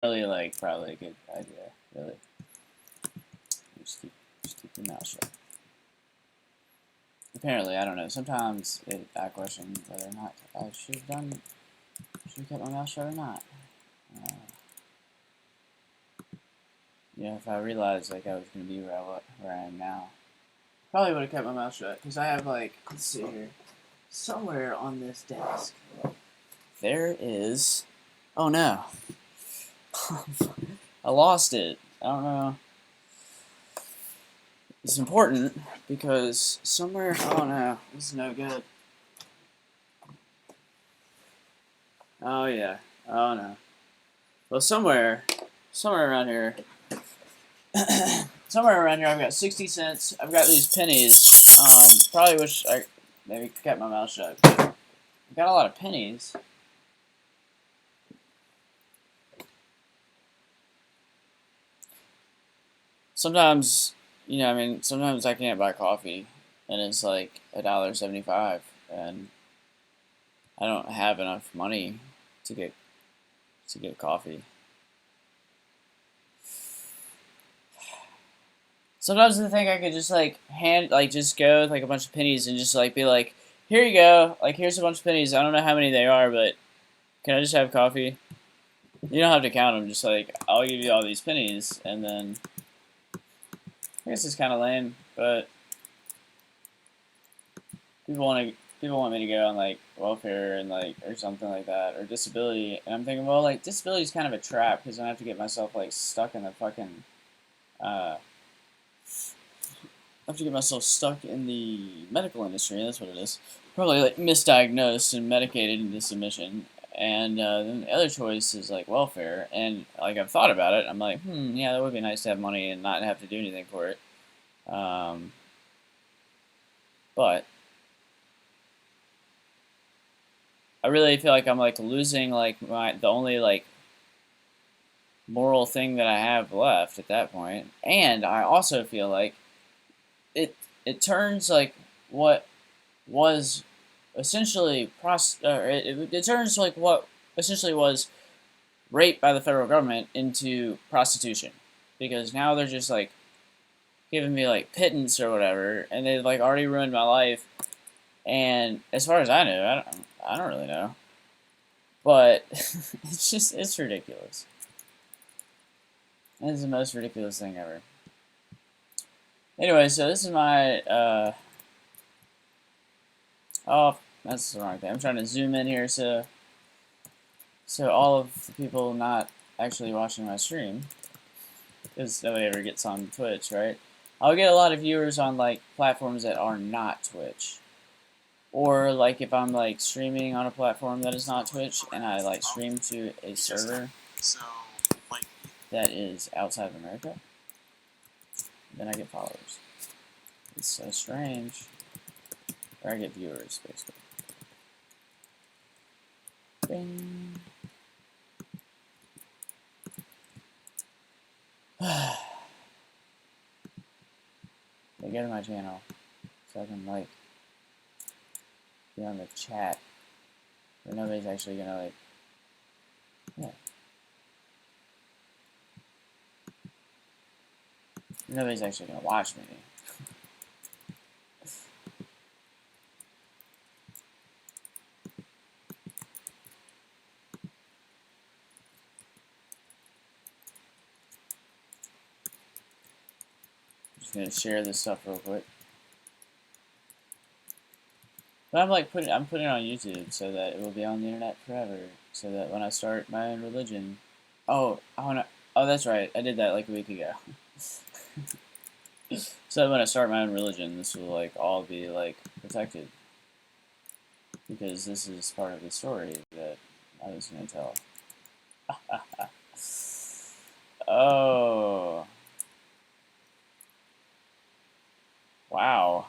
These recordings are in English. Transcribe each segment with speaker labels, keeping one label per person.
Speaker 1: Really, like, probably a good idea. Really, just keep your mouth shut. Apparently, I don't know. Sometimes I question whether or not I should have kept my mouth shut or not. Uh, if I realized like I was gonna be where I am now, probably would have kept my mouth shut. Cause I have like, let's see here, somewhere on this desk, there is. Oh no, I lost it. I don't know. It's important because somewhere. Oh no, this is no good. Oh yeah. Oh no. Well, somewhere around here, somewhere around here, I've got 60 cents. I've got these pennies. Probably wish I maybe kept my mouth shut. I've got a lot of pennies. Sometimes, sometimes I can't buy coffee, and it's like $1.75, and I don't have enough money to get coffee. Sometimes I think I could just just go with like a bunch of pennies and just like be like, here you go, like here's a bunch of pennies. I don't know how many they are, but can I just have coffee? You don't have to count them. Just like I'll give you all these pennies, and then I guess it's kind of lame, but people want me to go on like welfare and like or something like that or disability, and I'm thinking, well, like disability is kind of a trap because I have to get myself like stuck in the fucking. I have to get myself stuck in the medical industry. That's what it is. Probably like misdiagnosed and medicated into submission. And then the other choice is like welfare. And like I've thought about it. I'm like, yeah, that would be nice to have money and not have to do anything for it. But I really feel like I'm like losing like the only like moral thing that I have left at that point. And I also feel like it turns like what was essentially it turns like what essentially was rape by the federal government into prostitution, because now they're just like giving me like pittance or whatever, and they've like already ruined my life. And as far as I know, I don't really know, but it's ridiculous. It's the most ridiculous thing ever. Anyway, so this is my oh, that's the wrong thing. I'm trying to zoom in here so all of the people not actually watching my stream, because nobody ever gets on Twitch, right? I'll get a lot of viewers on like platforms that are not Twitch, or like if I'm like streaming on a platform that is not Twitch and I like stream to a server that is outside of America, then I get followers. It's so strange. Or I get viewers, basically. Bing. They go to my channel so I can like be on the chat, but nobody's actually gonna like, yeah. Nobody's actually gonna watch me. Just gonna share this stuff real quick. But I'm putting it on YouTube so that it will be on the internet forever. So that when I start my own religion, oh that's right, I did that like a week ago. So that when I start my own religion, this will like all be like protected, because this is part of the story that I was gonna tell. Oh, wow.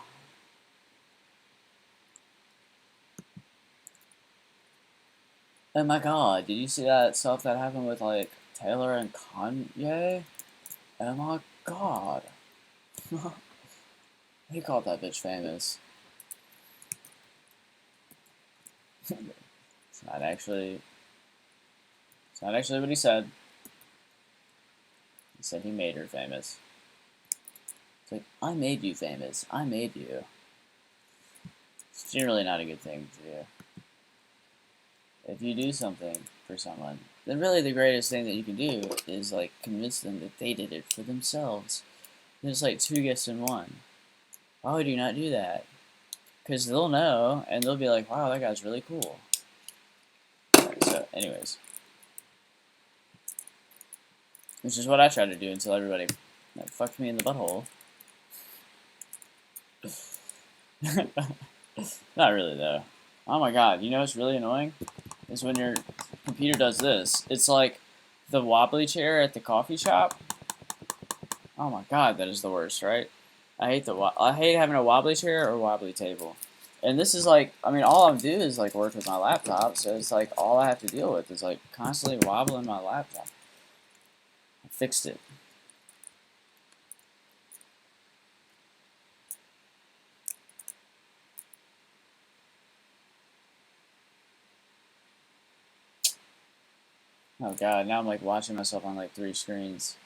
Speaker 1: Oh my god, did you see that stuff that happened with like Taylor and Kanye? Oh my god. He called that bitch famous. It's not actually what he said. He said he made her famous. It's like, I made you famous. I made you. It's generally not a good thing to do. If you do something for someone, then really the greatest thing that you can do is like convince them that they did it for themselves. And it's like 2 gifts in 1. Why would you not do that? Because they'll know, and they'll be like, wow, that guy's really cool. Right, so, anyways. Which is what I try to do until everybody fucked me in the butthole. Not really, though. Oh my god, you know what's really annoying? Is when your computer does this. It's like the wobbly chair at the coffee shop. Oh my god, that is the worst, right? I hate having a wobbly chair or a wobbly table. And this is like, I mean, all I do is like work with my laptop, so it's like all I have to deal with is like constantly wobbling my laptop. I fixed it. Oh god, now I'm like watching myself on like 3 screens.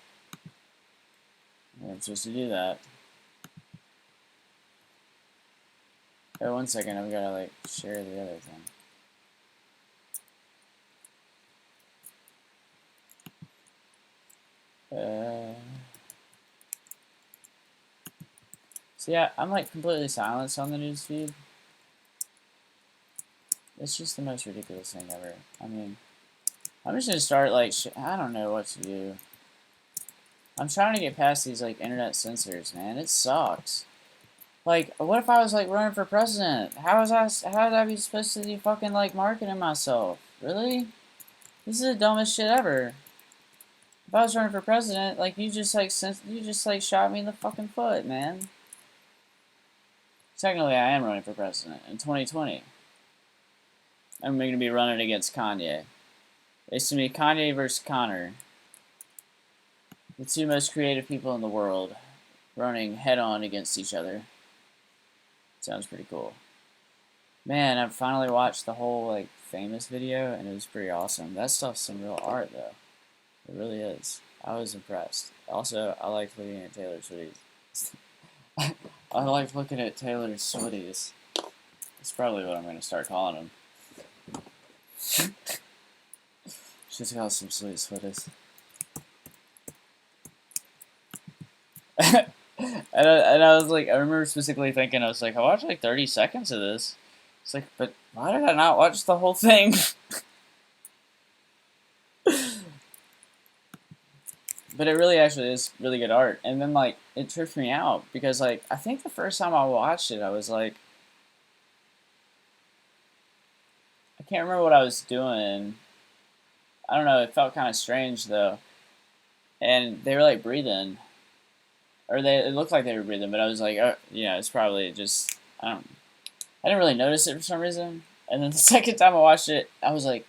Speaker 1: I'm supposed to do that. Hey, 1 second, I've gotta like share the other thing. So yeah, I'm like completely silenced on the newsfeed. It's just the most ridiculous thing ever. I mean, I'm just gonna start like, I don't know what to do. I'm trying to get past these like internet censors, man. It sucks. Like, what if I was like running for president? How would I be supposed to be fucking like marketing myself? Really? This is the dumbest shit ever. If I was running for president, like you just like shot me in the fucking foot, man. Technically, I am running for president in 2020. I'm going to be running against Kanye. It's to me Kanye versus Connor. The 2 most creative people in the world running head-on against each other. Sounds pretty cool. Man, I finally watched the whole like famous video and it was pretty awesome. That stuff's some real art though. It really is. I was impressed. Also, I like looking at Taylor Swift. I like looking at Taylor Swifties. That's probably what I'm going to start calling them. She's got some sweet Swifties. And I was like, I remember specifically thinking, I was like, I watched like 30 seconds of this. It's like, but why did I not watch the whole thing? But it really actually is really good art. And then like, it tripped me out because like, I think the first time I watched it, I was like, I can't remember what I was doing. I don't know, it felt kind of strange though. And they were like breathing. Or it looked like they were breathing, but I was like, oh, yeah, it's probably just, I didn't really notice it for some reason. And then the second time I watched it, I was like,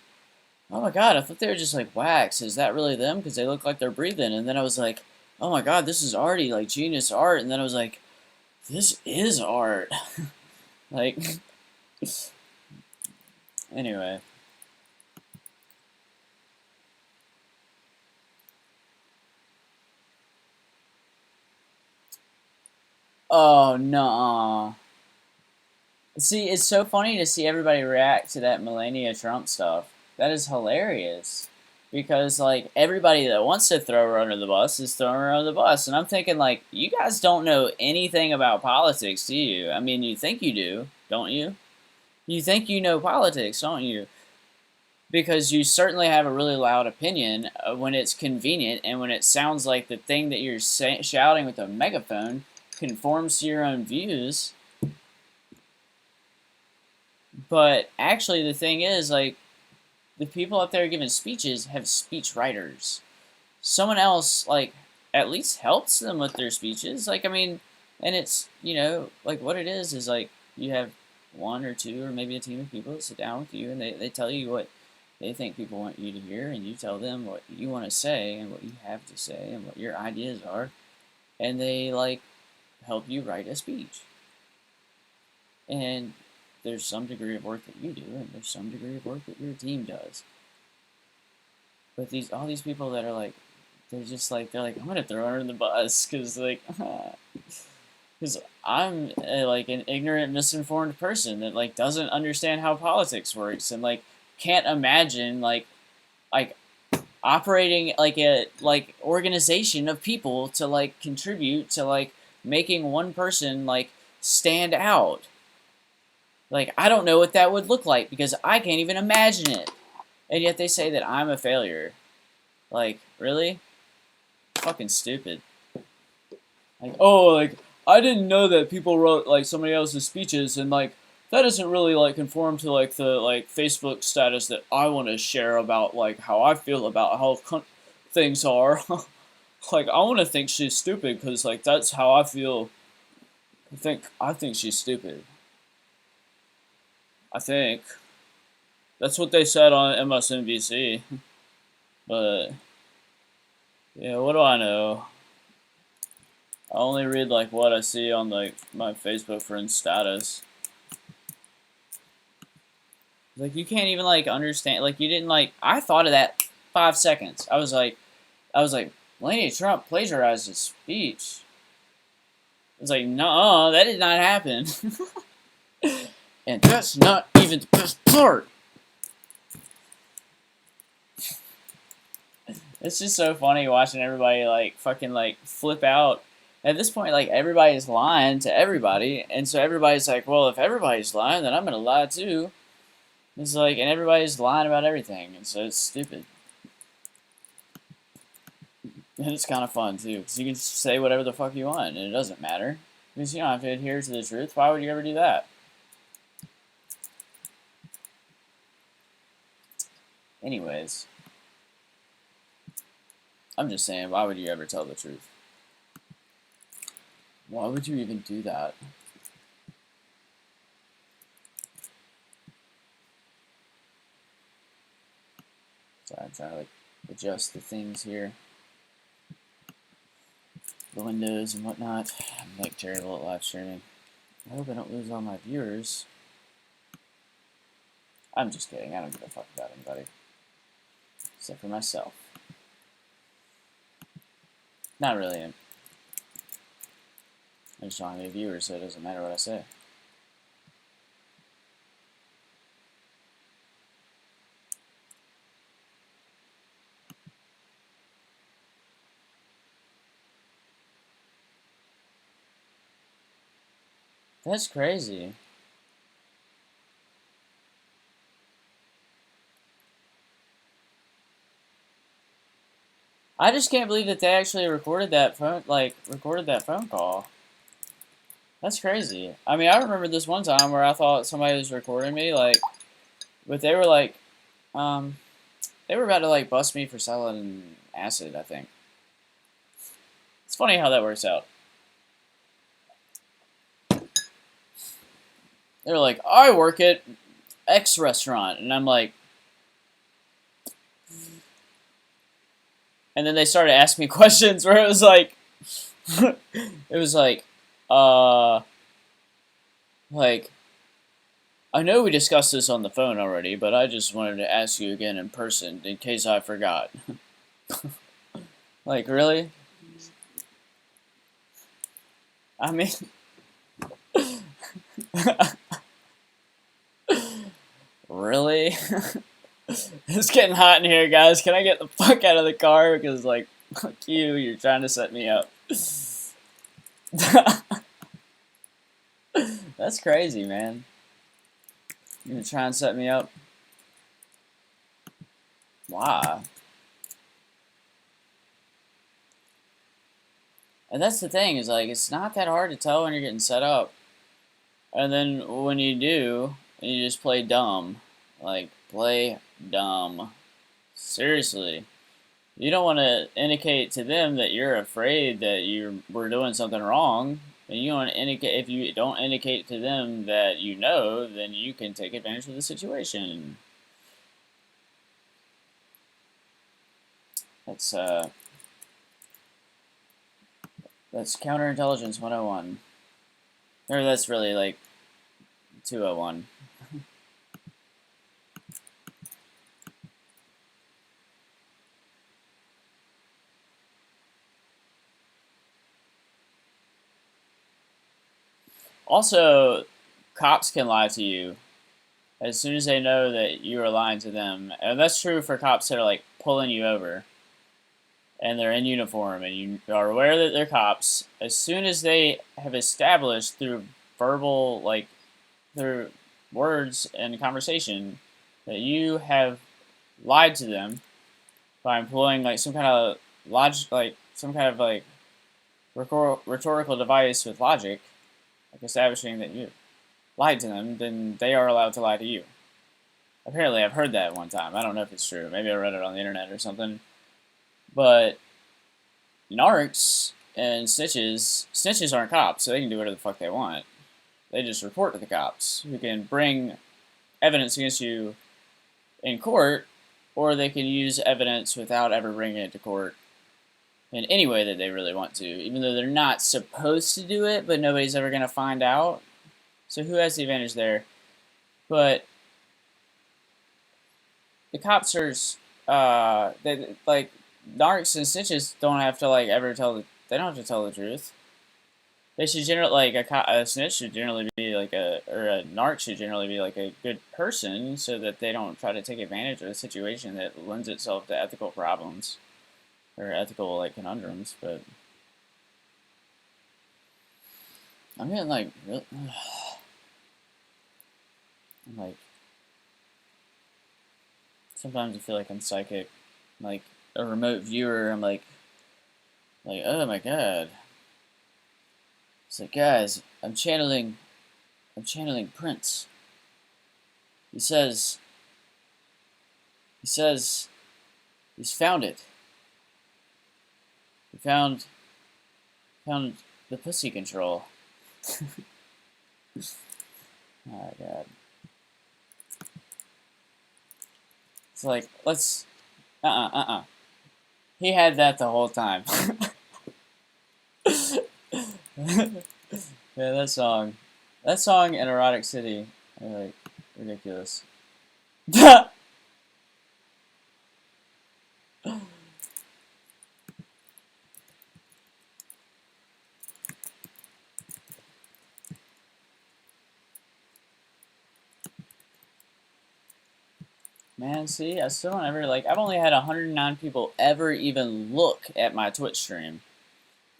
Speaker 1: oh my god, I thought they were just like wax. Is that really them? Because they look like they're breathing. And then I was like, oh my god, this is already like genius art. And then I was like, this is art. Like, anyway. Oh, no. See, it's so funny to see everybody react to that Melania Trump stuff. That is hilarious. Because, like, everybody that wants to throw her under the bus is throwing her under the bus. And I'm thinking, like, you guys don't know anything about politics, do you? I mean, you think you do, don't you? You think you know politics, don't you? Because you certainly have a really loud opinion when it's convenient and when it sounds like the thing that you're shouting with a megaphone conforms to your own views. But actually, the thing is, like, the people up there giving speeches have speech writers. Someone else, like, at least helps them with their speeches. Like, I mean, and it's, you know, like, what it is like, you have 1 or 2 or maybe a team of people that sit down with you and they tell you what they think people want you to hear, and you tell them what you want to say and what you have to say and what your ideas are, and they, like, help you write a speech. And there's some degree of work that you do, and there's some degree of work that your team does. But all these people that are like they're like, I'm gonna throw her in the bus, cause like, cause I'm like an ignorant, misinformed person that like doesn't understand how politics works and like can't imagine like operating like a like organization of people to like contribute to like making one person like stand out. Like I don't know what that would look like because I can't even imagine it. And yet they say that I'm a failure. Like, really? Fucking stupid. Like, oh, like I didn't know that people wrote like somebody else's speeches and like that doesn't really like conform to like the like Facebook status that I want to share about like how I feel about how things are. Like I want to think she's stupid because like that's how I feel. I think she's stupid. I think that's what they said on MSNBC. But yeah, what do I know? I only read like what I see on like my Facebook friend's status. Like you can't even like understand. Like you didn't like. I thought of that 5 seconds. I was like, Melania Trump plagiarized his speech. I was like, no, that did not happen. And that's not even the best part. It's just so funny watching everybody like fucking like flip out. At this point, like everybody's lying to everybody, and so everybody's like, well, if everybody's lying, then I'm gonna lie too. It's like, and everybody's lying about everything, and so it's stupid. And it's kind of fun too, because you can say whatever the fuck you want, and it doesn't matter. Because you don't have to adhere to the truth. Why would you ever do that? Anyways, I'm just saying, why would you ever tell the truth? Why would you even do that? Sorry, I'm trying to like adjust the things here. The windows and whatnot. I'm like terrible at live streaming. I hope I don't lose all my viewers. I'm just kidding. I don't give a fuck about anybody. Except for myself. Not really. I just don't have any viewers, so it doesn't matter what I say. That's crazy. I just can't believe that they actually recorded that phone call. That's crazy. I mean, I remember this one time where I thought somebody was recording me, like, but they were like, they were about to like bust me for selling acid, I think. It's funny how that works out. They were like, I work at X restaurant, and I'm like, and then they started asking me questions where it was like, uh, like, I know we discussed this on the phone already, but I just wanted to ask you again in person in case I forgot. Like, really? I mean, really? It's getting hot in here, guys. Can I get the fuck out of the car? Because, like, fuck you, you're trying to set me up. That's crazy, man. You're gonna try and set me up? Why? And that's the thing, is like, it's not that hard to tell when you're getting set up. And then when you do, you just play dumb. Like, play dumb. Seriously. You don't want to indicate to them that you're afraid that we're doing something wrong. And you want to indicate, if you don't indicate to them that you know, then you can take advantage of the situation. That's counterintelligence 101. Or that's really like 201. Also, cops can lie to you as soon as they know that you are lying to them. And that's true for cops that are like pulling you over and they're in uniform and you are aware that they're cops. As soon as they have established through verbal, like through words and conversation, that you have lied to them by employing like some kind of logic, like some kind of like rhetorical device with logic, like establishing that you lied to them, then they are allowed to lie to you. Apparently, I've heard that one time. I don't know if it's true. Maybe I read it on the internet or something. But narcs and snitches aren't cops, so they can do whatever the fuck they want. They just report to the cops, who can bring evidence against you in court, or they can use evidence without ever bringing it to court in any way that they really want to, even though they're not supposed to do it, but nobody's ever going to find out. So who has the advantage there? But the cops are, they, like, narcs and snitches don't have to, like, ever tell they don't have to tell the truth. They should generally, like, a snitch should generally be, like, or a narc should generally be, like, a good person so that they don't try to take advantage of a situation that lends itself to ethical problems. Or ethical, like, conundrums, but I'm getting, like, real, like, sometimes I feel like I'm psychic, like, a remote viewer, I'm like, oh my god. It's like, guys, I'm channeling Prince. He says, he's found it. He found the pussy control. Oh god. It's like, let's, He had that the whole time. Yeah, that song and Erotic City are like ridiculous. Man, see, I still don't ever, like, I've only had 109 people ever even look at my Twitch stream.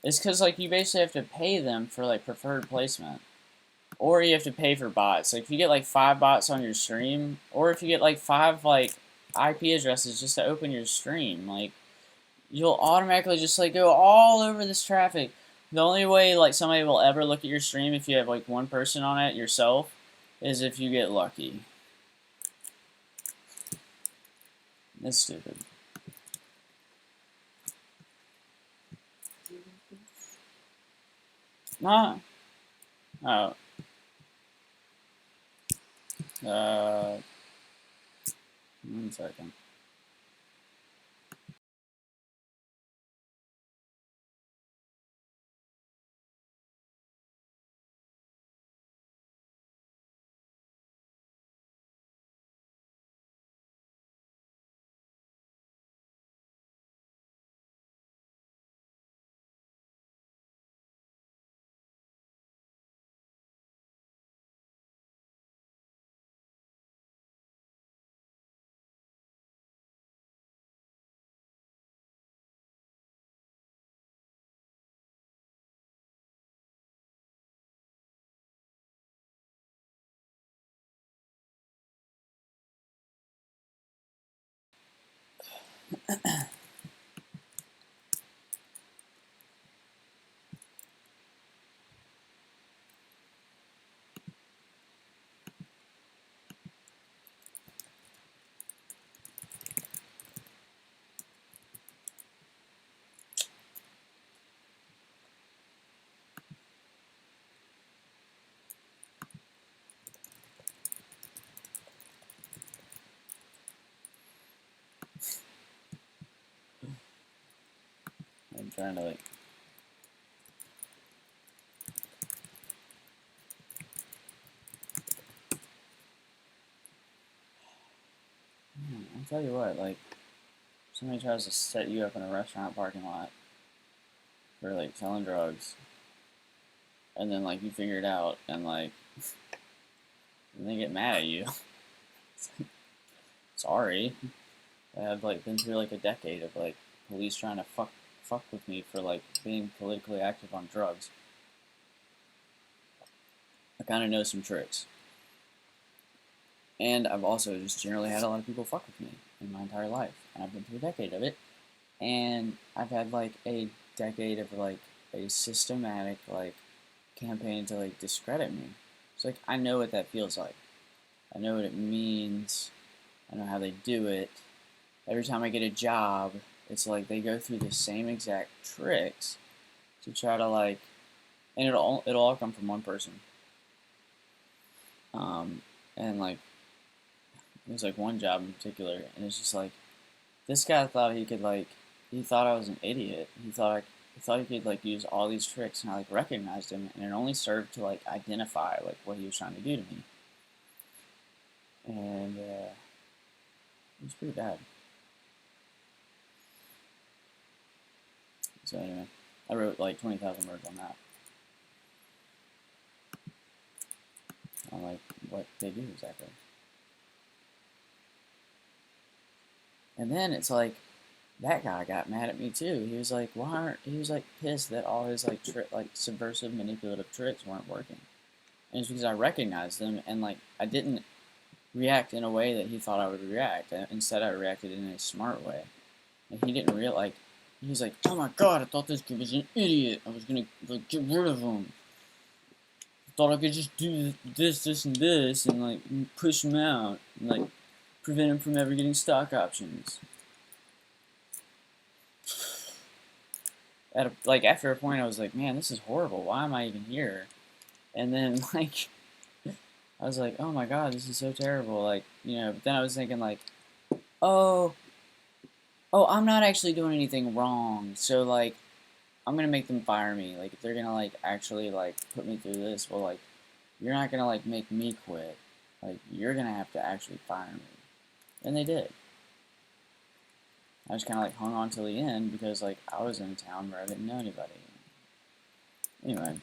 Speaker 1: It's because, like, you basically have to pay them for, like, preferred placement. Or you have to pay for bots. Like, if you get, like, 5 bots on your stream, or if you get, like, 5, like, IP addresses just to open your stream, like, you'll automatically just, like, go all over this traffic. The only way, like, somebody will ever look at your stream if you have, like, one person on it yourself is if you get lucky. It's stupid. Nah. Oh. Uh. 1 second. I'm trying to, like... I'll tell you what, like... Somebody tries to set you up in a restaurant parking lot for, like, selling drugs. and then like you figure it out, and like and they get mad at you. Sorry, I've like been through like a decade of like police trying to fuck with me for like being politically active on drugs. I kind of know some tricks. And I've also just generally had a lot of people fuck with me in my entire life. And I've been through a decade of it. And I've had like a decade of like a systematic like campaign to like discredit me. It's like I know what that feels like. I know what it means. I know how they do it. Every time I get a job, it's like they go through the same exact tricks to try to like, and it'll all come from one person. And like there's like one job in particular, and it's just like this guy thought he could like he thought I was an idiot. He thought he could like use all these tricks, and I like recognized him, and it only served to like identify like what he was trying to do to me, and it was pretty bad. So anyway, I wrote like 20,000 words on that, on like what they do exactly. And then it's like that guy got mad at me too. He was like, "Why aren't?" He was like pissed that all his like like subversive, manipulative tricks weren't working. And it's because I recognized them, and like I didn't react in a way that he thought I would react. Instead, I reacted in a smart way. And he didn't realize. Like, he was like, "Oh my god, I thought this kid was an idiot. I was gonna like get rid of him. I thought I could just do this, and this, and like push him out, and like prevent him from ever getting stock options." Like after a point, I was like, "Man, this is horrible. Why am I even here?" And then like I was like, "Oh my god, this is so terrible." Like but then I was thinking like, "Oh, I'm not actually doing anything wrong. So like, I'm gonna make them fire me. Like if they're gonna like actually like put me through this, well like, you're not gonna like make me quit. Like you're gonna have to actually fire me." And they did. I just kind of like hung on till the end because like I was in a town where I didn't know anybody. Anyway,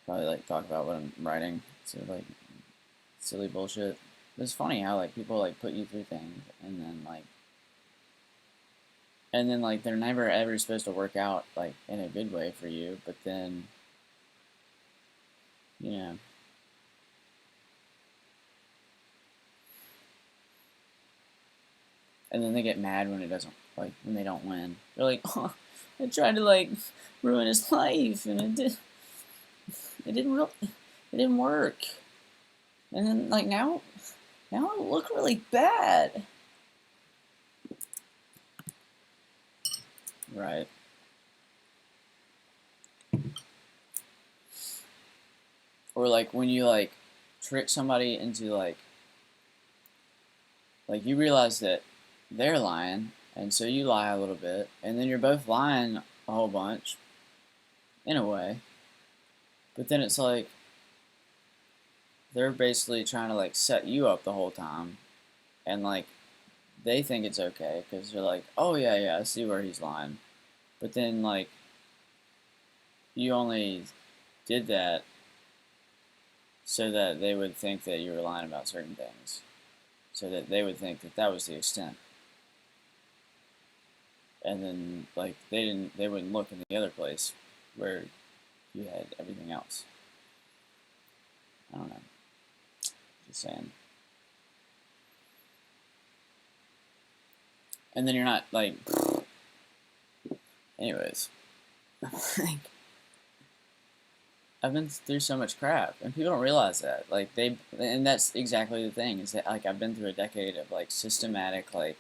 Speaker 1: probably like talk about what I'm writing. So like silly bullshit. It's funny how like people like put you through things and then like they're never ever supposed to work out like in a good way for you, but then you know and then they get mad when it doesn't like when they don't win. They're like, "Oh, I tried to like ruin his life and it didn't work." And then like now I look really bad. Right. Or like when you like trick somebody into like you realize that they're lying, and so you lie a little bit, and then you're both lying a whole bunch in a way. But then it's like they're basically trying to like set you up the whole time, and like they think it's okay because they're like, "Oh yeah, I see where he's lying," but then like you only did that so that they would think that you were lying about certain things, so that they would think that that was the extent, and then like they wouldn't look in the other place where you had everything else. I don't know. Just saying. And then you're not like. Anyways, like I've been through so much crap, and people don't realize that. Like and that's exactly the thing is that like I've been through a decade of like systematic like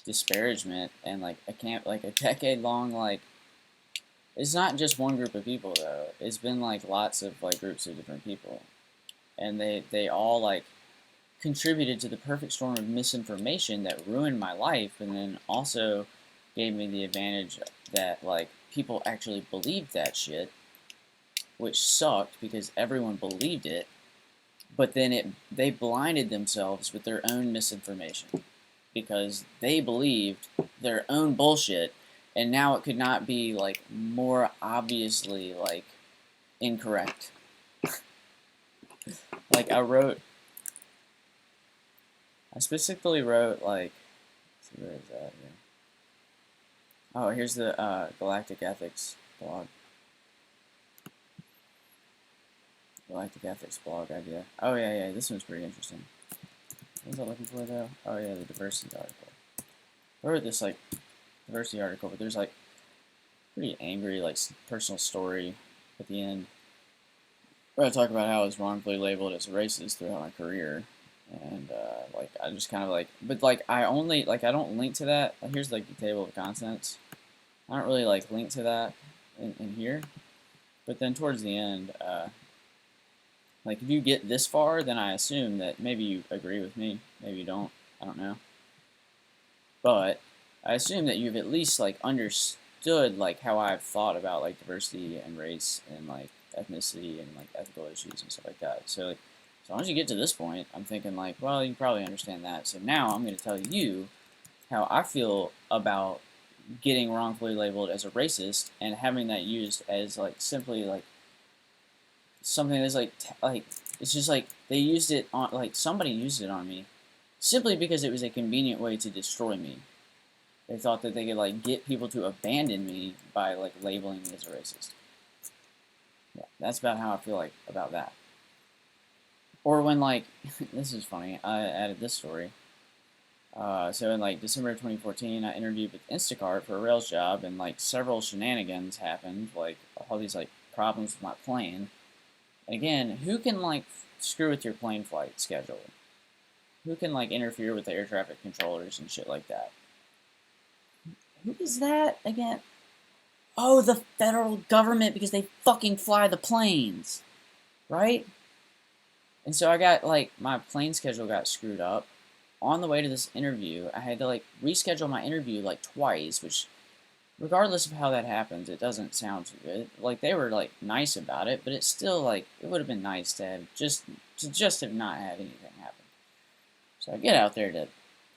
Speaker 1: disparagement, and like I can't like a decade long like. It's not just one group of people though. It's been like lots of like groups of different people, and they all like contributed to the perfect storm of misinformation that ruined my life, and then also gave me the advantage that like people actually believed that shit, which sucked because everyone believed it, but then they blinded themselves with their own misinformation because they believed their own bullshit, and now it could not be like more obviously like incorrect. Like, I specifically wrote, like, let's see, where is that here? Oh, here's the Galactic Ethics blog. Galactic Ethics blog idea. Oh, yeah, this one's pretty interesting. What was I looking for, though? Oh, yeah, the diversity article. I wrote this, like, diversity article, but there's, like, pretty angry, like, personal story at the end, where I talk about how I was wrongfully labeled as a racist throughout my career. And, like, I just kind of, like, but, like, I don't link to that. Here's, like, the table of contents. I don't really, like, link to that in here. But then towards the end, like, if you get this far, then I assume that maybe you agree with me. Maybe you don't. I don't know. But I assume that you've at least, like, understood, like, how I've thought about, like, diversity and race and, like, ethnicity and, like, ethical issues and stuff like that. So, like, as long as you get to this point, I'm thinking, like, well, you probably understand that. So now I'm going to tell you how I feel about getting wrongfully labeled as a racist and having that used as, like, simply, like, something that's, like, it's just, like, they used it on, like, somebody used it on me simply because it was a convenient way to destroy me. They thought that they could, like, get people to abandon me by, like, labeling me as a racist. Yeah, that's about how I feel like about that. Or when, like, this is funny, I added this story. So in, like, December of 2014, I interviewed with Instacart for a Rails job, and, like, several shenanigans happened, like, all these, like, problems with my plane. And again, who can, like, screw with your plane flight schedule? Who can, like, interfere with the air traffic controllers and shit like that? Who is that again? Oh, the federal government, because they fucking fly the planes, right? And so I got, like, my plane schedule got screwed up. On the way to this interview, I had to, like, reschedule my interview, like, twice, which, regardless of how that happens, it doesn't sound too good. Like, they were, like, nice about it, but it's still, like, it would have been nice to have just have not had anything happen. So I get out there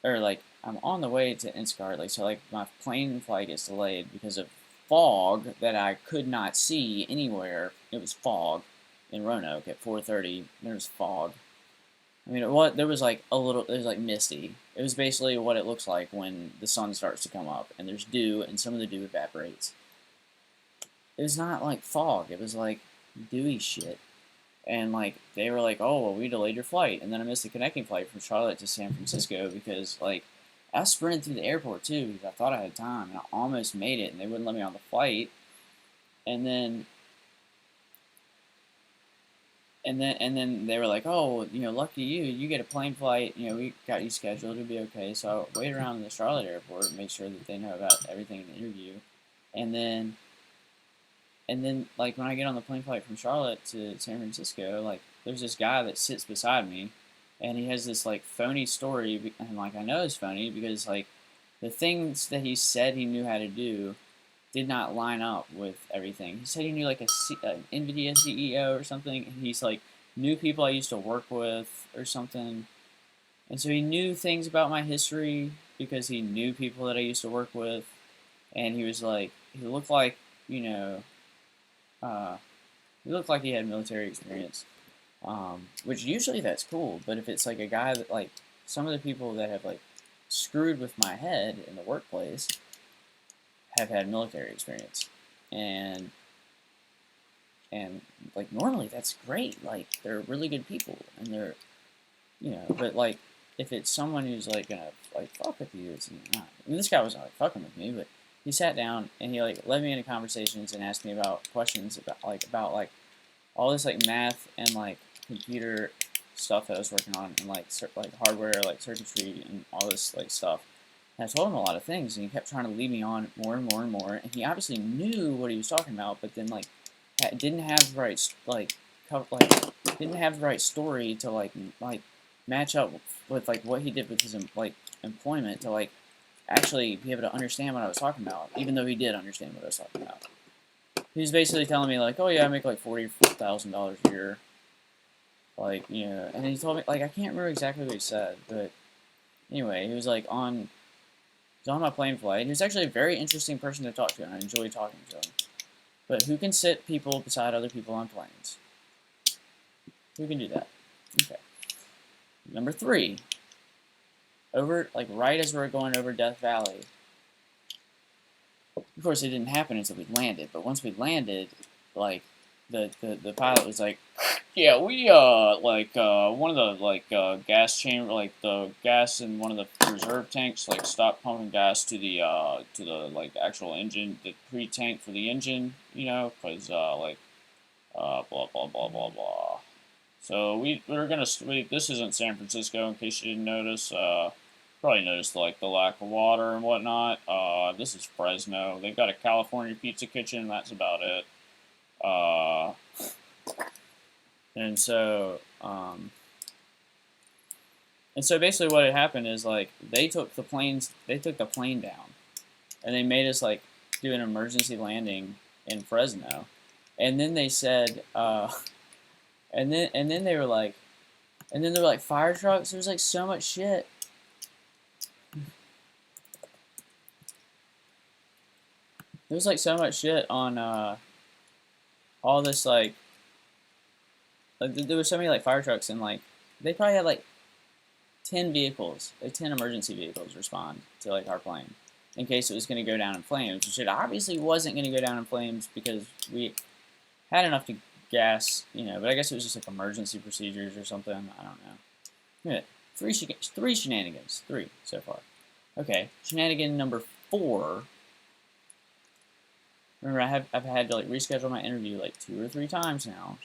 Speaker 1: or, like, I'm on the way to Instacart, like, so, like, my plane flight gets delayed because of fog that I could not see anywhere. It was fog in Roanoke at 4:30. There was fog. I mean, there was, like, it was, like, misty. It was basically what it looks like when the sun starts to come up, and there's dew, and some of the dew evaporates. It was not, like, fog. It was, like, dewy shit. And, like, they were like, oh, well, we delayed your flight. And then I missed the connecting flight from Charlotte to San Francisco because, like, I sprinted through the airport, too, because I thought I had time. And I almost made it, and they wouldn't let me on the flight. And then they were like, oh, you know, lucky you, you get a plane flight. You know, we got you scheduled. It'll be okay. So I wait around in the Charlotte airport, make sure that they know about everything in the interview. And then, like, when I get on the plane flight from Charlotte to San Francisco, like, there's this guy that sits beside me, and he has this, like, phony story, and, like, I know it's phony because, like, the things that he said he knew how to do did not line up with everything. He said he knew, like, an NVIDIA CEO or something, and he's, like, knew people I used to work with or something, and so he knew things about my history because he knew people that I used to work with, and he was, like, he looked like, you know, uh, he looked like he had military experience, which usually that's cool. But if it's like a guy that, like, some of the people that have, like, screwed with my head in the workplace have had military experience, and like, normally that's great. Like, they're really good people, and they're, you know. But, like, if it's someone who's, like, gonna, like, fuck with you, it's not. I mean, this guy wasn't, like, fucking with me, but he sat down and he, like, led me into conversations and asked me about questions about like all this, like, math and, like, computer stuff that I was working on, and, like, like, hardware, like, circuitry and all this, like, stuff. And I told him a lot of things, and he kept trying to lead me on more and more and more. And he obviously knew what he was talking about, but then, like, didn't have the right, like, didn't have the right story to, like match up with, like, what he did with his, like, employment to, like, actually be able to understand what I was talking about, even though he did understand what I was talking about. He was basically telling me, like, oh yeah, I make, like, $40,000 a year, like, you know. And he told me, like, I can't remember exactly what he said, but anyway, he was, like, on my plane flight. He was actually a very interesting person to talk to, and I enjoyed talking to him. But who can sit people beside other people on planes? Who can do that? Okay. Number 3. Over, like, right as we're going over Death Valley. Of course, it didn't happen until we landed. But once we landed, like, the pilot was like, yeah, we one of the gas chamber, like the gas in one of the reserve tanks, like stopped pumping gas to the like actual engine, the pre-tank for the engine, you know, because blah blah blah blah blah. So we're gonna this isn't San Francisco in case you didn't notice. Probably noticed like the lack of water and whatnot. This is Fresno. They've got a California pizza kitchen. That's about it. And so, basically what had happened is, like, they took the plane down, and they made us, like, do an emergency landing in Fresno. And then they said, and then they were like, fire trucks. There was, like, so much shit. There was, like, so much shit on, all this, like, there were so many, like, fire trucks, and, like, they probably had, like, 10 vehicles, like 10 emergency vehicles respond to, like, our plane in case it was going to go down in flames, which it obviously wasn't going to go down in flames because we had enough to gas, you know, but I guess it was just, like, emergency procedures or something. I don't know. Yeah, three shenanigans. 3 so far. Okay, shenanigan number 4. Remember, I've had to, like, reschedule my interview, like, 2 or 3 times now.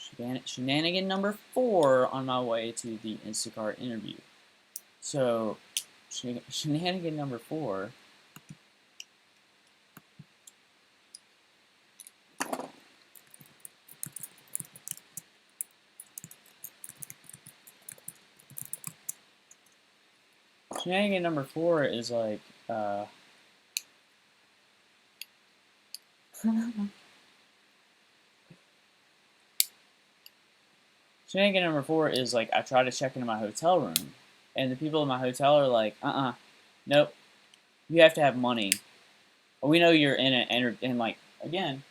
Speaker 1: Shenanigan number 4 on my way to the Instacart interview. So, shenanigan number 4. Shenanigan number 4 is, like, shenanigan number 4 is, like, I try to check into my hotel room, and the people in my hotel are like, nope, you have to have money. We know you're in it, and like, again,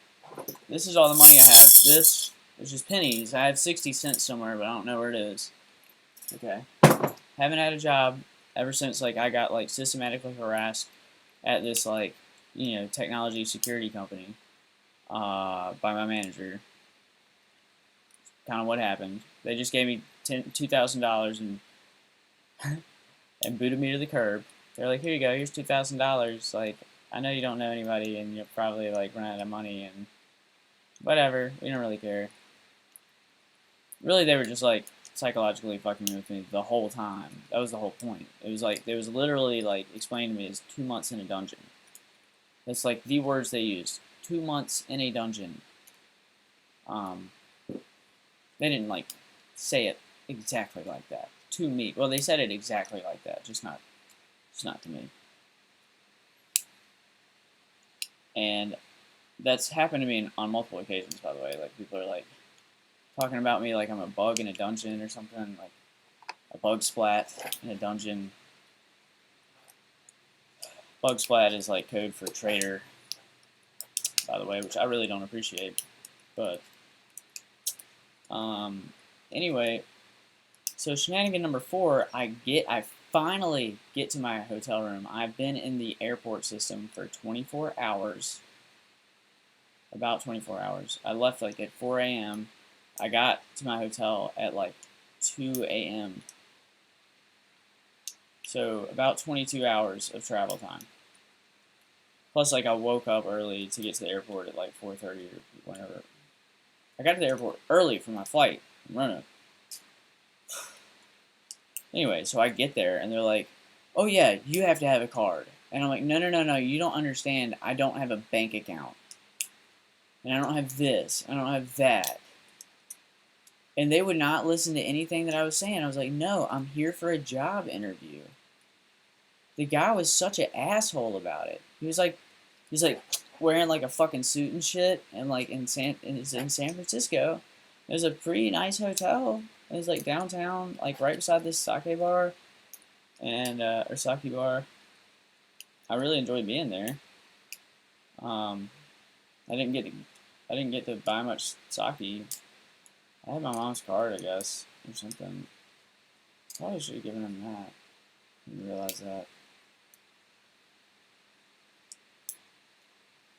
Speaker 1: this is all the money I have. This is just pennies. I have 60 cents somewhere, but I don't know where it is. Okay. Haven't had a job ever since, like, I got, like, systematically harassed at this, like, you know, technology security company by my manager. Kind of what happened. They just gave me $2,000 and booted me to the curb. They're like, here you go, here's $2,000. Like, I know you don't know anybody, and you'll probably, like, run out of money, and whatever. We don't really care. Really, they were just, like, psychologically fucking with me the whole time. That was the whole point. It was like, it was literally, like, explained to me as 2 months in a dungeon. That's, like, the words they used. 2 months in a dungeon. They didn't, like, say it exactly like that to me. Well, they said it exactly like that, just not to me. And that's happened to me on multiple occasions, by the way. Like, people are, like, talking about me like I'm a bug in a dungeon or something, like a bug splat in a dungeon. Bug splat is, like, code for traitor, by the way, which I really don't appreciate. But anyway, so shenanigan number 4, I finally get to my hotel room. I've been in the airport system for 24 hours. About 24 hours. I left, like, at 4 a.m. I got to my hotel at, like, 2 a.m. So about 22 hours of travel time. Plus, like, I woke up early to get to the airport at, like, 4:30 or whenever. I got to the airport early for my flight from Roanoke. Anyway, so I get there, and they're like, oh, yeah, you have to have a card. And I'm like, no, you don't understand. I don't have a bank account. And I don't have this. I don't have that. And they would not listen to anything that I was saying. I was like, no, I'm here for a job interview. The guy was such an asshole about it. He's like wearing, like, a fucking suit and shit, and, like, in San Francisco. It was a pretty nice hotel. It was, like, downtown, like, right beside this sake bar, and or sake bar. I really enjoyed being there. I didn't get to I didn't get to buy much sake. I had my mom's card, I guess, or something. Probably should have given him that. I didn't realize that.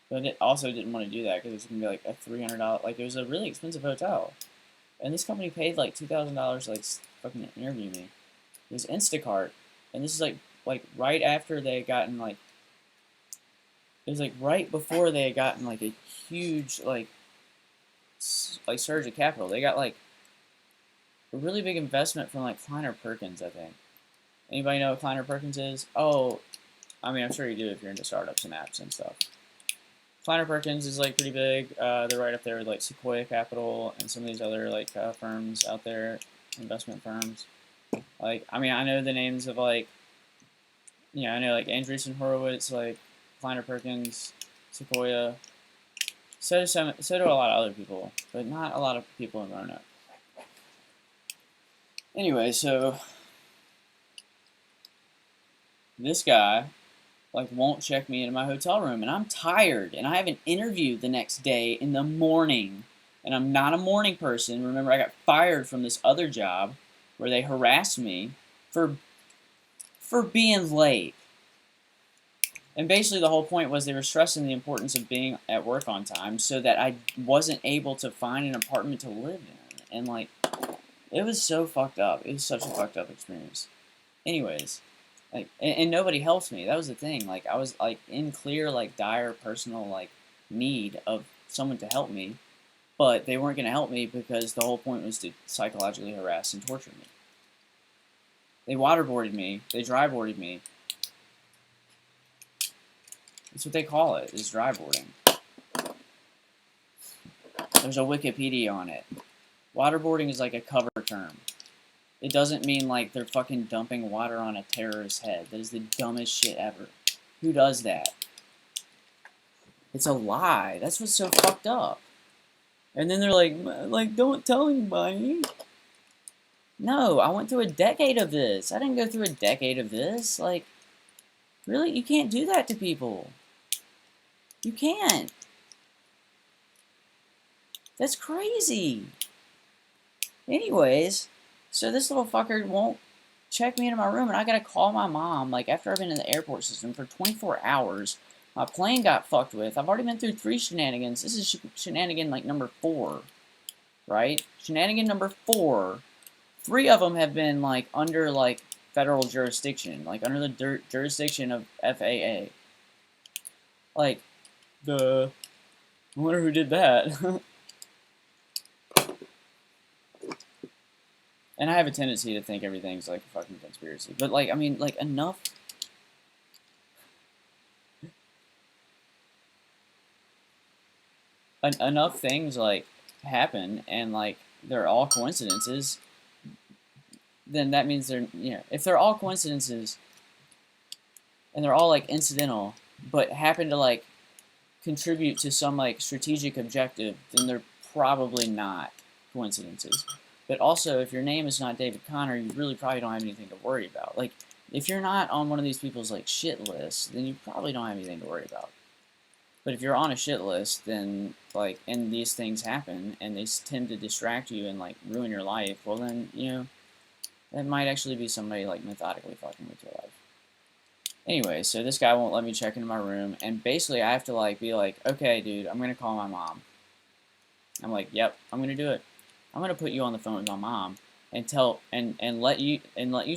Speaker 1: But it also didn't want to do that because it was going to be like a $300, like it was a really expensive hotel. And this company paid like $2,000 to like fucking interview me. It was Instacart. And this is like right after they had gotten like, it was like right before they had gotten like a huge like surge of capital. They got like a really big investment from like Kleiner Perkins, I think. Anybody know what Kleiner Perkins is? Oh, I mean, I'm sure you do if you're into startups and apps and stuff. Kleiner Perkins is like pretty big. They're right up there with like Sequoia Capital and some of these other like firms out there, investment firms. Like, I mean, I know the names of like, I know like Andreessen Horowitz, like Kleiner Perkins, Sequoia. So do a lot of other people, but not a lot of people in Roanoke. Anyway, so this guy like won't check me into my hotel room, and I'm tired, and I have an interview the next day in the morning, and I'm not a morning person. Remember, I got fired from this other job where they harassed me for being late. And basically the whole point was they were stressing the importance of being at work on time so that I wasn't able to find an apartment to live in. And like, it was so fucked up. It was such a fucked up experience. Anyways, like, and nobody helped me. That was the thing. Like, I was like in clear, like dire personal like need of someone to help me, but they weren't going to help me because the whole point was to psychologically harass and torture me. They waterboarded me. They dryboarded me. That's what they call it, is dryboarding. There's a Wikipedia on it. Waterboarding is like a cover term. It doesn't mean like they're fucking dumping water on a terrorist's head. That is the dumbest shit ever. Who does that? It's a lie. That's what's so fucked up. And then they're like, don't tell anybody. No, I went through a decade of this. I didn't go through a decade of this. Like, really? You can't do that to people. You can't. That's crazy. Anyways, so this little fucker won't check me into my room, and I gotta call my mom, like, after I've been in the airport system for 24 hours. My plane got fucked with. I've already been through 3 shenanigans. This is shenanigan, like, number 4. Right? Shenanigan number 4. 3 of them have been, like, under, like, federal jurisdiction. Like, under the jurisdiction of FAA. Like, I wonder who did that. And I have a tendency to think everything's like a fucking conspiracy. But, like, I mean, like, enough things, like, happen, and, like, they're all coincidences, then that means they're, if they're all coincidences, and they're all, like, incidental, but happen to, like, contribute to some, like, strategic objective, then they're probably not coincidences. But also, if your name is not David Conner, you really probably don't have anything to worry about. Like, if you're not on one of these people's, like, shit lists, then you probably don't have anything to worry about. But if you're on a shit list, then, like, and these things happen, and they tend to distract you and, like, ruin your life, well then, that might actually be somebody, like, methodically fucking with your life. Anyway, so this guy won't let me check into my room, and basically I have to, like, be like, okay, dude, I'm gonna call my mom. I'm like, yep, I'm gonna do it. I'm gonna put you on the phone with my mom and let you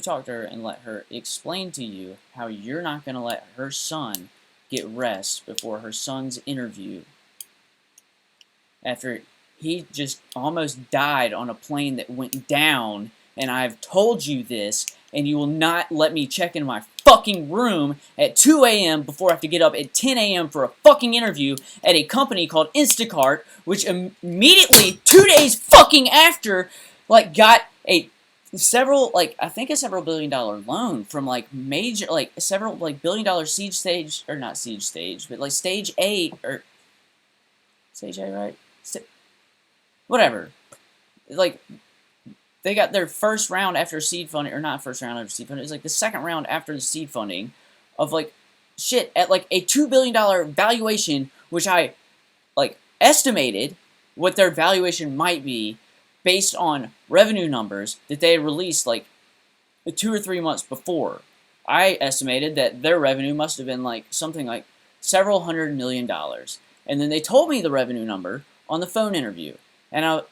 Speaker 1: talk to her and let her explain to you how you're not gonna let her son get rest before her son's interview after he just almost died on a plane that went down, and I've told you this, and you will not let me check into my fucking room at 2 a.m. before I have to get up at 10 a.m. for a fucking interview at a company called Instacart, which immediately, 2 days fucking after, like, got I think a several billion-dollar loan from, like, major, like, several, like, billion-dollar siege stage, or not siege stage, but, like, stage A, or, stage A, right? Whatever. Like, they got their first round after seed funding, or not first round after seed funding, it was like the second round after the seed funding of, like, shit, at, like, a $2 billion valuation, which I, like, estimated what their valuation might be based on revenue numbers that they had released like 2 or 3 months before. I estimated that their revenue must have been like something like several $100 million. And then they told me the revenue number on the phone interview. And I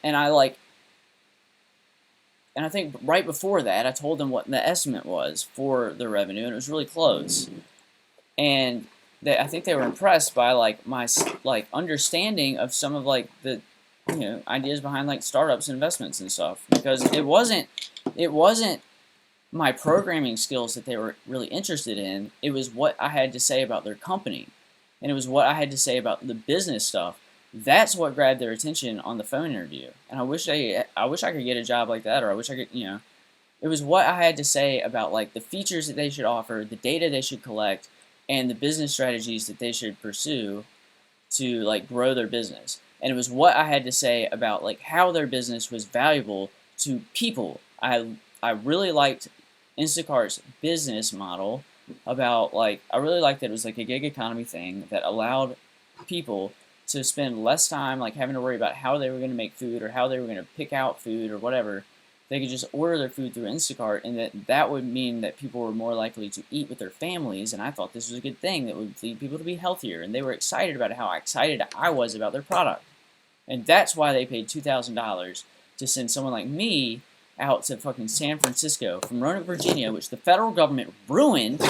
Speaker 1: think right before that I told them what the estimate was for the revenue, and it was really close. And I think they were impressed by like my like understanding of some of like the ideas behind like startups, investments, and stuff, because it wasn't my programming skills that they were really interested in. It was what I had to say about their company, and it was what I had to say about the business stuff. That's what grabbed their attention on the phone interview. And I wish I could get a job like that, or I wish I could, it was what I had to say about like the features that they should offer, the data they should collect, and the business strategies that they should pursue to like grow their business. And it was what I had to say about like how their business was valuable to people. I really liked Instacart's business model about like I really liked that it was like a gig economy thing that allowed people to spend less time like having to worry about how they were going to make food or how they were going to pick out food or whatever. They could just order their food through Instacart, and that would mean that people were more likely to eat with their families, and I thought this was a good thing that would lead people to be healthier, and they were excited about how excited I was about their product. And that's why they paid $2,000 to send someone like me out to fucking San Francisco from Roanoke, Virginia, which the federal government ruined,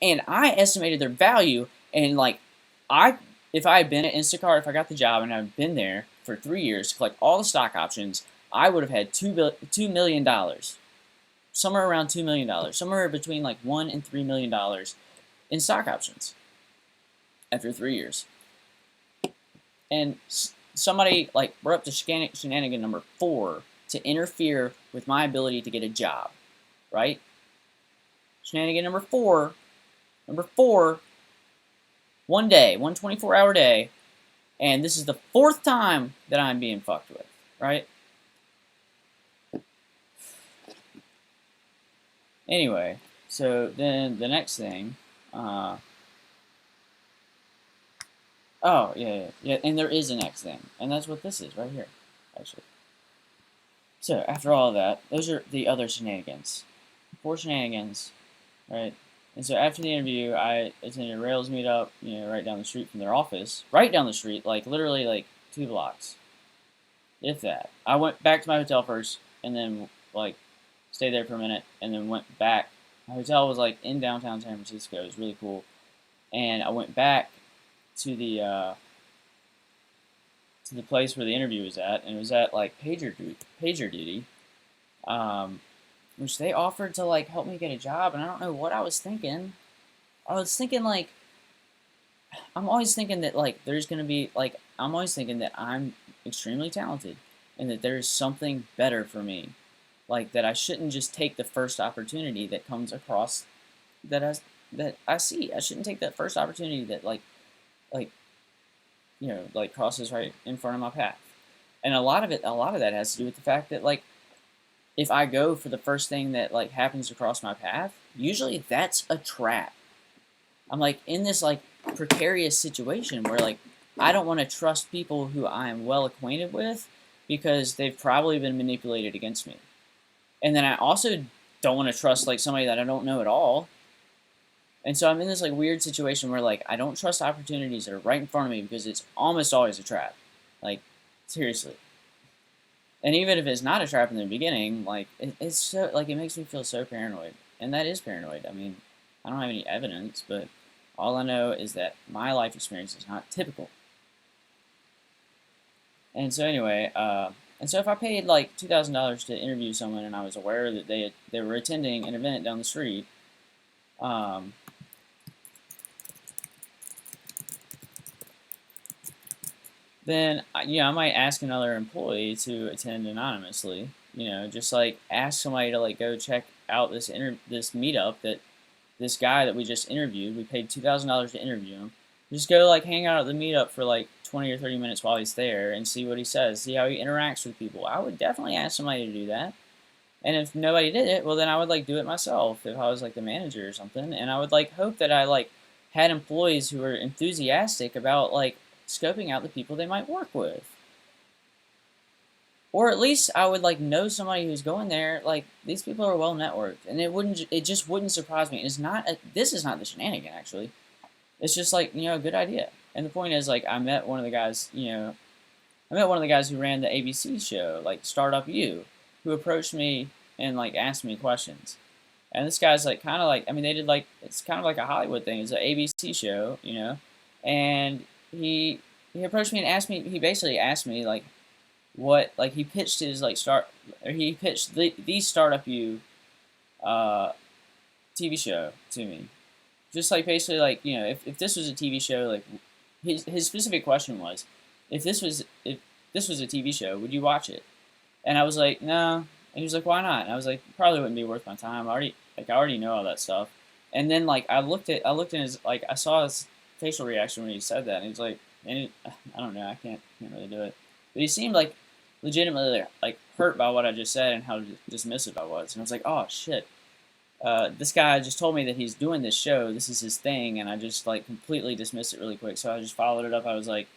Speaker 1: and I estimated their value, and like if I had been at Instacart, if I got the job and I'd been there for 3 years to collect all the stock options, I would have had $2 million, somewhere around $2 million, somewhere between like $1 and $3 million in stock options after 3 years. And somebody like we're up to shenanigan number 4 to interfere with my ability to get a job, right? Shenanigan number 4, one day, 24-hour day, and this is the 4th time that I'm being fucked with, right? Anyway, so then the next thing, oh, yeah, and there is a next thing, and that's what this is right here, actually. So, after all of that, those are the other shenanigans. 4 shenanigans, right? And so after the interview, I attended a Rails meetup, right down the street from their office. Right down the street, like literally like 2 blocks, if that. I went back to my hotel first, and then like stayed there for a minute, and then went back. My hotel was like in downtown San Francisco. It was really cool. And I went back to the place where the interview was at, and it was at like PagerDuty, which they offered to like help me get a job, and I don't know what I was thinking. I was thinking like, I'm always thinking that like there's gonna be like I'm always thinking that I'm extremely talented, and that there's something better for me, like that I shouldn't just take the first opportunity that comes across that I see. I shouldn't take that first opportunity that like like crosses right in front of my path. And a lot of that has to do with the fact that like if I go for the first thing that like happens across my path, usually that's a trap. I'm like in this like precarious situation where like I don't want to trust people who I am well acquainted with because they've probably been manipulated against me. And then I also don't want to trust like somebody that I don't know at all. And so I'm in this like weird situation where like I don't trust opportunities that are right in front of me because it's almost always a trap. Like seriously. And even if it's not a trap in the beginning, like it's so like it makes me feel so paranoid. And that is paranoid. I mean, I don't have any evidence, but all I know is that my life experience is not typical. And so anyway, and so if I paid like $2,000 to interview someone and I was aware that they were attending an event down the street, then I might ask another employee to attend anonymously. Just like ask somebody to like go check out this meetup that this guy that we just interviewed. We paid $2,000 to interview him. Just go like hang out at the meetup for like 20 or 30 minutes while he's there and see what he says, see how he interacts with people. I would definitely ask somebody to do that. And if nobody did it, well then I would like do it myself if I was like the manager or something. And I would like hope that I like had employees who were enthusiastic about like scoping out the people they might work with. Or at least I would like know somebody who's going there. Like these people are well networked, and it just wouldn't surprise me. This is not the shenanigan actually. It's just like a good idea. And the point is like I met one of the guys who ran the ABC show like Startup U, who approached me and like asked me questions. And this guy's like kind of like they did like it's kind of like a Hollywood thing. It's an ABC show, and he approached me and asked me. He basically asked me like what like he pitched his like he pitched the Startup U TV show to me. Just like basically like if this was a TV show, like his specific question was if this was a TV show, would you watch it? And I was like, no. And he was like, why not? And I was like, probably wouldn't be worth my time. I already know all that stuff. And then like I looked at his like I saw his facial reaction when he said that, and he was like, I don't know, I can't really do it. But he seemed like legitimately like hurt by what I just said and how dismissive I was. And I was like, oh shit. This guy just told me that he's doing this show. This is his thing, and I just like completely dismissed it really quick. So I just followed it up. I was like,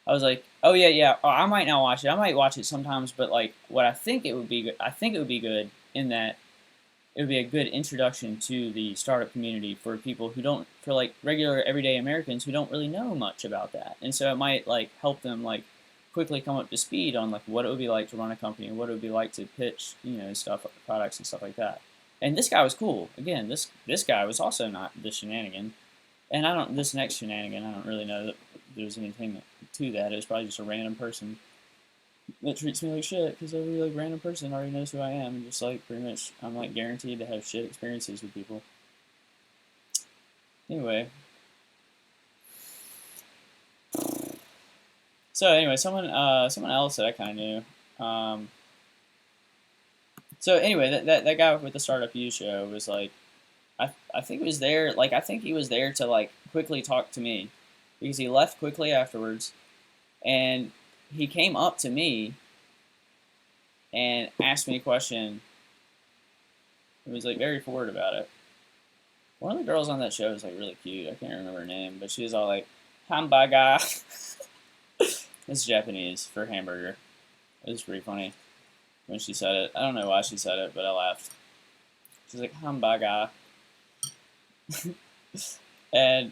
Speaker 1: oh yeah. Oh, I might not watch it. I might watch it sometimes, but like, what I think it would be good. I think it would be good in that it would be a good introduction to the startup community for people for like regular everyday Americans who don't really know much about that, and so it might like help them like quickly come up to speed on like what it would be like to run a company and what it would be like to pitch stuff, products and stuff like that. And this guy was cool. Again, this guy was also not the shenanigan. And this next shenanigan, I don't really know that there's anything to that. It was probably just a random person that treats me like shit because every like random person already knows who I am, and just like pretty much I'm like guaranteed to have shit experiences with people. Anyway. So anyway, someone else that I kind of knew. So anyway, that guy with the Startup U show was like, I think he was there. Like I think he was there to like quickly talk to me, because he left quickly afterwards, and he came up to me and asked me a question. He was like very forward about it. One of the girls on that show was like really cute. I can't remember her name, but she was all like, "Hamburger." It's Japanese for hamburger. It was pretty funny when she said it. I don't know why she said it, but I laughed. She's like, "Hamburger." and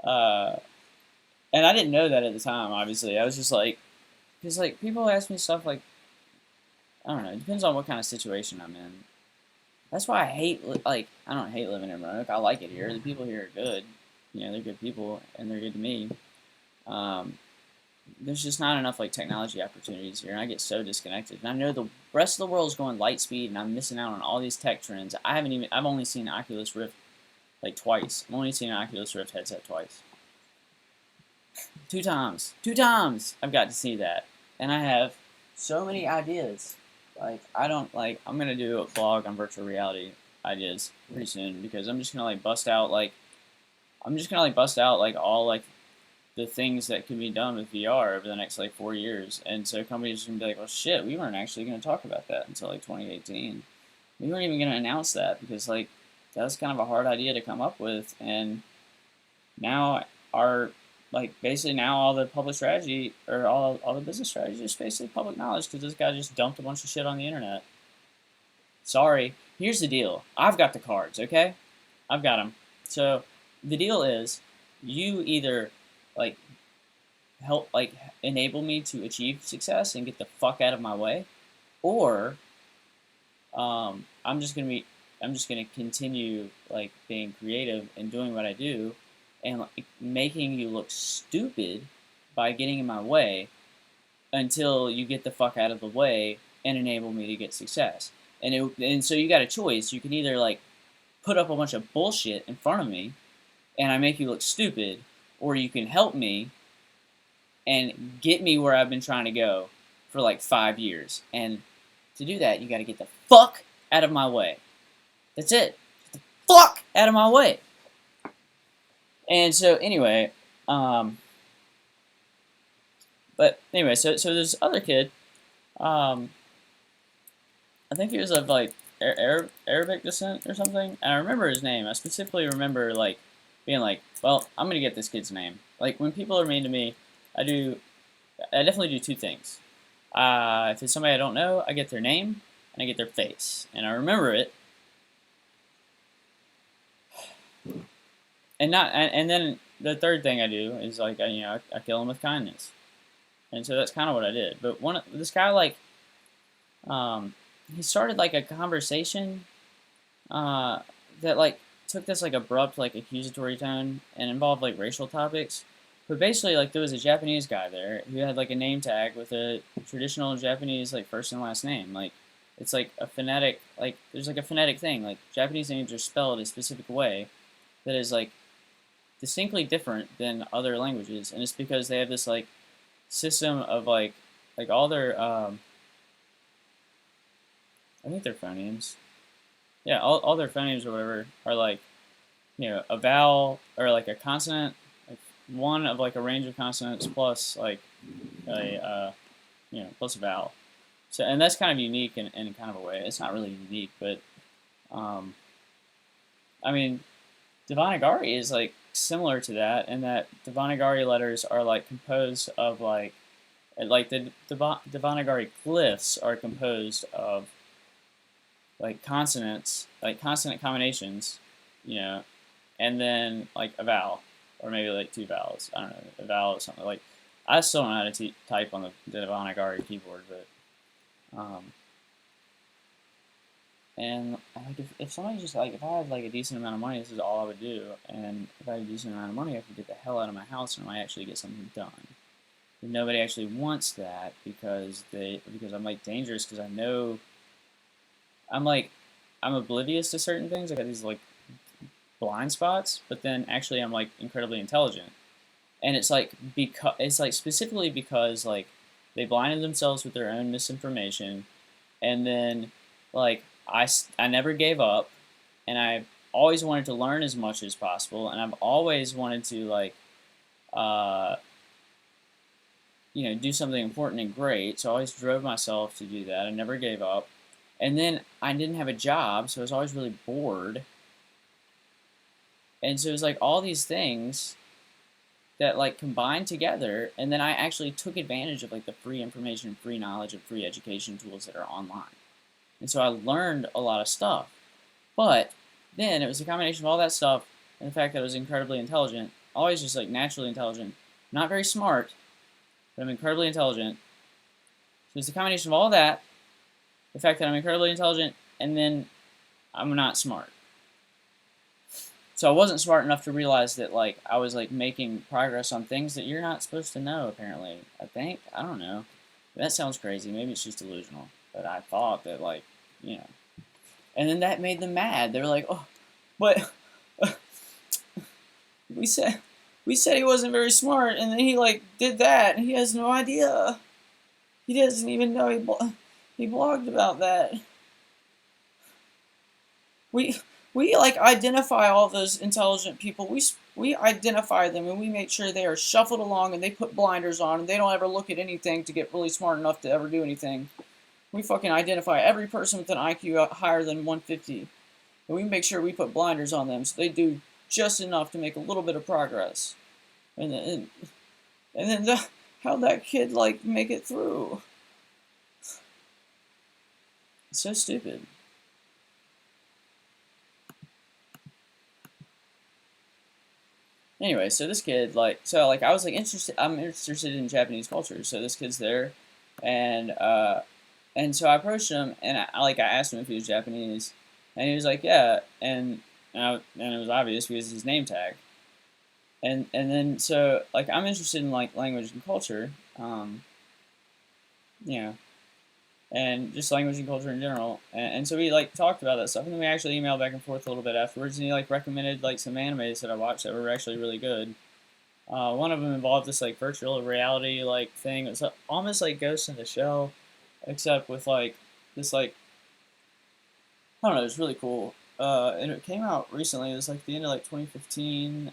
Speaker 1: and I didn't know that at the time, obviously. I was just like, because like people ask me stuff like, I don't know, it depends on what kind of situation I'm in. That's why I don't hate living in Roanoke. I like it here. The people here are good. They're good people, and they're good to me. There's just not enough like technology opportunities here, and I get so disconnected. And I know the rest of the world is going light speed, and I'm missing out on all these tech trends. I've only seen Oculus Rift like twice. I've only seen an Oculus Rift headset twice. Two times I've got to see that, and I have so many ideas. Like I'm gonna do a blog on virtual reality ideas pretty soon, because I'm just gonna bust out all like the things that can be done with VR over the next like 4 years. And so companies are gonna be like, well shit, we weren't actually gonna talk about that until like 2018. We weren't even gonna announce that because like that was kind of a hard idea to come up with, and now basically now all the public strategy, or all the business strategy, is basically public knowledge because this guy just dumped a bunch of shit on the internet. Sorry. Here's the deal. I've got the cards, okay? I've got them. So the deal is, you either help enable me to achieve success and get the fuck out of my way, or I'm just gonna continue being creative and doing what I do, and making you look stupid by getting in my way until you get the fuck out of the way and enable me to get success. And so you got a choice. You can either put up a bunch of bullshit in front of me and I make you look stupid, or you can help me and get me where I've been trying to go for 5 years. And to do that, you got to get the fuck out of my way. That's it. Get the fuck out of my way. And so anyway, so this other kid, I think he was of Arabic descent or something. And I remember his name. I specifically remember being like, well, I'm gonna get this kid's name. Like when people are mean to me, I definitely do two things. If it's somebody I don't know, I get their name and I get their face, and I remember it, and then the third thing I do is like I kill them with kindness, and so that's kind of what I did. But this guy like um, he started like a conversation uh, that like took this like abrupt like accusatory tone and involved like racial topics. But basically, like there was a Japanese guy there who had like a name tag with a traditional Japanese like first and last name. Like it's like a phonetic like there's like a phonetic thing. Like Japanese names are spelled a specific way that is like distinctly different than other languages, and it's because they have this like system of like all their I think they're phonemes. Yeah, all their phonemes or whatever are like a vowel or like a consonant, like one of like a range of consonants plus like a plus a vowel. So and that's kind of unique in kind of a way. It's not really unique, but um, I mean Devanagari is like similar to that in that Devanagari letters are like composed of like the Devanagari glyphs are composed of like consonants, like consonant combinations, you know, and then like a vowel, or maybe like two vowels. I don't know, a vowel or something. Like I still don't know how to type on the Devanagari keyboard, but and like if somebody just like if I had like a decent amount of money, this is all I would do. And if I had a decent amount of money, I could get the hell out of my house and I might actually get something done. And nobody actually wants that because I'm like dangerous because I know I'm like I'm oblivious to certain things. I got these like blind spots, but then actually I'm like incredibly intelligent. And it's like specifically because like they blinded themselves with their own misinformation, and then like I never gave up, and I always wanted to learn as much as possible, and I've always wanted to like uh, do something important and great. So I always drove myself to do that. I never gave up, and then I didn't have a job, so I was always really bored, and so it was like all these things that like combined together, and then I actually took advantage of like the free information, free knowledge, and free education tools that are online. And so I learned a lot of stuff. But then it was a combination of all that stuff and the fact that I was incredibly intelligent, always just like naturally intelligent, not very smart, but I'm incredibly intelligent. So it's a combination of all that, the fact that I'm incredibly intelligent, and then I'm not smart. So I wasn't smart enough to realize that like I was like making progress on things that you're not supposed to know. Apparently, I think I don't know. That sounds crazy. Maybe it's just delusional. But I thought that like you know, and then that made them mad. They were like, "Oh, but we said we said he wasn't very smart, and then he like did that, and he has no idea. He doesn't even know he blogged about that. We we like identify all those intelligent people. We identify them and we make sure they are shuffled along and they put blinders on and they don't ever look at anything to get really smart enough to ever do anything. We fucking identify every person with an IQ higher than 150, and we make sure we put blinders on them so they do just enough to make a little bit of progress. And then how'd that kid like make it through? It's so stupid. Anyway, so this kid I was like interested. I'm interested in Japanese culture, so this kid's there, and so I approached him and I asked him if he was Japanese, and he was like yeah, and it was obvious because his name tag, and then so like I'm interested in like language and culture, you know, and just language and culture in general. And so we like talked about that stuff, and then we actually emailed back and forth a little bit afterwards. And he like recommended like some animes that I watched that were actually really good. One of them involved this like virtual reality like thing. It was almost like Ghost in the Shell, except with like this like I don't know. It was really cool. And it came out recently. It was like the end of like 2015.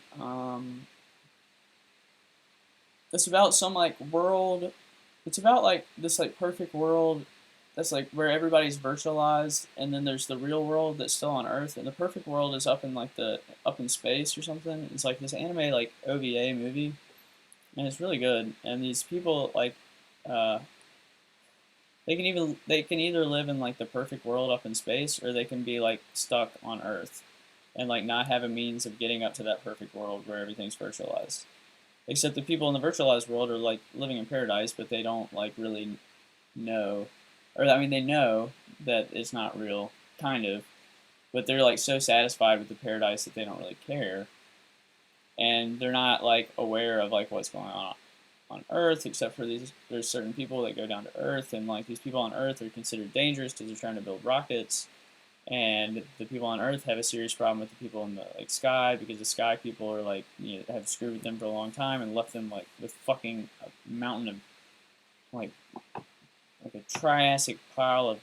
Speaker 1: It's about some like world. It's about like this like perfect world that's like where everybody's virtualized, and then there's the real world that's still on Earth, and the perfect world is up in like the up in space or something. It's like this anime like OVA movie, and it's really good. And these people like uh, they can either live in like the perfect world up in space, or they can be like stuck on Earth and like not have a means of getting up to that perfect world where everything's virtualized. Except the people in the virtualized world are like living in paradise, but they don't like really know, or I mean they know that it's not real, kind of, but they're like so satisfied with the paradise that they don't really care, and they're not like aware of like what's going on Earth, except for these. There's certain people that go down to Earth, and like these people on Earth are considered dangerous because they're trying to build rockets, and the people on Earth have a serious problem with the people in the like sky because the sky people are like have screwed with them for a long time and left them like with fucking a mountain of like a Triassic pile of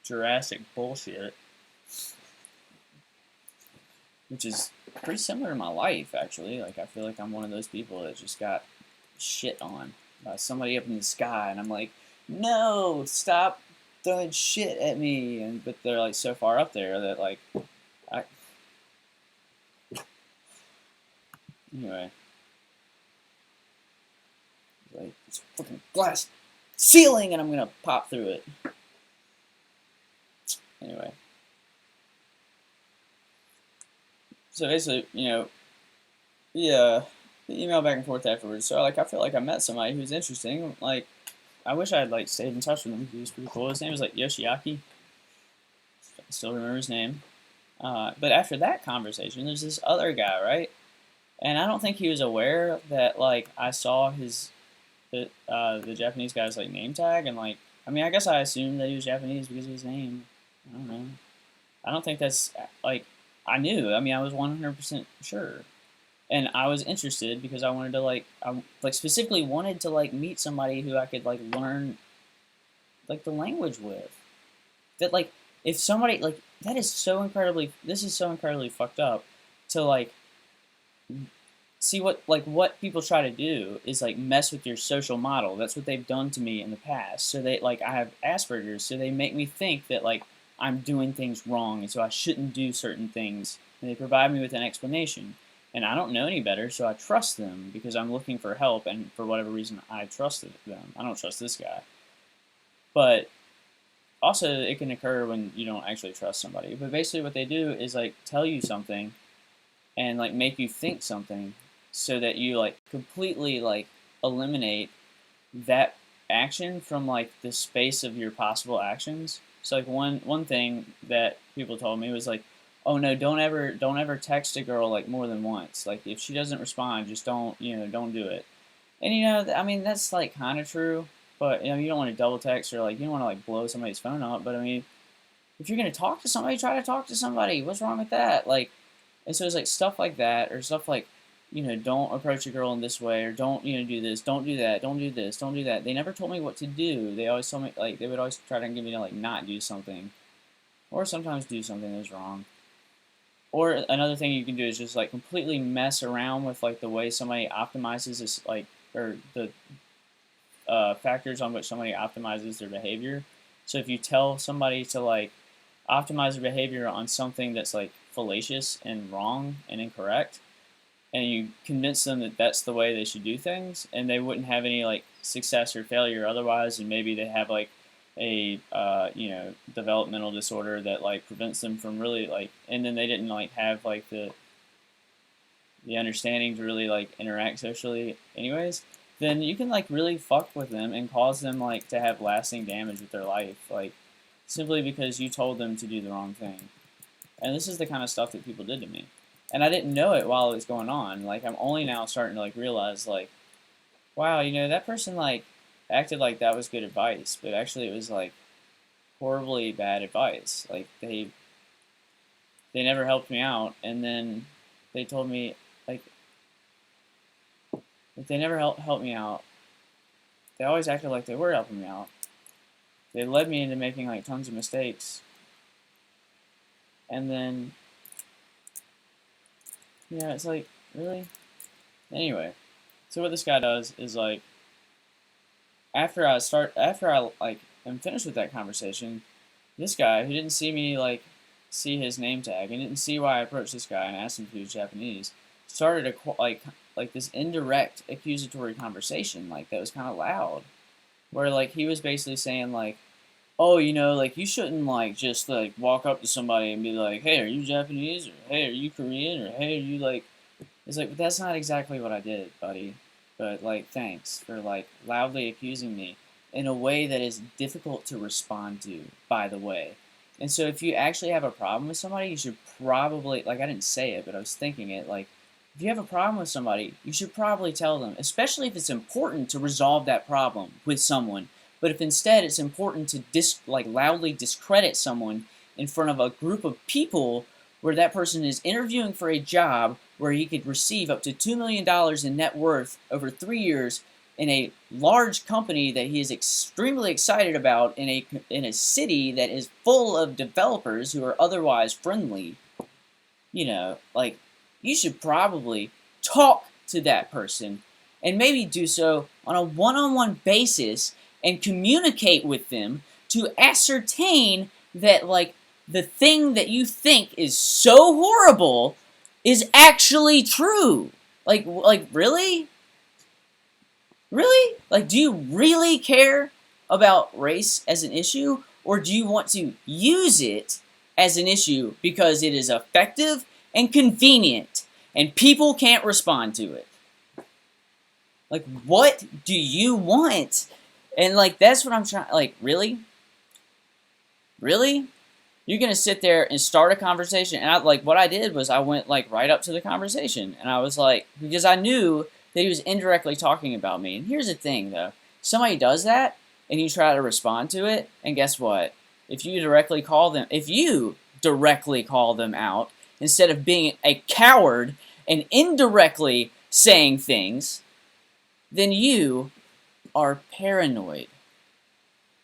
Speaker 1: Jurassic bullshit, which is pretty similar to my life actually. Like I feel like I'm one of those people that just got shit on by somebody up in the sky, and I'm like, no, stop throwing shit at me, and but they're like so far up there that like, I anyway, like it's fucking glass ceiling, and I'm gonna pop through it. Anyway, so basically, yeah, the email back and forth afterwards. So like, I feel like I met somebody who's interesting. Like, I wish I had like stayed in touch with him. He was pretty cool. His name was like Yoshiaki. I still remember his name. But after that conversation, there's this other guy, right? And I don't think he was aware that like I saw the Japanese guy's like name tag, and like I mean I guess I assumed that he was Japanese because of his name. I don't know. I don't think that's like I knew. I mean I was 100% sure, and I was interested because I wanted to I like specifically wanted to like meet somebody who I could like learn like the language with. That like if somebody like that is so incredibly this is so incredibly fucked up to like see what people try to do is like mess with your social model. That's what they've done to me in the past. So they like I have Asperger's, so they make me think that like I'm doing things wrong and so I shouldn't do certain things. And they provide me with an explanation. And I don't know any better, so I trust them because I'm looking for help and for whatever reason I trusted them. I don't trust this guy. But also it can occur when you don't actually trust somebody. But basically what they do is like tell you something and like make you think something so that you like completely like eliminate that action from like the space of your possible actions. So like one thing that people told me was like, oh no, don't ever text a girl like more than once. Like if she doesn't respond, just don't do it. And I mean that's like kind of true, but you don't want to double text or like you don't want to like blow somebody's phone up. But I mean, if you're gonna talk to somebody, try to talk to somebody. What's wrong with that? Like, and so it's like stuff like that, or stuff like, don't approach a girl in this way, or don't, do this, don't do that, don't do this, don't do that. They never told me what to do. They always told me, like, they would always try to get me to, like, not do something, or sometimes do something that's wrong. Or another thing you can do is just, like, completely mess around with, like, the way somebody optimizes this, like, or the factors on which somebody optimizes their behavior. So if you tell somebody to, like, optimize their behavior on something that's, like, fallacious and wrong and incorrect, and you convince them that that's the way they should do things, and they wouldn't have any like success or failure otherwise, and maybe they have like a developmental disorder that like prevents them from really like, and then they didn't like have like the understanding to really like interact socially, anyways. Then you can like really fuck with them and cause them like to have lasting damage with their life, like simply because you told them to do the wrong thing. And this is the kind of stuff that people did to me. And I didn't know it while it was going on. Like I'm only now starting to like realize like, wow, that person like acted like that was good advice, but actually it was like horribly bad advice. Like they never helped me out, and then they told me like if they never helped me out. They always acted like they were helping me out. They led me into making like tons of mistakes, and then it's like really. Anyway, so what this guy does is like after I like am finished with that conversation, this guy who didn't see me like see his name tag and didn't see why I approached this guy and asked him if he was Japanese started like like this indirect accusatory conversation, like that was kind of loud, where like he was basically saying like, oh, like you shouldn't like just like walk up to somebody and be like, hey, are you Japanese, or hey, are you Korean, or hey, are you like, it's like, but that's not exactly what I did, buddy. But like, thanks for like loudly accusing me in a way that is difficult to respond to, by the way. And so if you actually have a problem with somebody, you should probably, like, I didn't say it, but I was thinking it, like, if you have a problem with somebody, you should probably tell them, especially if it's important to resolve that problem with someone. But if instead it's important to loudly discredit someone in front of a group of people where that person is interviewing for a job where he could receive up to $2 million in net worth over 3 years in a large company that he is extremely excited about in a city that is full of developers who are otherwise friendly, like, you should probably talk to that person and maybe do so on a one-on-one basis and communicate with them to ascertain that, like, the thing that you think is so horrible is actually true. Like, really? Really? Like, do you really care about race as an issue? Or do you want to use it as an issue because it is effective and convenient and people can't respond to it? Like, what do you want? And, like, that's what I'm trying, like, really? Really? You're going to sit there and start a conversation. And, what I did was I went, like, right up to the conversation. And I was like, because I knew that he was indirectly talking about me. And here's the thing, though. Somebody does that, and you try to respond to it, and guess what? If you directly call them out, instead of being a coward and indirectly saying things, then you are paranoid.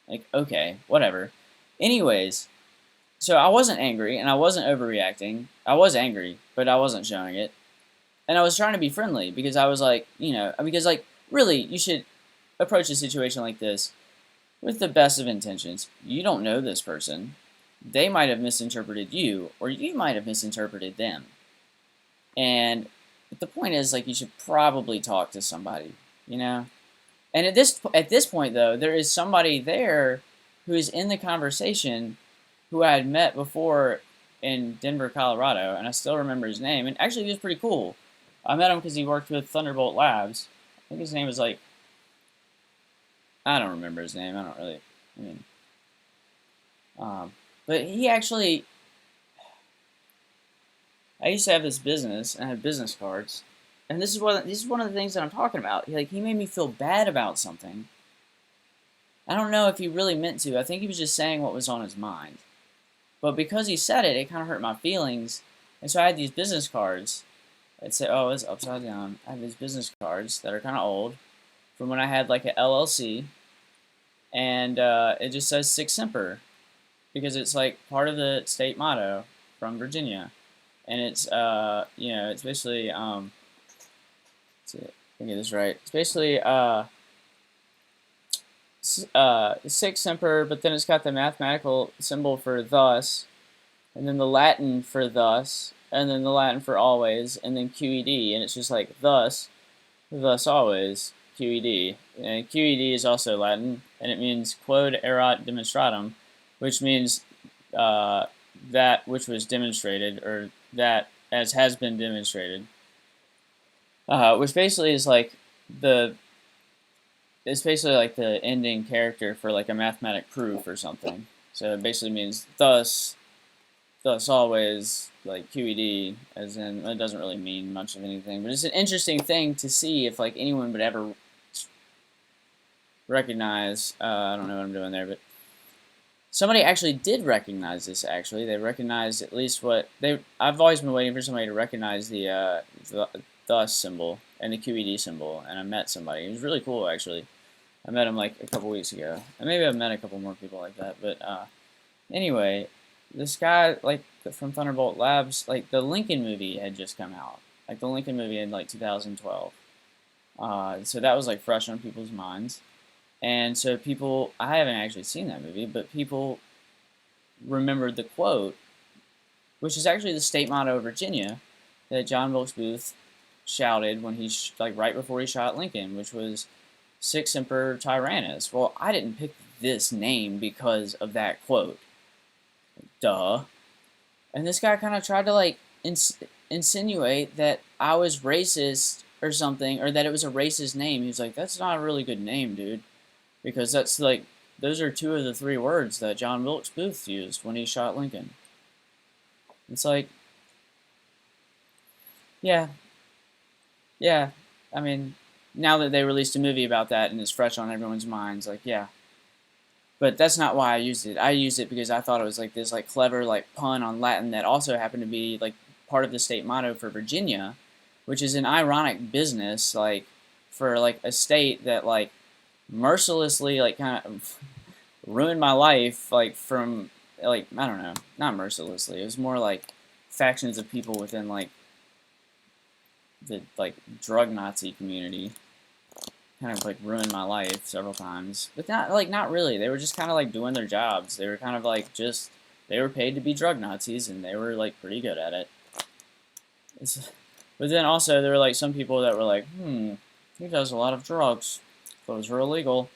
Speaker 1: Like, okay, whatever. Anyways, so I wasn't angry, and I wasn't overreacting. I was angry, but I wasn't showing it. And I was trying to be friendly, because I was like, really, you should approach a situation like this with the best of intentions. You don't know this person. They might have misinterpreted you, or you might have misinterpreted them. And the point is, like, you should probably talk to somebody, And at this point, though, there is somebody there who is in the conversation who I had met before in Denver, Colorado, and I still remember his name. And actually, he was pretty cool. I met him because he worked with Thunderbolt Labs. I think his name was like, I don't remember his name. But he actually, I used to have this business, and I had business cards. And this is one of the things that I'm talking about. Like, he made me feel bad about something. I don't know if he really meant to. I think he was just saying what was on his mind. But because he said it, it kind of hurt my feelings. And so I had these business cards. I'd say, oh, it's upside down. I have these business cards that are kind of old from when I had like an LLC. And it just says Sic Semper, because it's like part of the state motto from Virginia. And it's, it's basically, let's see if I can get this right. It's basically, Sic Semper, but then it's got the mathematical symbol for thus, and then the Latin for thus, and then the Latin for always, and then QED, and it's just like thus always, QED. And QED is also Latin, and it means quod erat demonstratum, which means that which was demonstrated, or that as has been demonstrated, which basically is like it's basically like the ending character for like a mathematic proof or something. So it basically means thus always, like QED, as in, it doesn't really mean much of anything, but it's an interesting thing to see if like anyone would ever recognize, I don't know what I'm doing there, but somebody actually did recognize this. Actually, they recognized at least I've always been waiting for somebody to recognize the thus symbol and the QED symbol, and I met somebody. He was really cool, actually. I met him like a couple weeks ago, and maybe I've met a couple more people like that. But anyway, this guy, like, from Thunderbolt Labs, like, the Lincoln movie had just come out, like the Lincoln movie in like 2012. So that was like fresh on people's minds. And so people, I haven't actually seen that movie, but people remembered the quote, which is actually the state motto of Virginia, that John Wilkes Booth shouted when he like right before he shot Lincoln, which was Sic Semper Tyrannis. Well, I didn't pick this name because of that quote. Duh. And this guy kind of tried to like insinuate that I was racist or something, or that it was a racist name. He was like, "That's not a really good name, dude, because that's like those are two of the three words that John Wilkes Booth used when he shot Lincoln." It's like, yeah, yeah. I mean, now that they released a movie about that and it's fresh on everyone's minds, like, yeah. But that's not why I used it. I used it because I thought it was like this like clever like pun on Latin that also happened to be like part of the state motto for Virginia, which is an ironic business like for like a state that like mercilessly like kind of ruined my life like from like I don't know, not mercilessly. It was more like factions of people within like the like drug Nazi community kind of like ruined my life several times. But not really. They were just kind of like doing their jobs. They were kind of like just they were paid to be drug Nazis and they were like pretty good at it. But then also there were like some people that were like, he does a lot of drugs. Those are illegal.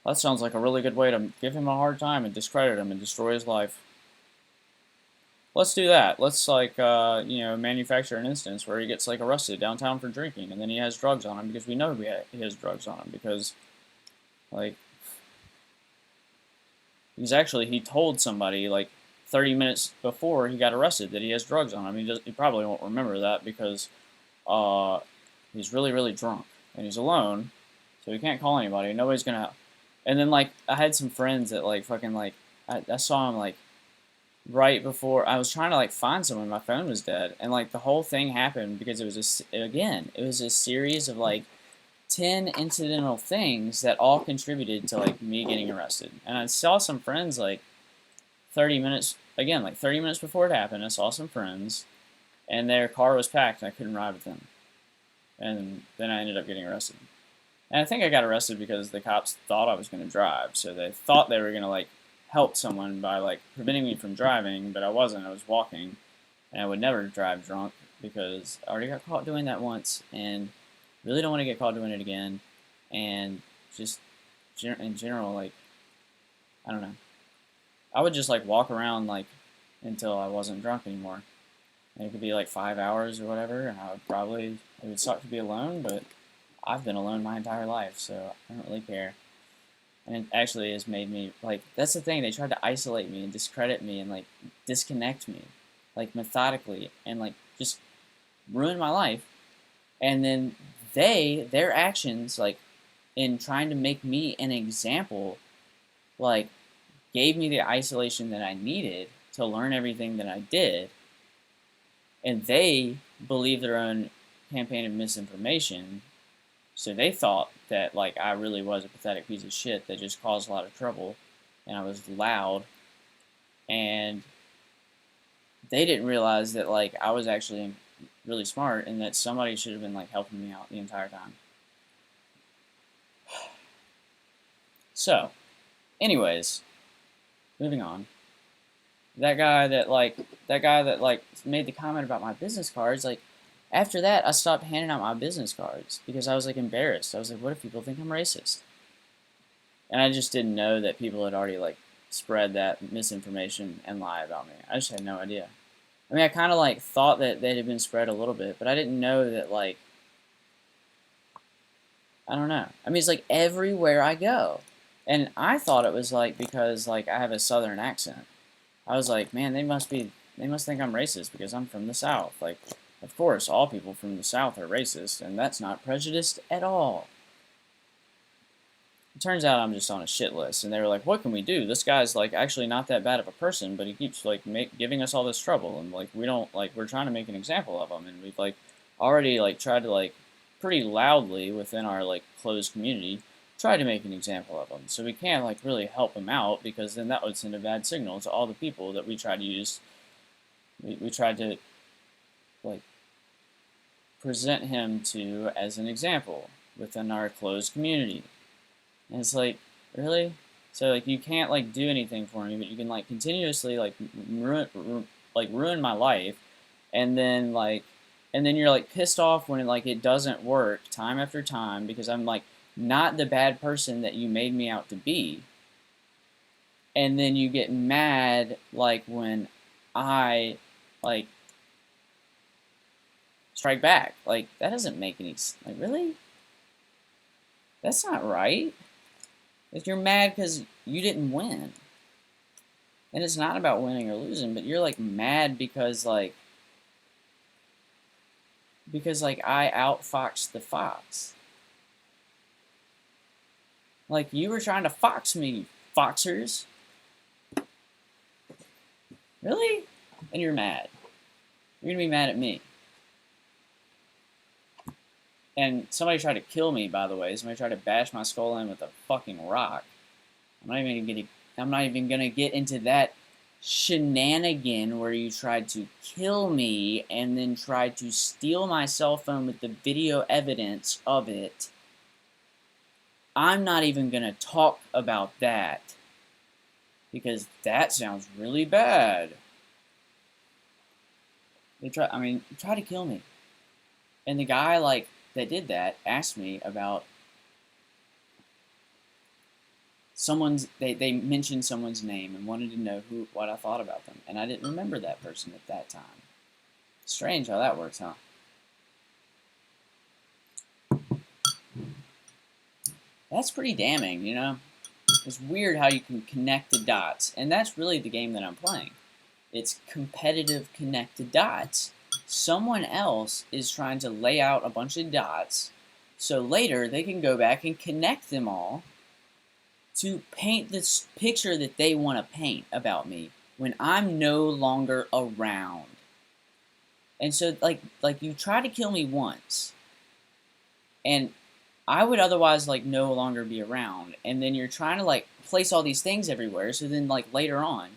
Speaker 1: That sounds like a really good way to give him a hard time and discredit him and destroy his life. Let's do that. Let's like manufacture an instance where he gets like arrested downtown for drinking, and then he has drugs on him because we know he has drugs on him because, like, he told somebody like 30 minutes before he got arrested that he has drugs on him. He probably won't remember that because he's really drunk and he's alone, so he can't call anybody. Nobody's gonna. And then like I had some friends that like fucking like I saw him like right before I was trying to like find someone, my phone was dead, and like the whole thing happened because it was a series of like 10 incidental things that all contributed to like me getting arrested. And I saw some friends like 30 minutes before it happened. I saw some friends, and their car was packed, and I couldn't ride with them, and then I ended up getting arrested. And I think I got arrested because the cops thought I was going to drive, so they thought they were going to like help someone by like preventing me from driving, but I wasn't. I was walking, and I would never drive drunk because I already got caught doing that once, and really don't want to get caught doing it again. And just in general, like I don't know, I would just like walk around like until I wasn't drunk anymore. And it could be like 5 hours or whatever, and it would suck to be alone, but I've been alone my entire life, so I don't really care. And it actually has made me, like, that's the thing, they tried to isolate me and discredit me and, like, disconnect me, like, methodically, and, like, just ruin my life. And then their actions, like, in trying to make me an example, like, gave me the isolation that I needed to learn everything that I did. And they believed their own campaign of misinformation. So they thought that like I really was a pathetic piece of shit that just caused a lot of trouble, and I was loud, and they didn't realize that like I was actually really smart and that somebody should have been like helping me out the entire time. So, anyways, moving on. That guy that made the comment about my business cards, like after that I stopped handing out my business cards because I was like embarrassed. I was like, what if people think I'm racist? And I just didn't know that people had already like spread that misinformation and lie about me. I just had no idea. I mean, I kind of like thought that they had been spread a little bit, but I didn't know that like I don't know. I mean, it's like everywhere I go. And I thought it was like because like I have a southern accent. I was like, man, they must think I'm racist because I'm from the South. Like, of course, all people from the South are racist, and that's not prejudiced at all. It turns out I'm just on a shit list, and they were like, what can we do? This guy's like actually not that bad of a person, but he keeps like giving us all this trouble, and like we're trying to make an example of him, and we've like already like tried to like pretty loudly within our like closed community try to make an example of him. So we can't like really help him out because then that would send a bad signal to all the people that we tried to use. We tried to like present him to as an example within our closed community. And it's like, really? So like you can't like do anything for me, but you can like continuously like ruin my life, and then like and then you're like pissed off when it doesn't work time after time because I'm like not the bad person that you made me out to be. And then you get mad like when I like strike back. Like that doesn't make any like really? That's not right. Like you're mad because you didn't win. And it's not about winning or losing, but you're like mad because I outfoxed the fox. Like you were trying to fox me, foxers. Really? And you're mad. You're gonna be mad at me. And somebody tried to kill me, by the way. Somebody tried to bash my skull in with a fucking rock. I'm not even gonna get into that shenanigan where you tried to kill me and then tried to steal my cell phone with the video evidence of it. I'm not even gonna talk about that because that sounds really bad. They tried to kill me. And the guy that did that asked me about they mentioned someone's name and wanted to know what I thought about them, and I didn't remember that person at that time. Strange how that works, huh? That's pretty damning, you know? It's weird how you can connect the dots, and that's really the game that I'm playing. It's competitive connect the dots. Someone else is trying to lay out a bunch of dots so later they can go back and connect them all to paint this picture that they want to paint about me when I'm no longer around. And so like you try to kill me once and I would otherwise no longer be around, and then you're trying to place all these things everywhere so then later on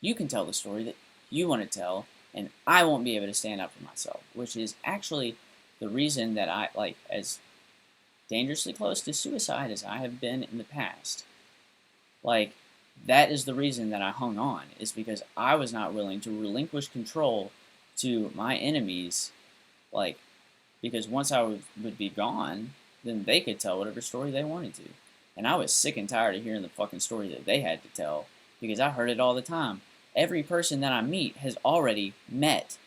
Speaker 1: you can tell the story that you want to tell and I won't be able to stand up for myself, which is actually the reason that I as dangerously close to suicide as I have been in the past. That is the reason that I hung on, is because I was not willing to relinquish control to my enemies, because once I would be gone, then they could tell whatever story they wanted to. And I was sick and tired of hearing the fucking story that they had to tell, because I heard it all the time. Every person that I meet has already met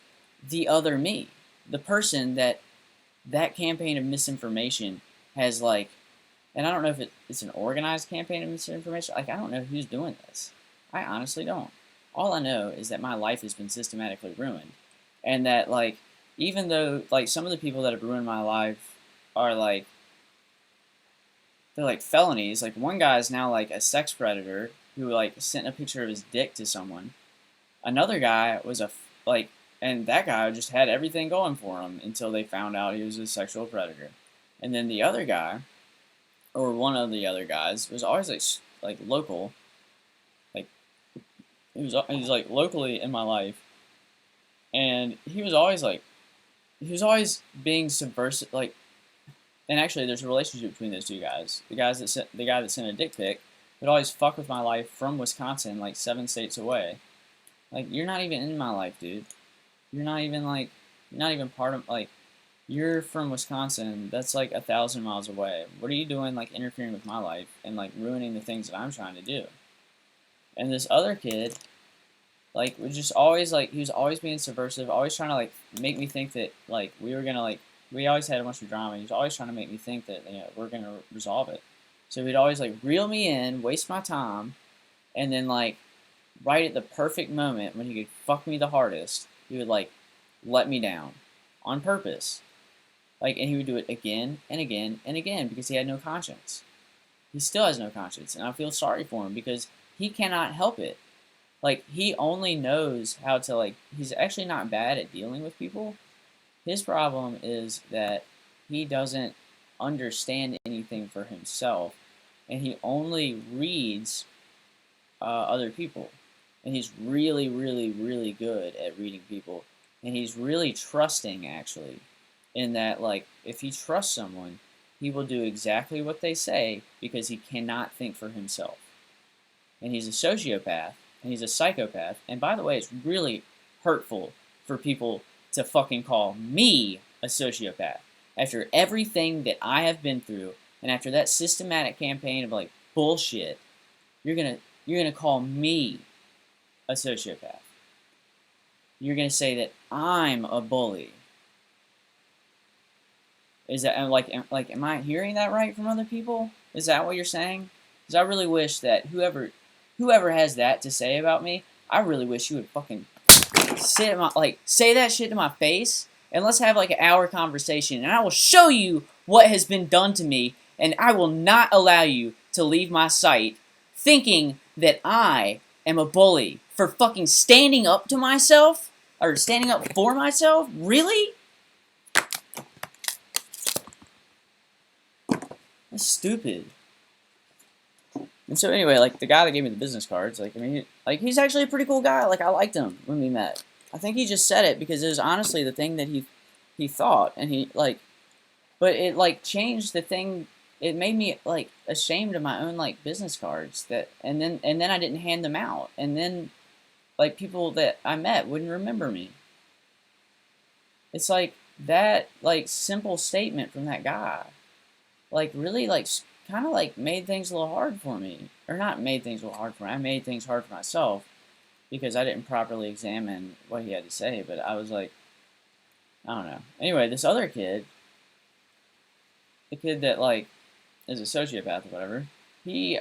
Speaker 1: the other me. The person that campaign of misinformation has and I don't know if it's an organized campaign of misinformation. I don't know who's doing this. I honestly don't. All I know is that my life has been systematically ruined. And that, even though, some of the people that have ruined my life are, they're, felonies. One guy is now, a sex predator who, sent a picture of his dick to someone. Another guy was and that guy just had everything going for him until they found out he was a sexual predator. And then the other guy, or one of the other guys, was always local. He was locally in my life, and he was always being subversive. And actually, there's a relationship between those two guys. The guy that sent a dick pic would always fuck with my life from Wisconsin, 7 states away. You're not even in my life, dude. You're not even part of You're from Wisconsin. That's 1,000 miles away. What are you doing interfering with my life and ruining the things that I'm trying to do? And this other kid, was just always he was always being subversive, always trying to make me think that we were gonna we always had a bunch of drama. He was always trying to make me think that we're gonna resolve it. So he'd always reel me in, waste my time, and then right at the perfect moment when he could fuck me the hardest, he would let me down on purpose. And he would do it again and again and again because he had no conscience. He still has no conscience, and I feel sorry for him because he cannot help it. He only knows how to, he's actually not bad at dealing with people. His problem is that he doesn't understand anything for himself, and he only reads other people. And he's really, really, really good at reading people. And he's really trusting, actually, in that, if he trusts someone, he will do exactly what they say because he cannot think for himself. And he's a sociopath, and he's a psychopath. And by the way, it's really hurtful for people to fucking call me a sociopath after everything that I have been through and after that systematic campaign of like bullshit. You're gonna call me a sociopath. You're gonna say that I'm a bully. Is that am I hearing that right from other people? Is that what you're saying? Because I really wish that whoever has that to say about me, I really wish you would fucking say that shit to my face, and let's have like an hour conversation, and I will show you what has been done to me, and I will not allow you to leave my sight thinking that I am a bully for fucking standing up to myself or standing up for myself. Really? That's stupid. And so anyway, like the guy that gave me the business cards, like I mean, he's actually a pretty cool guy. Like I liked him when we met. I think he just said it because it was honestly the thing that he thought, and but it like changed the thing. It made me like ashamed of my own like business cards and then I didn't hand them out, and then like people that I met wouldn't remember me. It's like that like simple statement from that guy, like really like kind of like made things a little hard for me, or not made things a little hard for me. I made things hard for myself because I didn't properly examine what he had to say. But I was like, I don't know. Anyway, this other kid, the kid that like is a sociopath or whatever, he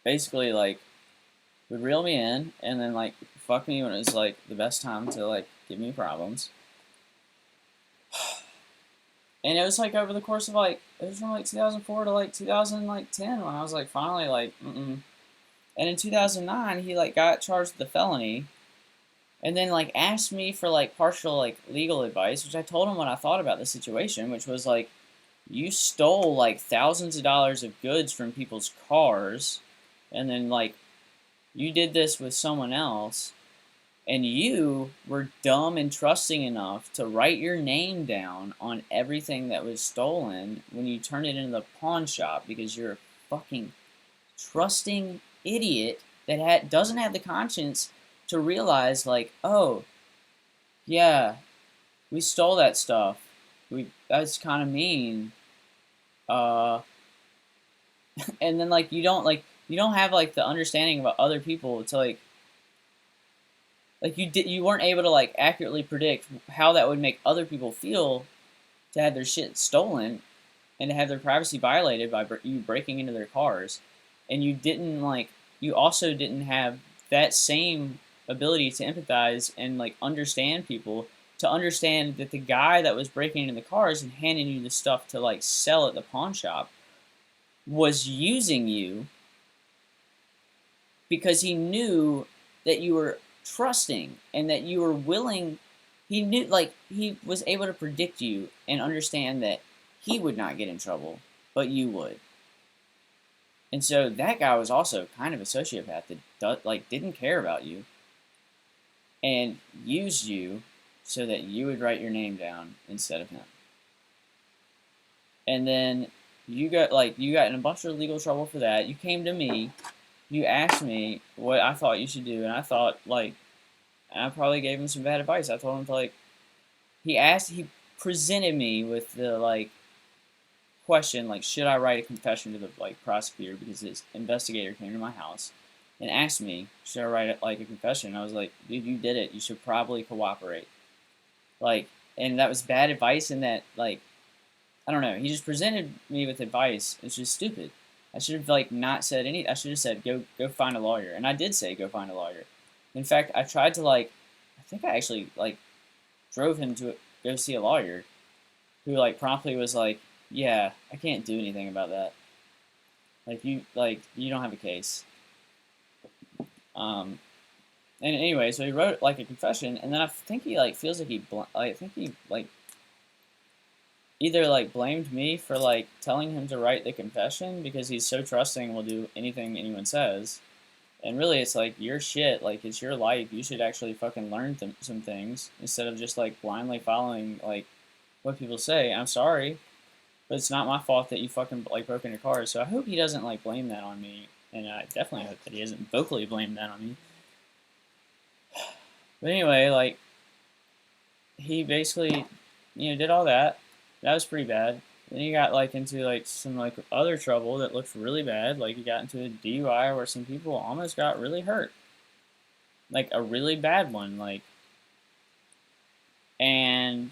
Speaker 1: basically like would reel me in and then like fuck me when it was like the best time to like give me problems. And it was like over the course of like, it was from like 2004 to like 2010 when I was like finally like, And in 2009 he like got charged with a felony, and then like asked me for like partial like legal advice, which I told him what I thought about the situation, which was like, you stole like thousands of dollars of goods from people's cars, and then like you did this with someone else, and you were dumb and trusting enough to write your name down on everything that was stolen when you turned it into the pawn shop because you're a fucking trusting idiot that doesn't have the conscience to realize like, oh, yeah, we stole that stuff. That's kind of mean. And then like you don't have like the understanding about other people to like you weren't able to like accurately predict how that would make other people feel to have their shit stolen and to have their privacy violated by you breaking into their cars, and you also didn't have that same ability to empathize and like understand people, to understand that the guy that was breaking into the cars and handing you the stuff to like sell at the pawn shop was using you because he knew that you were trusting and that you were willing. He knew, like, he was able to predict you and understand that he would not get in trouble, but you would. And so that guy was also kind of a sociopath that didn't care about you and used you so that you would write your name down instead of him. And then you got in a bunch of legal trouble for that. You came to me, you asked me what I thought you should do, and I thought like, and I probably gave him some bad advice. I told him to like, he presented me with the like question like, should I write a confession to the like prosecutor because his investigator came to my house and asked me, should I write like a confession? And I was like, dude, you did it. You should probably cooperate. Like, and that was bad advice, and that like, I don't know. He just presented me with advice. It's just stupid. I should have like not said any. I should have said go find a lawyer, and I did say go find a lawyer. In fact, I tried to like, I think I actually like drove him to go see a lawyer, who like promptly was like, yeah, I can't do anything about that. Like you don't have a case. And anyway, so he wrote like a confession, and then I think he like feels like I think he like either like blamed me for like telling him to write the confession because he's so trusting and will do anything anyone says, and really it's like your shit, like it's your life, you should actually fucking learn some things instead of just like blindly following like what people say. I'm sorry, but it's not my fault that you fucking like broke into cars. So I hope he doesn't like blame that on me, and I definitely hope that he doesn't vocally blame that on me. But anyway, like he basically, did all that. That was pretty bad. Then he got like into like some like other trouble that looked really bad. Like he got into a DUI where some people almost got really hurt, like a really bad one. Like, and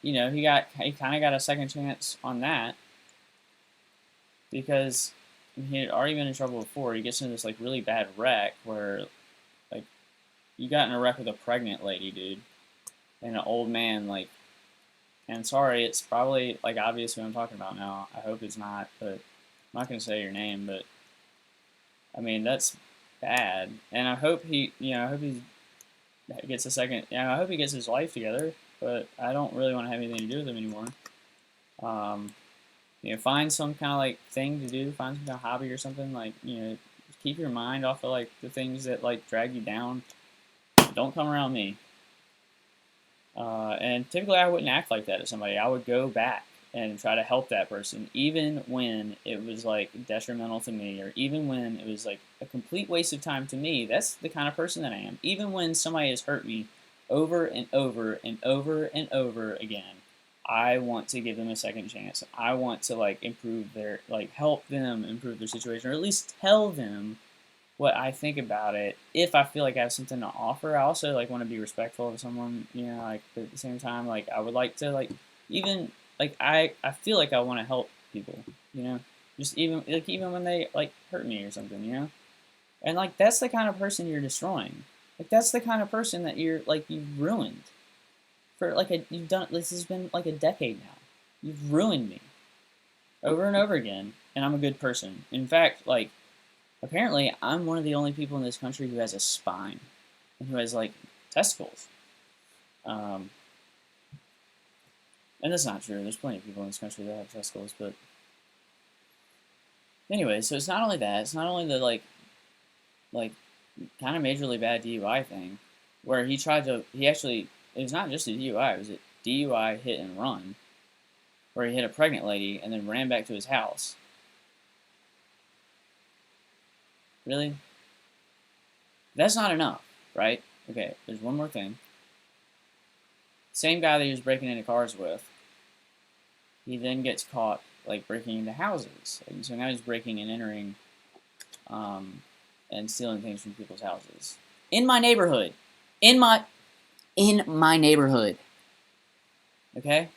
Speaker 1: he kind of got a second chance on that because he had already been in trouble before. He gets into this like really bad wreck where like you got in a wreck with a pregnant lady, dude, and an old man. Like, and sorry, it's probably like obvious who I'm talking about now. I hope it's not, but I'm not gonna say your name. But I mean that's bad, and I hope I hope he gets a second. I hope he gets his life together. But I don't really want to have anything to do with him anymore. Um, find some kind of like thing to do. Find some kind of hobby or something. Like, keep your mind off of like the things that like drag you down. Don't come around me. And typically, I wouldn't act like that to somebody. I would go back and try to help that person, even when it was like detrimental to me, or even when it was like a complete waste of time to me. That's the kind of person that I am. Even when somebody has hurt me over and over and over and over again, I want to give them a second chance. I want to like improve their like help them improve their situation, or at least tell them what I think about it. If I feel like I have something to offer, I also like want to be respectful of someone. Like but at the same time, like I would like to like even like I feel like I want to help people. You know, just even when they like hurt me or something. And like that's the kind of person you're destroying. Like that's the kind of person that you've ruined for you've done. This has been like a decade now. You've ruined me over and over again, and I'm a good person. In fact, like apparently, I'm one of the only people in this country who has a spine and who has like testicles. Um, and that's not true. There's plenty of people in this country that have testicles, but anyway. So it's not only that. It's not only the like kind of majorly bad DUI thing, where he tried to. He actually it was not just a DUI. It was a DUI hit and run, where he hit a pregnant lady and then ran back to his house. Really? That's not enough, right? Okay. There's one more thing. Same guy that he was breaking into cars with, he then gets caught like breaking into houses. And so now he's breaking and entering and stealing things from people's houses in my neighborhood. In my neighborhood. Okay.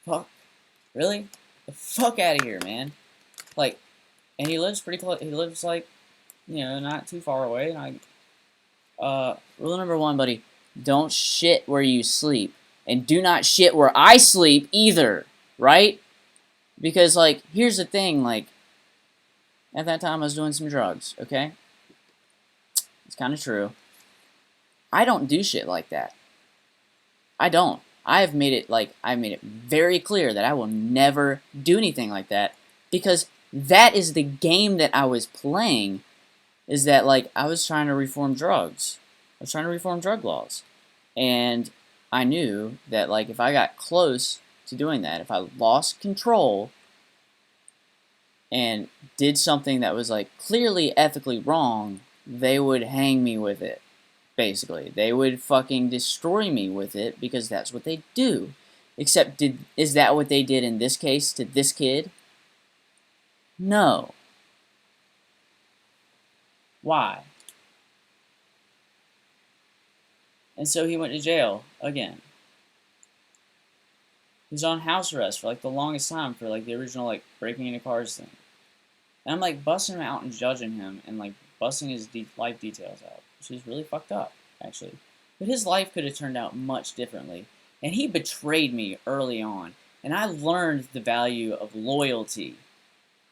Speaker 1: Fuck. Really? The fuck out of here, man. Like, and he lives pretty close. He lives like, not too far away. And rule number one, buddy, don't shit where you sleep. And do not shit where I sleep either, right? Because, like, here's the thing, like, at that time I was doing some drugs, okay? It's kind of true. I don't do shit like that. I don't. I've made it very clear that I will never do anything like that because that is the game that I was playing, is that, like, I was trying to reform drugs. I was trying to reform drug laws. And I knew that, like, if I got close to doing that, if I lost control and did something that was, like, clearly ethically wrong, they would hang me with it, basically. They would fucking destroy me with it because that's what they do. Except, is that what they did in this case to this kid? No. Why? And so he went to jail again. He was on house arrest for like the longest time for like the original like breaking into cars thing. And I'm like busting him out and judging him and like busting his life details out, which is really fucked up, actually. But his life could have turned out much differently. And he betrayed me early on. And I learned the value of loyalty,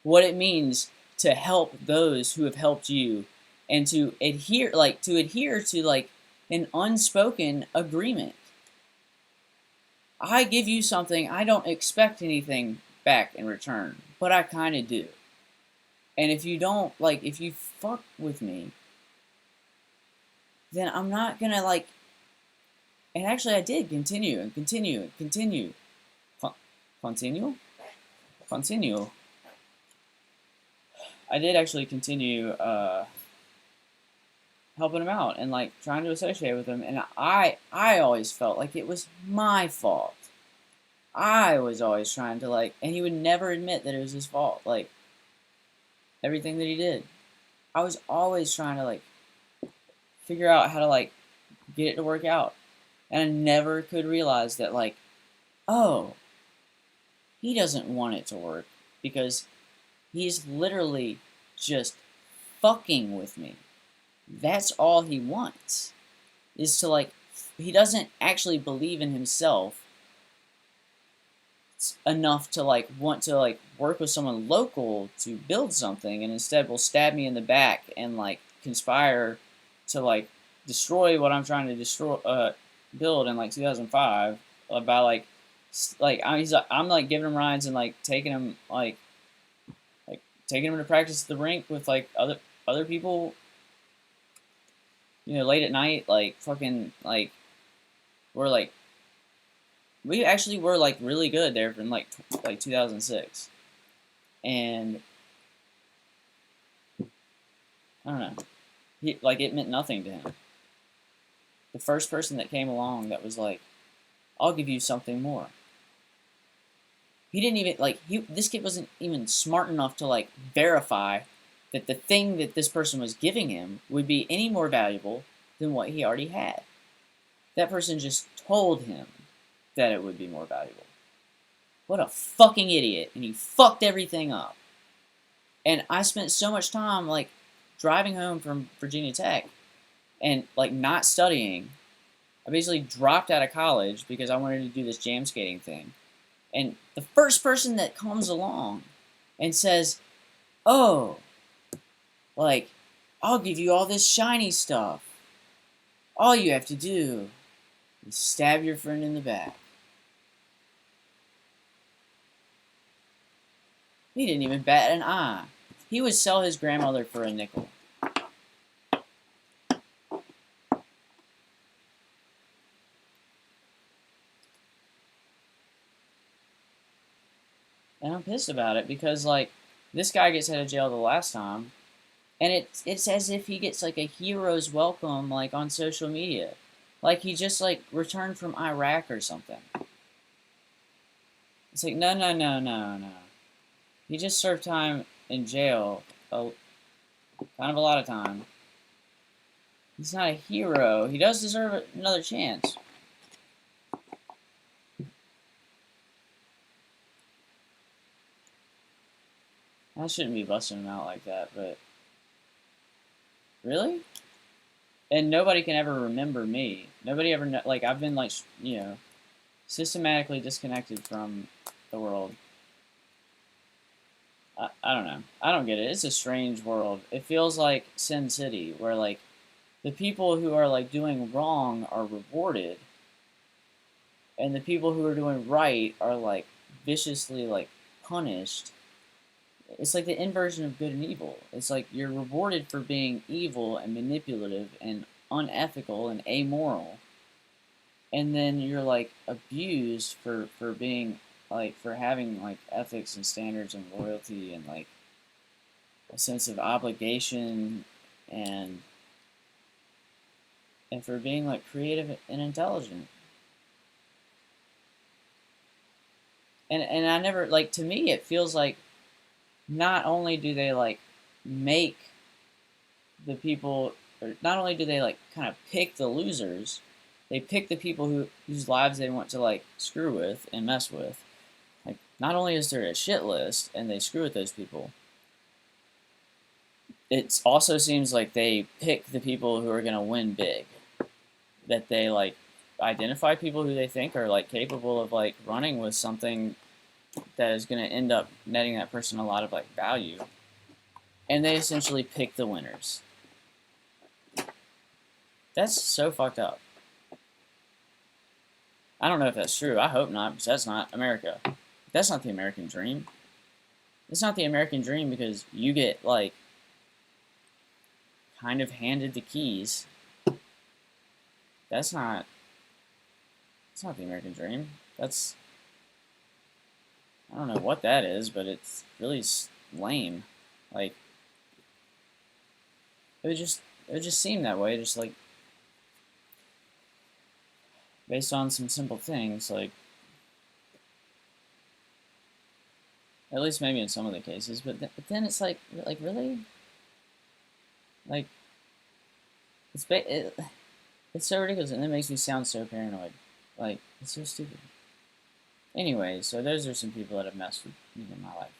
Speaker 1: what it means to help those who have helped you, and to adhere to like an unspoken agreement. I give you something, I don't expect anything back in return, but I kind of do. And if you don't, like, if you fuck with me, then I'm not gonna, like, and actually I did continue and continue and continue. Continue? Continue. I did actually continue, helping him out and like trying to associate with him, and I always felt like it was my fault. I was always trying to like, and he would never admit that it was his fault. Like everything that he did, I was always trying to like figure out how to like get it to work out, and I never could realize that like, oh, he doesn't want it to work because he's literally just fucking with me. That's all he wants. Is to like, he doesn't actually believe in himself enough to like want to like work with someone local to build something, and instead will stab me in the back and like conspire to like destroy what I'm trying to build in like 2005 by I'm like giving him rides and like taking him to practice at the rink with like other people, late at night, like fucking like we're like we actually were like really good there from like 2006, and I don't know, it meant nothing to him. The first person that came along that was like, I'll give you something more. He didn't even this kid wasn't even smart enough to like verify that the thing that this person was giving him would be any more valuable than what he already had. That person just told him that it would be more valuable. What a fucking idiot, and he fucked everything up. And I spent so much time like driving home from Virginia Tech and like not studying. I basically dropped out of college because I wanted to do this jam skating thing. And the first person that comes along and says, oh, like, I'll give you all this shiny stuff. All you have to do is stab your friend in the back. He didn't even bat an eye. He would sell his grandmother for a nickel. And I'm pissed about it because, like, this guy gets out of jail the last time, and it's as if he gets, like, a hero's welcome, like, on social media. Like, he just, like, returned from Iraq or something. It's like, no, no, no, no, no. He just served time in jail, kind of a lot of time. He's not a hero. He does deserve another chance. I shouldn't be busting him out like that, but really? And nobody can ever remember me. Nobody ever like I've been like systematically disconnected from the world. I don't know. I don't get it. It's a strange world. It feels like Sin City, where like the people who are like doing wrong are rewarded, and the people who are doing right are like viciously like punished. It's like the inversion of good and evil. It's like you're rewarded for being evil and manipulative and unethical and amoral, and then you're like abused for being like for having like ethics and standards and loyalty and like a sense of obligation and for being like creative and intelligent. And I never like, to me it feels like not only do they like make the people, or not only do they like kind of pick the losers, they pick the people whose lives they want to like screw with and mess with. Like, not only is there a shit list and they screw with those people, it also seems like they pick the people who are gonna win big. That they like identify people who they think are like capable of like running with something that is gonna end up netting that person a lot of like value, and they essentially pick the winners. That's so fucked up. I don't know if that's true. I hope not, because that's not America. That's not the American dream. It's not the American dream because you get, like, kind of handed the keys. That's not the American dream. That's, I don't know what that is, but it's really lame. Like, it was just, it just seemed that way, just like based on some simple things, like at least maybe in some of the cases. But then it's like really, like it's so ridiculous, and it makes me sound so paranoid. Like it's so stupid. Anyway, so those are some people that have messed with me in my life.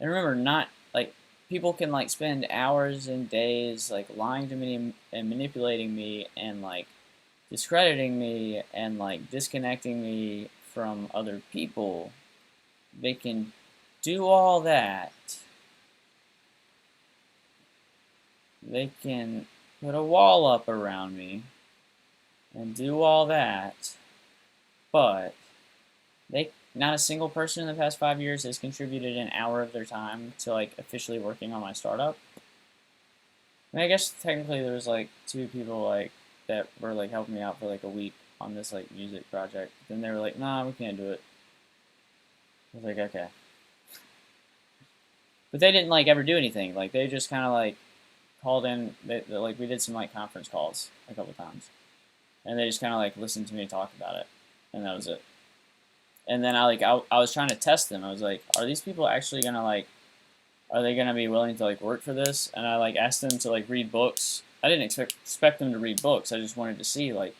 Speaker 1: And remember, not like people can like spend hours and days like lying to me and manipulating me and like discrediting me and like disconnecting me from other people. They can do all that. They can put a wall up around me and do all that, but not a single person in the past 5 years has contributed an hour of their time to like officially working on my startup. I mean, I guess technically there was like 2 people like that were like helping me out for like a week on this like music project. Then they were like, "Nah, we can't do it." I was like, "Okay," but they didn't like ever do anything. Like they just kind of like called in. Like we did some like conference calls a couple times, and they just kind of like listened to me talk about it, and that was it. And then I was trying to test them. I was like, are these people actually gonna like, are they gonna be willing to like work for this? And I like asked them to like read books. I didn't expect them to read books. I just wanted to see like,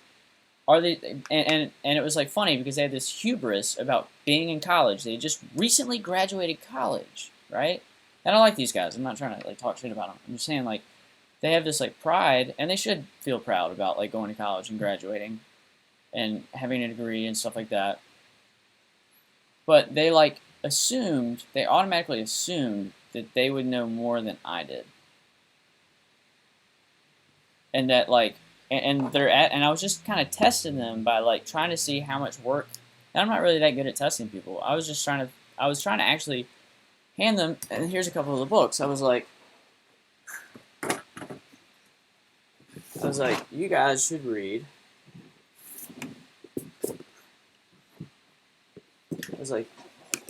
Speaker 1: are they? And it was like funny because they had this hubris about being in college. They just recently graduated college, right? And I like these guys. I'm not trying to like talk shit about them. I'm just saying like they have this like pride, and they should feel proud about like going to college and graduating and having a degree and stuff like that. But they like they automatically assumed that they would know more than I did. And that like, and I was just kind of testing them by like trying to see how much work, and I'm not really that good at testing people. I was trying to actually hand them, and here's a couple of the books. I was like, you guys should read.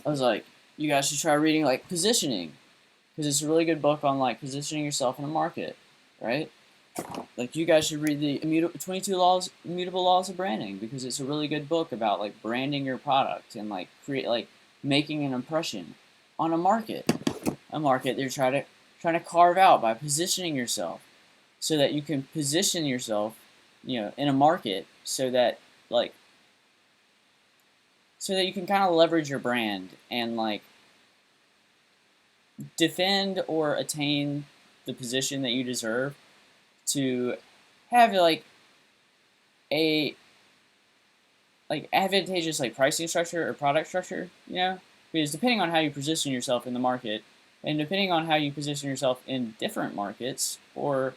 Speaker 1: I was like, you guys should try reading like Positioning, because it's a really good book on like positioning yourself in a market, right? Like you guys should read the 22 Immutable Laws of Branding, because it's a really good book about like branding your product and like making an impression on a market they're trying to carve out by positioning yourself, so that you can position yourself, in a market, like so that you can kind of leverage your brand and like defend or attain the position that you deserve to have a advantageous like pricing structure or product structure, because depending on how you position yourself in the market, and depending on how you position yourself in different markets or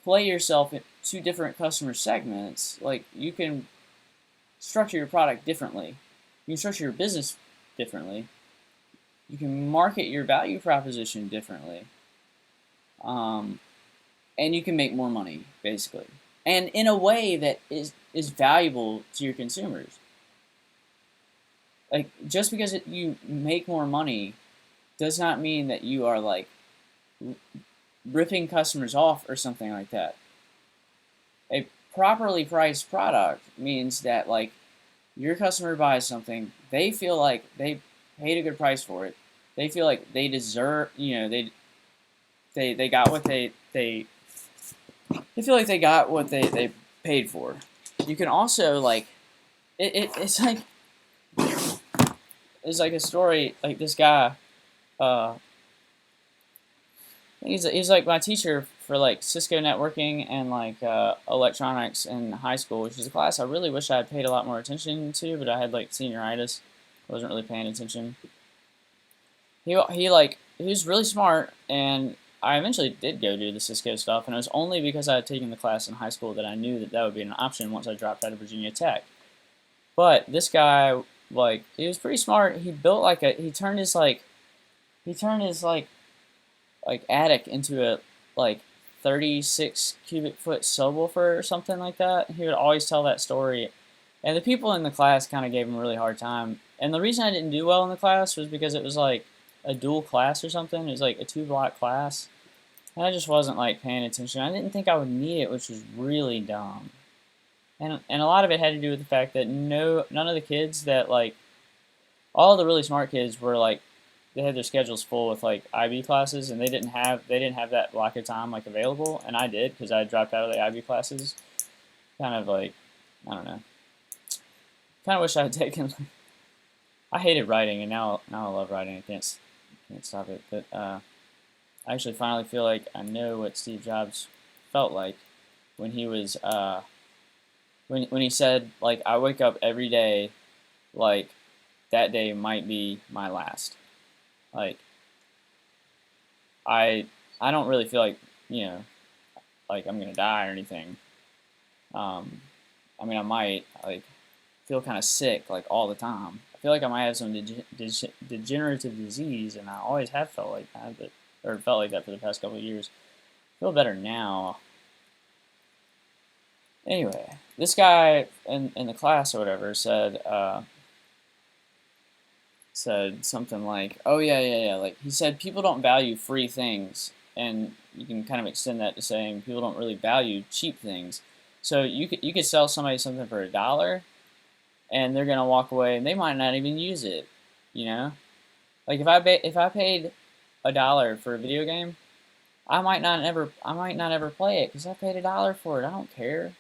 Speaker 1: play yourself to different customer segments, like you can structure your product differently, you can structure your business differently, you can market your value proposition differently, and you can make more money basically, and in a way that is valuable to your consumers. Like just because you make more money does not mean that you are like ripping customers off or something like that. A properly priced product means that like your customer buys something, they feel like they paid a good price for it. They feel like they deserve, they got what they feel like they got what they paid for. You can also like it's like a story like this guy. He's like my teacher for like Cisco networking and like electronics in high school, which is a class I really wish I had paid a lot more attention to, but I had like senioritis. I wasn't really paying attention. He was really smart, and I eventually did go do the Cisco stuff, and it was only because I had taken the class in high school that I knew that would be an option once I dropped out of Virginia Tech. But this guy, like, he was pretty smart. He built like he turned his attic into a like 36 cubic foot subwoofer or something like that. He would always tell that story, and the people in the class kind of gave him a really hard time. And the reason I didn't do well in the class was because it was like a dual class or something. It was like a 2-block class, And I just wasn't like paying attention. I didn't think I would need it, which was really dumb. And a lot of it had to do with the fact that none of the kids that like all the really smart kids were like they had their schedules full with like IB classes, and they didn't have that block of time like available, and I did because I dropped out of the IB classes. Kind of like I don't know. Kind of wish I had taken. I hated writing, and now I love writing. I can't stop it. But I actually finally feel like I know what Steve Jobs felt like when he was when he said like I wake up every day like that day might be my last. Like I I don't really feel like like I'm gonna die or anything. Um, I mean I might like feel kind of sick like all the time. I feel like I might have some degenerative disease, and I always have felt like that, or felt like that for the past couple of years. I feel better now. Anyway, this guy in the class or whatever said something like, "Oh yeah." Like he said, people don't value free things, and you can kind of extend that to saying people don't really value cheap things. So you could sell somebody something for $1, and they're gonna walk away, and they might not even use it. You know, like if I paid $1 for a video game, I might not ever play it because I paid $1 for it. I don't care.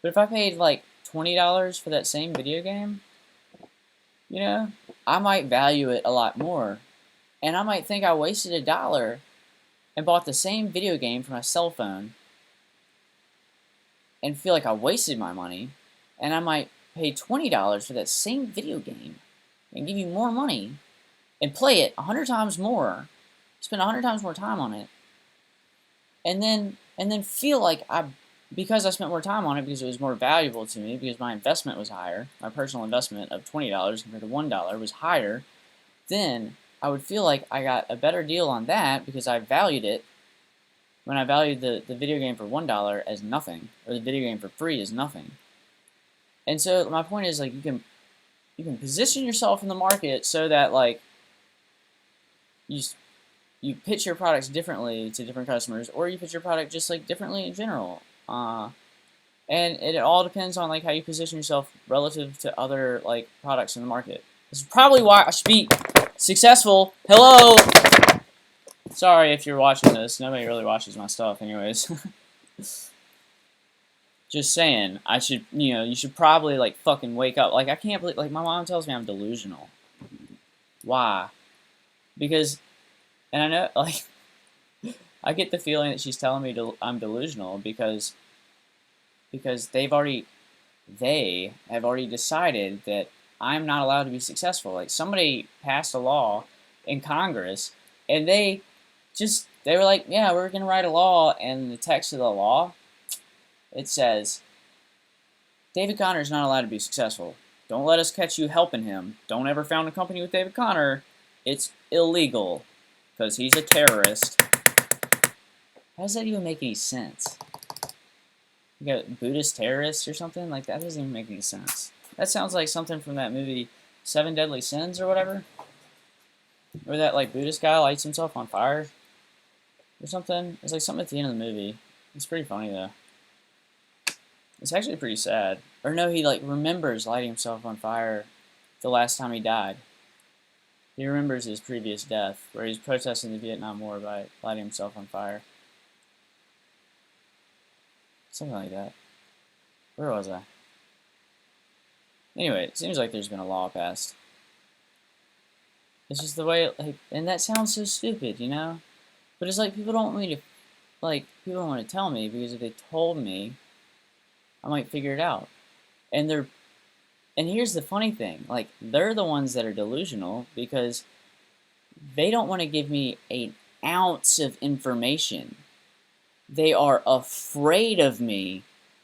Speaker 1: But if I paid like $20 for that same video game, you know, I might value it a lot more. And I might think I wasted $1 and bought the same video game for my cell phone and feel like I wasted my money. And I might pay $20 for that same video game and give you more money and play it 100 times more, spend 100 times more time on it, and then feel like because I spent more time on it because it was more valuable to me because my investment was higher, my personal investment of $20 compared to $1 was higher, then I would feel like I got a better deal on that because I valued it when I valued the video game for $1 as nothing, or the video game for free as nothing. And so my point is like you can position yourself in the market so that like you pitch your products differently to different customers, or you pitch your product just like differently in general. And it all depends on like how you position yourself relative to other like products in the market. This is probably why I should be successful. Hello. Sorry if you're watching this. Nobody really watches my stuff, anyways. Just saying, you should probably like fucking wake up. Like I can't believe, like my mom tells me I'm delusional. Why? Because, and I know, like, I get the feeling that she's telling me I'm delusional because they have already decided that I'm not allowed to be successful. Like somebody passed a law in Congress, and they were like, yeah, we're gonna write a law, and the text of the law, it says, David Conner is not allowed to be successful. Don't let us catch you helping him. Don't ever found a company with David Conner. It's illegal because he's a terrorist. How does that even make any sense? You got Buddhist terrorists or something? Like, that doesn't even make any sense. That sounds like something from that movie, Seven Deadly Sins or whatever. Where that, like, Buddhist guy lights himself on fire or something. It's like something at the end of the movie. It's pretty funny, though. It's actually pretty sad. Or no, he, like, remembers lighting himself on fire the last time he died. He remembers his previous death, where he's protesting the Vietnam War by lighting himself on fire. Something like that. Where was I? Anyway, it seems like there's been a law passed. It's just the way, like, and that sounds so stupid, you know? But it's like people don't want me to, like, people don't want to tell me because if they told me, I might figure it out. And here's the funny thing, like, they're the ones that are delusional because they don't want to give me an ounce of information. They are afraid of me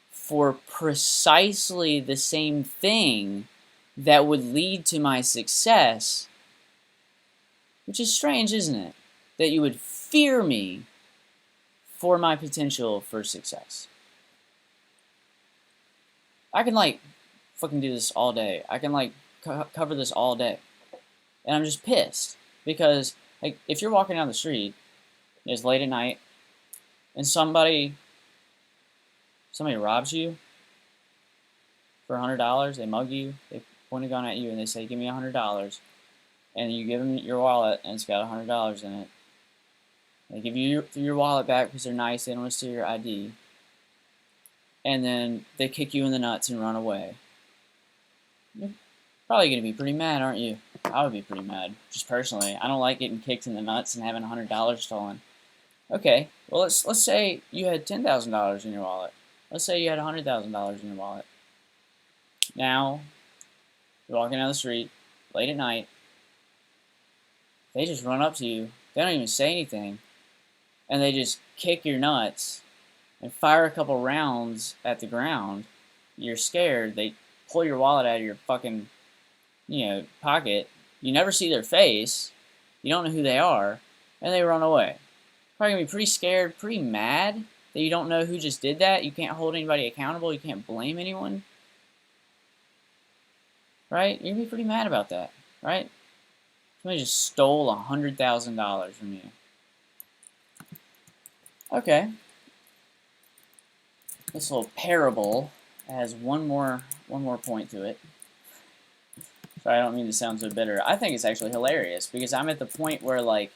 Speaker 1: for precisely the same thing that would lead to my success, which is strange, isn't it? That you would fear me for my potential for success. I can, like, fucking do this all day. I can, like, cover this all day. And I'm just pissed because, like, if you're walking down the street, it's late at night, and somebody robs you for $100, they mug you, they point a gun at you, and they say, "Give me $100," and you give them your wallet, and it's got $100 in it. They give you your wallet back because they're nice, they don't want to steal your ID, and then they kick you in the nuts and run away. You're probably going to be pretty mad, aren't you? I would be pretty mad, just personally. I don't like getting kicked in the nuts and having $100 stolen. Okay, well let's say you had $10,000 in your wallet. Let's say you had $100,000 in your wallet. Now, you're walking down the street, late at night, they just run up to you, they don't even say anything, and they just kick your nuts and fire a couple rounds at the ground. You're scared, they pull your wallet out of your fucking, pocket, you never see their face, you don't know who they are, and they run away. Probably gonna be pretty scared, pretty mad that you don't know who just did that, you can't hold anybody accountable, you can't blame anyone. Right? You're gonna be pretty mad about that, right? Somebody just stole $100,000 from you. Okay. This little parable has one more point to it. Sorry, I don't mean to sound so bitter. I think it's actually hilarious because I'm at the point where like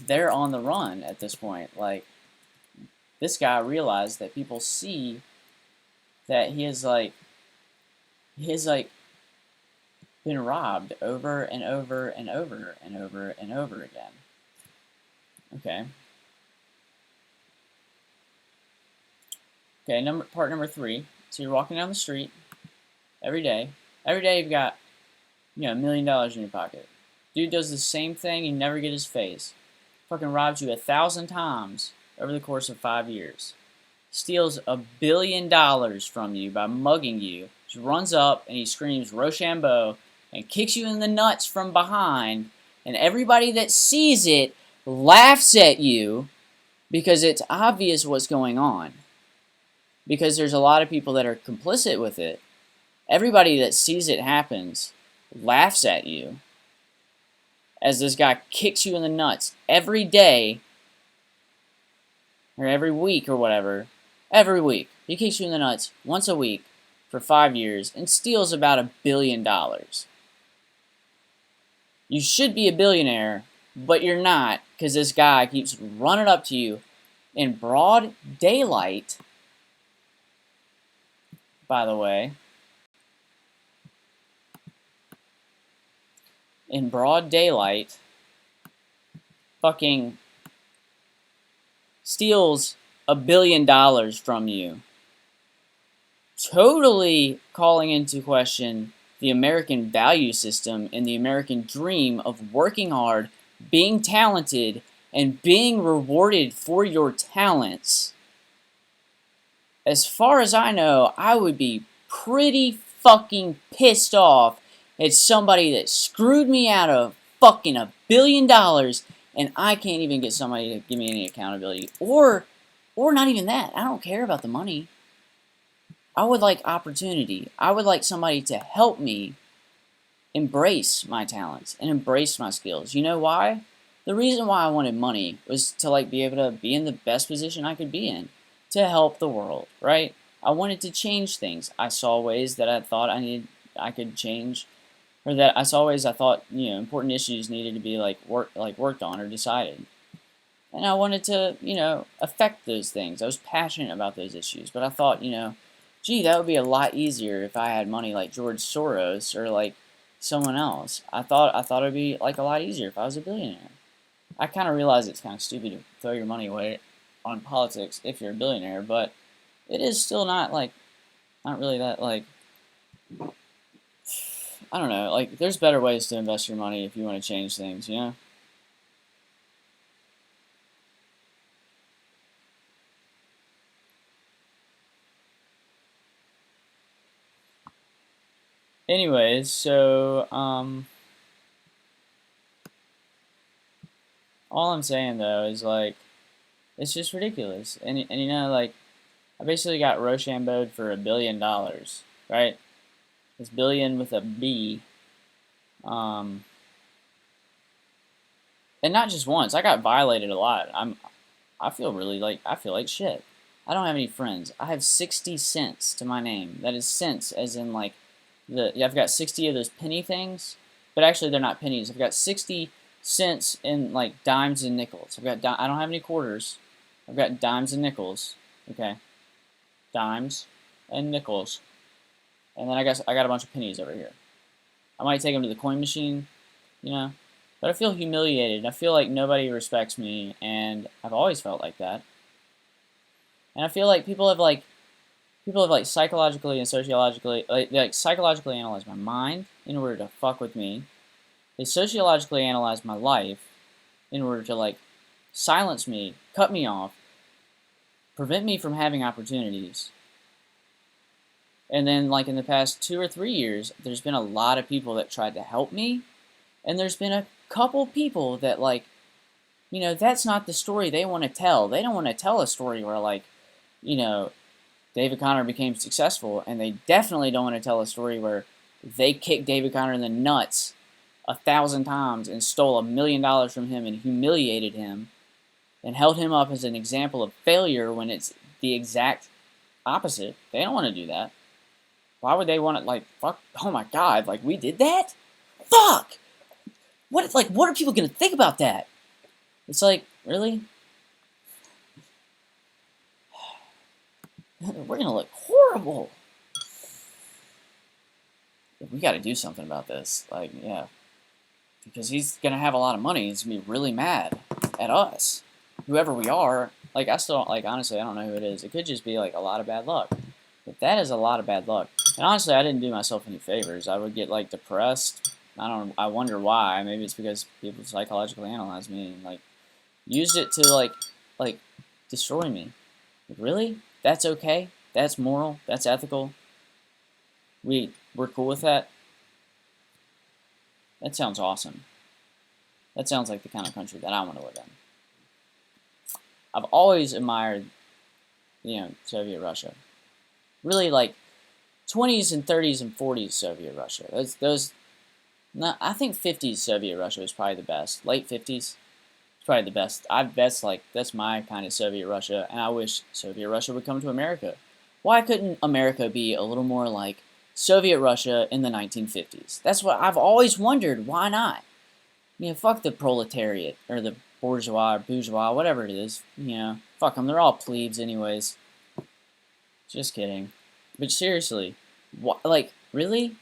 Speaker 1: they're on the run at this point. Like this guy realized that people see that he has been robbed over and over and over and over and over again. Okay. Okay, part number 3. So you're walking down the street every day. Every day you've got, $1 million in your pocket. Dude does the same thing, you never get his face. Fucking robs you 1,000 times over the course of 5 years. Steals $1 billion from you by mugging you. Just runs up and he screams Rochambeau and kicks you in the nuts from behind, and everybody that sees it laughs at you because it's obvious what's going on. Because there's a lot of people that are complicit with it. Everybody that sees it happens laughs at you as this guy kicks you in the nuts every day or every week or whatever. Every week. He kicks you in the nuts once a week for 5 years and steals about $1 billion. You should be a billionaire, but you're not because this guy keeps running up to you in broad daylight, by the way. In broad daylight, fucking steals $1 billion from you. Totally calling into question the American value system and the American dream of working hard, being talented, and being rewarded for your talents. As far as I know, I would be pretty fucking pissed off at somebody that screwed me out of fucking $1 billion and I can't even get somebody to give me any accountability. Or not even that. I don't care about the money. I would like opportunity. I would like somebody to help me embrace my talents and embrace my skills. You know why? The reason why I wanted money was to be able to be in the best position I could be in to help the world, right? I wanted to change things. I saw ways that I thought I could change, or that I saw ways I thought important issues needed to be worked on or decided. And I wanted to affect those things. I was passionate about those issues, but I thought gee, that would be a lot easier if I had money like George Soros or someone else. I thought it would be a lot easier if I was a billionaire. I kind of realize it's kind of stupid to throw your money away on politics if you're a billionaire, but it is still not really that I don't know, there's better ways to invest your money if you want to change things, Anyways, so all I'm saying though is it's just ridiculous, and I basically got Rochambeau'd for $1 billion, right? This billion with a B, and not just once. I got violated a lot. I feel really like, I feel like shit. I don't have any friends. I have 60 cents to my name. That is cents, as in like, I've got 60 of those penny things, but actually they're not pennies. I've got 60 cents in like dimes and nickels. I don't have any quarters. I've got dimes and nickels. Okay, dimes and nickels, and then I got a bunch of pennies over here. I might take them to the coin machine, you know, but I feel humiliated. I feel like nobody respects me, and I've always felt like that. And I feel like people have like psychologically and sociologically like psychologically analyzed my mind in order to fuck with me. They sociologically analyzed my life in order to like silence me, cut me off, prevent me from having opportunities. And then like in the past 2 or 3 years, there's been a lot of people that tried to help me, and there's been a couple people that like, you know, that's not the story they want to tell. They don't want to tell a story where like, you know, David Conner became successful, and they definitely don't want to tell a story where they kicked David Conner in the nuts 1,000 times and stole $1,000,000 from him and humiliated him and held him up as an example of failure when it's the exact opposite. They don't want to do that. Why would they want to, like, fuck, oh my god, like, we did that? Fuck! What are people gonna think about that? It's like, really? We're gonna look horrible. We gotta do something about this. Like, yeah. Because he's gonna have a lot of money. He's gonna be really mad at us. Whoever we are. Like, I still, like, honestly, I don't know who it is. It could just be, like, a lot of bad luck. But that is a lot of bad luck. And honestly, I didn't do myself any favors. I would get, like, depressed. I wonder why. Maybe it's because people psychologically analyze me and, like, used it to, like, destroy me. Like, really? That's okay? That's moral? That's ethical? We're cool with that? That sounds awesome. That sounds like the kind of country that I want to live in. I've always admired, you know, Soviet Russia. Really, like, 20s and 30s and 40s Soviet Russia. I think 50s Soviet Russia was probably the best. Late 50s, probably the best. That's my kind of Soviet Russia, and I wish Soviet Russia would come to America. Why couldn't America be a little more like Soviet Russia in the 1950s? That's what I've always wondered. Why not? You know, fuck the proletariat or the bourgeois, whatever it is. You know, fuck them. They're all plebes, anyways. Just kidding. But seriously, like, really?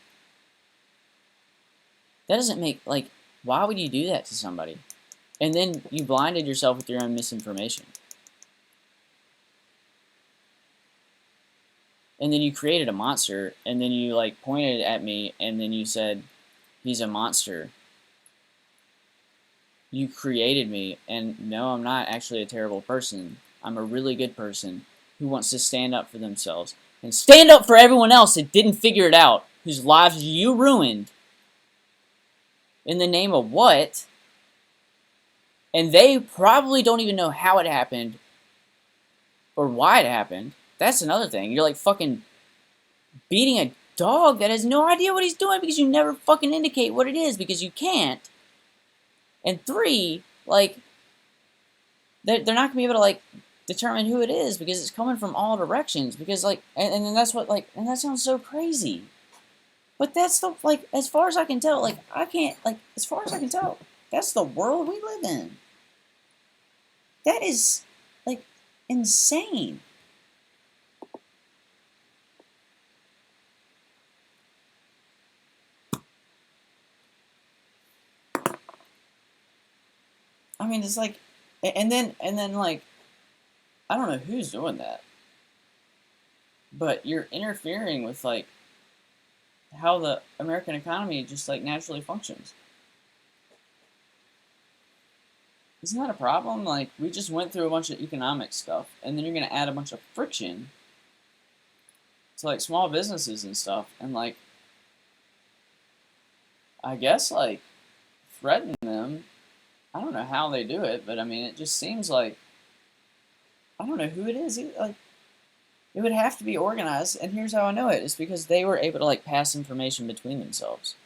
Speaker 1: That doesn't make, like, why would you do that to somebody? And then you blinded yourself with your own misinformation. And then you created a monster, and then you, like, pointed at me, and then you said, he's a monster. You created me, and no, I'm not actually a terrible person. I'm a really good person who wants to stand up for themselves. And stand up for everyone else that didn't figure it out, whose lives you ruined. In the name of what? And they probably don't even know how it happened or why it happened. That's another thing. You're like fucking beating a dog that has no idea what he's doing because you never fucking indicate what it is because you can't. And 3, like, they're not going to be able to, like, determine who it is because it's coming from all directions. Because, like, and then that's what, like, and that sounds so crazy. But that's the, like, as far as I can tell, like, I can't, like, as far as I can tell, that's the world we live in. That is, like, insane. I mean, it's like, and then, like, I don't know who's doing that. But you're interfering with, like, how the American economy just, like, naturally functions. Isn't that a problem? Like, we just went through a bunch of economic stuff, and then you're going to add a bunch of friction to, like, small businesses and stuff, and, like, I guess, like, threaten them. I don't know how they do it, but, I mean, it just seems like, I don't know who it is. Like, it would have to be organized, and here's how I know it. It's because they were able to, like, pass information between themselves.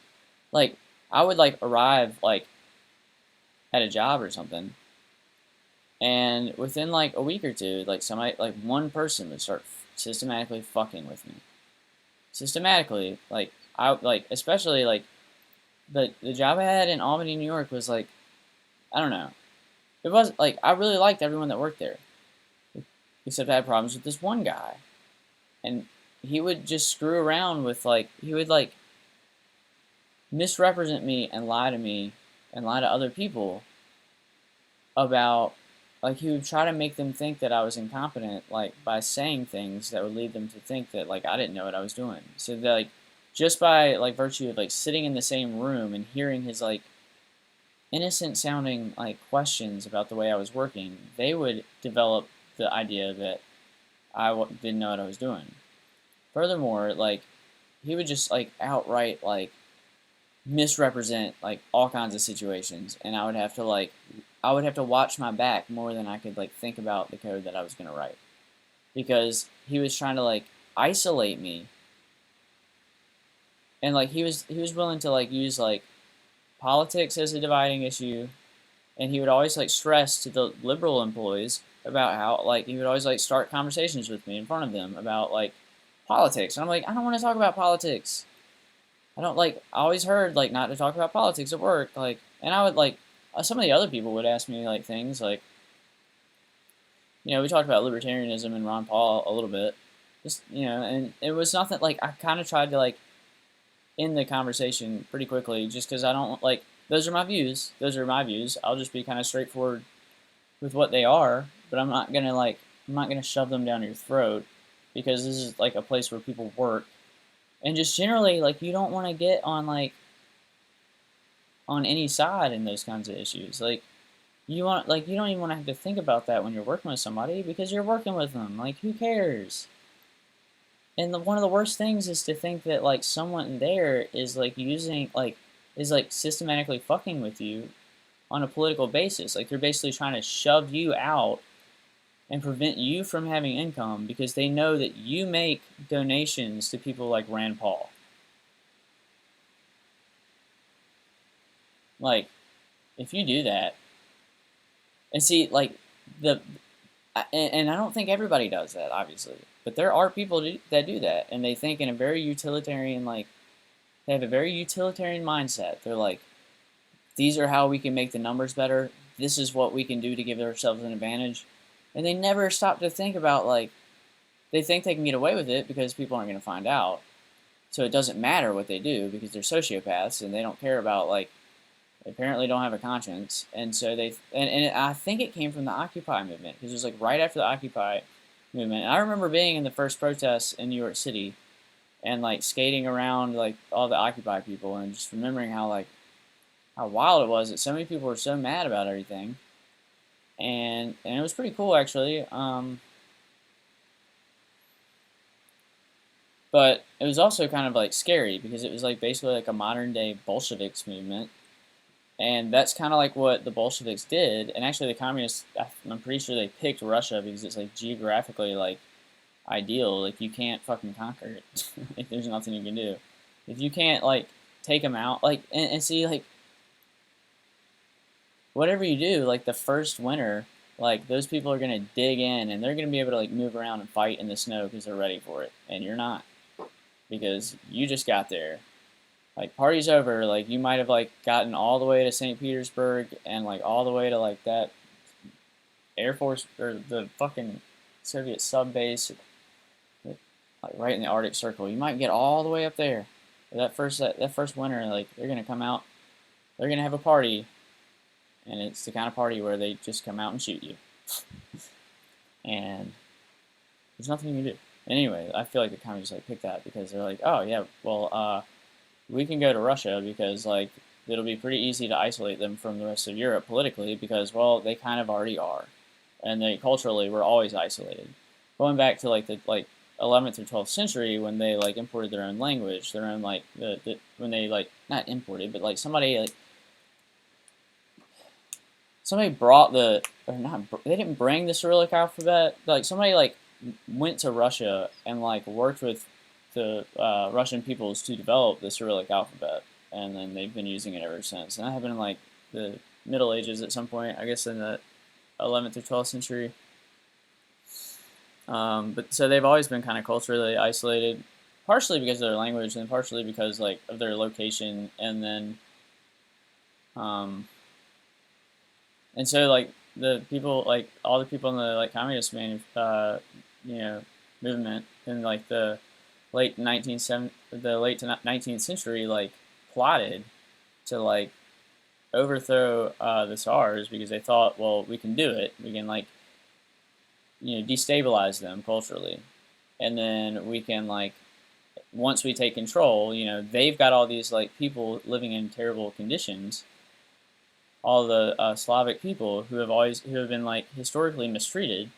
Speaker 1: Like, I would, like, arrive, like, at a job or something, And within like a week or two, like somebody, like one person would start systematically fucking with me. Systematically, like I like especially like the job I had in Albany, New York was like I don't know. It was like I really liked everyone that worked there, except I had problems with this one guy, and he would just screw around with like he would like misrepresent me and lie to other people about like he would try to make them think that I was incompetent like by saying things that would lead them to think that like I didn't know what I was doing. So that like just by like virtue of like sitting in the same room and hearing his like innocent sounding like questions about the way I was working, they would develop the idea that didn't know what I was doing. Furthermore, like he would just like outright like misrepresent like all kinds of situations, and I would have to watch my back more than I could like think about the code that I was gonna write because he was trying to like isolate me, and like he was willing to like use like politics as a dividing issue, and he would always like stress to the liberal employees about how like he would always like start conversations with me in front of them about like politics, and I'm like I don't want to talk about politics. I don't like. I always heard like not to talk about politics at work. Like, and I would like some of the other people would ask me like things like, we talked about libertarianism and Ron Paul a little bit, just and it was nothing like I kind of tried to like end the conversation pretty quickly just because I don't like those are my views. Those are my views. I'll just be kind of straightforward with what they are, but I'm not gonna shove them down your throat because this is like a place where people work and just generally like you don't want to get on like on any side in those kinds of issues. Like you don't even want to have to think about that when you're working with somebody because you're working with them. Like who cares? And one of the worst things is to think that like someone there is like using like is like systematically fucking with you on a political basis. Like they're basically trying to shove you out and prevent you from having income because they know that you make donations to people like Rand Paul. Like if you do that, and see, like the, and I don't think everybody does that, obviously, but there are people that do that, and they think in a very utilitarian, like they have a very utilitarian mindset. They're like, these are how we can make the numbers better. This is what we can do to give ourselves an advantage, and they never stop to think about like they think they can get away with it because people aren't going to find out, so it doesn't matter what they do because they're sociopaths and they don't care about like they apparently don't have a conscience, and so and I think it came from the Occupy movement because it was like right after the Occupy movement. And I remember being in the first protests in New York City and like skating around like all the Occupy people and just remembering how like how wild it was that so many people were so mad about everything, and it was pretty cool actually. But it was also kind of like scary because it was like basically like a modern day Bolsheviks movement. And that's kind of like what the Bolsheviks did. And actually, the communists, I'm pretty sure they picked Russia because it's like geographically like ideal. Like you can't fucking conquer it. Like there's nothing you can do. If you can't like take them out, like and see like whatever you do, like the first winter, like those people are gonna dig in and they're gonna be able to like move around and fight in the snow because they're ready for it, and you're not because you just got there. Like party's over. Like you might have like gotten all the way to St. Petersburg and like all the way to like that Air Force or the fucking Soviet sub base, like right in the Arctic Circle. You might get all the way up there. But that first winter, like they're gonna come out, they're gonna have a party, and it's the kind of party where they just come out and shoot you, and there's nothing you can do. Anyway, I feel like the communists like picked that because they're like, oh yeah, well we can go to Russia because like it'll be pretty easy to isolate them from the rest of Europe politically because well they kind of already are, and they culturally were always isolated, going back to like the like 11th or 12th century when they like imported their own language, their own like when they like not imported but like somebody brought the or not they didn't bring the Cyrillic alphabet, like somebody like went to Russia and like worked with the Russian peoples to develop the Cyrillic alphabet, and then they've been using it ever since. And that happened in like the Middle Ages at some point, I guess in the 11th or 12th century. But so they've always been kind of culturally isolated, partially because of their language, and partially because like of their location, and then, um, and so like the people, like all the people in the like communist you know, movement in like the late to 19th century, like plotted to like overthrow the Tsars because they thought, well, we can do it. We can like destabilize them culturally, and then we can like once we take control, they've got all these like people living in terrible conditions, all the Slavic people who have been like historically mistreated,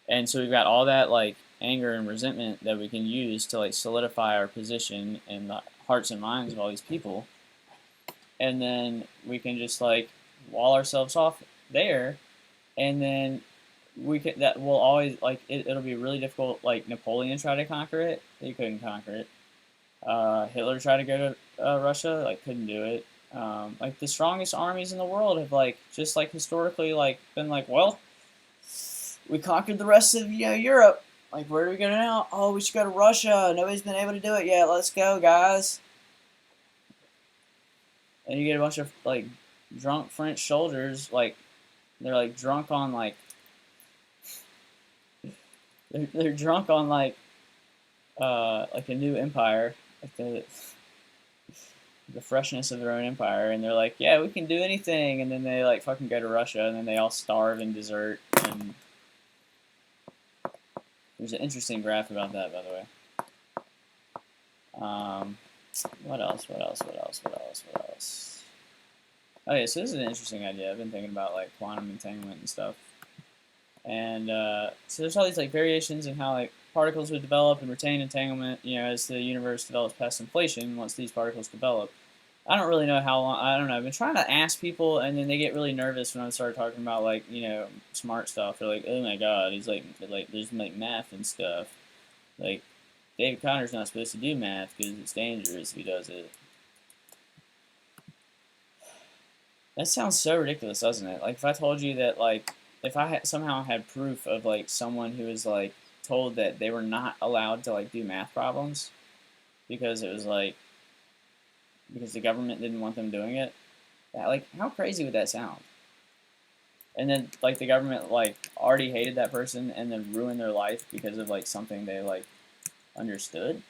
Speaker 1: and so we've got all that like anger and resentment that we can use to like solidify our position in the hearts and minds of all these people, and then we can just like wall ourselves off there, and then that will always like it'll be really difficult. Like Napoleon tried to conquer it, he couldn't conquer it. Hitler tried to go to Russia, like couldn't do it. Like the strongest armies in the world have like just like historically like been like, well, we conquered the rest of Europe. Like where do we go now? Oh, we should go to Russia. Nobody's been able to do it yet. Let's go, guys. And you get a bunch of like drunk French soldiers, like they're like drunk on like they're drunk on like a new empire, like the freshness of their own empire, and they're like, yeah, we can do anything, and then they like fucking go to Russia, and then they all starve and desert. And there's an interesting graph about that, by the way. What else? Okay, so this is an interesting idea. I've been thinking about like quantum entanglement and stuff. And so there's all these like variations in how like particles would develop and retain entanglement, as the universe develops past inflation. Once these particles develop, I don't really know how long. I don't know. I've been trying to ask people, and then they get really nervous when I start talking about like smart stuff. They're like, "Oh my god, he's like there's like math and stuff. Like David Connor's not supposed to do math because it's dangerous if he does it." That sounds so ridiculous, doesn't it? Like if I told you that like if I somehow had proof of like someone who was like told that they were not allowed to like do math problems because it was like because the government didn't want them doing it, like how crazy would that sound? And then like the government like already hated that person and then ruined their life because of like something they like understood.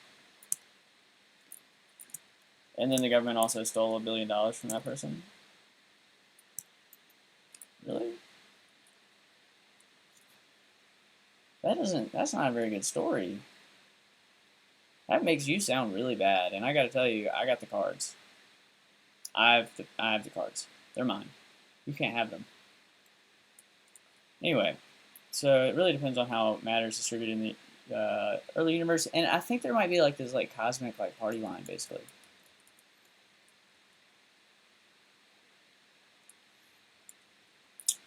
Speaker 1: And then the government also stole $1 billion from that person. Really? That's not a very good story. That makes you sound really bad, and I gotta tell you, I got the cards. I have the cards. They're mine. You can't have them. Anyway, so it really depends on how matter is distributed in the early universe, and I think there might be like this like cosmic like party line basically.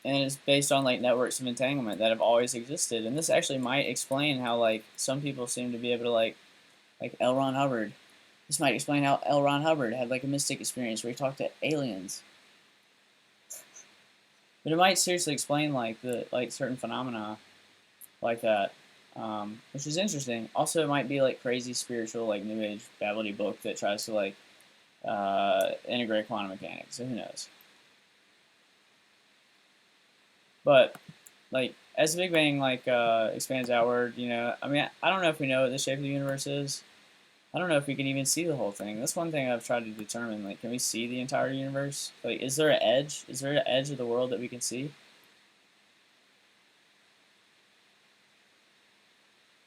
Speaker 1: And it's based on like networks of entanglement that have always existed, and this actually might explain how like some people seem to be able to like L. Ron Hubbard. This might explain how L. Ron Hubbard had like a mystic experience where he talked to aliens. But it might seriously explain like the like certain phenomena like that, which is interesting. Also, it might be like crazy spiritual like new age babbly book that tries to like integrate quantum mechanics. So who knows? But like as the Big Bang like expands outward, I mean, I don't know if we know what the shape of the universe is. I don't know if we can even see the whole thing. That's one thing I've tried to determine. Like, can we see the entire universe? Like, is there an edge? Is there an edge of the world that we can see?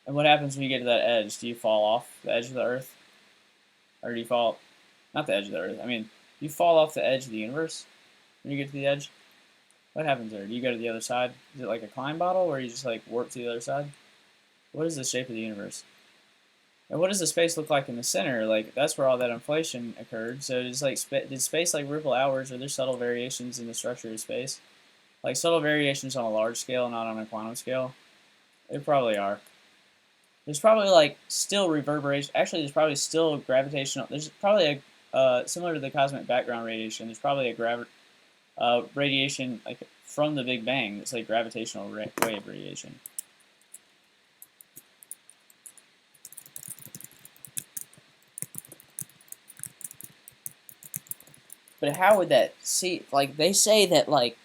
Speaker 1: And what happens when you get to that edge? Do you fall off the edge of the Earth, or do you fall? Not the edge of the Earth. I mean, do you fall off the edge of the universe when you get to the edge? What happens there? Do you go to the other side? Is it like a climb bottle where you just like warp to the other side? What is the shape of the universe? And what does the space look like in the center? Like that's where all that inflation occurred. So does like did space like ripple outwards? Are there subtle variations in the structure of space? Like subtle variations on a large scale, not on a quantum scale? There probably are. There's probably like still reverberation. Actually, there's probably still gravitational. There's probably a similar to the cosmic background radiation. There's probably radiation like from the Big Bang. It's like gravitational wave radiation. But how would that see? Like they say that like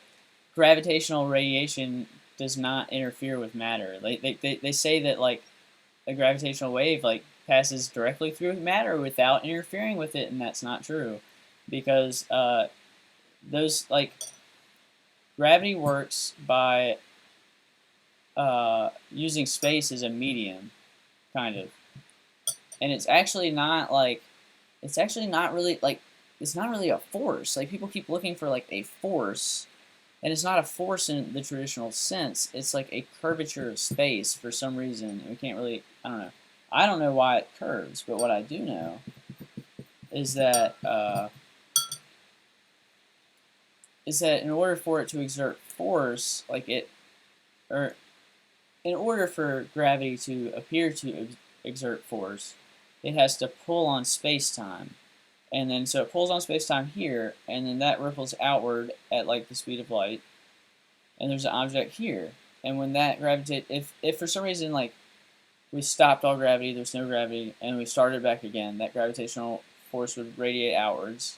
Speaker 1: gravitational radiation does not interfere with matter. They say that like a gravitational wave like passes directly through matter without interfering with it, and that's not true, because those like gravity works by using space as a medium, kind of, and it's actually not like it's actually not really like it's not really a force. Like people keep looking for like a force, and it's not a force in the traditional sense. It's like a curvature of space for some reason. We can't really, I don't know. I don't know why it curves, but what I do know is that in order for it to exert force, like it, or in order for gravity to appear to exert force, it has to pull on space-time. And then so it pulls on space-time here, and then that ripples outward at like the speed of light. And there's an object here. And when that gravitate, if for some reason like we stopped all gravity, there's no gravity, and we started back again, that gravitational force would radiate outwards.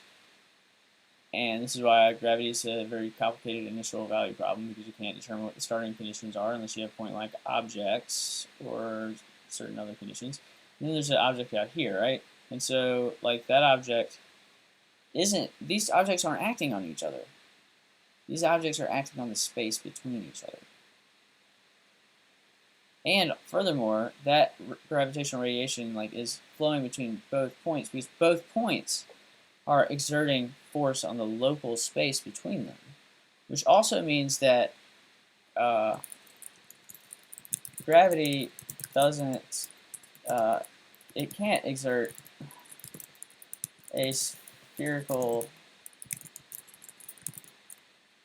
Speaker 1: And this is why gravity is a very complicated initial value problem, because you can't determine what the starting conditions are unless you have point-like objects or certain other conditions. And then there's an object out here, right? And so, like, that object isn't, these objects aren't acting on each other. These objects are acting on the space between each other. And furthermore, that gravitational radiation, like, is flowing between both points, because both points are exerting force on the local space between them, which also means that gravity doesn't, it can't exert a spherical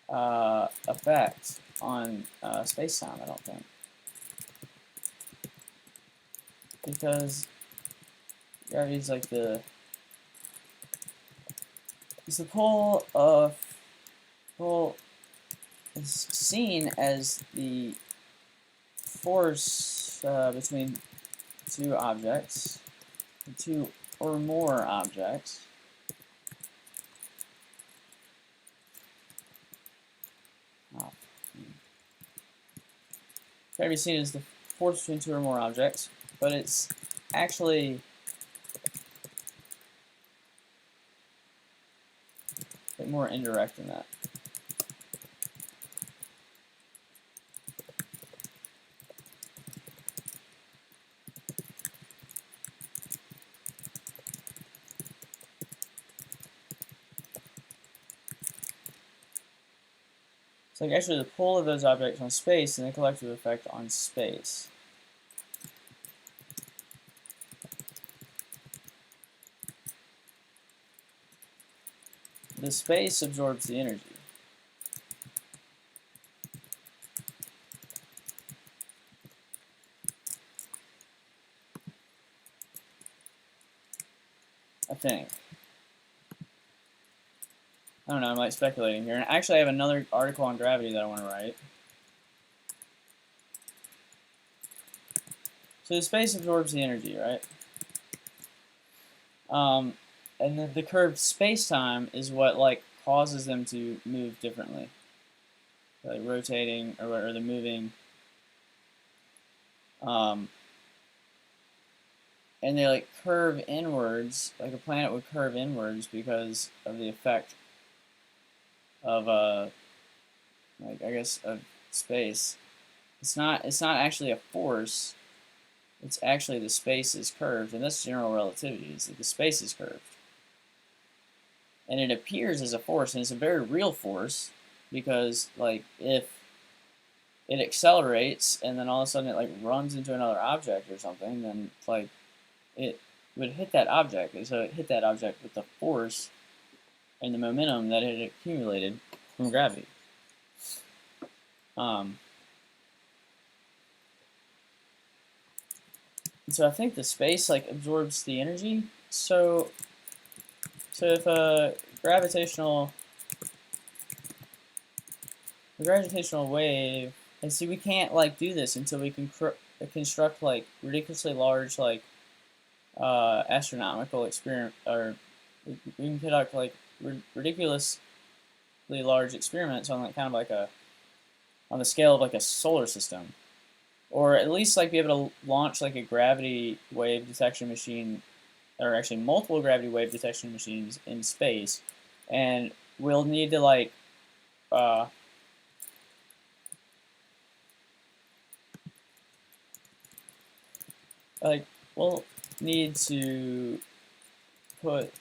Speaker 1: effect on space-time, I don't think, because gravity is like the pull is seen as the force between two objects, two or more objects. Can be seen as the force between two or more objects, but it's actually a bit more indirect than that. It's like actually the pull of those objects on space and the collective effect on space. The space absorbs the energy. I think. I don't know, I'm like speculating here. And actually I have another article on gravity that I want to write. So the space absorbs the energy, right? And then the curved space-time is what like causes them to move differently. Like rotating or the moving. And they like curve inwards, like a planet would curve inwards because of the effect of like I guess of space. It's not actually a force. It's actually the space is curved, and that's general relativity. Is that the space is curved, and it appears as a force, and it's a very real force, because like if it accelerates and then all of a sudden it like runs into another object or something, then like it would hit that object, and so it hit that object with the force and the momentum that it had accumulated from gravity. So I think the space like absorbs the energy. So if a gravitational the gravitational wave, and see, we can't like do this until we can construct like ridiculously large like astronomical experiment, or we can conduct like ridiculously large experiments on like kind of like on the scale of like a solar system, or at least like be able to launch like a gravity wave detection machine, or actually multiple gravity wave detection machines in space, and we'll need to uh, like we'll need to put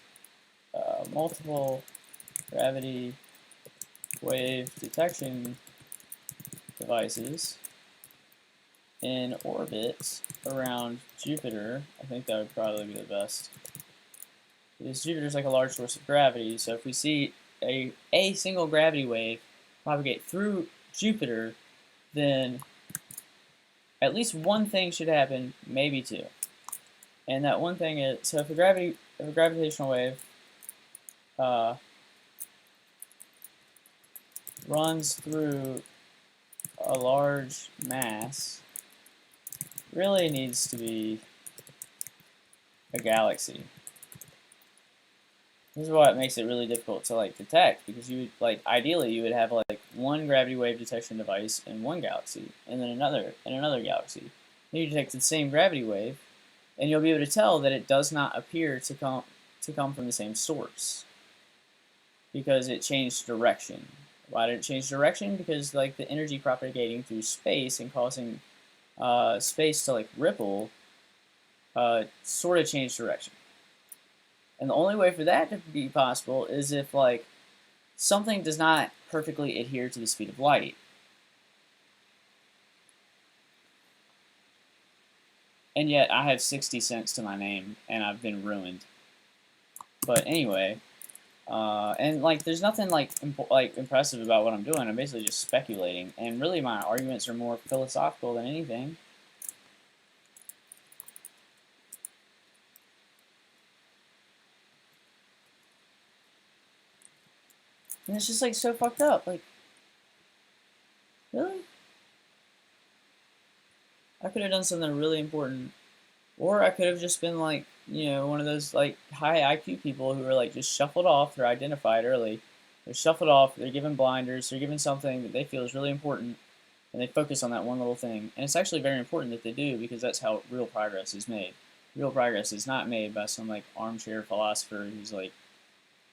Speaker 1: multiple gravity wave detection devices in orbit around Jupiter. I think that would probably be the best, because Jupiter is like a large source of gravity. So if we see a single gravity wave propagate through Jupiter, then at least one thing should happen, maybe two. And that one thing is, so if a gravitational wave runs through a large mass, really needs to be a galaxy. This is what makes it really difficult to like detect, because you would like ideally you would have like one gravity wave detection device in one galaxy, and then another in another galaxy. Then you detect the same gravity wave, and you'll be able to tell that it does not appear to come from the same source, because it changed direction. Why did it change direction? Because like the energy propagating through space and causing space to like ripple sort of changed direction. And the only way for that to be possible is if like something does not perfectly adhere to the speed of light. And yet I have 60 cents to my name and I've been ruined. But anyway, and like there's nothing like impressive about what I'm doing. I'm basically just speculating, and really my arguments are more philosophical than anything. And it's just like so fucked up. Like, really? I could have done something really important, or I could have just been like, one of those like high IQ people who are like just shuffled off. They're identified early. They're shuffled off. They're given blinders. They're given something that they feel is really important, and they focus on that one little thing. And it's actually very important that they do, because that's how real progress is made. Real progress is not made by some like armchair philosopher who's like,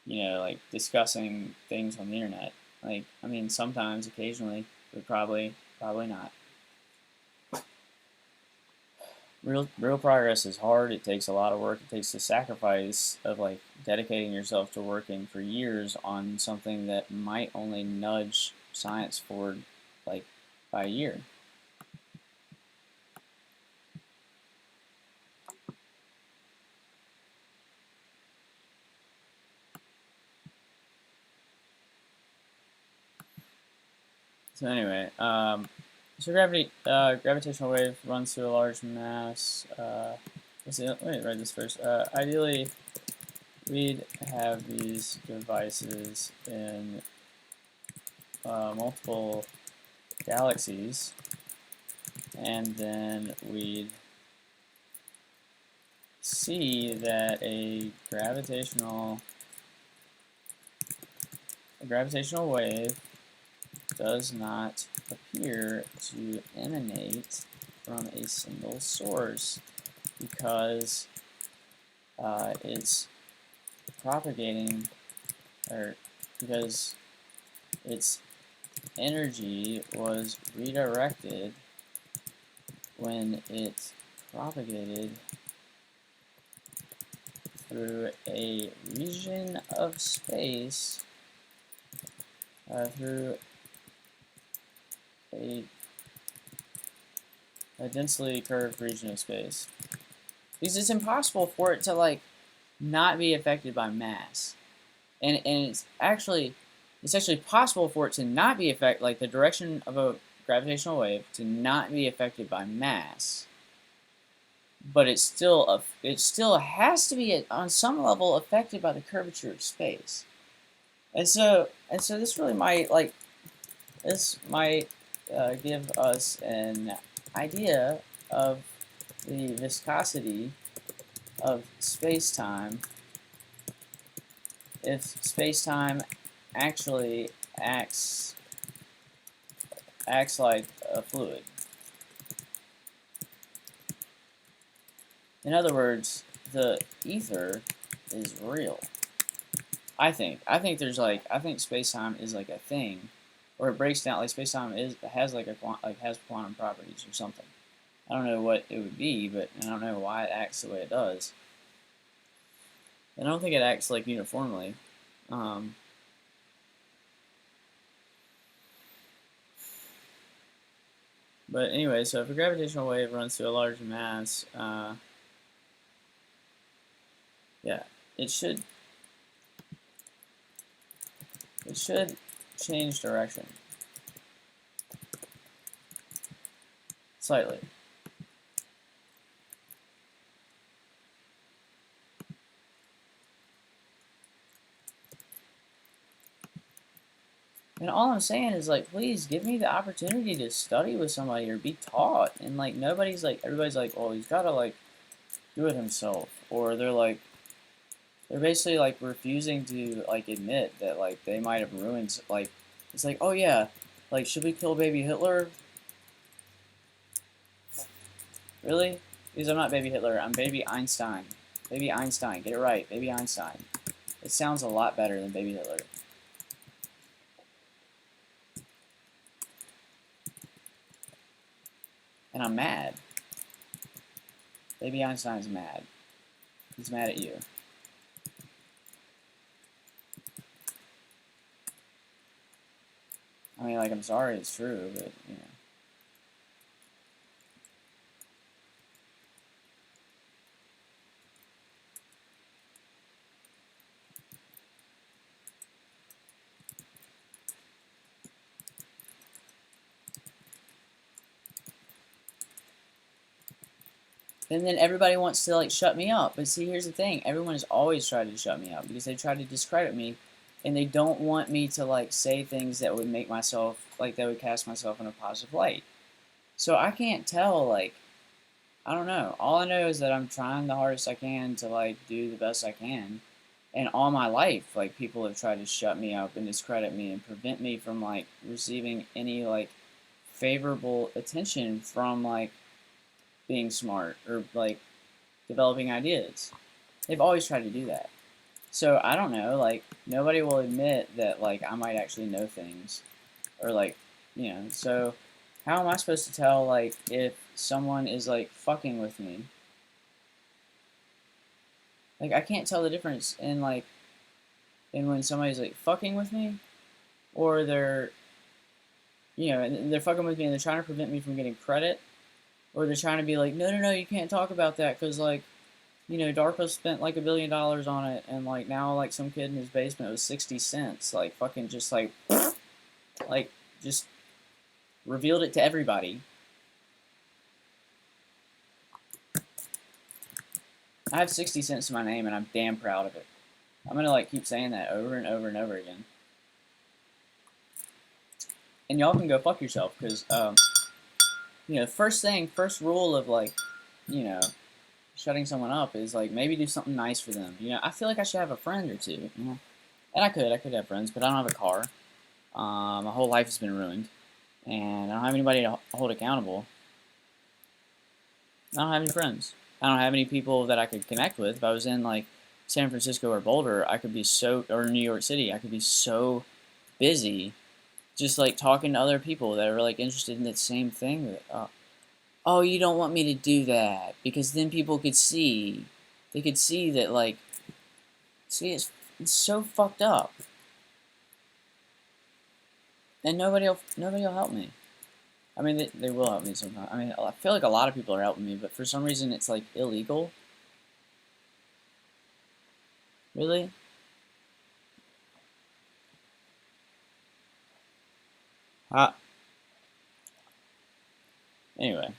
Speaker 1: like discussing things on the internet. Like, I mean, sometimes, occasionally, but probably not. Real progress is hard. It takes a lot of work. It takes the sacrifice of like dedicating yourself to working for years on something that might only nudge science forward like by a year. So anyway, so gravitational wave runs through a large mass. Let me write this first. Ideally, we'd have these devices in multiple galaxies, and then we'd see that a gravitational wave does not appear to emanate from a single source, because it's propagating, or because its energy was redirected when it propagated through a region of space, through a densely curved region of space. Because it's impossible for it to like not be affected by mass. And it's actually possible for it to not be affected, like the direction of a gravitational wave to not be affected by mass. But it still has to be on some level affected by the curvature of space. And so this really might like this might give us an idea of the viscosity of space-time if space-time actually acts like a fluid. In other words, the ether is real. I think there's like I think space-time is like a thing, or it breaks down like space-time has like has quantum properties or something. I don't know what it would be, but I don't know why it acts the way it does. I don't think it acts like uniformly. Um, but anyway, so if a gravitational wave runs through a large mass, yeah, it should change direction slightly. And all I'm saying is like, please give me the opportunity to study with somebody or be taught. And like everybody's like, oh, he's gotta like do it himself, or they're basically like refusing to like admit that like they might have ruined like it's like, oh yeah, like should we kill baby Hitler? Really? Because I'm not baby Hitler, I'm baby Einstein. Baby Einstein, get it right, baby Einstein. It sounds a lot better than baby Hitler. And I'm mad. Baby Einstein's mad. He's mad at you. I mean, like, I'm sorry it's true, but, you know. And then everybody wants to, like, shut me up. But see, here's the thing. Everyone has always tried to shut me up because they try to discredit me, and they don't want me to, like, say things that would make myself, like, that would cast myself in a positive light. So I can't tell, like, I don't know. All I know is that I'm trying the hardest I can to, like, do the best I can. And all my life, like, people have tried to shut me up and discredit me and prevent me from, like, receiving any, like, favorable attention from, like, being smart or, like, developing ideas. They've always tried to do that. So, I don't know, like, nobody will admit that, like, I might actually know things. Or, like, you know, so how am I supposed to tell, like, if someone is, like, fucking with me? Like, I can't tell the difference in, like, in when somebody's, like, fucking with me or they're, you know, they're fucking with me and they're trying to prevent me from getting credit, or they're trying to be like, no, no, no, you can't talk about that because, like, you know, DARPA spent like $1 billion on it, and like now, like some kid in his basement with 60 cents, like fucking just like just revealed it to everybody. I have 60 cents to my name, and I'm damn proud of it. I'm gonna like keep saying that over and over and over again. And y'all can go fuck yourself, because you know, first rule of like, you know, shutting someone up is like maybe do something nice for them. You know, I feel like I should have a friend or two. You know? And I could have friends, but I don't have a car. My whole life has been ruined, and I don't have anybody to hold accountable. I don't have any friends. I don't have any people that I could connect with. If I was in like San Francisco or Boulder, I could be or New York City, I could be so busy just like talking to other people that are like interested in the same thing. Oh, you don't want me to do that because then people could see. They could see that like, see, it's so fucked up, and nobody will help me. I mean, they will help me sometimes. I mean, I feel like a lot of people are helping me, but for some reason it's like illegal. Really? Ah. Anyway,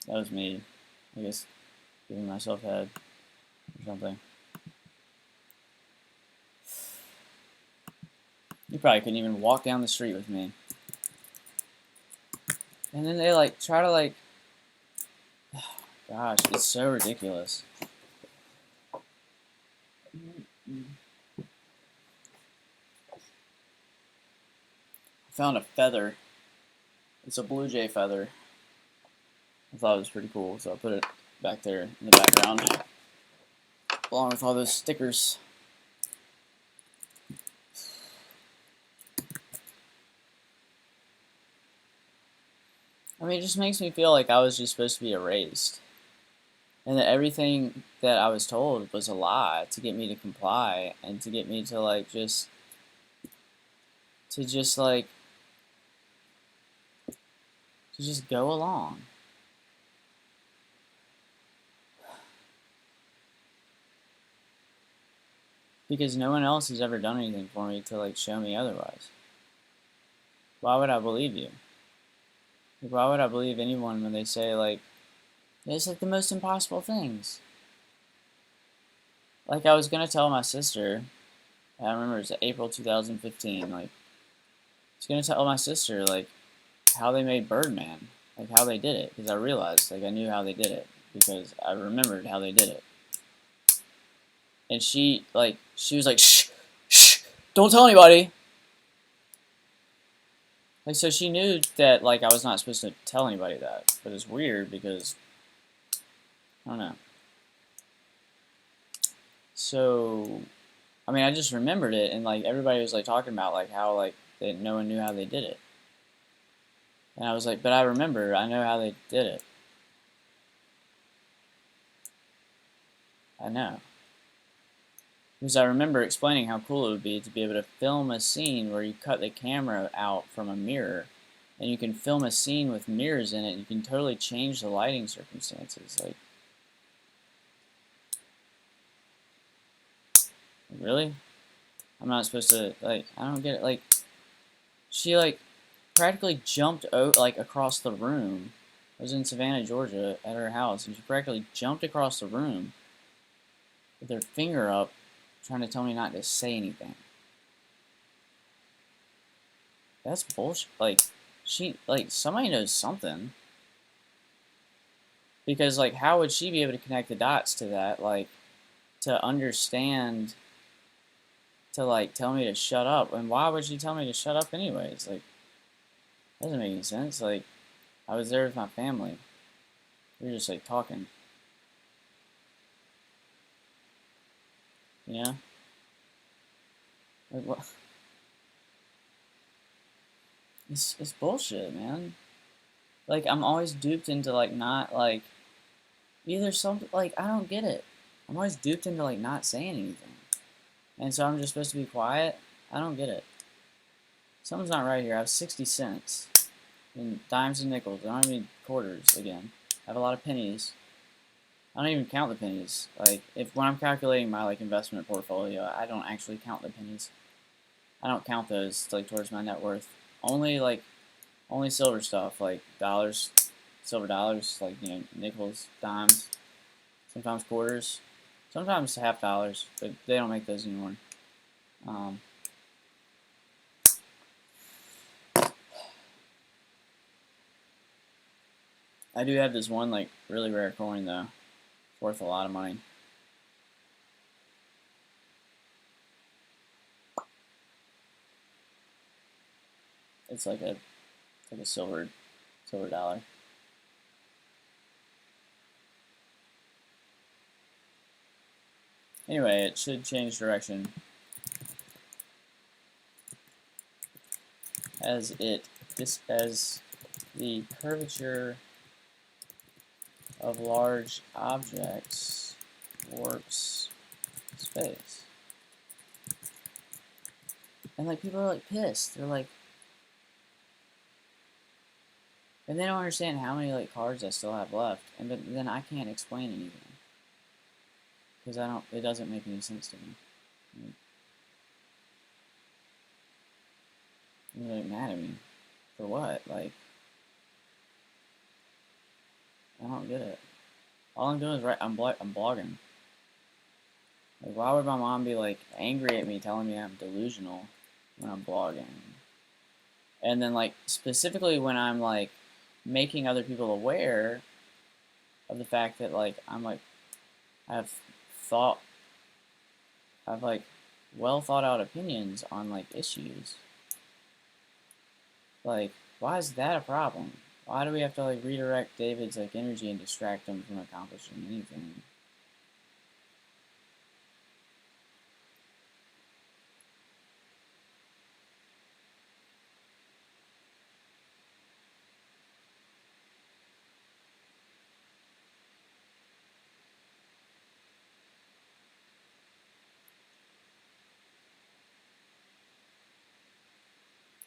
Speaker 1: that was me, I guess, giving myself head or something. You probably couldn't even walk down the street with me. And then they like try to like, gosh, it's so ridiculous. I found a feather. It's a blue jay feather. I thought it was pretty cool, so I put it back there in the background, along with all those stickers. I mean, it just makes me feel like I was just supposed to be erased. And that everything that I was told was a lie to get me to comply and to get me to like just like to just go along. Because no one else has ever done anything for me to like show me otherwise. Why would I believe you? Like, why would I believe anyone when they say like it's like the most impossible things? Like I was gonna tell my sister, I remember it was April 2015, like I was gonna tell my sister like how they made Birdman, like how they did it, because I realized like I knew how they did it because I remembered how they did it. And she was like shh, shh, don't tell anybody. Like so she knew that like I was not supposed to tell anybody that, but it's weird because I don't know. So I mean I just remembered it and like everybody was like talking about like how like no one knew how they did it. And I was like, but I remember, I know how they did it. I know. Because I remember explaining how cool it would be to be able to film a scene where you cut the camera out from a mirror and you can film a scene with mirrors in it and you can totally change the lighting circumstances. Like, really? I'm not supposed to, like, I don't get it. Like, she, like, practically jumped out, like, across the room. I was in Savannah, Georgia at her house and she practically jumped across the room with her finger up trying to tell me not to say anything. That's bullshit. Like, somebody knows something. Because, like, how would she be able to connect the dots to that? Like, to understand, to, like, tell me to shut up. And why would she tell me to shut up anyways? Like, doesn't make any sense. Like, I was there with my family. We were just, like, talking. You know? Like, what? It's bullshit, man. Like, I'm always duped into, like, not, like, either something, like, I don't get it. I'm always duped into, like, not saying anything. And so I'm just supposed to be quiet? I don't get it. Something's not right here. I have 60 cents in dimes and nickels. I don't even quarters again. I have a lot of pennies. I don't even count the pennies. Like, when I'm calculating my, like, investment portfolio, I don't actually count the pennies. I don't count those, like, towards my net worth. Only, like, only silver stuff, like dollars, silver dollars, like, you know, nickels, dimes, sometimes quarters, sometimes half dollars, but they don't make those anymore. I do have this one, like, really rare coin, though. It's worth a lot of money. It's like a silver dollar. Anyway, it should change direction as the curvature of large objects warps space. And like people are like pissed. They're like, and they don't understand how many like cards I still have left. And but then I can't explain anything because I don't. It doesn't make any sense to me. They're like mad at me for what? Like, I don't get it. All I'm doing is I'm blogging. Like, why would my mom be like angry at me, telling me I'm delusional? when I'm blogging. And then like specifically when I'm like making other people aware of the fact that like I've thought I've like well thought out opinions on like issues. Like, why is that a problem? Why do we have to like redirect David's like energy and distract him from accomplishing anything?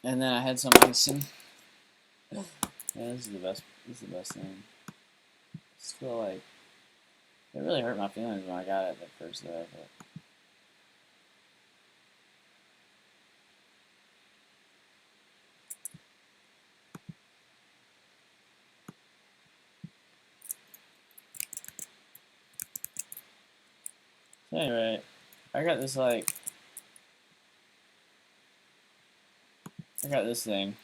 Speaker 1: And then I had some icing. Yeah, this is the best. This is the best thing. Still like it really hurt my feelings when I got it the first day. So anyway, I got this like I got this thing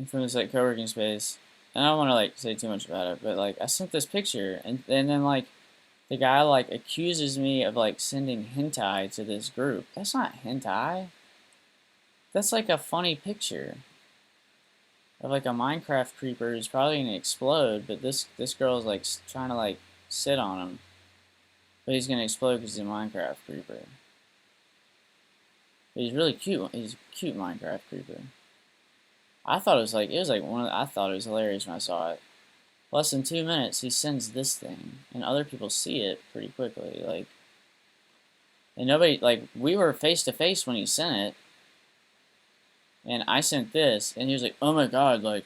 Speaker 1: from this like co-working space, and I don't want to like say too much about it, but like I sent this picture, and then like the guy like accuses me of like sending hentai to this group. That's not hentai. That's like a funny picture of like a Minecraft creeper who's probably gonna explode, but this girl is like trying to like sit on him, but he's gonna explode because he's a Minecraft creeper. But he's really cute. He's a cute Minecraft creeper. I thought it was like I thought it was hilarious when I saw it. Less than 2 minutes, he sends this thing, and other people see it pretty quickly. Like, and nobody like we were face to face when he sent it, and I sent this, and he was like, "Oh my god, like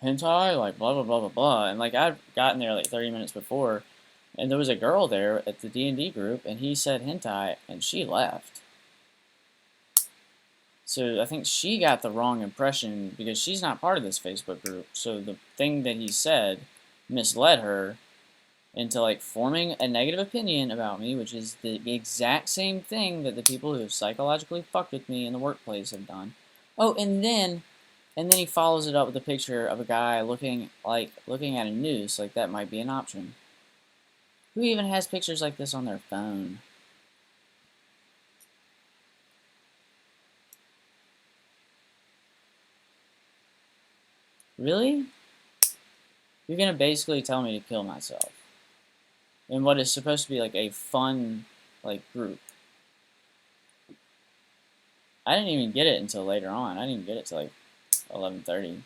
Speaker 1: hentai, like blah blah blah blah blah," and like I'd gotten there like 30 minutes before, and there was a girl there at the D&D group, and he said hentai, and she left. So I think she got the wrong impression because she's not part of this Facebook group. So the thing that he said misled her into like forming a negative opinion about me, which is the exact same thing that the people who have psychologically fucked with me in the workplace have done. Oh, and then he follows it up with a picture of a guy looking at a noose, like that might be an option. Who even has pictures like this on their phone? Really? You're gonna basically tell me to kill myself in what is supposed to be like a fun like group. I didn't even get it until later on. I didn't even get it till like 11:30.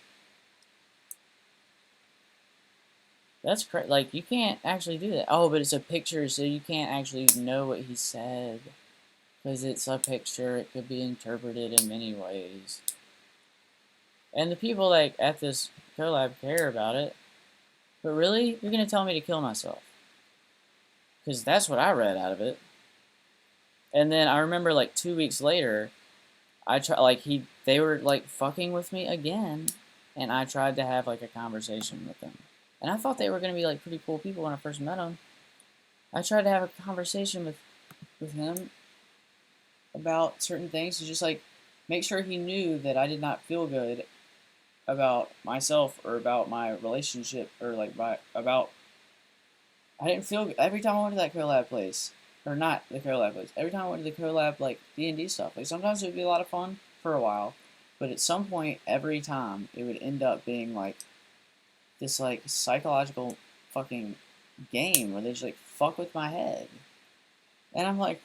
Speaker 1: That's crazy. Like you can't actually do that. Oh, but it's a picture, so you can't actually know what he said because it's a picture. It could be interpreted in many ways. And the people like at this collab care about it. But really, you're gonna tell me to kill myself? Because that's what I read out of it. And then I remember like 2 weeks later, they were like fucking with me again, and I tried to have like a conversation with them, and I thought they were gonna be like pretty cool people when I first met them. I tried to have a conversation with him about certain things to just like make sure he knew that I did not feel good about myself or about my relationship or like about I didn't feel every time I went to that collab place or not the collab place. Every time I went to the collab like D&D stuff, like sometimes it would be a lot of fun for a while, but at some point every time it would end up being like this like psychological fucking game where they just like fuck with my head. And I'm like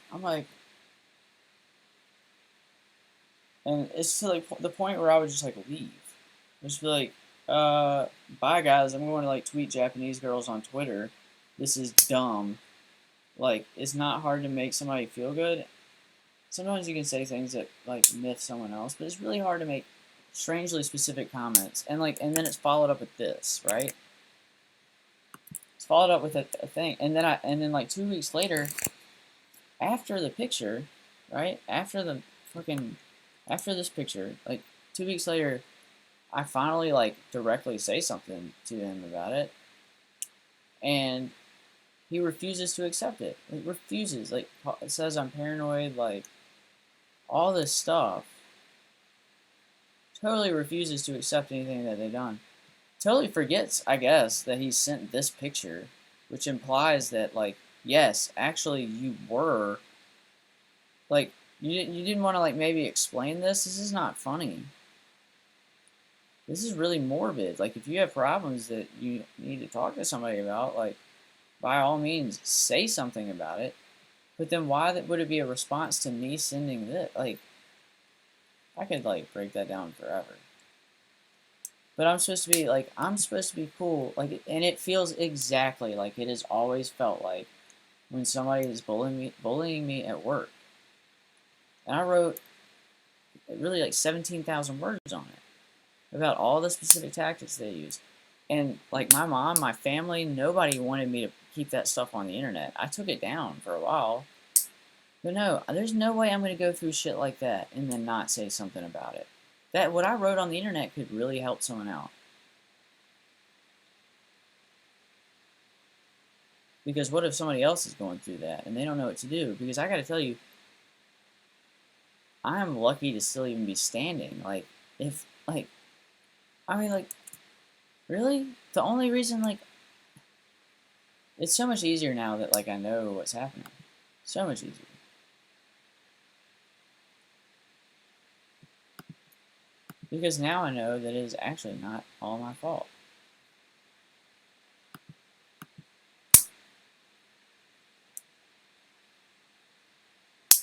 Speaker 1: and it's to like the point where I would just like leave. Just be like, bye guys, I'm going to like tweet Japanese girls on Twitter. This is dumb. Like, it's not hard to make somebody feel good. Sometimes you can say things that like miff someone else, but it's really hard to make strangely specific comments. And then it's followed up with this, right? It's followed up with a thing, and then like 2 weeks later, after the picture, right? After this picture, like 2 weeks later, I finally like directly say something to him about it, and he refuses to accept it. Like refuses. Like it says I'm paranoid. Like all this stuff, totally refuses to accept anything that they've done. Totally forgets, I guess, that he sent this picture, which implies that, like, yes, actually you were, like, you didn't want to, like, maybe explain this. This is not funny. This is really morbid. Like, if you have problems that you need to talk to somebody about, like, by all means, say something about it. But then why would it be a response to me sending this? Like, I could, like, break that down forever. But I'm supposed to be, like, I'm supposed to be cool. Like, and it feels exactly like it has always felt like when somebody is bullying me at work. And I wrote really like 17,000 words on it about all the specific tactics they use. And like my mom, my family, nobody wanted me to keep that stuff on the internet. I took it down for a while. But no, there's no way I'm going to go through shit like that and then not say something about it. That what I wrote on the internet could really help someone out. Because what if somebody else is going through that and they don't know what to do? Because I got to tell you, I am lucky to still even be standing. Like, if, like, I mean, like, really? The only reason, like, it's so much easier now that, like, I know what's happening. So much easier. Because now I know that it is actually not all my fault.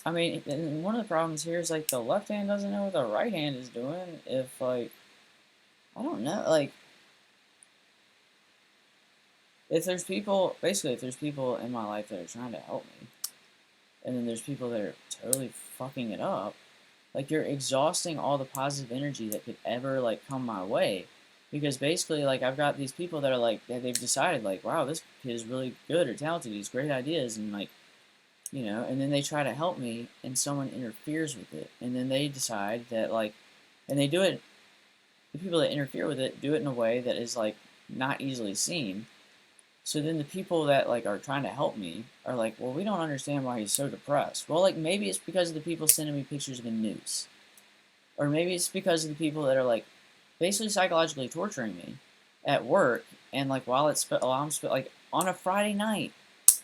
Speaker 1: I mean, and one of the problems here is, like, the left hand doesn't know what the right hand is doing. If, like, I don't know, like, if there's people, basically, if there's people in my life that are trying to help me, and then there's people that are totally fucking it up, like, you're exhausting all the positive energy that could ever, like, come my way. Because basically, like, I've got these people that are, like, that they've decided, like, wow, this kid is really good or talented, he's great ideas, and, like, you know, and then they try to help me, and someone interferes with it. And then they decide that, like, and they do it, the people that interfere with it do it in a way that is, like, not easily seen. So then the people that, like, are trying to help me are like, well, we don't understand why he's so depressed. Well, like, maybe it's because of the people sending me pictures of a noose. Or maybe it's because of the people that are, like, basically psychologically torturing me at work. And, like, while I'm like, on a Friday night.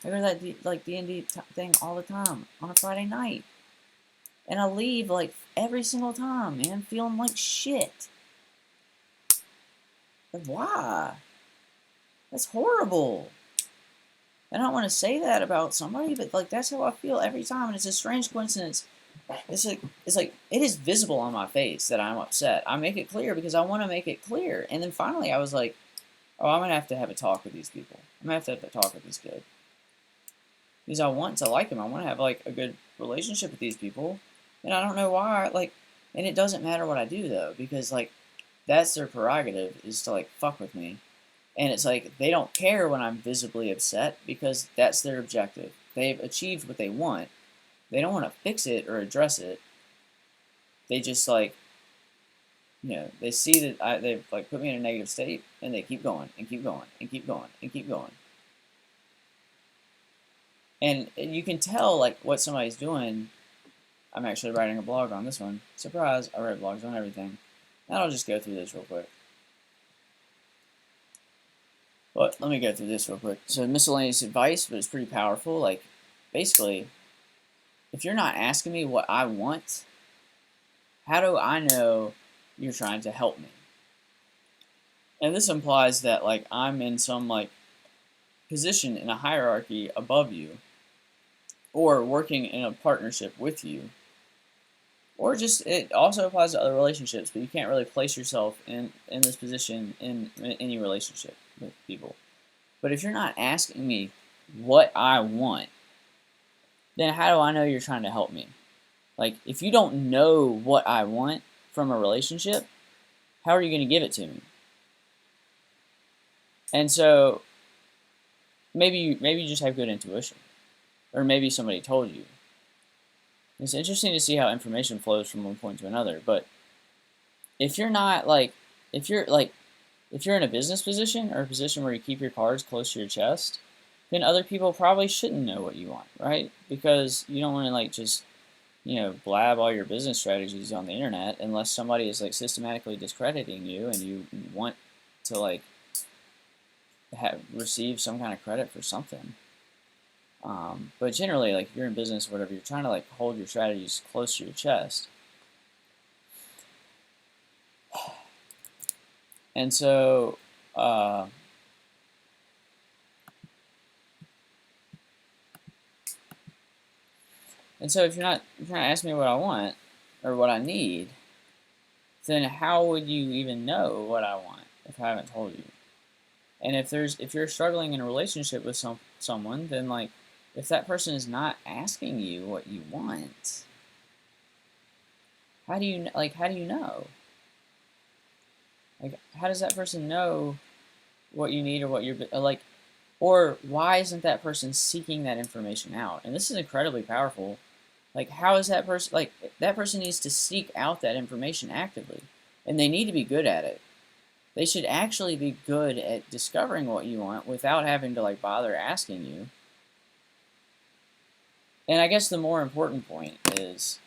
Speaker 1: I go to that, like, D&D thing all the time on a Friday night. And I leave, like, every single time, man, feeling like shit. Like, why? That's horrible. I don't want to say that about somebody, but, like, that's how I feel every time, and it's a strange coincidence. It's like it is visible on my face that I'm upset. I make it clear because I want to make it clear. And then finally I was like, oh, I'm going to have a talk with these people. I'm going to have a talk with this kid. Because I want to like him. I want to have, like, a good relationship with these people. And I don't know why, like, and it doesn't matter what I do, though, because, like, that's their prerogative, is to, like, fuck with me. And it's like, they don't care when I'm visibly upset, because that's their objective. They've achieved what they want. They don't want to fix it or address it. They just, like, you know, they see that they've, like, put me in a negative state, and they keep going, and keep going, and keep going, and keep going. And you can tell, like, what somebody's doing. I'm actually writing a blog on this one. Surprise, I write blogs on everything. And I'll just go through this real quick. But let me go through this real quick. So miscellaneous advice, but it's pretty powerful. Like, basically, if you're not asking me what I want, how do I know you're trying to help me? And this implies that, like, I'm in some, like, position in a hierarchy above you, or working in a partnership with you. Or just, it also applies to other relationships, but you can't really place yourself in this position in any relationship with people. But if you're not asking me what I want, then how do I know you're trying to help me? Like, if you don't know what I want from a relationship, how are you going to give it to me? And so, maybe you just have good intuition. Or maybe somebody told you. It's interesting to see how information flows from one point to another, but if you're not, like, if you're in a business position, or a position where you keep your cards close to your chest, then other people probably shouldn't know what you want, right? Because you don't want to, like, just, blab all your business strategies on the internet unless somebody is like systematically discrediting you and you want to like receive some kind of credit for something. But generally, like if you're in business or whatever, you're trying to like hold your strategies close to your chest. And so, if you're not asking me what I want or what I need, then how would you even know what I want if I haven't told you? And if you're struggling in a relationship with someone, then like if that person is not asking you what you want, how do you know? Like how does that person know what you need or what you're like, or why isn't that person seeking that information out? And this is incredibly powerful. Like how is that person, like that person needs to seek out that information actively, and they need to be good at it. They should actually be good at discovering what you want without having to like bother asking you. And I guess the more important point is,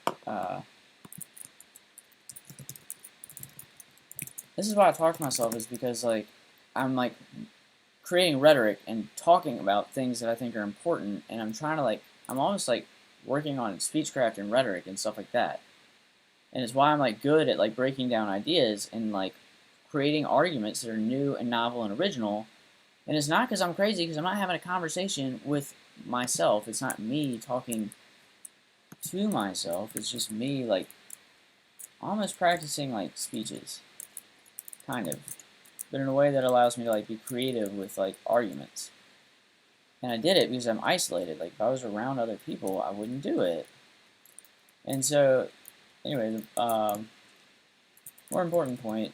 Speaker 1: this is why I talk to myself, is because like I'm like creating rhetoric and talking about things that I think are important, and I'm trying to like I'm almost like working on speechcraft and rhetoric and stuff like that. And it's why I'm like good at like breaking down ideas and like creating arguments that are new and novel and original. And it's not because I'm crazy, because I'm not having a conversation with myself. It's not me talking to myself. It's just me like almost practicing like speeches, kind of, but in a way that allows me to like be creative with like arguments. And I did it because I'm isolated. Like if I was around other people, I wouldn't do it. And so, anyway, the more important point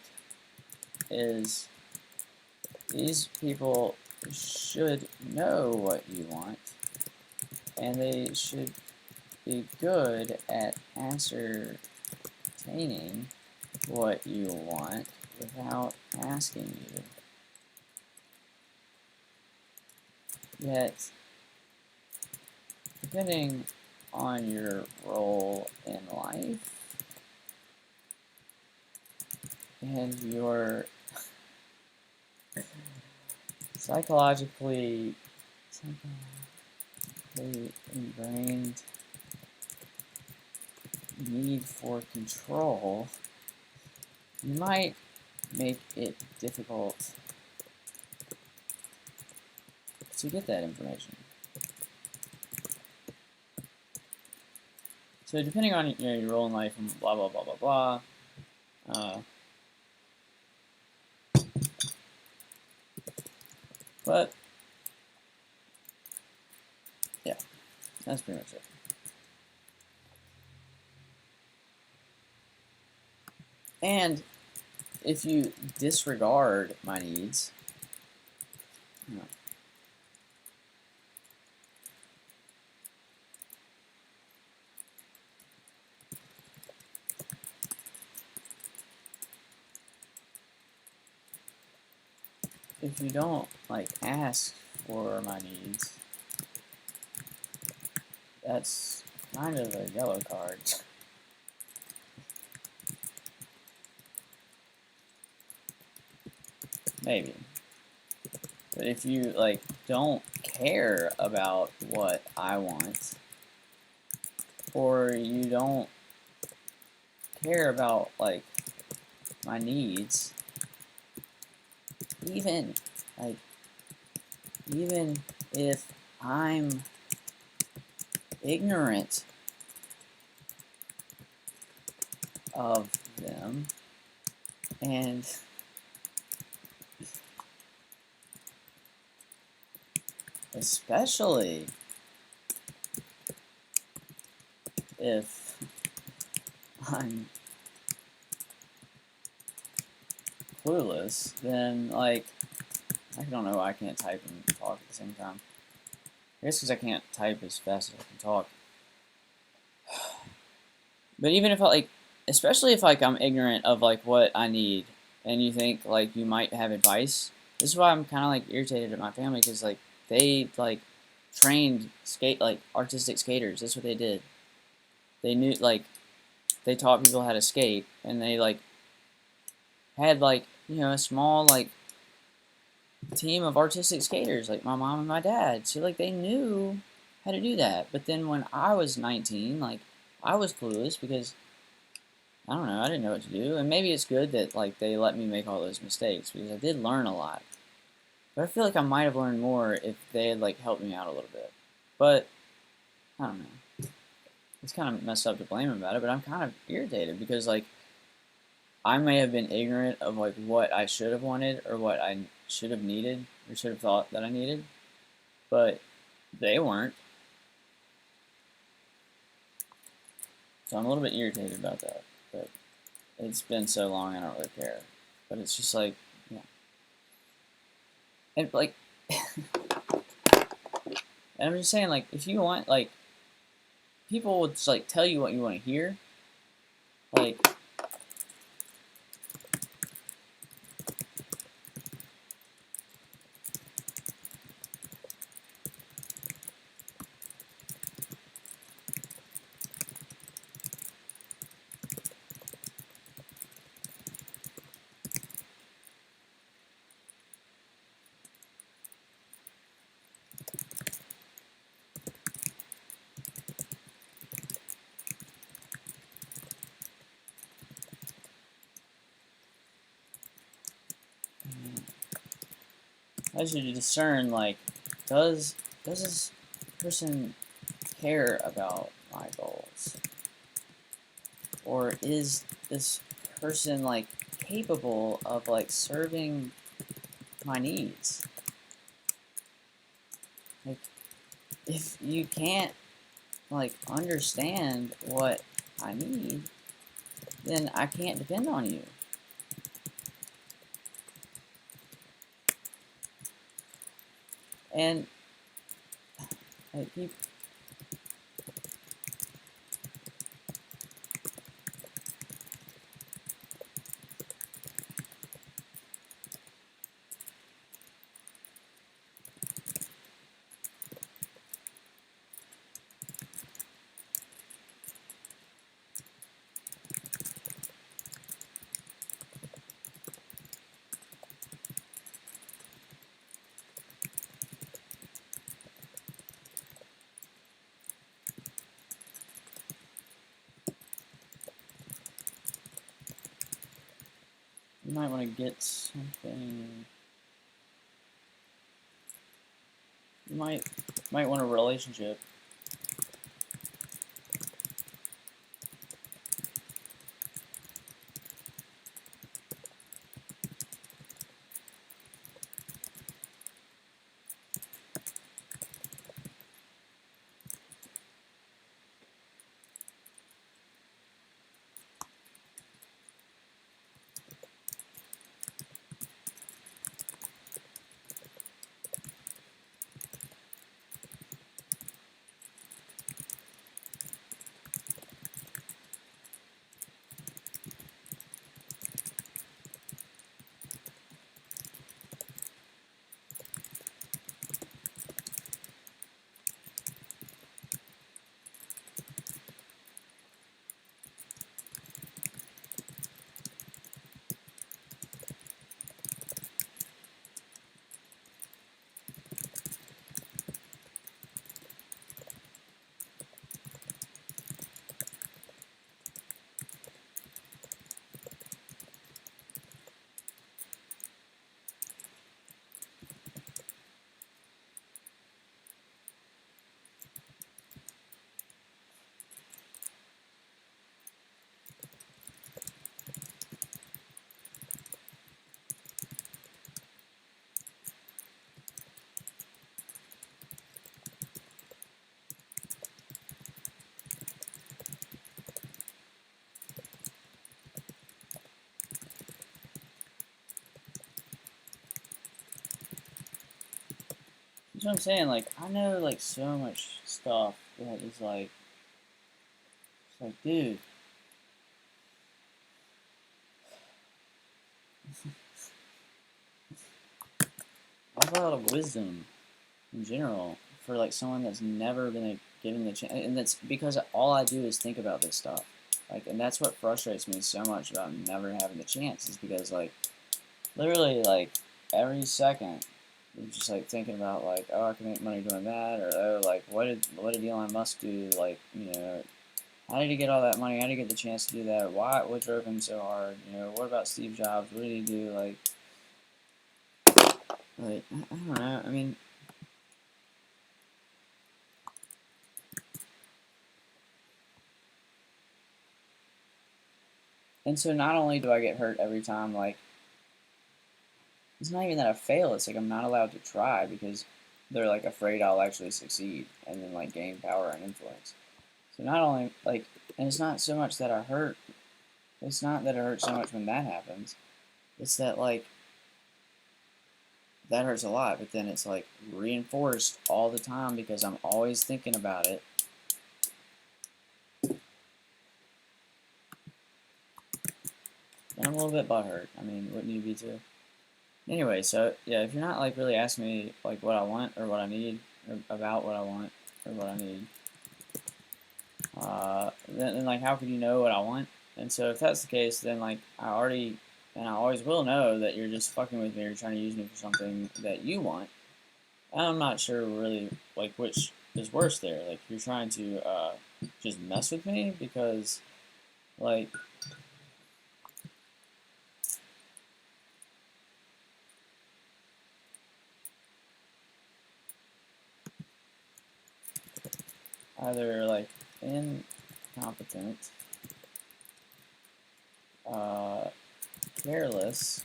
Speaker 1: is these people should know what you want, and they should be good at ascertaining what you want without asking you. Yet, depending on your role in life and your psychologically ingrained need for control, you might make it difficult to get that information. So depending on your role in life and blah blah blah blah blah. But yeah, that's pretty much it. And if you disregard my needs, if you don't like ask for my needs, that's kind of a yellow card. Maybe. But if you like don't care about what I want, or you don't care about like my needs, even if I'm ignorant of them, and especially if I'm clueless, then like I don't know why I can't type and talk at the same time. I guess because I can't type as fast as I can talk. But even if I like, especially if like I'm ignorant of like what I need, and you think like you might have advice, this is why I'm kind of like irritated at my family, because like they like trained artistic skaters. That's what they did. they knew, like, they taught people how to skate, and they, like, had, like, you know, a small, like, team of artistic skaters, like my mom and my dad. So, like, they knew how to do that. But then when I was 19, like, I was clueless because, I don't know, I didn't know what to do. And maybe it's good that, like, they let me make all those mistakes because I did learn a lot. But I feel like I might have learned more if they had, like, helped me out a little bit. But, I don't know. It's kind of messed up to blame them about it, but I'm kind of irritated because, like, I may have been ignorant of, like, what I should have wanted or what I should have needed or should have thought that I needed, but they weren't. So I'm a little bit irritated about that. But it's been so long, I don't really care. But it's just like, yeah. And, like, and I'm just saying, like, if you want, like, people will just, like, tell you what you want to hear. Like, I should discern, like, does this person care about my goals? Or is this person, like, capable of, like, serving my needs? Like, if you can't, like, understand what I need, then I can't depend on you. And, like, you, you might want to get something. You might want a relationship. That's what I'm saying. Like, I know, like, so much stuff that is like, it's like, dude, I have a lot of wisdom in general for, like, someone that's never been given the chance, and that's because all I do is think about this stuff. Like, and that's what frustrates me so much about never having the chance, is because, like, literally, like, every second, I'm just, like, thinking about, like, oh, I can make money doing that, or, oh, like, what did Elon Musk do, like, you know, how did he get all that money, how did he get the chance to do that, what drove him so hard, you know, what about Steve Jobs, what did he do, like, I don't know, I mean, and so not only do I get hurt every time, like, it's not even that I fail, it's like I'm not allowed to try because they're, like, afraid I'll actually succeed and then, like, gain power and influence. So not only, like, and it's not so much that I hurt, it's not that it hurts so much when that happens, it's that, like, that hurts a lot, but then it's, like, reinforced all the time because I'm always thinking about it. And I'm a little bit butthurt. I mean, wouldn't you be too? Anyway, so yeah, if you're not like really asking me like what I want or what I need or about what I want or what I need, then like how could you know what I want? And so if that's the case, then like I already and I always will know that you're just fucking with me or trying to use me for something that you want. And I'm not sure really like which is worse there. Like you're trying to just mess with me because like either like incompetent, uh, careless,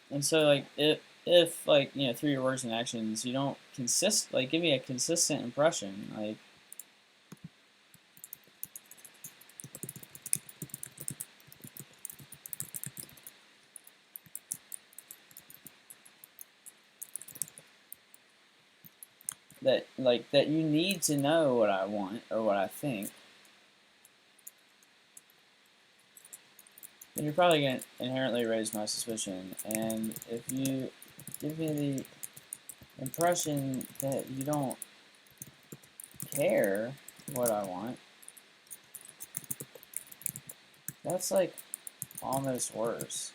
Speaker 1: and so like if like you know through your words and actions you don't give me a consistent impression like that you need to know what I want or what I think, then you're probably going to inherently raise my suspicion. And if you give me the impression that you don't care what I want, that's like almost worse.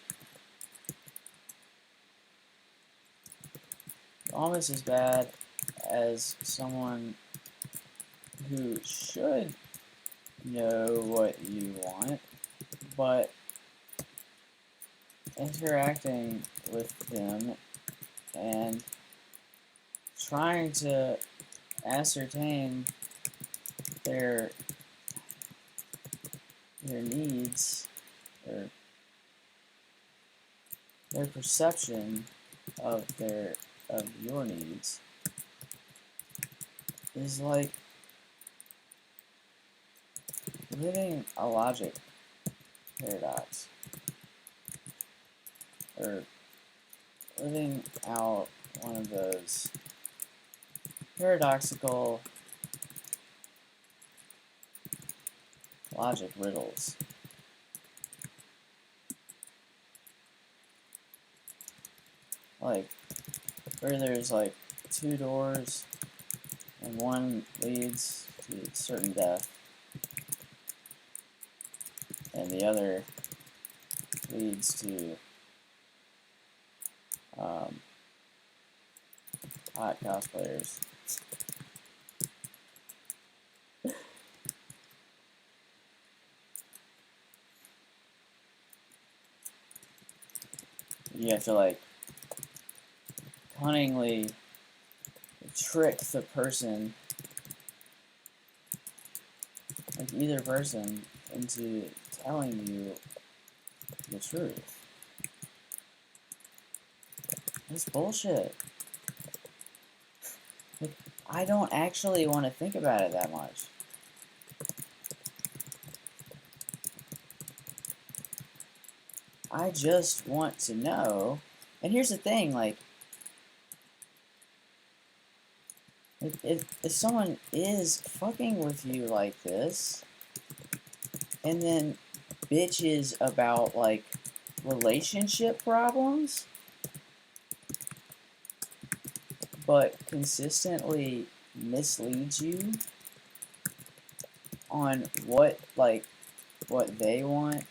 Speaker 1: Almost as bad as someone who should know what you want, but interacting with them and trying to ascertain their their needs or their perception of your needs is like living a logic paradox or living out one of those paradoxical logic riddles. Like, where there's like two doors and one leads to certain death and the other leads to hot cosplayers. You have to like cunningly trick the person, like either person, into telling you the truth. That's bullshit. Like, I don't actually want to think about it that much. I just want to know. And here's the thing, like If someone is fucking with you like this, and then bitches about like relationship problems, but consistently misleads you on what they want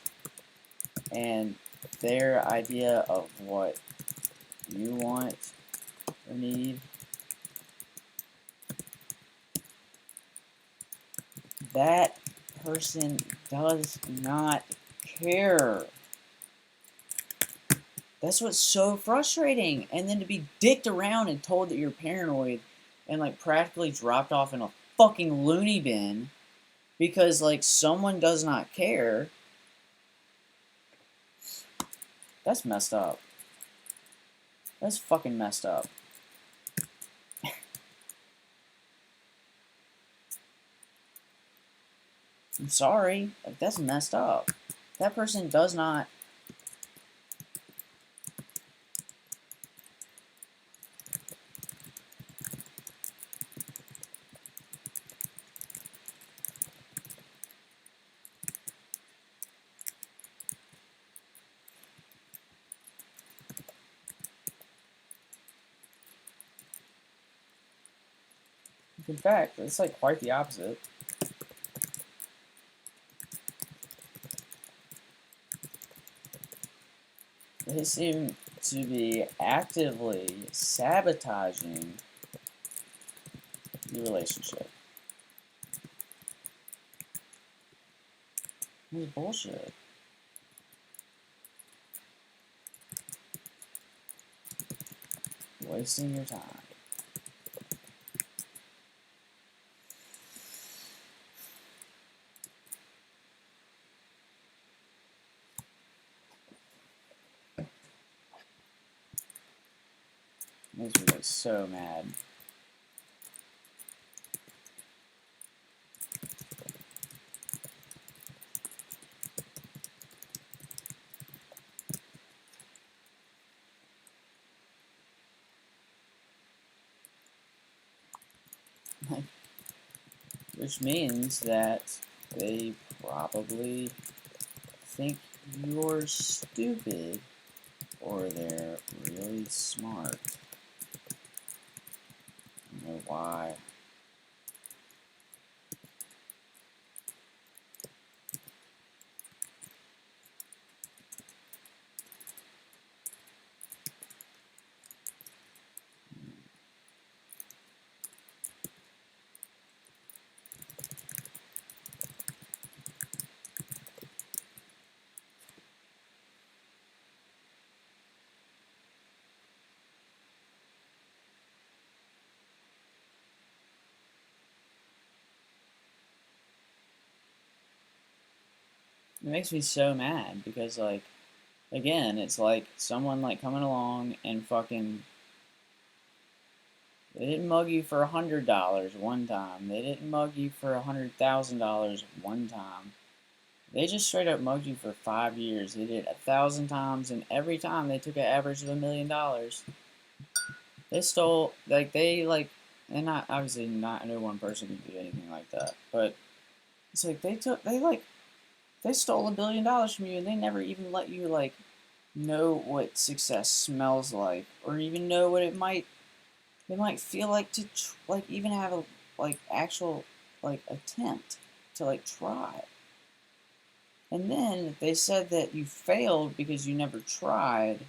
Speaker 1: and their idea of what you want or need, that person does not care. That's what's so frustrating. And then to be dicked around and told that you're paranoid and like practically dropped off in a fucking loony bin because like someone does not care. That's messed up. That's fucking messed up. I'm sorry. Like, that's messed up. That person does not. In fact, it's like quite the opposite. They seem to be actively sabotaging the relationship. It's bullshit. Wasting your time. Makes me like so mad. Which means that they probably think you're stupid or they're really smart. You know why? It makes me so mad because like again, it's like someone like coming along and fucking they didn't mug you for $100 one time. They didn't mug you for $100,000 one time. They just straight up mugged you for 5 years. They did 1,000 times, and every time they took an average of $1,000,000. They stole and not obviously not no one person can do anything like that, but it's like they stole $1,000,000,000 from you, and they never even let you like know what success smells like, or even know what they might feel like to like even have a like actual like attempt to like try. And then they said that you failed because you never tried,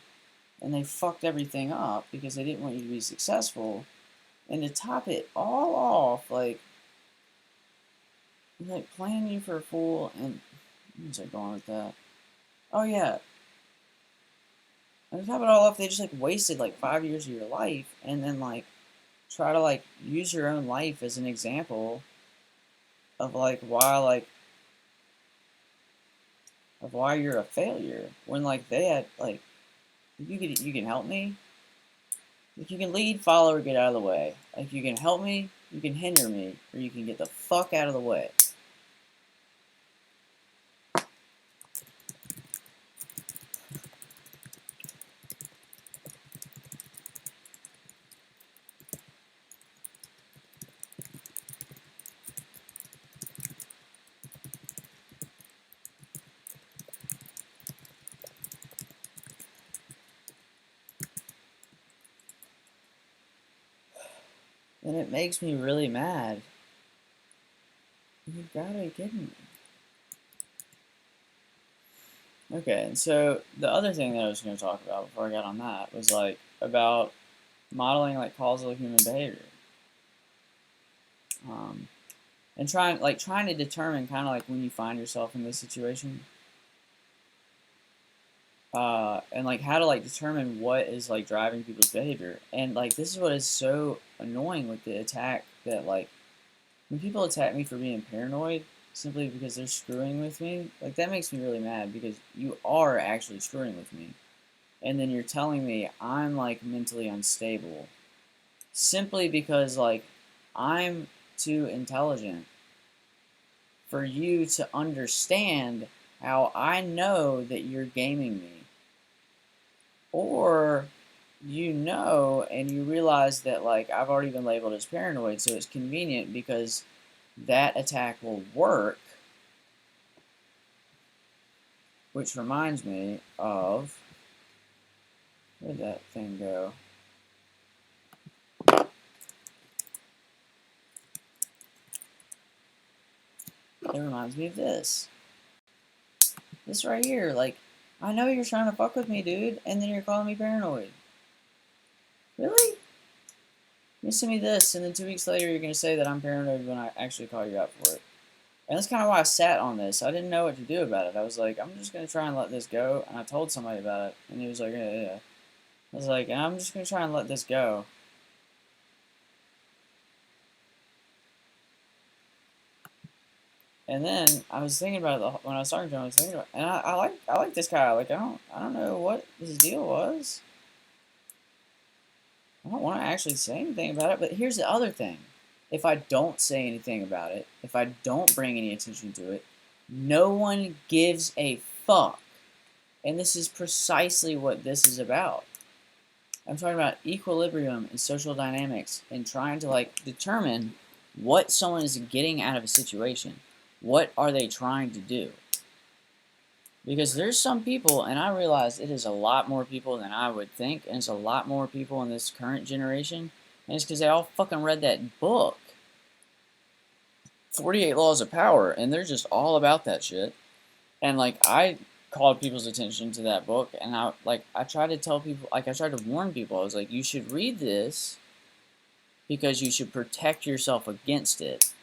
Speaker 1: and they fucked everything up because they didn't want you to be successful. And to top it all off, like playing you for a fool, and where's I going with that? Oh yeah, and to top it all off, they just like wasted like 5 years of your life, and then like try to like use your own life as an example of why you're a failure when like they had like you can help me. Like you can lead, follow, or get out of the way. Like you can help me, you can hinder me, or you can get the fuck out of the way. And it makes me really mad. You gotta be kidding me. Okay, and so the other thing that I was going to talk about before I got on that was like about modeling like causal human behavior, um, and trying to determine kind of like when you find yourself in this situation, and like how to like determine what is like driving people's behavior. And like this is what is so annoying with the attack that like when people attack me for being paranoid simply because they're screwing with me, like that makes me really mad because you are actually screwing with me. And then you're telling me I'm like mentally unstable simply because like I'm too intelligent for you to understand how I know that you're gaming me. Or you know and you realize that like I've already been labeled as paranoid, so it's convenient because that attack will work. Which reminds me of, where'd that thing go? It reminds me of this. This right here, like, I know you're trying to fuck with me, dude, and then you're calling me paranoid. Really? You send me this, and then 2 weeks later you're gonna say that I'm paranoid when I actually call you out for it. And that's kind of why I sat on this. I didn't know what to do about it. I was like, I'm just gonna try and let this go. And I told somebody about it, and he was like, yeah, yeah. I was like, I'm just gonna try and let this go. And then I was thinking about it when I was talking to him. I was thinking about, and I like this guy. Like I don't know what his deal was. I don't want to actually say anything about it. But here's the other thing: if I don't say anything about it, if I don't bring any attention to it, no one gives a fuck. And this is precisely what this is about. I'm talking about equilibrium and social dynamics and trying to like determine what someone is getting out of a situation. What are they trying to do? Because there's some people, and I realize it is a lot more people than I would think, and it's a lot more people in this current generation, and it's because they all fucking read that book, 48 Laws of Power, and they're just all about that shit. And like I called people's attention to that book, and I tried to tell people, like I tried to warn people. I was like, you should read this because you should protect yourself against it.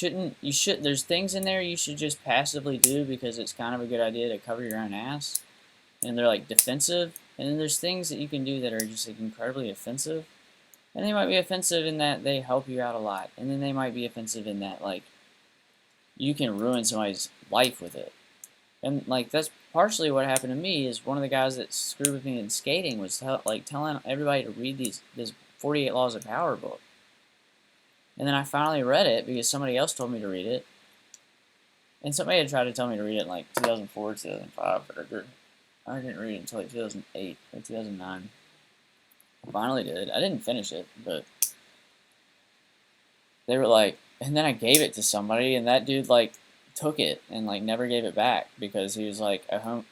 Speaker 1: There's things in there you should just passively do because it's kind of a good idea to cover your own ass, and they're like defensive. And then there's things that you can do that are just like incredibly offensive, and they might be offensive in that they help you out a lot, and then they might be offensive in that like you can ruin somebody's life with it. And like that's partially what happened to me. Is one of the guys that screwed with me in skating was telling everybody to read this 48 Laws of Power book. And then I finally read it because somebody else told me to read it. And somebody had tried to tell me to read it in like 2004, 2005, but I didn't read it until like 2008 or 2009. I finally did. I didn't finish it, but they were like, and then I gave it to somebody, and that dude like took it and like never gave it back because he was like at home.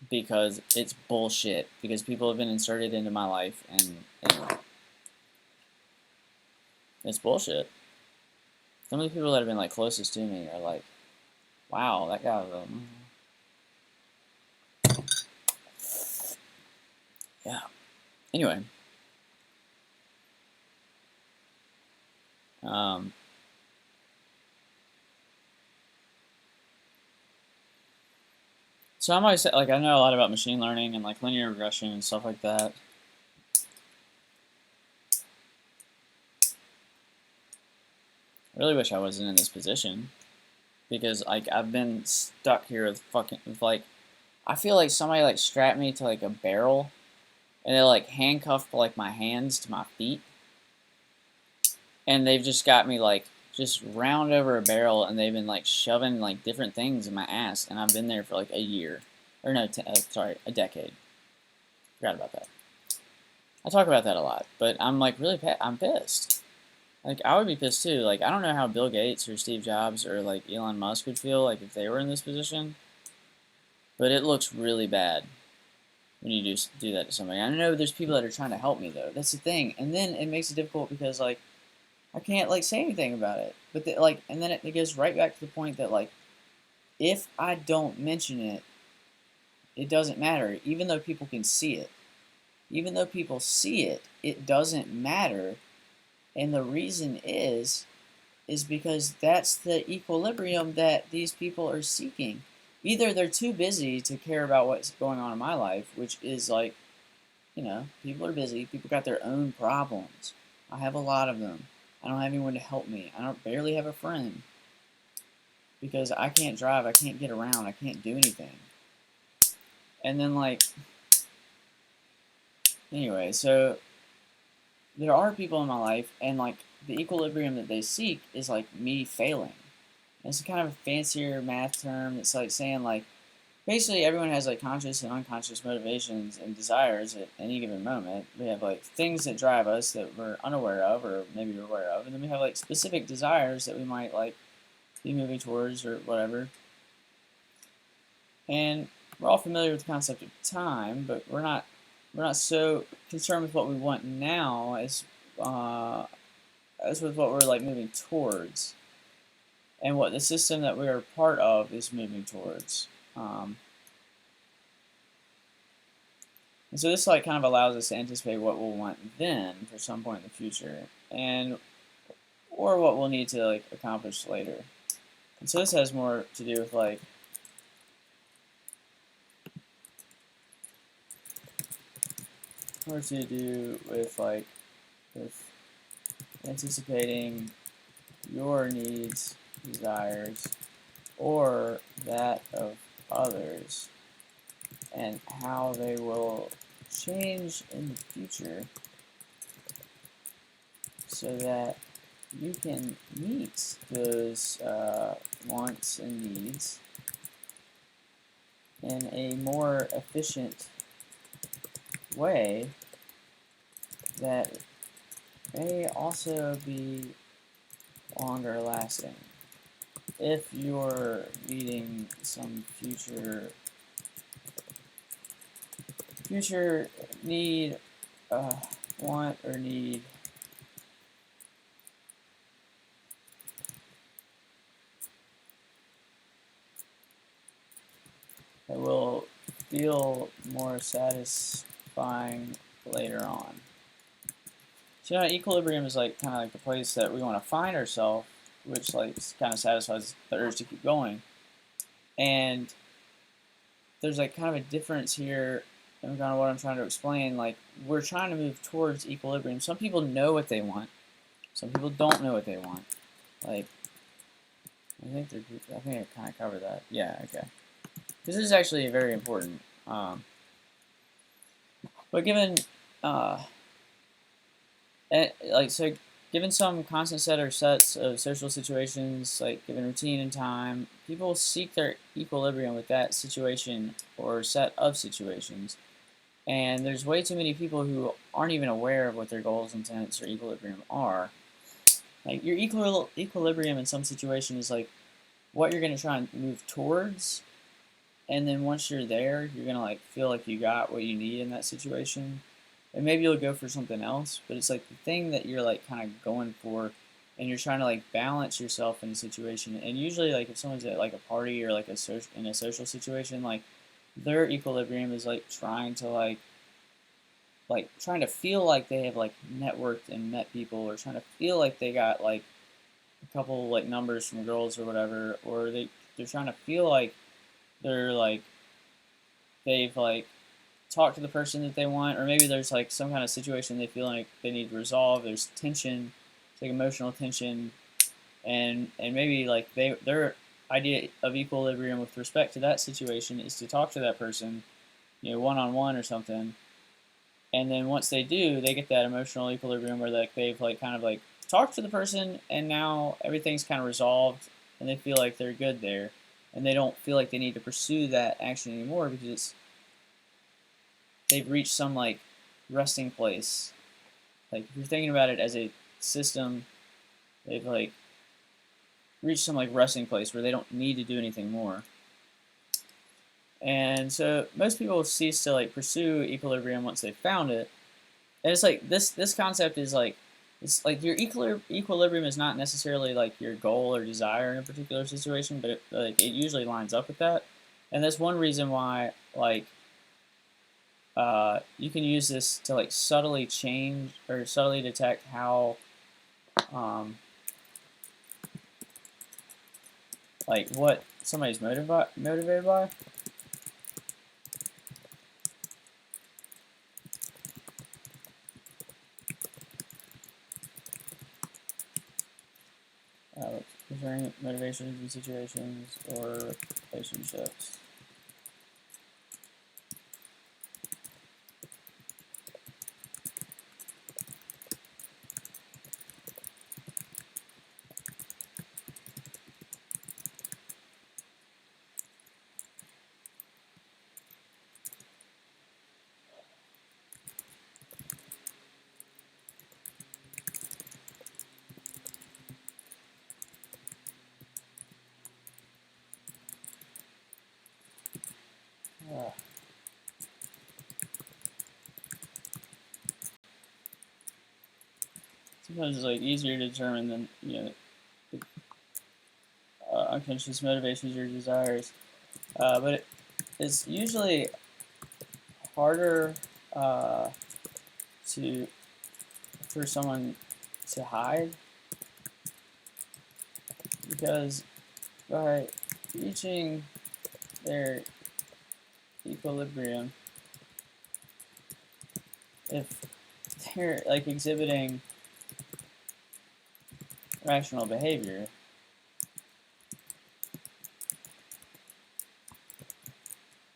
Speaker 1: Because it's bullshit. Because people have been inserted into my life, and anyway. It's bullshit. Some of the people that have been like closest to me are like, wow, that guy was yeah. Anyway. So I'm always like, I know a lot about machine learning and like linear regression and stuff like that. I really wish I wasn't in this position because like I've been stuck here with like I feel like somebody like strapped me to like a barrel and they like handcuffed like my hands to my feet, and they've just got me like just round over a barrel, and they've been like shoving like different things in my ass, and I've been there for like a year, or no, sorry, a decade. Forgot about that. I talk about that a lot, but I'm like really I'm pissed. Like I would be pissed too. Like I don't know how Bill Gates or Steve Jobs or like Elon Musk would feel like if they were in this position, but it looks really bad. when you do that to somebody. I know there's people that are trying to help me though. That's the thing, and then it makes it difficult because like I can't like say anything about it. But like, and then it goes right back to the point that like if I don't mention it, it doesn't matter. Even though people can see it, even though people see it, it doesn't matter. And the reason is because that's the equilibrium that these people are seeking. Either they're too busy to care about what's going on in my life, which is like, people are busy. People got their own problems. I have a lot of them. I don't have anyone to help me. I don't barely have a friend because I can't drive. I can't get around. I can't do anything. And then like, anyway, so there are people in my life, and like the equilibrium that they seek is like me failing. And it's kind of a fancier math term. It's like saying like basically everyone has like conscious and unconscious motivations and desires at any given moment. We have like things that drive us that we're unaware of or maybe we're aware of, and then we have like specific desires that we might like be moving towards or whatever. And we're all familiar with the concept of time, but we're not so concerned with what we want now as with what we're like moving towards and what the system that we are part of is moving towards. And so this like kind of allows us to anticipate what we'll want then for some point in the future, and or what we'll need to like accomplish later. And so this has more to do with like with anticipating your needs, desires, or that of others, and how they will change in the future so that you can meet those wants and needs in a more efficient way that may also be longer lasting. If you're meeting some future need, want or need that will feel more satisfying later on. So equilibrium is like kind of like the place that we want to find ourselves, which like kind of satisfies the urge to keep going. And there's like kind of a difference here in kind of what I'm trying to explain. Like we're trying to move towards equilibrium. Some people know what they want. Some people don't know what they want. Like I think I kind of covered that. Yeah, okay. This is actually very important. But given given some constant set or sets of social situations, like given routine and time, people seek their equilibrium with that situation or set of situations. And there's way too many people who aren't even aware of what their goals, intents, or equilibrium are. Like your equilibrium in some situation is like what you're going to try and move towards, and then once you're there, you're going to like feel like you got what you need in that situation. And maybe you'll go for something else, but it's like the thing that you're like kind of going for, and you're trying to like balance yourself in a situation. And usually, like if someone's at like a party or like in a social situation, like their equilibrium is like trying to trying to feel like they have like networked and met people, or trying to feel like they got like a couple like numbers from girls or whatever, or they're trying to feel like they're like they've like talk to the person that they want, or maybe there's like some kind of situation they feel like they need to resolve. There's tension, it's like emotional tension, and maybe like their idea of equilibrium with respect to that situation is to talk to that person, one on one or something. And then once they do, they get that emotional equilibrium where like they've like kind of like talked to the person, and now everything's kind of resolved, and they feel like they're good there, and they don't feel like they need to pursue that action anymore because they've reached some like resting place. Like if you're thinking about it as a system, they've like reached some like resting place where they don't need to do anything more. And so most people cease to like pursue equilibrium once they've found it. And it's like this concept is like it's like your equilibrium is not necessarily like your goal or desire in a particular situation, but it usually lines up with that. And that's one reason why like you can use this to like subtly change or subtly detect how um, like what somebody's motivated by. Concerning motivations in situations or relationships. Uh, Sometimes it's like easier to determine than unconscious motivations or desires, but it's usually harder uh, to for someone to hide because by reaching their equilibrium, if they're like exhibiting rational behavior,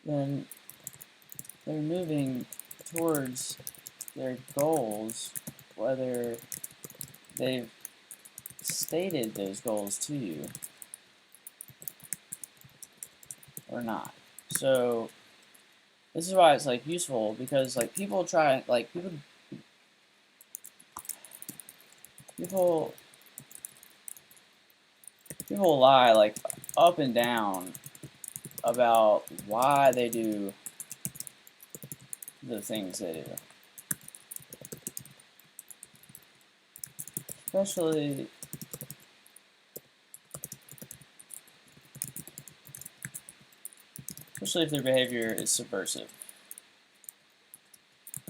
Speaker 1: then they're moving towards their goals, whether they've stated those goals to you or not. So this is why it's like useful because like people try like people people lie like up and down about why they do the things they do. Especially if their behavior is subversive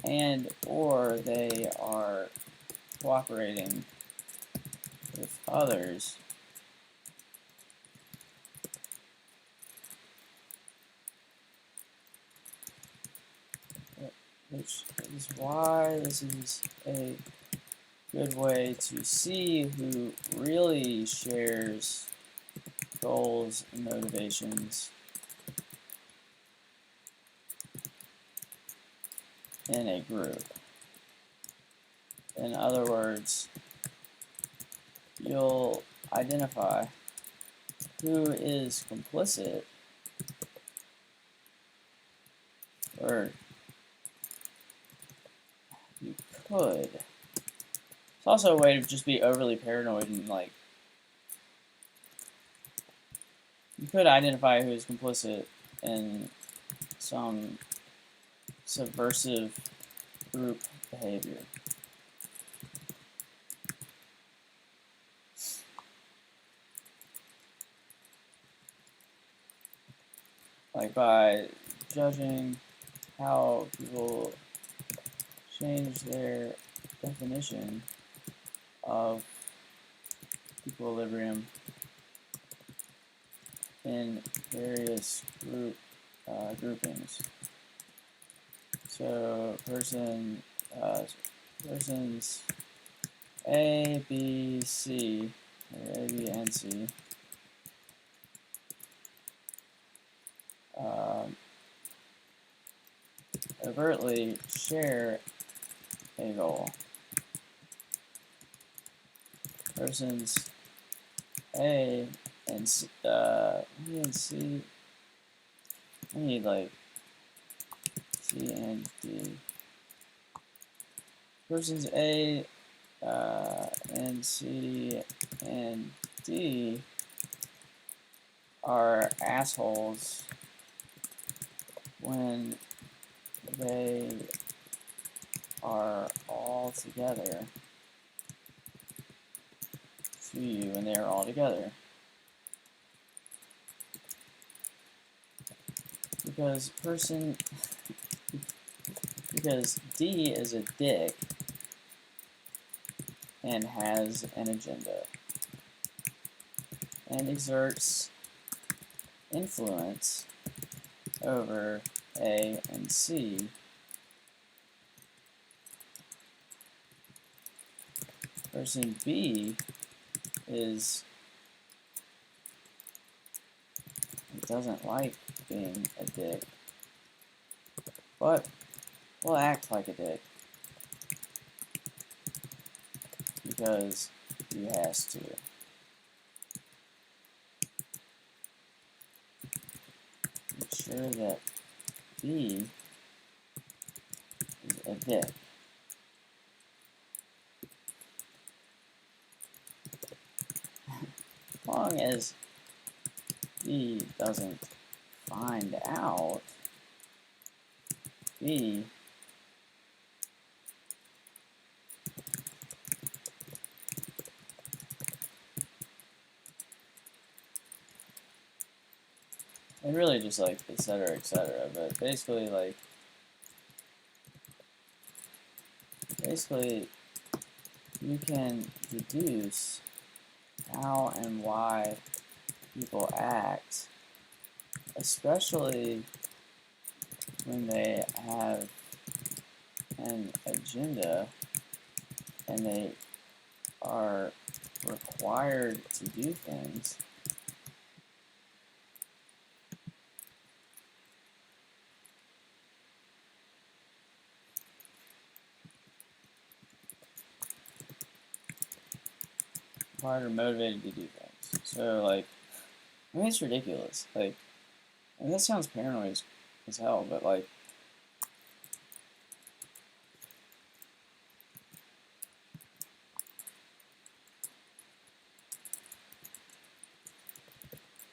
Speaker 1: and or they are cooperating with others which is why this is a good way to see who really shares goals and motivations in a group. In other words, you'll identify who is complicit or you could. It's also a way to just be overly paranoid and like you could identify who is complicit in some subversive group behavior. Like by judging how people change their definition of equilibrium in various groupings. So persons A, B, C, or A, B, and C overtly share a goal. Persons A and C, and C, I need like C and D. Persons A and C and D are assholes when they are all together to you and they are all together. Because because D is a dick and has an agenda and exerts influence over A and C. Person B doesn't like being a dick, but will act like a dick because he has to. Make sure that B is a dick. As long as B doesn't find out, B and really just like etc. But basically you can deduce how and why people act, especially when they have an agenda and they are required to do things. Required or motivated to do things. So like, I mean, it's ridiculous. Like, and that sounds paranoid as hell, but like,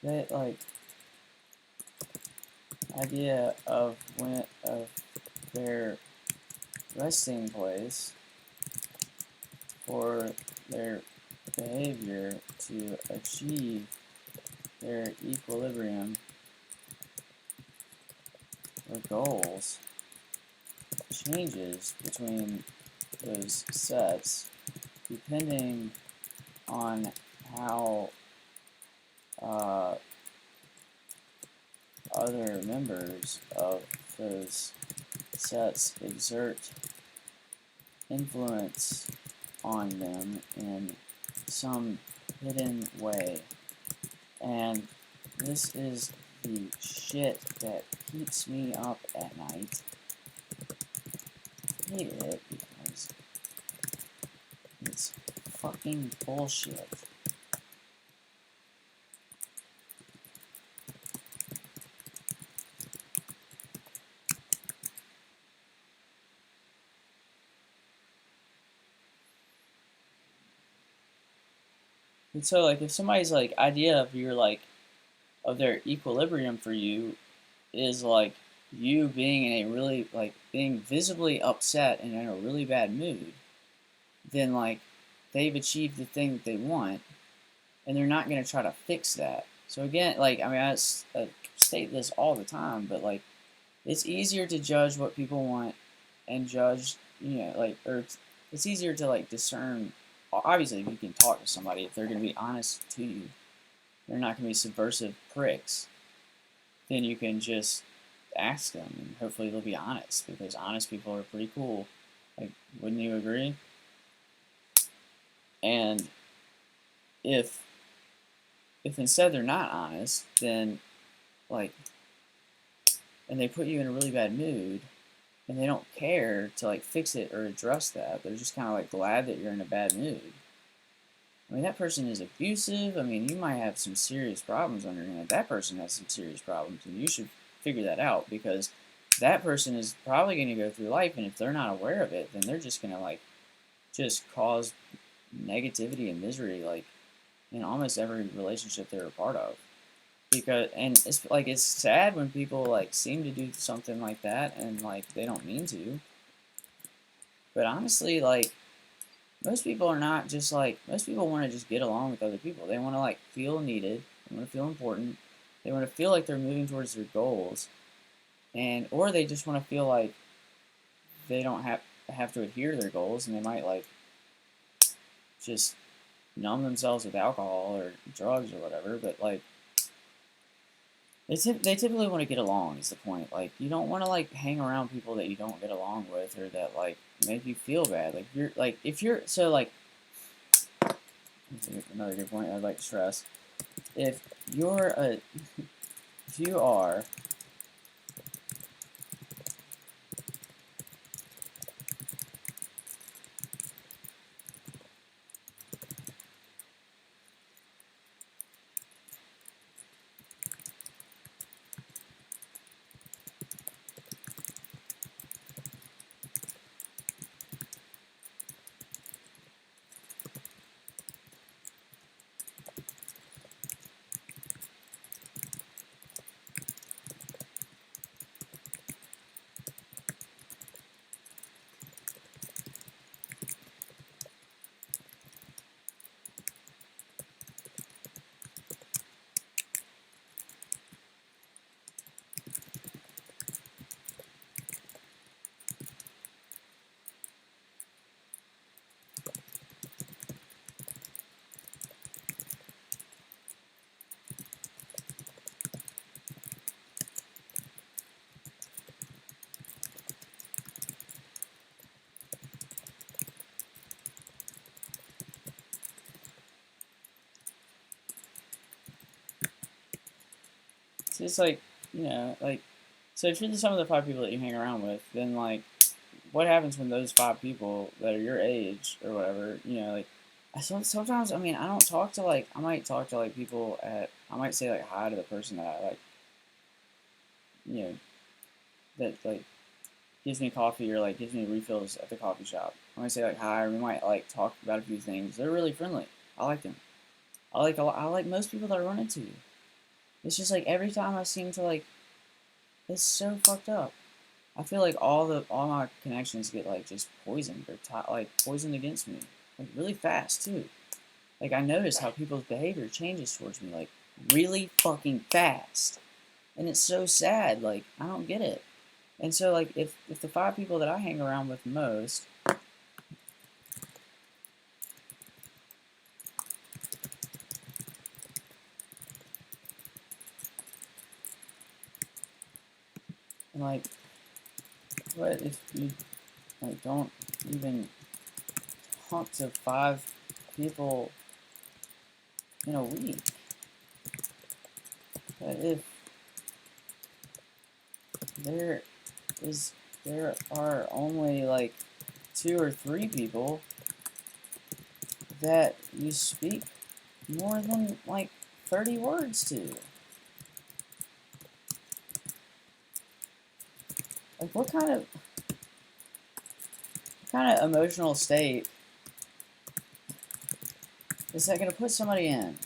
Speaker 1: that like idea of their resting place for their behavior to achieve their equilibrium or goals changes between those sets depending on how other members of those sets exert influence on them in some hidden way. And this is the shit that keeps me up at night. I hate it because it's fucking bullshit. And so, like, if somebody's, like, idea of your, like, of their equilibrium for you is, like, you being in a really, like, being visibly upset and in a really bad mood, then, like, they've achieved the thing that they want, and they're not going to try to fix that. So, again, like, I mean, I state this all the time, but, like, it's easier to judge what people want and judge, you know, like, or it's easier to, like, discern. Obviously, if you can talk to somebody, if they're going to be honest to you, they're not going to be subversive pricks, then you can just ask them, and hopefully they'll be honest, because honest people are pretty cool. Like, wouldn't you agree? And if instead they're not honest, then, like, and they put you in a really bad mood, and they don't care to, like, fix it or address that, they're just kind of, like, glad that you're in a bad mood. I mean, that person is abusive. I mean, you might have some serious problems on your hand. That person has some serious problems, and you should figure that out, because that person is probably going to go through life, and if they're not aware of it, then they're just going to, like, just cause negativity and misery, like, in almost every relationship they're a part of. because and it's like it's sad when people like seem to do something like that and like they don't mean to. But honestly, like most people are not just like most people want to just get along with other people. They want to like feel needed. They want to feel important. They want to feel like they're moving towards their goals, and or they just want to feel like they don't have to adhere to their goals, and they might like just numb themselves with alcohol or drugs or whatever. But like they typically want to get along. Is the point? Like you don't want to like hang around people that you don't get along with or that like make you feel bad. Like you're like if you're so like another good point I'd like to stress. If you're a if you are it's just like like so if you're the sum of the five people that you hang around with, then like what happens when those five people that are your age or whatever, like sometimes I mean I don't talk to like I might talk to like people at I might say like hi to the person that I like you know that like gives me coffee or like gives me refills at the coffee shop. I might say like hi, or we might like talk about a few things. They're really friendly. I like them. I like most people that I run into. It's just like every time I seem to like it's so fucked up. I feel like all my connections get like just poisoned or like poisoned against me, like really fast too. Like I notice how people's behavior changes towards me like really fucking fast, and it's so sad. Like I don't get it. And so like if the five people that I hang around with most, and like what if you like don't even talk to five people in a week? But if there is there are only like two or three people that you speak more than like 30 words to. Like what kind of emotional state is that gonna put somebody in?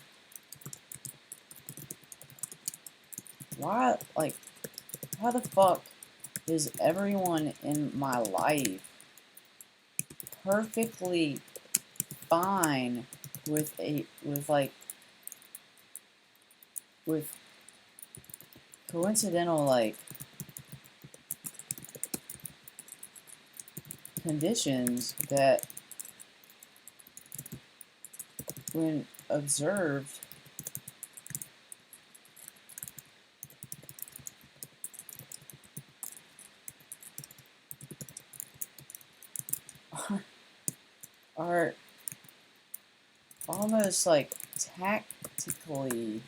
Speaker 1: Why like how the fuck is everyone in my life perfectly fine with coincidental like conditions that when observed are, are almost like tactically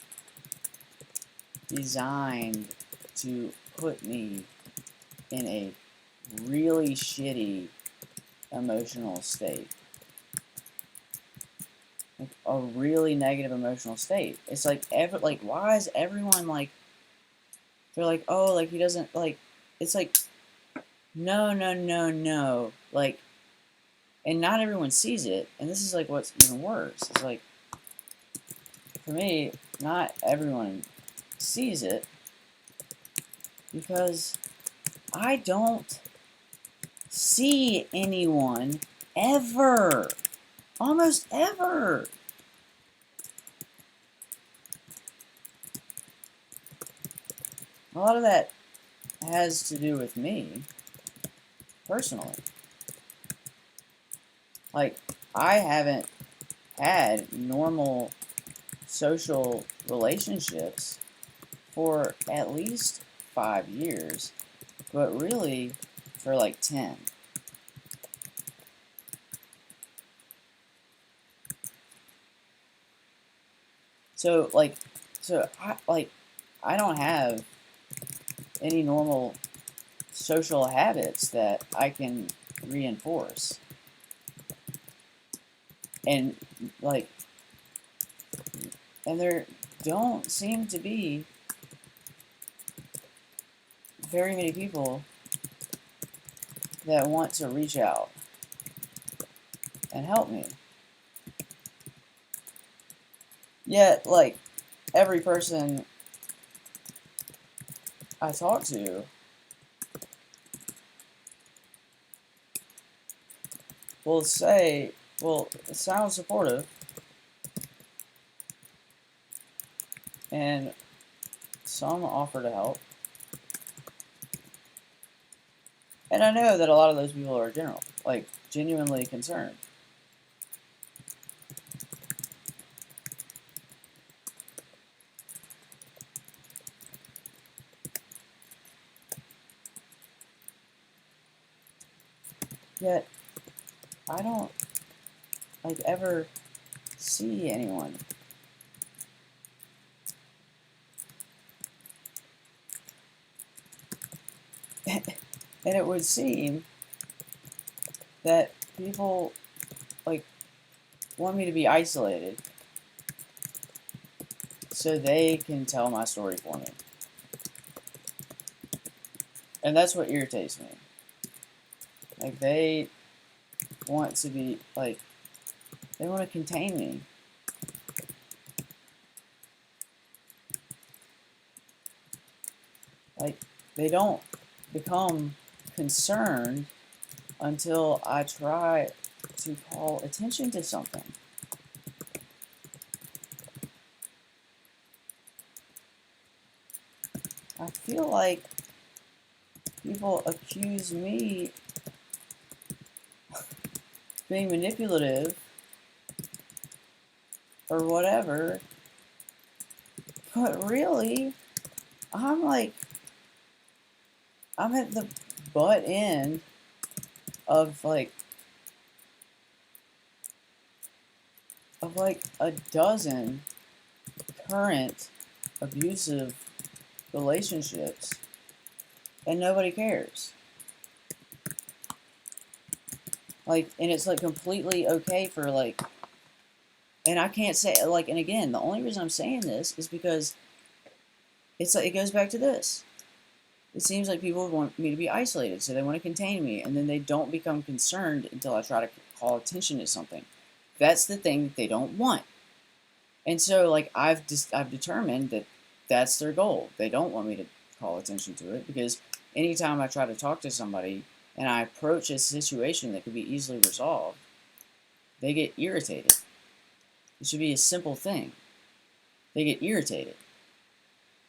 Speaker 1: designed to put me in a really shitty emotional state. Like a really negative emotional state. It's like like why is everyone like they're like, oh, like he doesn't like it's like no no no no like and not everyone sees it, and this is like what's even worse. It's like for me, not everyone sees it because I don't see anyone ever. Almost ever. A lot of that has to do with me, personally. Like, I haven't had normal social relationships for at least 5 years, but really for like 10. So I don't have any normal social habits that I can reinforce. And like and there don't seem to be very many people that want to reach out and help me. Yet, like, every person I talk to will say, well, it sounds supportive, and some offer to help. And I know that a lot of those people are genuinely concerned. Yet, I don't, ever see anyone. And it would seem that people, want me to be isolated so they can tell my story for me. And that's what irritates me. They want to be, they want to contain me. They don't become concerned until I try to call attention to something. I feel like people accuse me of being manipulative or whatever, but really, I'm at the butt end of a dozen current abusive relationships, and nobody cares. And it's completely okay for and I can't say and again, the only reason I'm saying this is because it goes back to this. It seems like people want me to be isolated, so they want to contain me, and then they don't become concerned until I try to call attention to something. That's the thing that they don't want. And so, I've determined that that's their goal. They don't want me to call attention to it, because anytime I try to talk to somebody and I approach a situation that could be easily resolved, they get irritated. It should be a simple thing. They get irritated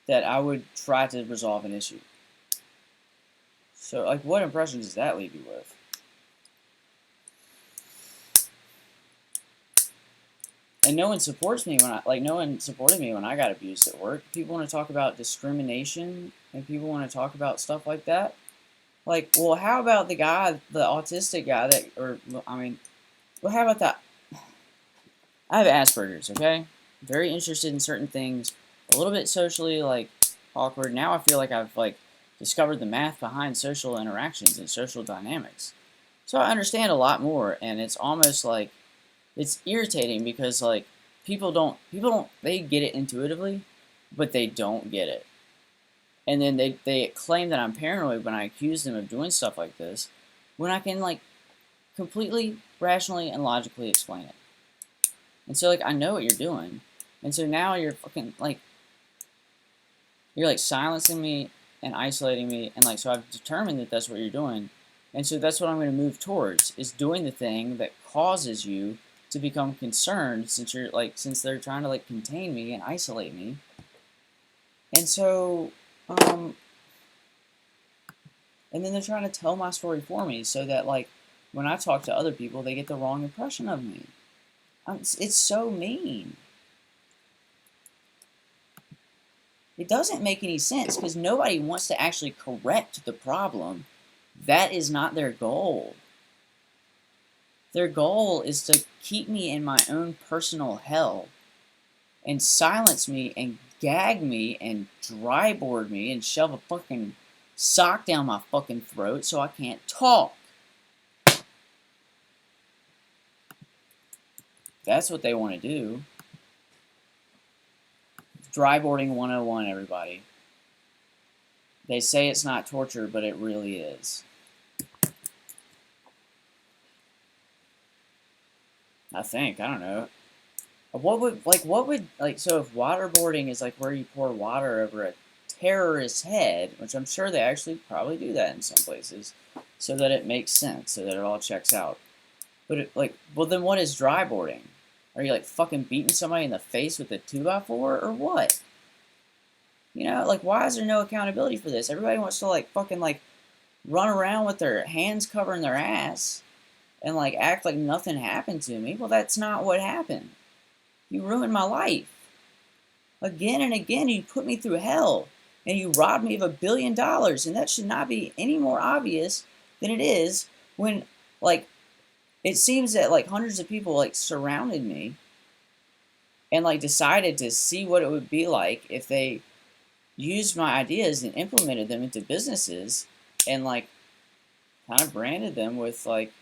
Speaker 1: that I would try to resolve an issue. So, what impression does that leave you with? And no one supports me no one supported me when I got abused at work. People want to talk about discrimination, and people want to talk about stuff like that. Well, how about the autistic guy well, how about that? I have Asperger's, okay? Very interested in certain things, a little bit socially, awkward. Now I feel like I've, discovered the math behind social interactions and social dynamics. So I understand a lot more, and it's almost it's irritating because, people they get it intuitively, but they don't get it. And then they claim that I'm paranoid when I accuse them of doing stuff like this, when I can, completely rationally and logically explain it. And so, I know what you're doing. And so now you're fucking, You're like silencing me and isolating me, and like so I've determined that that's what you're doing, and so that's what I'm going to move towards is doing the thing that causes you to become concerned since they're trying to like contain me and isolate me, and so and then they're trying to tell my story for me so that like when I talk to other people they get the wrong impression of me. It's so mean. It doesn't make any sense because nobody wants to actually correct the problem. That is not their goal. Their goal is to keep me in my own personal hell and silence me and gag me and dry board me and shove a fucking sock down my fucking throat so I can't talk. That's what they want to do. Dryboarding 101, everybody. They say it's not torture, but it really is. I think. I don't know. So if waterboarding is like where you pour water over a terrorist's head, which I'm sure they actually probably do that in some places, so that it makes sense, so that it all checks out. But well then what is dryboarding? Are you like fucking beating somebody in the face with a 2x4 or what? You know, like why is there no accountability for this? Everybody wants to like fucking like run around with their hands covering their ass and like act like nothing happened to me. Well, that's not what happened. You ruined my life. Again and again, you put me through hell and you robbed me of $1 billion, and that should not be any more obvious than it is when like it seems that like hundreds of people like surrounded me and like decided to see what it would be like if they used my ideas and implemented them into businesses and like kind of branded them with like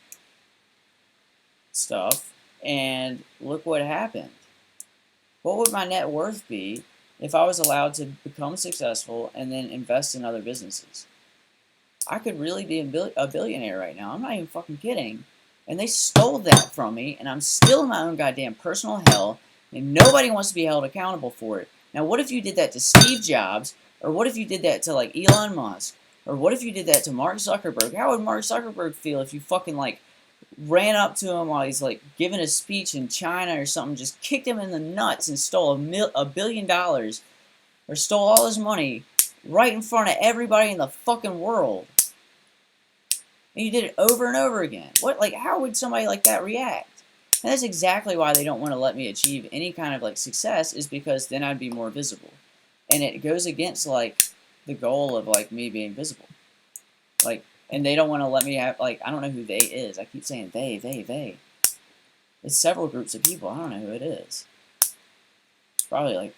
Speaker 1: stuff, and look what happened. What would my net worth be if I was allowed to become successful and then invest in other businesses? I could really be a billionaire right now. I'm not even fucking kidding. And they stole that from me, and I'm still in my own goddamn personal hell, and nobody wants to be held accountable for it. Now, what if you did that to Steve Jobs, or what if you did that to like Elon Musk, or what if you did that to Mark Zuckerberg? How would Mark Zuckerberg feel if you fucking like ran up to him while he's like giving a speech in China or something, just kicked him in the nuts and stole $1 billion, or stole all his money right in front of everybody in the fucking world? And you did it over and over again. How would somebody like that react? And that's exactly why they don't want to let me achieve any kind of like success, is because then I'd be more visible. And it goes against like the goal of like me being visible. And they don't want to let me have I don't know who they is. I keep saying they. It's several groups of people. I don't know who it is. It's probably like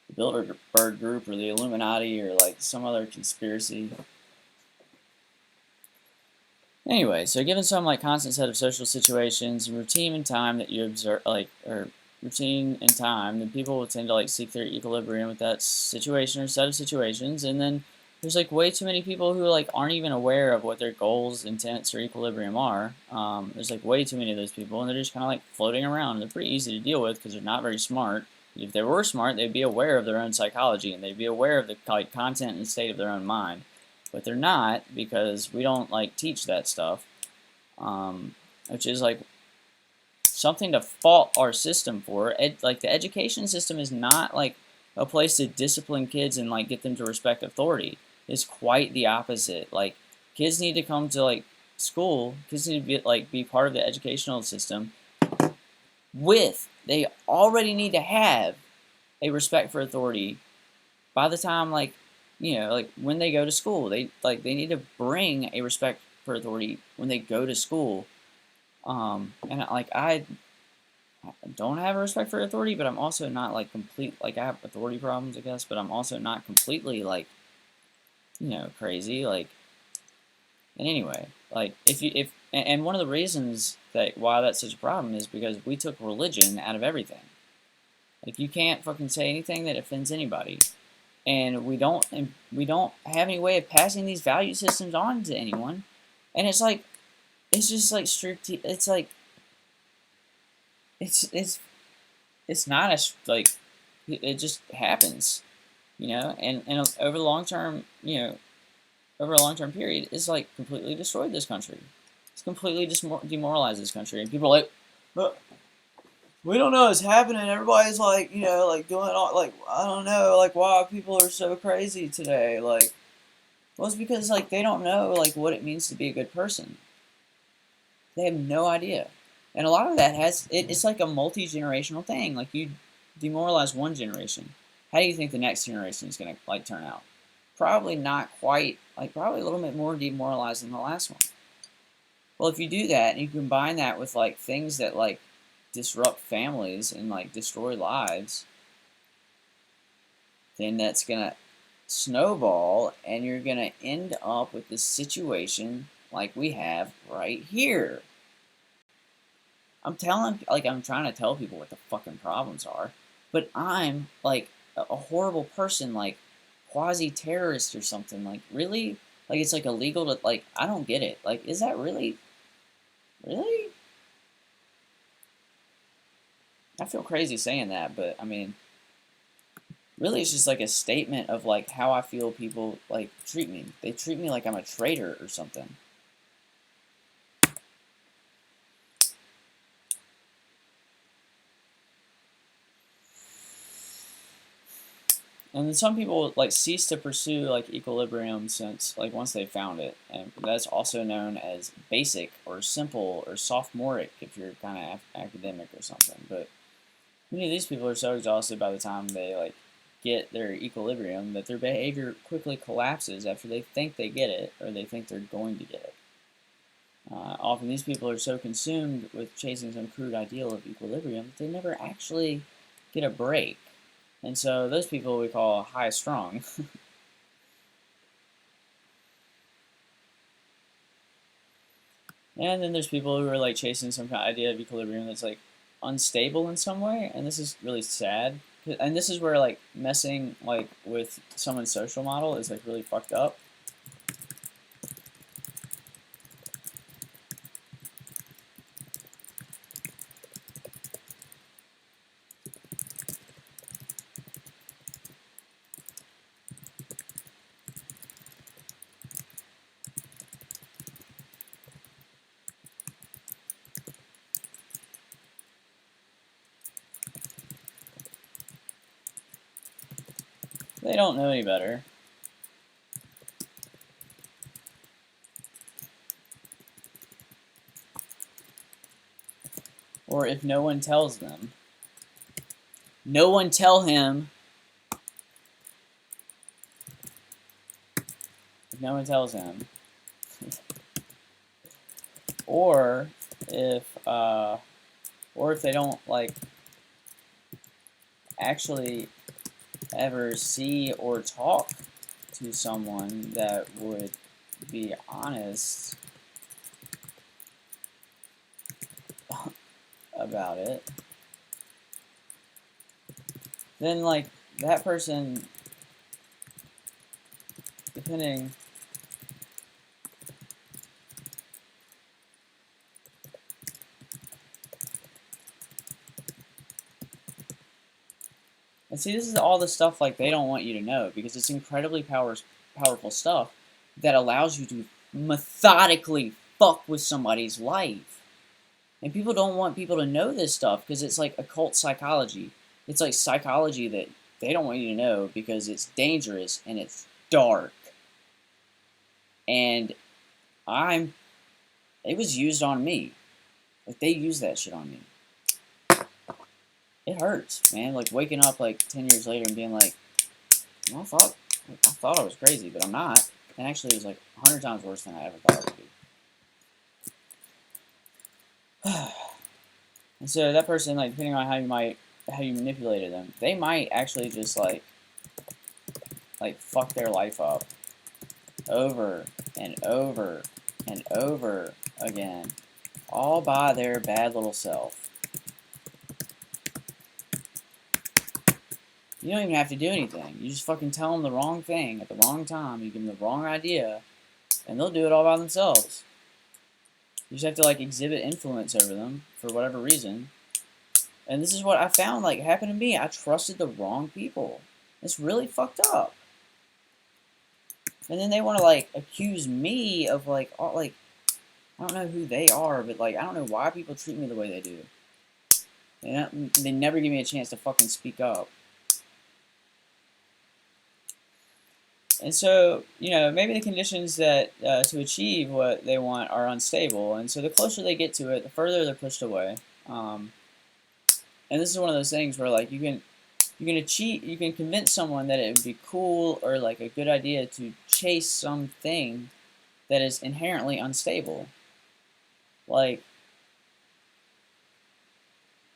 Speaker 1: the Bilderberg Group or the Illuminati or like some other conspiracy. Anyway, so given some like constant set of social situations and routine and time that you observe, or routine and time, then people will tend to like seek their equilibrium with that situation or set of situations, and then there's like way too many people who like aren't even aware of what their goals, intents, or equilibrium are. There's like way too many of those people, and they're just kind of like floating around. They're pretty easy to deal with because they're not very smart. If they were smart, they'd be aware of their own psychology, and they'd be aware of the like content and state of their own mind. But they're not, because we don't like teach that stuff, which is like something to fault our system for. Like the education system is not like a place to discipline kids and like get them to respect authority. It's quite the opposite. Like kids need to come to like school. Kids need to be part of the educational system. They already need to have a respect for authority by the time when they go to school. They need to bring a respect for authority when they go to school. And I don't have a respect for authority, but I'm also not like complete. I have authority problems, I guess, but I'm also not completely crazy. And anyway, and one of the reasons why that's such a problem is because we took religion out of everything. Like you can't fucking say anything that offends anybody. And we don't have any way of passing these value systems on to anyone, and it's just like strict. It's like it's not it just happens. and over the long term, over a long term period, it's like completely destroyed this country. It's completely demoralized this country, and people are like, but we don't know what's happening. Everybody's like, like doing all like I don't know, like why people are so crazy today. Like, well, it's because like they don't know like what it means to be a good person. They have no idea, and a lot of that it's like a multi-generational thing. Like you demoralize one generation, how do you think the next generation is gonna like turn out? Probably not quite, like probably a little bit more demoralized than the last one. Well, if you do that and you combine that with like things that like disrupt families and like destroy lives, then that's gonna snowball and you're gonna end up with this situation like we have right here. I'm trying to tell people what the fucking problems are, but I'm like a horrible person, like quasi-terrorist or something. Like, really? Like, it's like illegal to, like, I don't get it. Like, is that really? Really? I feel crazy saying that, but I mean, really, it's just like a statement of like how I feel people like treat me. They treat me like I'm a traitor or something. And then some people like cease to pursue like equilibrium since like once they found it, and that's also known as basic or simple or sophomoric if you're kind of academic or something. But many of these people are so exhausted by the time they like get their equilibrium that their behavior quickly collapses after they think they get it or they think they're going to get it. Often these people are so consumed with chasing some crude ideal of equilibrium that they never actually get a break. And so those people we call high strung. And then there's people who are like chasing some kind of idea of equilibrium that's like unstable in some way, and this is really sad. And this is where like messing like with someone's social model is like really fucked up. They don't know any better. Or if no one tells them. No one tell him. If no one tells him. or if uh, or if they don't like actually ever see or talk to someone that would be honest about it, then like that person, depending. And see, this is all the stuff like they don't want you to know because it's incredibly powerful stuff that allows you to methodically fuck with somebody's life. And people don't want people to know this stuff because it's like occult psychology. It's like psychology that they don't want you to know because it's dangerous and it's dark. And it was used on me. Like they used that shit on me. It hurts, man. Like waking up like 10 years later and being like, well, I thought I was crazy, but I'm not. And actually, it was like 100 times worse than I ever thought it would be. And so that person, like, depending on how you manipulated them, they might actually just like fuck their life up over and over and over again, all by their bad little self. You don't even have to do anything. You just fucking tell them the wrong thing at the wrong time. You give them the wrong idea, and they'll do it all by themselves. You just have to like exhibit influence over them for whatever reason. And this is what I found like happened to me. I trusted the wrong people. It's really fucked up. And then they want to like accuse me of like all like I don't know who they are, but like I don't know why people treat me the way they do. They never give me a chance to fucking speak up. And so, you know, maybe the conditions that to achieve what they want are unstable, and so the closer they get to it, the further they're pushed away. Um, and this is one of those things where like you can convince someone that it would be cool or like a good idea to chase something that is inherently unstable, like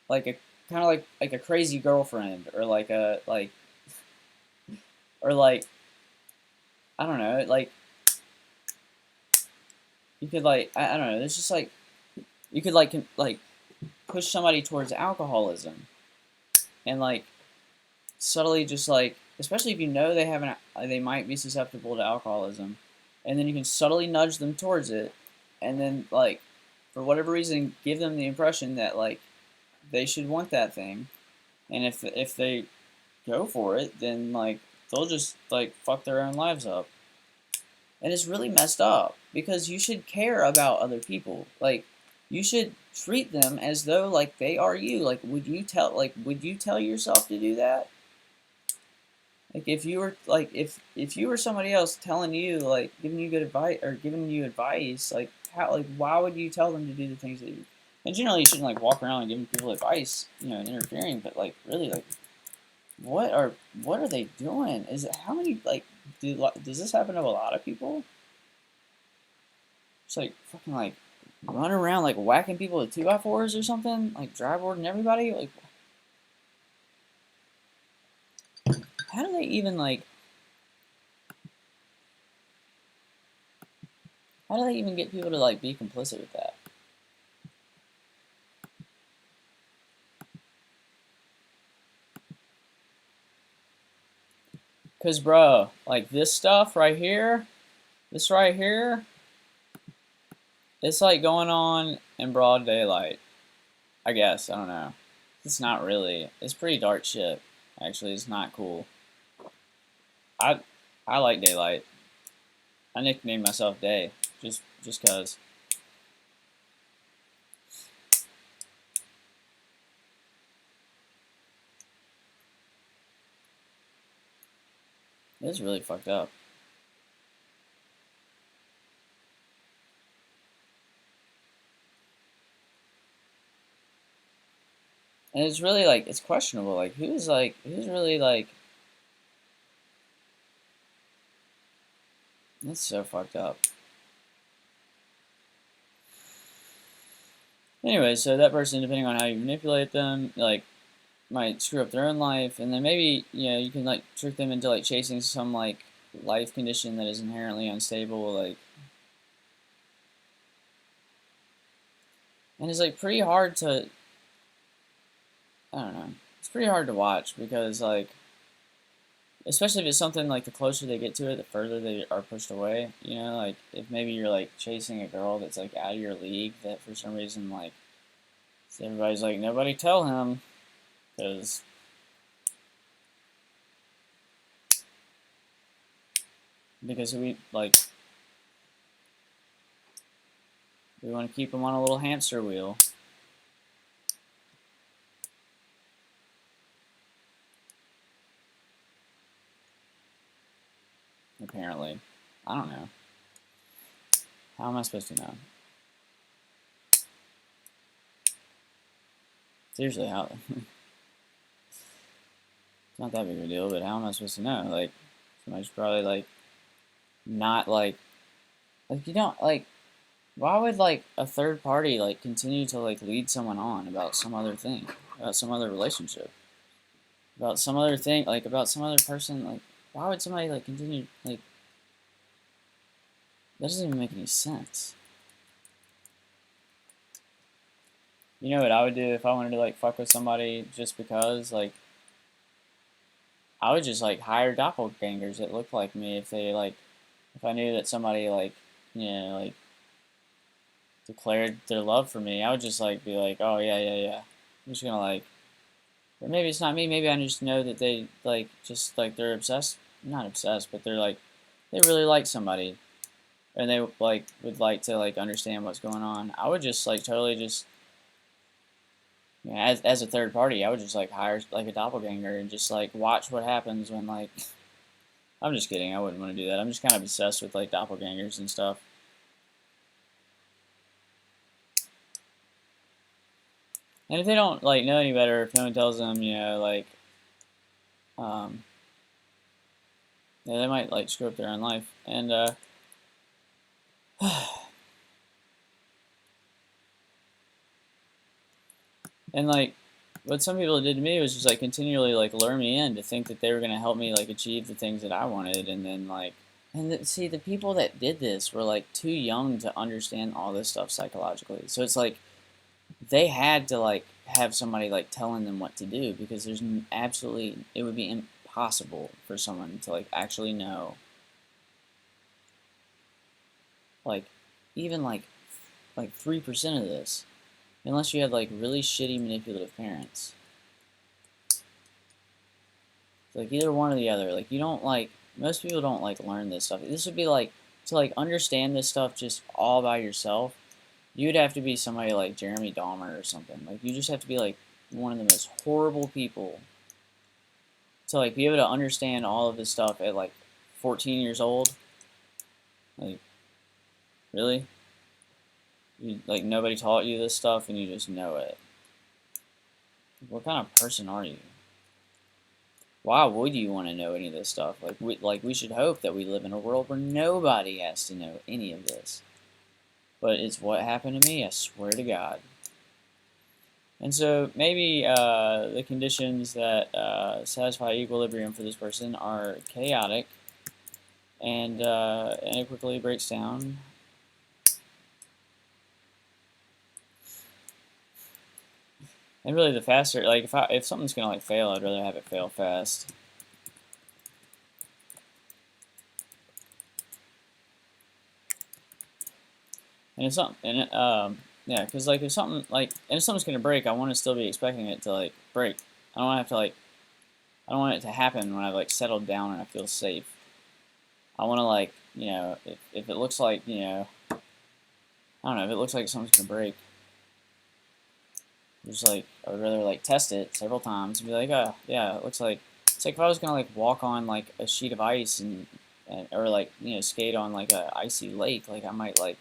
Speaker 1: like a kind of like a crazy girlfriend or like a like or like I don't know, like you could like I don't know. There's just like you could like push somebody towards alcoholism and like subtly just like especially if you know they have they might be susceptible to alcoholism, and then you can subtly nudge them towards it, and then like for whatever reason give them the impression that like they should want that thing, and if they go for it, then like they'll just like fuck their own lives up. And it's really messed up because you should care about other people. Like you should treat them as though like they are you. Like would you tell yourself to do that? Like if you were like if you were somebody else telling you like giving you good advice or giving you advice, like how like why would you tell them to do the things that you and generally you shouldn't like walk around and giving people advice, you know, and interfering, but like really like what are what are they doing? Is it how many like does this happen to a lot of people? Just like fucking like running around like whacking people with 2x4s or something, like dry boarding everybody. Like, how do they even like? How do they even get people to like be complicit with that? Cause bro, like this stuff right here, this right here, it's like going on in broad daylight. I guess I don't know. It's not really. It's pretty dark shit. Actually, it's not cool. I I like daylight. I nicknamed myself Day, just cause. It's really fucked up. And it's really like it's questionable. Like who's really like that's so fucked up. Anyway, so that person, depending on how you manipulate them, like might screw up their own life, and then maybe you know you can like trick them into like chasing some like life condition that is inherently unstable, like and it's like pretty hard to I don't know. It's pretty hard to watch because like especially if it's something like the closer they get to it, the further they are pushed away. You know, like if maybe you're like chasing a girl that's like out of your league that for some reason like so everybody's like nobody tell him because we like we want to keep him on a little hamster wheel. Apparently, I don't know. How am I supposed to know? Seriously, how? It's not that big of a deal, but how am I supposed to know? Like, somebody's probably like not like you don't like. Why would like a third party like continue to like lead someone on about some other thing, about some other relationship, about some other thing, like about some other person? Like, why would somebody like continue like that doesn't even make any sense. You know what I would do if I wanted to like fuck with somebody just because like I would just like hire doppelgangers that look like me if they like if I knew that somebody like you know like declared their love for me, I would just like be like, oh yeah yeah yeah, I'm just gonna like or maybe it's not me. Maybe I just know that they like just like they're obsessed, not obsessed, but they're like they really like somebody, and they like would like to like understand what's going on. I would just like totally just as a third party, I would just like hire like a doppelganger and just like watch what happens when like I'm just kidding. I wouldn't want to do that. I'm just kind of obsessed with like doppelgangers and stuff. And if they don't like know any better, if no one tells them, like, um, yeah, they might like screw up their own life. And and like what some people did to me was just like continually like lure me in to think that they were gonna help me like achieve the things that I wanted, and then like see the people that did this were like too young to understand all this stuff psychologically. So it's like they had to like have somebody like telling them what to do because there's absolutely it would be impossible for someone to like actually know like even like 3% of this unless you had like really shitty manipulative parents. Like either one or the other. Like you don't like most people don't like learn this stuff. This would be like to like understand this stuff just all by yourself. You'd have to be somebody like Jeremy Dahmer or something. Like you just have to be like one of the most horrible people to like be able to understand all of this stuff at like 14 years old. Like really? You like nobody taught you this stuff and you just know it. What kind of person are you? Why would you want to know any of this stuff? Like we should hope that we live in a world where nobody has to know any of this. But it's what happened to me, I swear to God. And so maybe the conditions that satisfy equilibrium for this person are chaotic, and it quickly breaks down. And really, the faster, like if something's gonna like fail, I'd rather have it fail fast. And if something, yeah, because like if something like, and if something's gonna break, I want to still be expecting it to like break. I don't want to have to like, I don't want it to happen when I've like settled down and I feel safe. I want to like, if it looks like, I don't know, if it looks like something's gonna break, just like I would rather like test it several times and be like, oh yeah, it looks like it's like if I was gonna like walk on like a sheet of ice and or like skate on like a icy lake, like I might like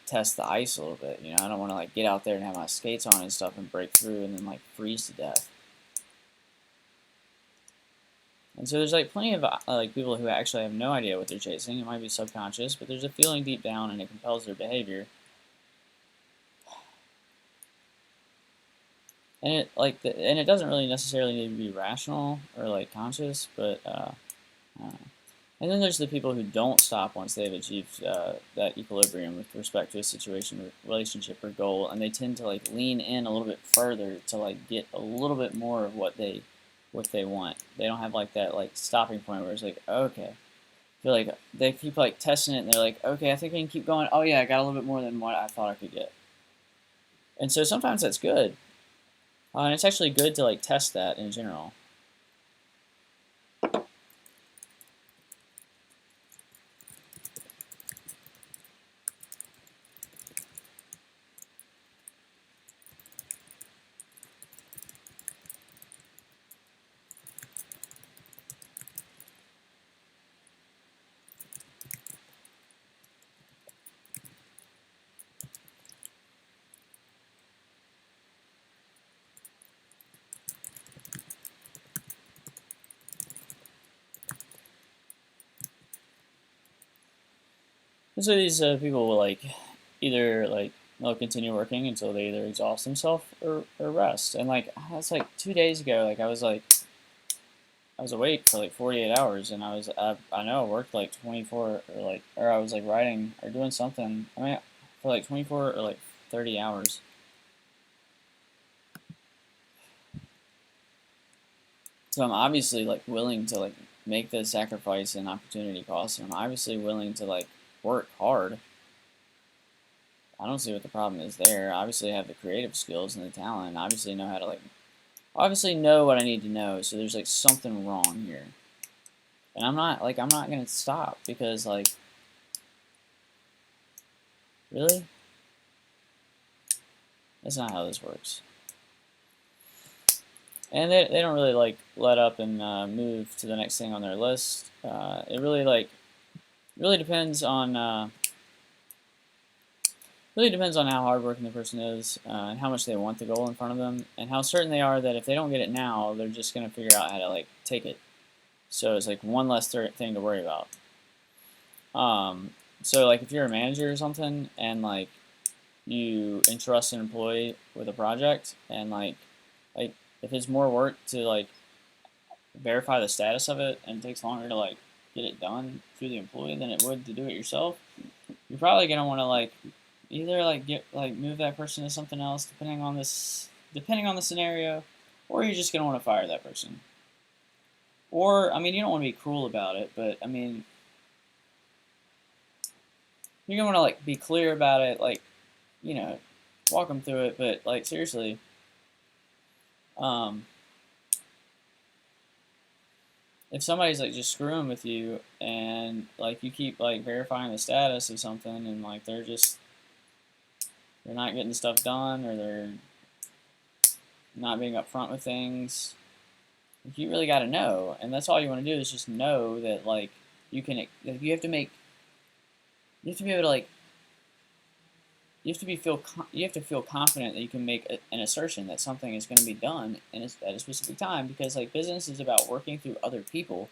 Speaker 1: test the ice a little bit. I don't want to like get out there and have my skates on and stuff and break through and then like freeze to death. And so there's like plenty of like people who actually have no idea what they're chasing. It might be subconscious, but there's a feeling deep down and it compels their behavior. And it doesn't really necessarily need to be rational or like conscious, but and then there's the people who don't stop once they've achieved that equilibrium with respect to a situation, or relationship, or goal, and they tend to like lean in a little bit further to like get a little bit more of what they want. They don't have like that like stopping point where it's like, okay, feel like they keep like testing it and they're like, okay, I think we can keep going. Oh yeah, I got a little bit more than what I thought I could get. And so sometimes that's good. And it's actually good to like test that in general. And so these people will like either like they'll continue working until they either exhaust themselves or rest. And like that's like 2 days ago, like I was awake for like 48 hours, and I know I worked like 24 or I was like writing or doing something. I mean for like 24 or like 30 hours. So I'm obviously like willing to like make the sacrifice and opportunity cost, and I'm obviously willing to like work hard. I don't see what the problem is there. Obviously, I have the creative skills and the talent. Obviously, know how to obviously know what I need to know. So there's like something wrong here, and I'm not gonna stop because really, that's not how this works. And they don't really let up and move to the next thing on their list. It really depends on how hardworking the person is, and how much they want the goal in front of them, and how certain they are that if they don't get it now, they're just gonna figure out how to take it. So it's like one less thing to worry about. So if you're a manager or something, and you entrust an employee with a project, and if it's more work to verify the status of it, and it takes longer to get it done through the employee than it would to do it yourself, you're probably gonna want to either move that person to something else depending on the scenario, or you're just gonna want to fire that person. Or I mean, you don't want to be cruel about it, but I mean, you're gonna want to be clear about it, walk them through it, but seriously, if somebody's just screwing with you, and you keep verifying the status of something, and they're not getting stuff done, or they're not being upfront with things, you really got to know, and that's all you want to do is just know that you can. You have to make. You have to be able to you have to feel confident that you can make an assertion that something is going to be done at a specific time, because business is about working through other people,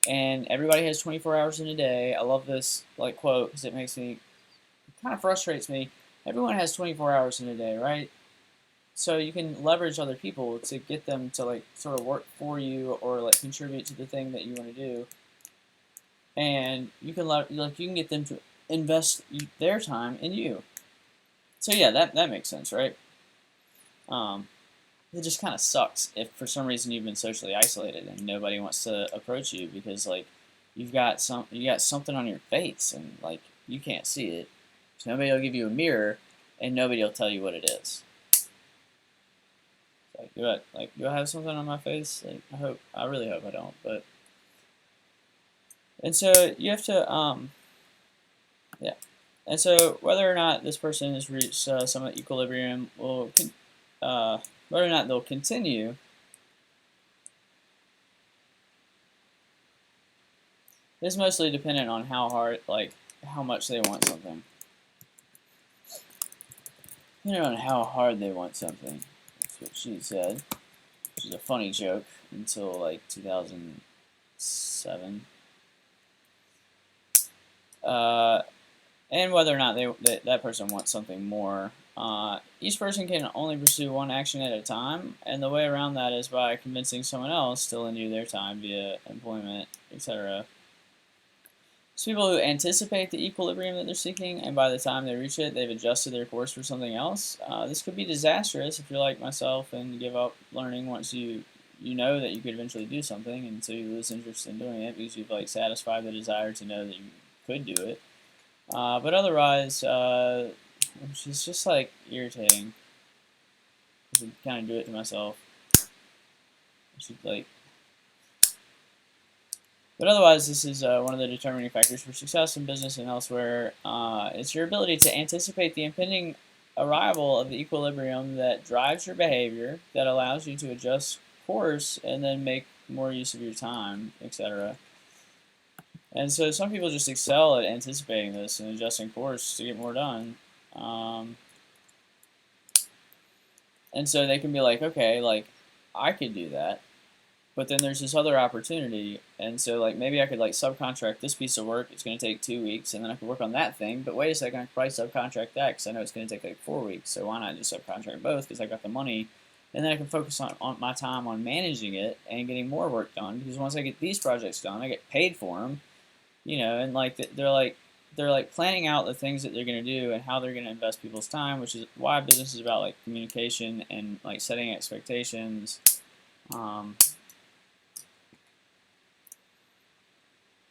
Speaker 1: and everybody has 24 hours in a day. I love this quote because it kind of frustrates me. Everyone has 24 hours in a day, right? So you can leverage other people to get them to sort of work for you, or contribute to the thing that you want to do, and you can you can get them to invest their time in you. So yeah, that makes sense, right? It just kind of sucks if for some reason you've been socially isolated and nobody wants to approach you because you got something on your face, and you can't see it. So nobody will give you a mirror, and nobody will tell you what it is. Do I have something on my face? I really hope I don't. But and so you have to yeah. And so whether or not this person has reached some equilibrium whether or not they'll continue is mostly dependent on how much they want something. Depending on how hard they want something. That's what she said. Which is a funny joke until 2007. And whether or not that person wants something more. Each person can only pursue one action at a time, and the way around that is by convincing someone else to lend you their time via employment, etc. So people who anticipate the equilibrium that they're seeking, and by the time they reach it, they've adjusted their course for something else. This could be disastrous if you're like myself and give up learning once you know that you could eventually do something, and so you lose interest in doing it because you've satisfied the desire to know that you could do it. But otherwise, which is just irritating. I should kind of do it to myself. I should But otherwise, this is one of the determining factors for success in business and elsewhere. It's your ability to anticipate the impending arrival of the equilibrium that drives your behavior, that allows you to adjust course and then make more use of your time, etc. And so some people just excel at anticipating this and adjusting course to get more done. And so they can be okay, I could do that. But then there's this other opportunity, and so maybe I could subcontract this piece of work. It's going to take 2 weeks, and then I could work on that thing. But wait a second, I could probably subcontract that because I know it's going to take 4 weeks. So why not just subcontract both? Because I got the money, and then I can focus on my time on managing it and getting more work done. Because once I get these projects done, I get paid for them, and they're planning out the things that they're going to do and how they're going to invest people's time, which is why business is about communication and setting expectations.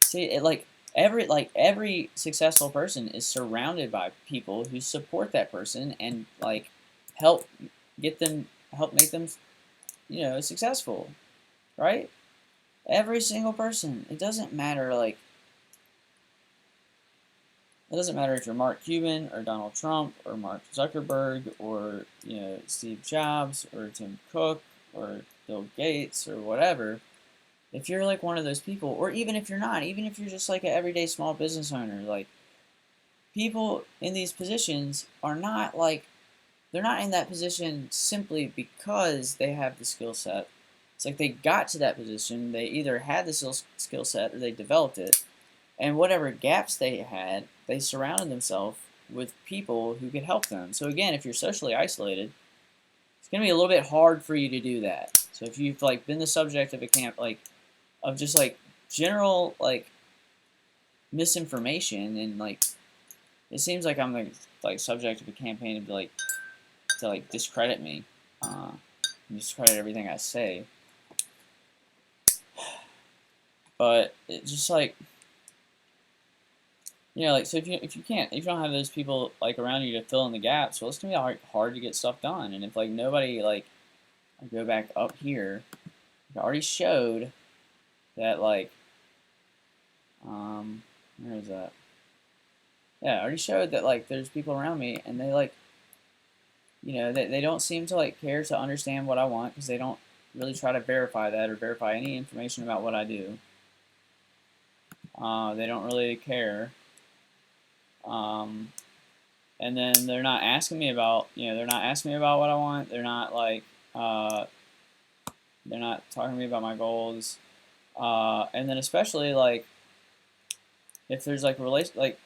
Speaker 1: See, every successful person is surrounded by people who support that person and like help get them help make them successful, right? Every single person. It doesn't matter if you're Mark Cuban or Donald Trump or Mark Zuckerberg or Steve Jobs or Tim Cook or Bill Gates or whatever. If you're like one of those people, or even if you're not, even if you're just like an everyday small business owner, like people in these positions are not like they're not in that position simply because they have the skill set. It's like they got to that position, they either had the skill set or they developed it, and whatever gaps they had, they surrounded themselves with people who could help them. So again, if you're socially isolated, it's going to be a little bit hard for you to do that. So if you've like been the subject of a camp of just like general like misinformation and like it seems like I'm like subject of a campaign to discredit me, discredit everything I say. But it's just like so if you don't have those people like around you to fill in the gaps, well, it's gonna be hard to get stuff done. And if like nobody like I go back up here, I already showed that like where is that? Yeah, I already showed that like there's people around me and they like they don't seem to like care to understand what I want because they don't really try to verify that or verify any information about what I do. They don't really care. And then they're not asking me about what I want. They're not like they're not talking to me about my goals. And then especially like if there's like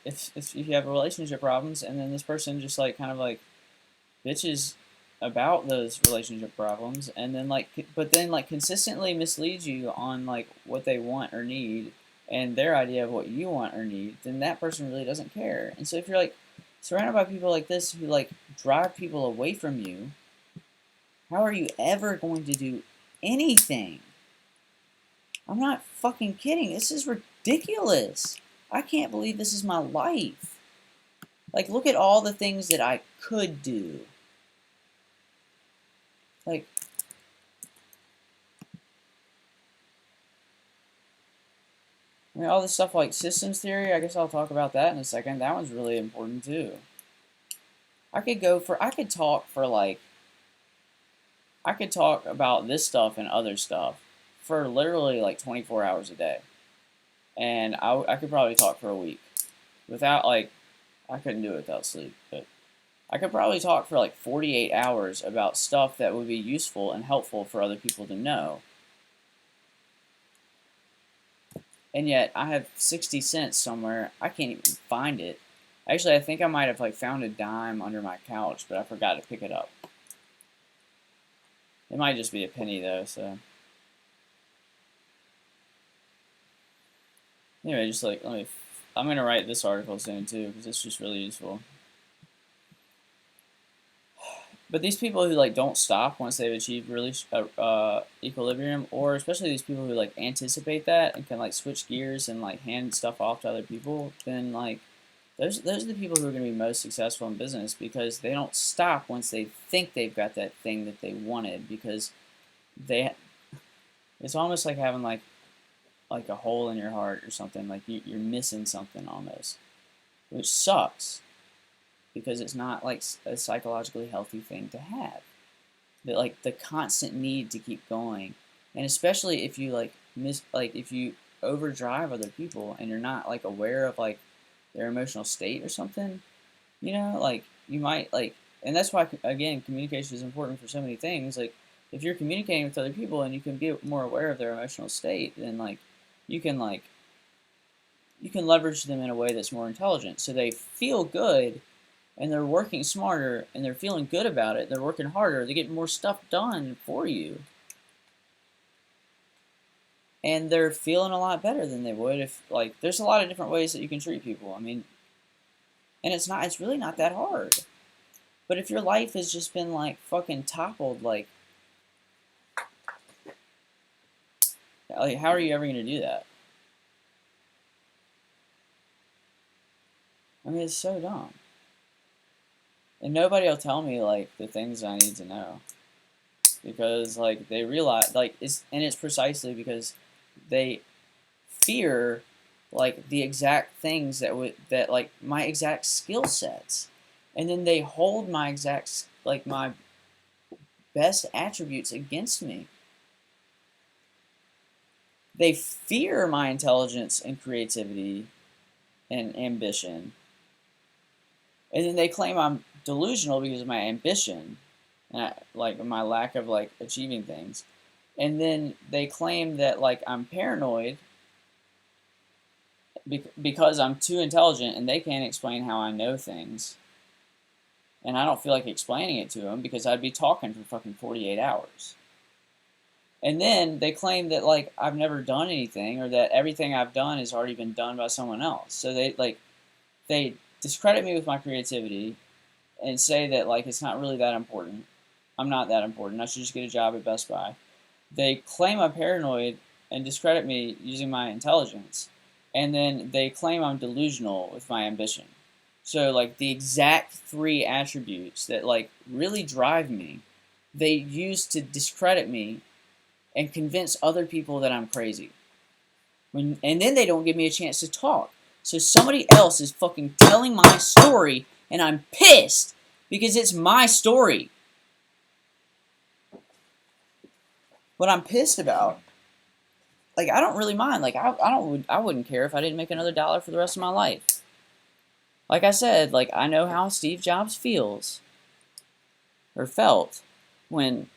Speaker 1: if you have relationship problems and then this person just like kind of like bitches about those relationship problems and then but then consistently misleads you on like what they want or need and their idea of what you want or need, then that person really doesn't care. And so if you're like surrounded by people like this who like drive people away from you, how are you ever going to do anything? I'm not fucking kidding. This is ridiculous. I can't believe this is my life. Like, look at all the things that I could do. Like, I mean, all this stuff like systems theory, I guess I'll talk about that in a second. That one's really important too. I could talk about this stuff and other stuff for literally like 24 hours a day. And I could probably talk for a week without like, I couldn't do it without sleep, but I could probably talk for like 48 hours about stuff that would be useful and helpful for other people to know. And yet I have 60 cents somewhere. I can't even find it. Actually, I think I might have like found a dime under my couch, but I forgot to pick it up. It might just be a penny though, so. Anyway, just like, I'm going to write this article soon too, because it's just really useful. But these people who like don't stop once they've achieved really equilibrium, or especially these people who like anticipate that and can like switch gears and like hand stuff off to other people, then like those are the people who are going to be most successful in business because they don't stop once they think they've got that thing that they wanted, because it's almost like having like a hole in your heart or something, like you're missing something almost, which sucks. Because it's not like a psychologically healthy thing to have. That like the constant need to keep going, and especially if you if you overdrive other people and you're not like aware of like their emotional state or something, like you might like, and that's why again communication is important for so many things. Like if you're communicating with other people and you can be more aware of their emotional state, then like you can leverage them in a way that's more intelligent, so they feel good. And they're working smarter, and they're feeling good about it. They're working harder. They get more stuff done for you. And they're feeling a lot better than they would if, like, there's a lot of different ways that you can treat people. I mean, and it's really not that hard. But if your life has just been, like, fucking toppled, like how are you ever going to do that? mean, it's so dumb. And nobody will tell me, like, the things I need to know. Because, like, they realize, like, it's precisely because they fear, like, the exact things that, like, my exact skill sets. And then they hold my exact, like, my best attributes against me. They fear my intelligence and creativity and ambition. And then they claim I'm delusional because of my ambition and like my lack of like achieving things. And then they claim that like I'm paranoid because I'm too intelligent and they can't explain how I know things. And I don't feel like explaining it to them because I'd be talking for fucking 48 hours. And then they claim that like I've never done anything or that everything I've done has already been done by someone else. So they discredit me with my creativity and say that like it's not really that important. I'm not that important. I should just get a job at Best Buy. They claim I'm paranoid and discredit me using my intelligence. And then they claim I'm delusional with my ambition. So like the exact three attributes that like really drive me, they use to discredit me and convince other people that I'm crazy. And then they don't give me a chance to talk. So somebody else is fucking telling my story, and I'm pissed because it's my story. What I'm pissed about, like I don't really mind. Like I wouldn't care if I didn't make another dollar for the rest of my life. Like I said, like I know how Steve Jobs feels or felt when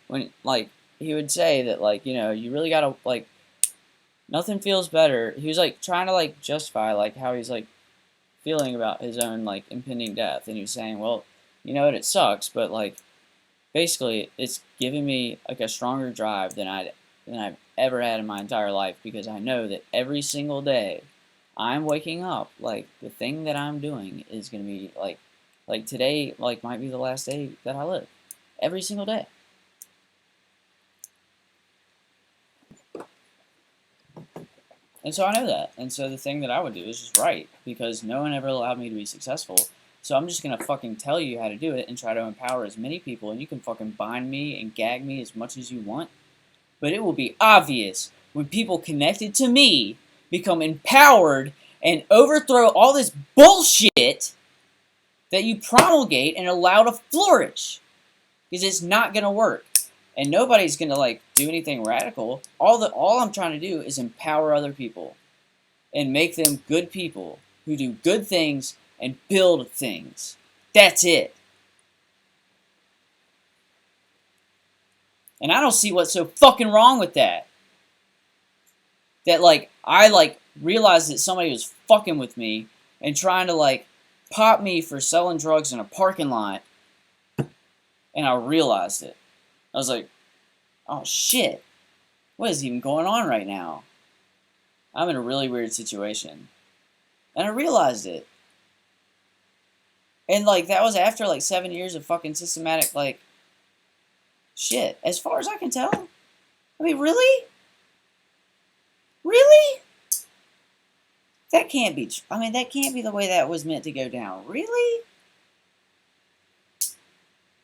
Speaker 1: like he would say that like you really gotta like nothing feels better. He was like trying to like justify like how he's like feeling about his own like impending death, and he was saying, well, you know what, it sucks, but like basically it's giving me like a stronger drive than I've ever had in my entire life because I know that every single day I'm waking up like the thing that I'm doing is gonna be like today like might be the last day that I live every single day. And so I know that. And so the thing that I would do is just write because no one ever allowed me to be successful. So I'm just going to fucking tell you how to do it and try to empower as many people. And you can fucking bind me and gag me as much as you want. But it will be obvious when people connected to me become empowered and overthrow all this bullshit that you promulgate and allow to flourish. Because it's not going to work. And nobody's gonna like do anything radical. All I'm trying to do is empower other people and make them good people who do good things and build things. That's it. And I don't see what's so fucking wrong with that. That like I like realized that somebody was fucking with me and trying to like pop me for selling drugs in a parking lot, and I realized it. I was like, oh shit, what is even going on right now? I'm in a really weird situation. And I realized it. And like that was after like 7 years of fucking systematic like shit. As far as I can tell. I mean, really? Really? That can't be I mean, that can't be the way that was meant to go down. Really?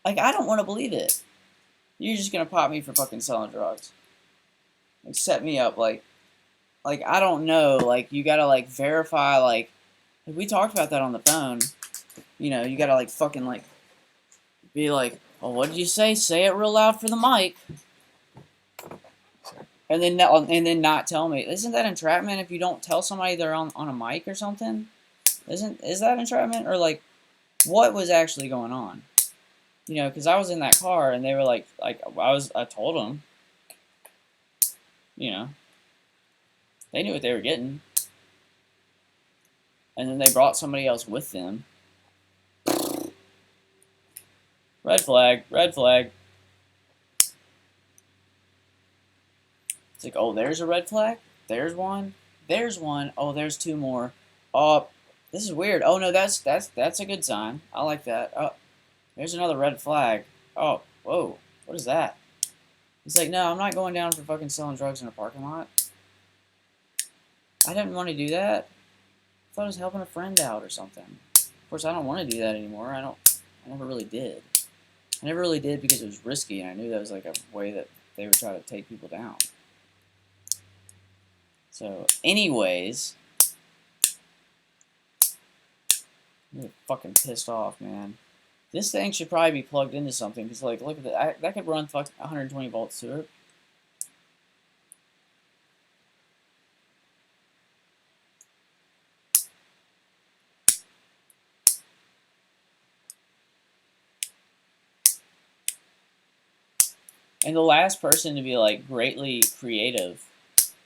Speaker 1: Like, I don't want to believe it. You're just gonna pop me for fucking selling drugs. Like, set me up, like, I don't know, like, you gotta, like, verify, like, we talked about that on the phone. You know, you gotta, like, fucking, like, be like, oh, what did you say? Say it real loud for the mic. And then not tell me. Isn't that entrapment if you don't tell somebody they're on a mic or something? Is that entrapment? Or, like, what was actually going on? You know, because I was in that car, and they were like, I told them, you know, they knew what they were getting. And then they brought somebody else with them. Red flag, red flag. It's like, oh, there's a red flag? There's one? There's one. Oh, there's two more. Oh, this is weird. Oh, no, that's a good sign. I like that. Oh, there's another red flag. Oh, whoa, what is that? It's like, no, I'm not going down for fucking selling drugs in a parking lot. I didn't want to do that. I thought I was helping a friend out or something. course, I don't want to do that anymore. I never really did. I never really did because it was risky, and I knew that was like a way that they would try to take people down. So, anyways, I'm really fucking pissed off, man. This thing should probably be plugged into something, because, like, look at that. That could run 120 volts to it. And the last person to be, like, greatly creative,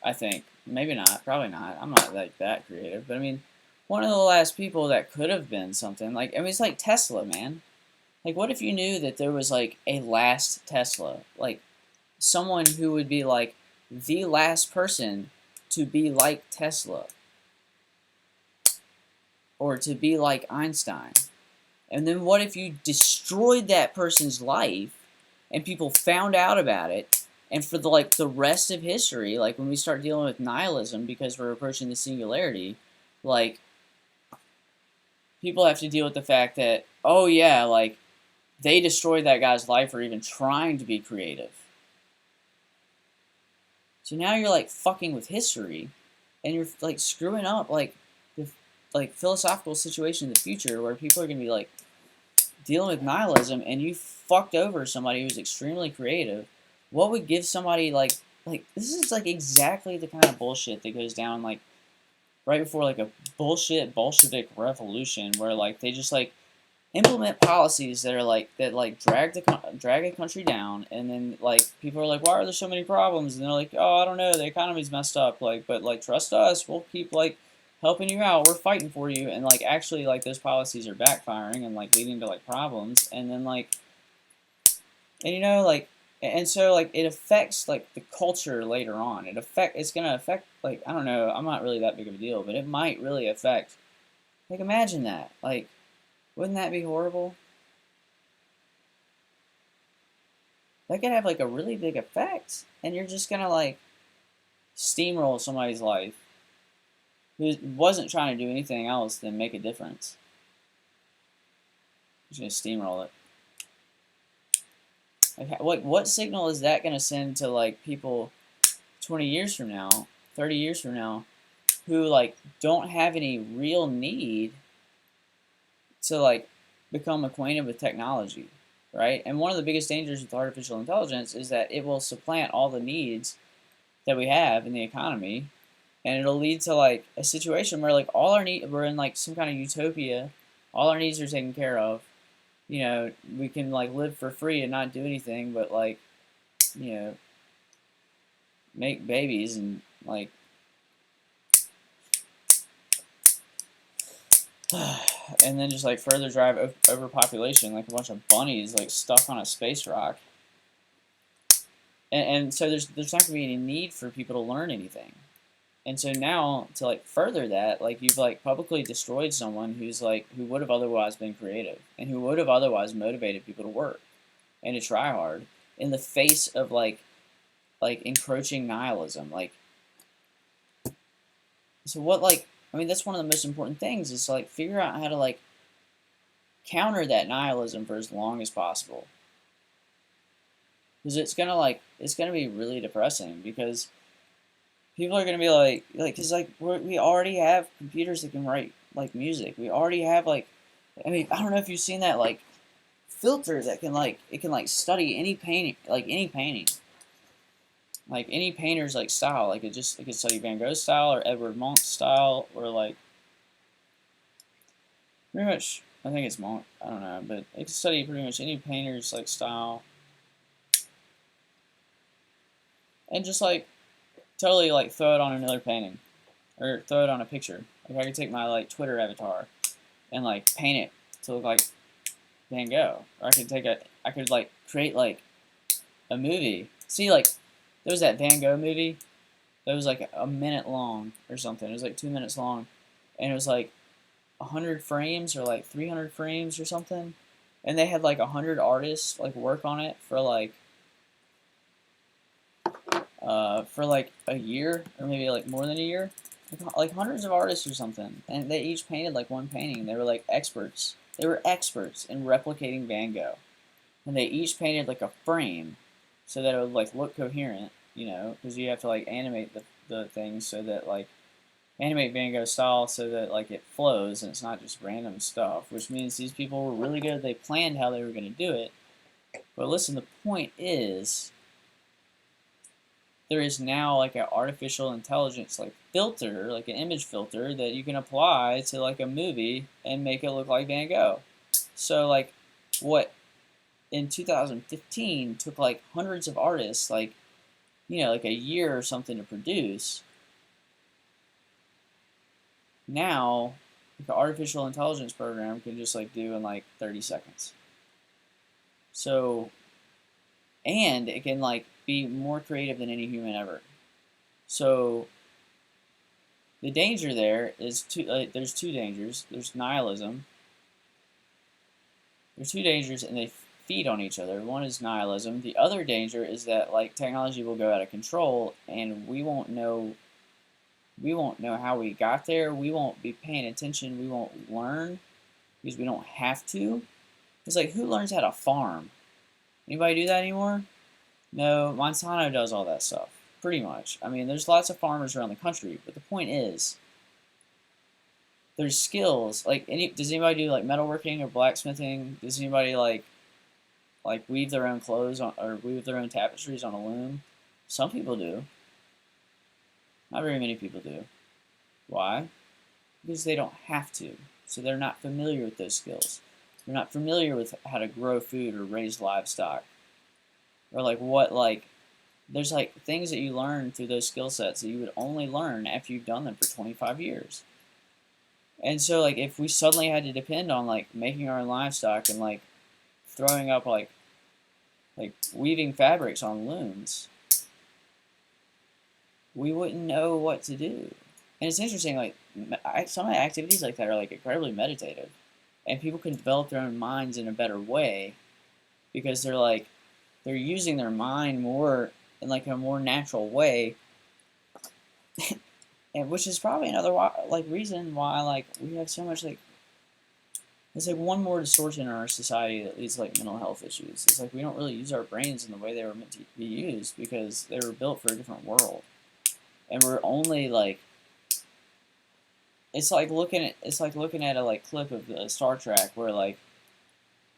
Speaker 1: I think, maybe not, probably not, I'm not, like, that creative, but, I mean, one of the last people that could have been something, like, I mean, it's like Tesla, man. Like, what if you knew that there was, like, a last Tesla? Like, someone who would be, like, the last person to be like Tesla. Or to be like Einstein. And then what if you destroyed that person's life and people found out about it, and for the rest of history, like when we start dealing with nihilism because we're approaching the singularity, like people have to deal with the fact that, oh yeah, like they destroyed that guy's life for even trying to be creative. So now you're like fucking with history, and you're like screwing up like the philosophical situation in the future where people are gonna be like dealing with nihilism, and you fucked over somebody who's extremely creative. What would give somebody like this is like exactly the kind of bullshit that goes down like right before like a bullshit Bolshevik revolution where like they just like implement policies that are like drag a country down, and then like people are like, why are there so many problems? And they're like, oh, I don't know, the economy's messed up, like, but like trust us, we'll keep like helping you out, we're fighting for you, and like actually like those policies are backfiring and like leading to like problems, and then like and you know like and so like it affects like the culture later on. It's gonna affect like I don't know, I'm not really that big of a deal, but it might really affect like imagine that like wouldn't that be horrible? That could have like a really big effect, and you're just gonna like steamroll somebody's life who wasn't trying to do anything else than make a difference. You're just gonna steamroll it. Like, what signal is that gonna send to like people 20 years from now, 30 years from now, who like don't have any real need to like become acquainted with technology, right? And one of the biggest dangers with artificial intelligence is that it will supplant all the needs that we have in the economy, and it'll lead to like a situation where like we're in like some kind of utopia, all our needs are taken care of. You know, we can like live for free and not do anything but like, you know, make babies and like and then just like further drive overpopulation, like a bunch of bunnies like stuck on a space rock. And so there's not going to be any need for people to learn anything. And so now to like further that, like you've like publicly destroyed someone who would have otherwise been creative and who would have otherwise motivated people to work and to try hard in the face of like encroaching nihilism. Like, so what like I mean that's one of the most important things is to like figure out how to like counter that nihilism for as long as possible. Because it's gonna be really depressing because people are gonna be like, cause like we already have computers that can write like music. We already have like, I mean, I don't know if you've seen that like filter that can like study any painting, like any painting, like any painter's like style. Like it could study Van Gogh's style or Edward Munch's style or like pretty much. I think it's Munch. I don't know, but it can study pretty much any painter's like style, and just like totally like throw it on another painting or throw it on a picture. Like I could take my like Twitter avatar and like paint it to look like Van Gogh, or I could like create like a movie. See, like there was that Van Gogh movie that was like a minute long or something. It was like 2 minutes long, and it was like 100 frames or like 300 frames or something, and they had like 100 artists like work on it for like a year or maybe like more than a year, like hundreds of artists or something, and they each painted like one painting. They were like experts. They were experts in replicating Van Gogh, and they each painted like a frame, so that it would like look coherent. You know, because you have to like animate the things so that like animate Van Gogh style so that like it flows and it's not just random stuff. Which means these people were really good. They planned how they were going to do it. But listen, the point is there is now like an artificial intelligence like filter, like an image filter that you can apply to like a movie and make it look like Van Gogh. So like what in 2015 took like hundreds of artists like like a year or something to produce. Now like an artificial intelligence program can just like do in like 30 seconds. So and it can like be more creative than any human ever. So the danger there is there's two dangers. There's nihilism. There's two dangers, and they feed on each other. One is nihilism. The other danger is that like technology will go out of control, and we won't know. We won't know how we got there. We won't be paying attention. We won't learn because we don't have to. It's like who learns how to farm? Anybody do that anymore? No, Monsanto does all that stuff, pretty much. I mean, there's lots of farmers around the country, but the point is, there's skills. Like, does anybody do like metalworking or blacksmithing? Does anybody like weave their own clothes on, or weave their own tapestries on a loom? Some people do. Not very many people do. Why? Because they don't have to. So they're not familiar with those skills. They're not familiar with how to grow food or raise livestock. Or like what like there's like things that you learn through those skill sets that you would only learn after you've done them for 25 years. And so like if we suddenly had to depend on like making our own livestock and like throwing up like weaving fabrics on looms, we wouldn't know what to do. And it's interesting, like some of the activities like that are like incredibly meditative, and people can develop their own minds in a better way because they're using their mind more in like a more natural way, and which is probably another like reason why like we have so much like there's like one more distortion in our society that leads to like mental health issues. It's like we don't really use our brains in the way they were meant to be used because they were built for a different world, and we're only like it's like looking at a like clip of the Star Trek where like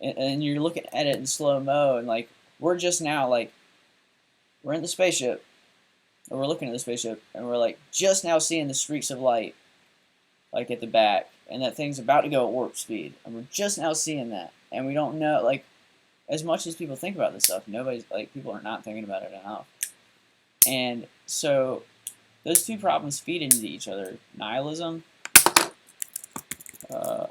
Speaker 1: and you're looking at it in slow mo and like we're just now like we're in the spaceship or we're looking at the spaceship and we're like just now seeing the streaks of light like at the back and that thing's about to go at warp speed and we're just now seeing that and we don't know like as much as people think about this stuff people are not thinking about it enough. And so those two problems feed into each other. Nihilism I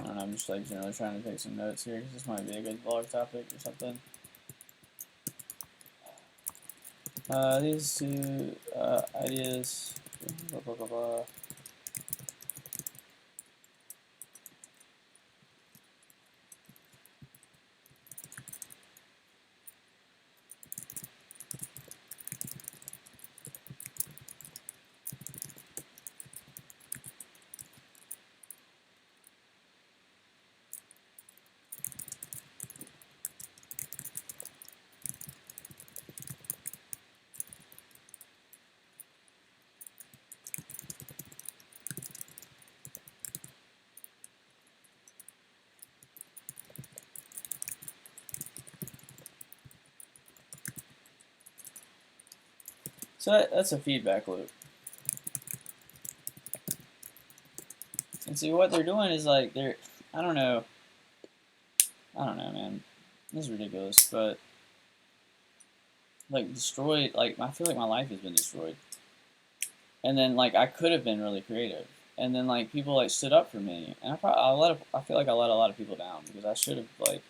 Speaker 1: don't know, I'm just like generally trying to take some notes here because this might be a good blog topic or something. These two ideas, blah, blah, blah, blah. So that's a feedback loop. And see what they're doing is like I don't know, man. This is ridiculous, but like destroyed. Like I feel like my life has been destroyed. And then like I could have been really creative, and then like people like stood up for me, and I feel like I let a lot of people down because I should have like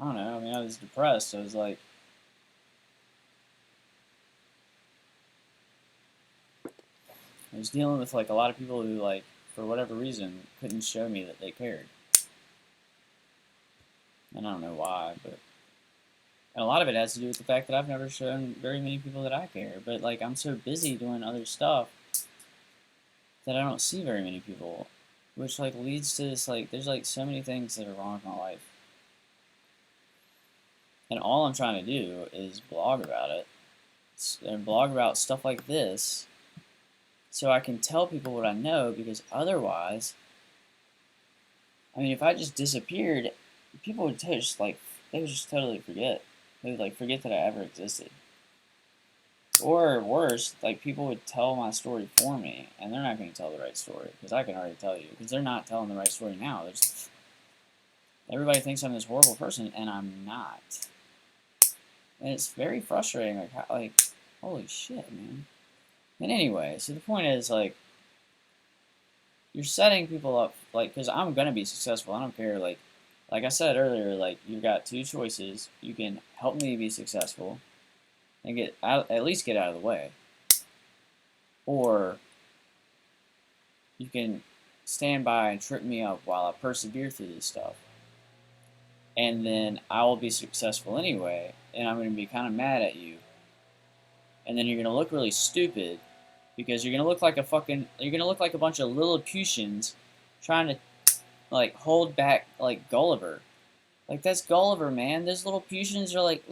Speaker 1: I don't know. I mean, I was depressed. So I was like, I was dealing with like a lot of people who like for whatever reason couldn't show me that they cared, and I don't know why, but and a lot of it has to do with the fact that I've never shown very many people that I care. But like I'm so busy doing other stuff that I don't see very many people, which like leads to this like there's like so many things that are wrong with my life. And all I'm trying to do is blog about it and blog about stuff like this so I can tell people what I know, because otherwise, I mean, if I just disappeared, people would just like, they would just totally forget. They would like forget that I ever existed. Or worse, like people would tell my story for me, and they're not going to tell the right story, because I can already tell you, because they're not telling the right story now. Everybody thinks I'm this horrible person, and I'm not. And it's very frustrating, like holy shit, man. And anyway, so the point is, like, you're setting people up, like, because I'm going to be successful. I don't care, like I said earlier, like, you've got two choices. You can help me be successful and get out, at least get out of the way. Or you can stand by and trip me up while I persevere through this stuff. And then I will be successful anyway, and I'm going to be kind of mad at you. And then you're going to look really stupid, because you're going to look like a bunch of Lilliputians trying to, like, hold back, like, Gulliver. Like, that's Gulliver, man. Those Lilliputians are like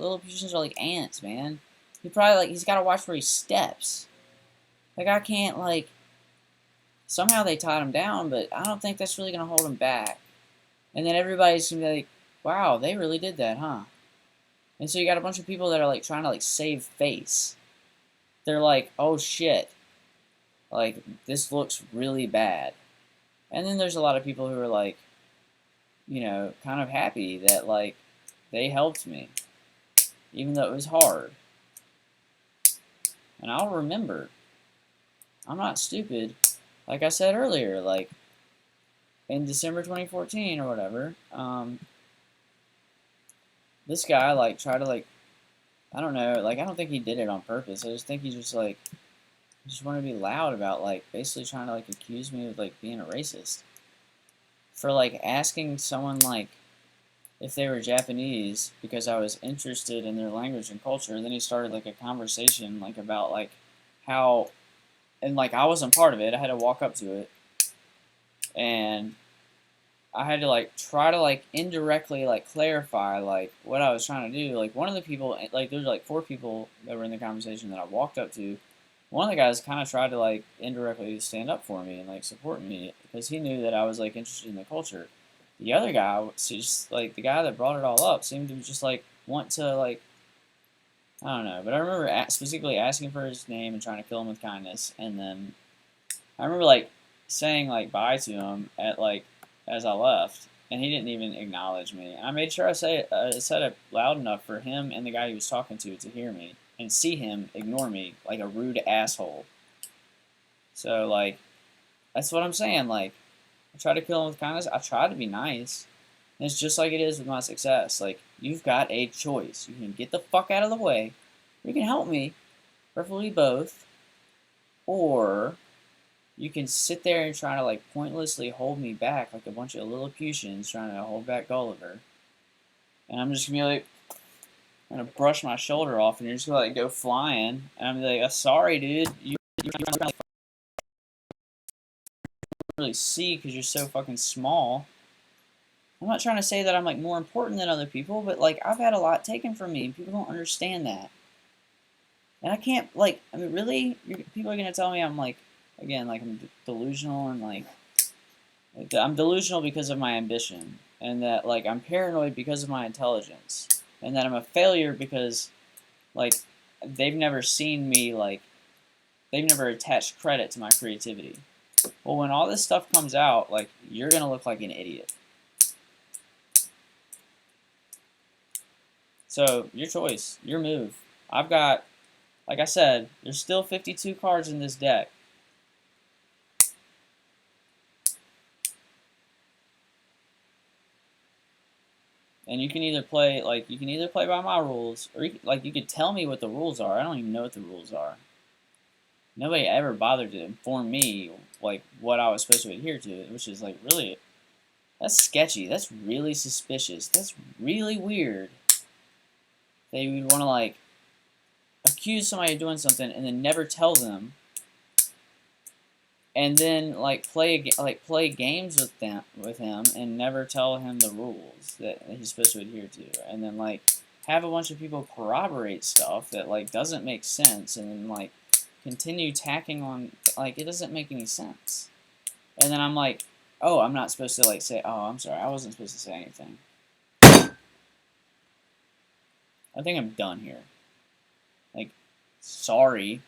Speaker 1: ants, man. He's got to watch where he steps. Like, I can't, like, somehow they tied him down, but I don't think that's really going to hold him back. And then everybody's going to be like, wow, they really did that, huh? And so you got a bunch of people that are, like, trying to, like, save face. They're like, oh, shit. Like, this looks really bad. And then there's a lot of people who are, like, you know, kind of happy that, like, they helped me, even though it was hard. And I'll remember. I'm not stupid. Like I said earlier, like, in December 2014 or whatever, this guy, like, tried to, like, I don't know, like, I don't think he did it on purpose. I just think he just, like, just wanted to be loud about, like, basically trying to, like, accuse me of, like, being a racist. For, like, asking someone, like, if they were Japanese because I was interested in their language and culture. Then he started, like, a conversation, like, about, like, how, and, like, I wasn't part of it. I had to walk up to it, and I had to, like, try to, like, indirectly, like, clarify, like, what I was trying to do. Like, one of the people, like, there's, like, 4 people that were in the conversation that I walked up to. One of the guys kind of tried to, like, indirectly stand up for me and, like, support me, because he knew that I was, like, interested in the culture. The other guy, just, like, the guy that brought it all up, seemed to just, like, want to, like, I don't know. But I remember specifically asking for his name and trying to kill him with kindness. And then I remember, like, saying, like, bye to him at, like, as I left, and he didn't even acknowledge me. And I made sure I said it loud enough for him and the guy he was talking to hear me and see him ignore me like a rude asshole. So, like, that's what I'm saying. Like, I try to kill him with kindness. I try to be nice. And it's just like it is with my success. Like, you've got a choice. You can get the fuck out of the way, or you can help me, preferably both, or you can sit there and try to, like, pointlessly hold me back like a bunch of Lilliputians trying to hold back Gulliver. And I'm just going to be like, I'm going to brush my shoulder off, and you're just going to, like, go flying. And I'm like, sorry, dude. You're not really see because you're so fucking small. I'm not trying to say that I'm, like, more important than other people, but, like, I've had a lot taken from me, and people don't understand that. And I can't, like, I mean, really? People are going to tell me I'm, like, again, like, I'm delusional, and, like, I'm delusional because of my ambition, and that, like, I'm paranoid because of my intelligence, and that I'm a failure because, like, they've never seen me, like, they've never attached credit to my creativity. Well, when all this stuff comes out, like, you're going to look like an idiot. So, your choice, your move. I've got, like I said, there's still 52 cards in this deck. And you can either play, like, you can either play by my rules, or you could tell me what the rules are. I don't even know what the rules are. Nobody ever bothered to inform me like what I was supposed to adhere to, which is like really that's sketchy. That's really suspicious. That's really weird. They would want to like accuse somebody of doing something and then never tell them, and then like play games with him and never tell him the rules that he's supposed to adhere to, and then like have a bunch of people corroborate stuff that like doesn't make sense, and then like continue tacking on like it doesn't make any sense. And then I'm like, oh, I'm not supposed to like say, oh, I'm sorry, I wasn't supposed to say anything. I think I'm done here. Like, sorry.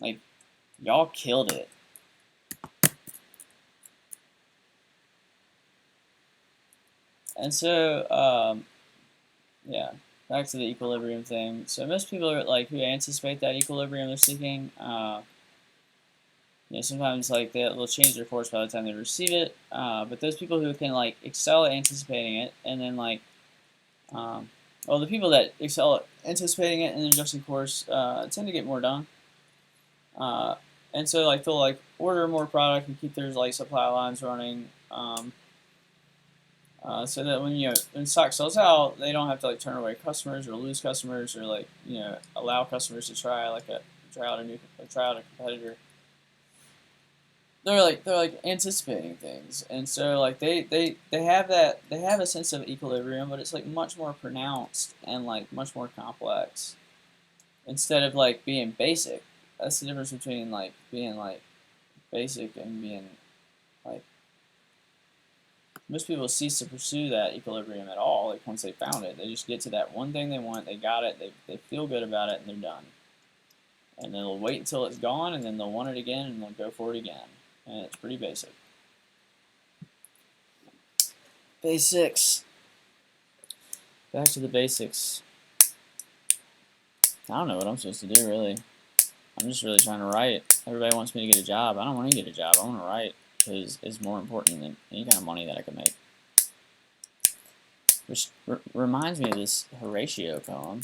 Speaker 1: Like, y'all killed it. And so, yeah, back to the equilibrium thing. So most people are like who anticipate that equilibrium they're seeking. Sometimes like they'll change their course by the time they receive it. But those people who can like excel at anticipating it, and then like, well, the people that excel at anticipating it and then adjusting course tend to get more done. And so like they'll like order more product and keep their like supply lines running. So that when stock sells out, they don't have to like turn away customers or lose customers or like allow customers to try out a competitor. They're like anticipating things, and so like they have a sense of equilibrium, but it's like much more pronounced and like much more complex instead of like being basic. That's the difference between like being like basic and being like most people cease to pursue that equilibrium at all. Like once they found it, they just get to that one thing they want, they got it, they feel good about it, and they're done. And then they'll wait until it's gone, and then they'll want it again, and they'll go for it again. And it's pretty basic. Basics. Back to the basics. I don't know what I'm supposed to do, really. I'm just really trying to write. Everybody wants me to get a job. I don't want to get a job. I want to write because it's more important than any kind of money that I can make. Which reminds me of this Horatio poem.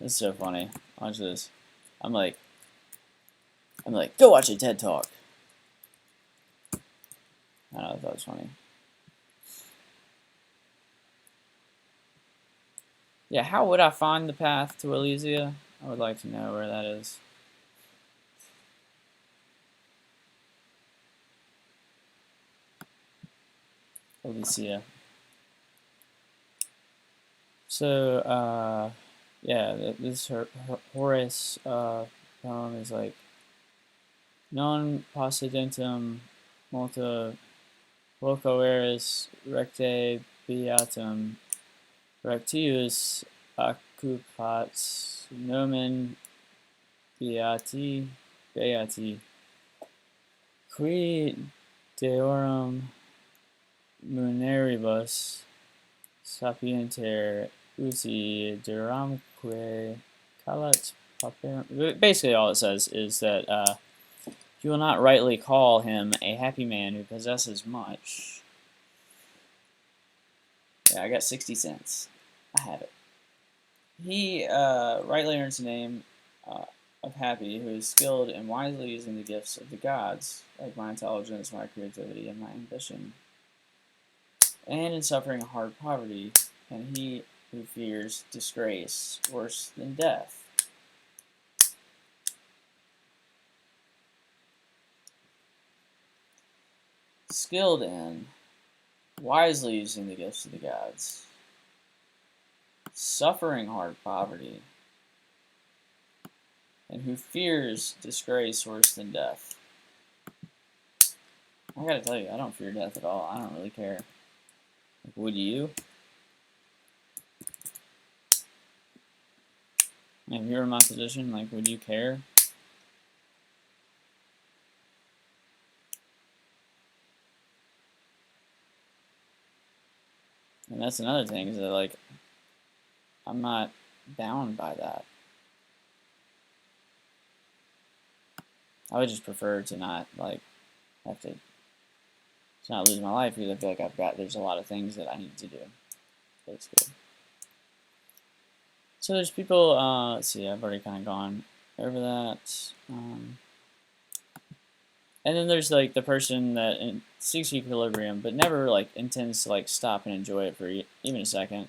Speaker 1: This is so funny. Watch this. I'm like, go watch a TED Talk. I know, I thought it was funny. Yeah, how would I find the path to Elysia? I would like to know where that is. Elysia. So, yeah, this Horace poem is like, non possidentem multa loco eris recte beatum rectius occupat nomen beati qui deorum muneribus sapienter uti duramque calat paperum. Basically, all it says is that you will not rightly call him a happy man who possesses much. Yeah, I got 60 cents. I have it. He rightly earns the name of happy, who is skilled in wisely using the gifts of the gods, like my intelligence, my creativity, and my ambition, and in suffering hard poverty, and he who fears disgrace worse than death. Skilled in wisely using the gifts of the gods, suffering hard poverty, and who fears disgrace worse than death. I gotta tell you, I don't fear death at all. I don't really care. Like, would you? If you were in my position, like, would you care? And that's another thing, is that, like, I'm not bound by that. I would just prefer to not like have to not lose my life because I feel like there's a lot of things that I need to do, basically. So there's people, let's see, I've already kind of gone over that. And then there's like the person that seeks equilibrium but never like intends to like stop and enjoy it for even a second.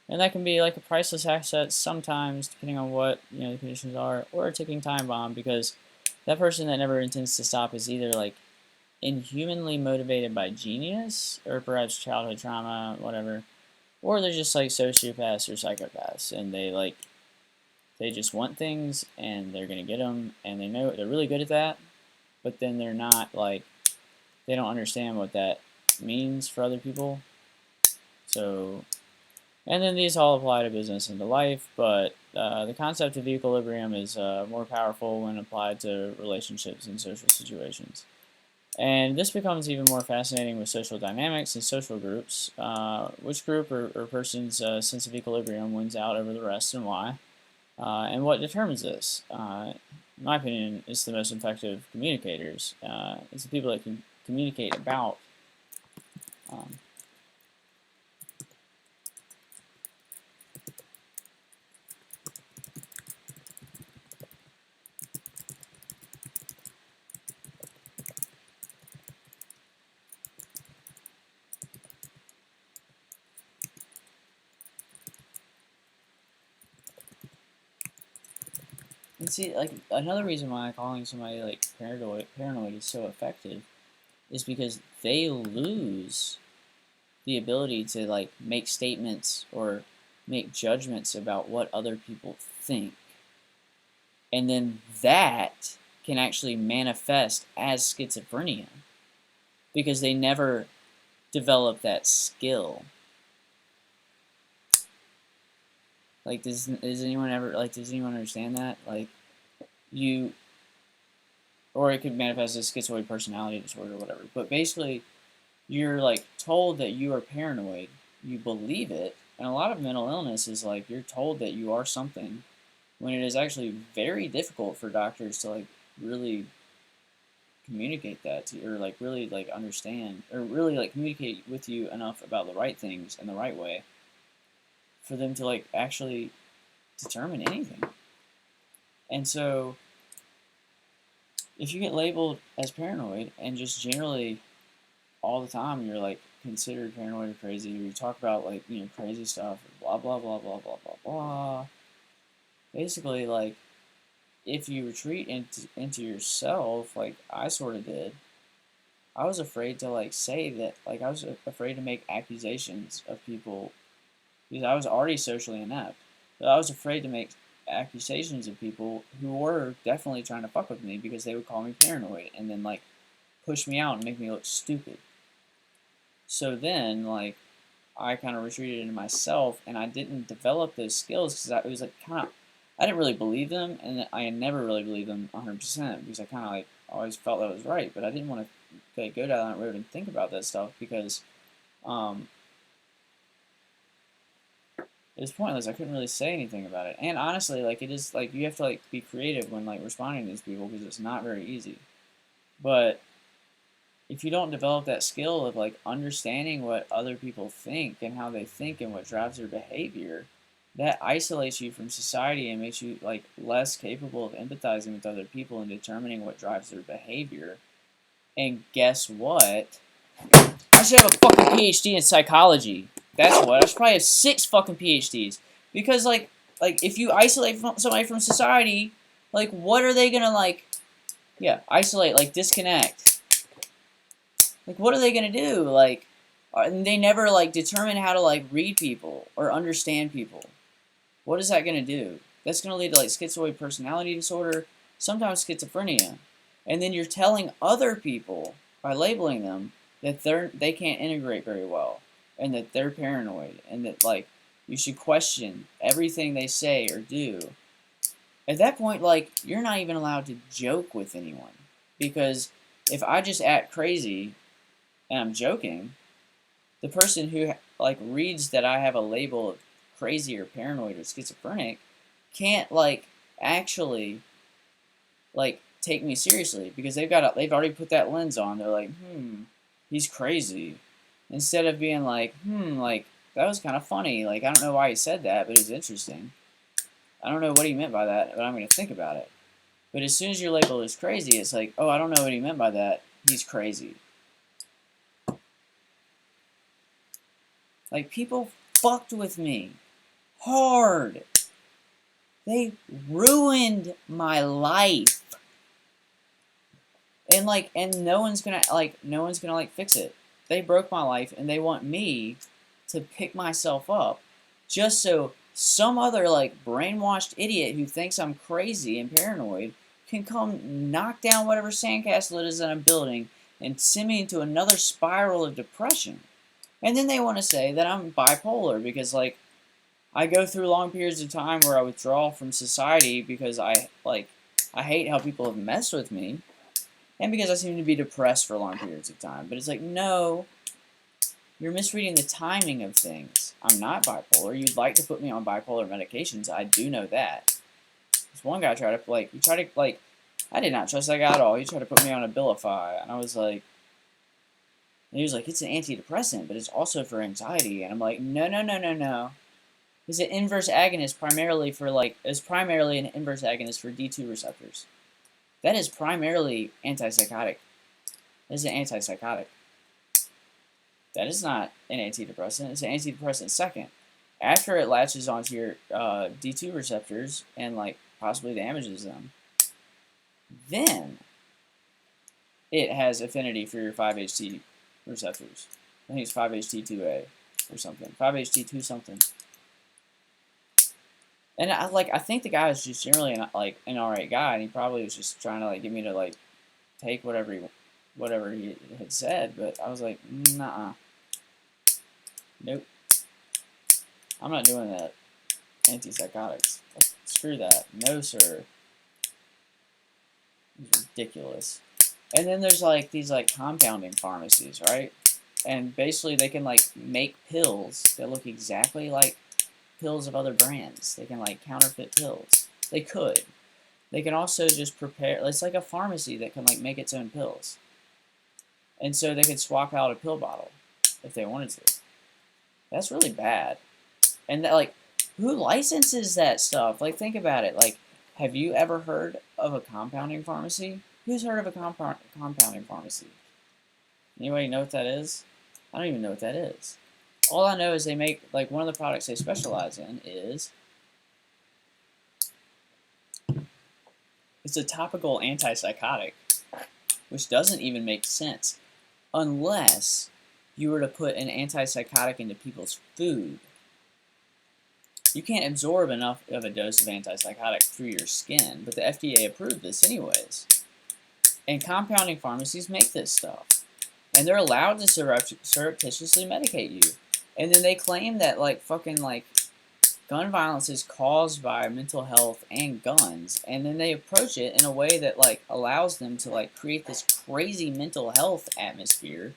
Speaker 1: And that can be like a priceless asset sometimes, depending on what the conditions are, or a ticking time bomb, because that person that never intends to stop is either like inhumanly motivated by genius or perhaps childhood trauma, whatever, or they're just like sociopaths or psychopaths, and they just want things and they're gonna get them, and they know they're really good at that, but then they're not like they don't understand what that means for other people. So, and then these all apply to business and to life, but the concept of equilibrium is more powerful when applied to relationships and social situations. And this becomes even more fascinating with social dynamics and social groups. Which group or person's sense of equilibrium wins out over the rest, and why? And what determines this? In my opinion, it's the most effective communicators. It's the people that can communicate about um, and see, like, another reason why calling somebody like paranoid is so effective is because they lose the ability to like make statements or make judgments about what other people think, and then that can actually manifest as schizophrenia because they never develop that skill. Like, does anyone ever does anyone understand that? Like, you, or it could manifest as schizoid personality disorder or whatever. But basically, you're like told that you are paranoid. You believe it, and a lot of mental illness is like you're told that you are something, when it is actually very difficult for doctors to like really communicate that to you, or like really like understand, or really like communicate with you enough about the right things in the right way for them to like actually determine anything. And so if you get labeled as paranoid and just generally all the time you're like considered paranoid or crazy, or you talk about like crazy stuff, blah blah blah blah blah blah blah, basically like if you retreat into yourself like I sort of did, I was afraid to like say that, like I was afraid to make accusations of people because I was already socially inept. But I was afraid to make accusations of people who were definitely trying to fuck with me because they would call me paranoid and then like push me out and make me look stupid. So then like I kind of retreated into myself and I didn't develop those skills because it was like kind of I didn't really believe them, and I never really believed them 100% because I kind of like always felt that was right, but I didn't want to like, go down that road and think about that stuff because um, it was pointless. I couldn't really say anything about it, and honestly, like it is like you have to like be creative when like responding to these people because it's not very easy. But if you don't develop that skill of like understanding what other people think and how they think and what drives their behavior, that isolates you from society and makes you like less capable of empathizing with other people and determining what drives their behavior. And guess what? I should have a fucking PhD in psychology. That's what. I should probably have 6 fucking PhDs. Because like if you isolate somebody from society, like what are they gonna like? Yeah, isolate, like disconnect. Like what are they gonna do? Like, they never like determine how to like read people or understand people. What is that gonna do? That's gonna lead to like schizoid personality disorder, sometimes schizophrenia, and then you're telling other people by labeling them that they can't integrate very well, and that they're paranoid, and that like you should question everything they say or do. At that point, like you're not even allowed to joke with anyone, because if I just act crazy and I'm joking, the person who like reads that I have a label of crazy or paranoid or schizophrenic can't like actually like take me seriously because they've already put that lens on. They're like, he's crazy, instead of being like, like that was kind of funny. Like I don't know why he said that, but it's interesting. I don't know what he meant by that, but I'm gonna think about it. But as soon as you're labeled as crazy, it's like, oh, I don't know what he meant by that. He's crazy. Like people fucked with me hard. They ruined my life. And no one's gonna fix it. They broke my life and they want me to pick myself up just so some other like brainwashed idiot who thinks I'm crazy and paranoid can come knock down whatever sandcastle it is that I'm building and send me into another spiral of depression. And then they want to say that I'm bipolar because like I go through long periods of time where I withdraw from society because I hate how people have messed with me. And because I seem to be depressed for long periods of time. But it's like, no, you're misreading the timing of things. I'm not bipolar. You'd like to put me on bipolar medications. I do know that. This one guy tried to, I did not trust that guy at all. He tried to put me on Abilify. And I was like, and he was like, it's an antidepressant, but it's also for anxiety. And I'm like, no, no, no, no, no. It's an inverse agonist it's primarily an inverse agonist for D2 receptors. That is primarily antipsychotic. That is an antipsychotic. That is not an antidepressant. It's an antidepressant second. After it latches onto your D2 receptors and like possibly damages them, then it has affinity for your 5-HT receptors. I think it's 5-HT2A or something. 5-HT2 something. And I think the guy was just generally an alright guy, and he probably was just trying to like get me to like take whatever he had said. But I was like, nah, nope, I'm not doing that. Antipsychotics, screw that. No sir, it's ridiculous. And then there's like these like compounding pharmacies, right? And basically they can like make pills that look exactly like pills of other brands. They can like counterfeit pills. They could. They can also just prepare. It's like a pharmacy that can like make its own pills. And so they could swap out a pill bottle if they wanted to. That's really bad. And that, like, who licenses that stuff? Like, think about it. Like, have you ever heard of a compounding pharmacy? Who's heard of a compounding pharmacy? Anybody know what that is? I don't even know what that is. All I know is they make, like, one of the products they specialize in is, it's a topical antipsychotic, which doesn't even make sense unless you were to put an antipsychotic into people's food. You can't absorb enough of a dose of antipsychotic through your skin, but the FDA approved this anyways. And compounding pharmacies make this stuff. And they're allowed to surreptitiously medicate you. And then they claim that, like, fucking, like, gun violence is caused by mental health and guns. And then they approach it in a way that, like, allows them to, like, create this crazy mental health atmosphere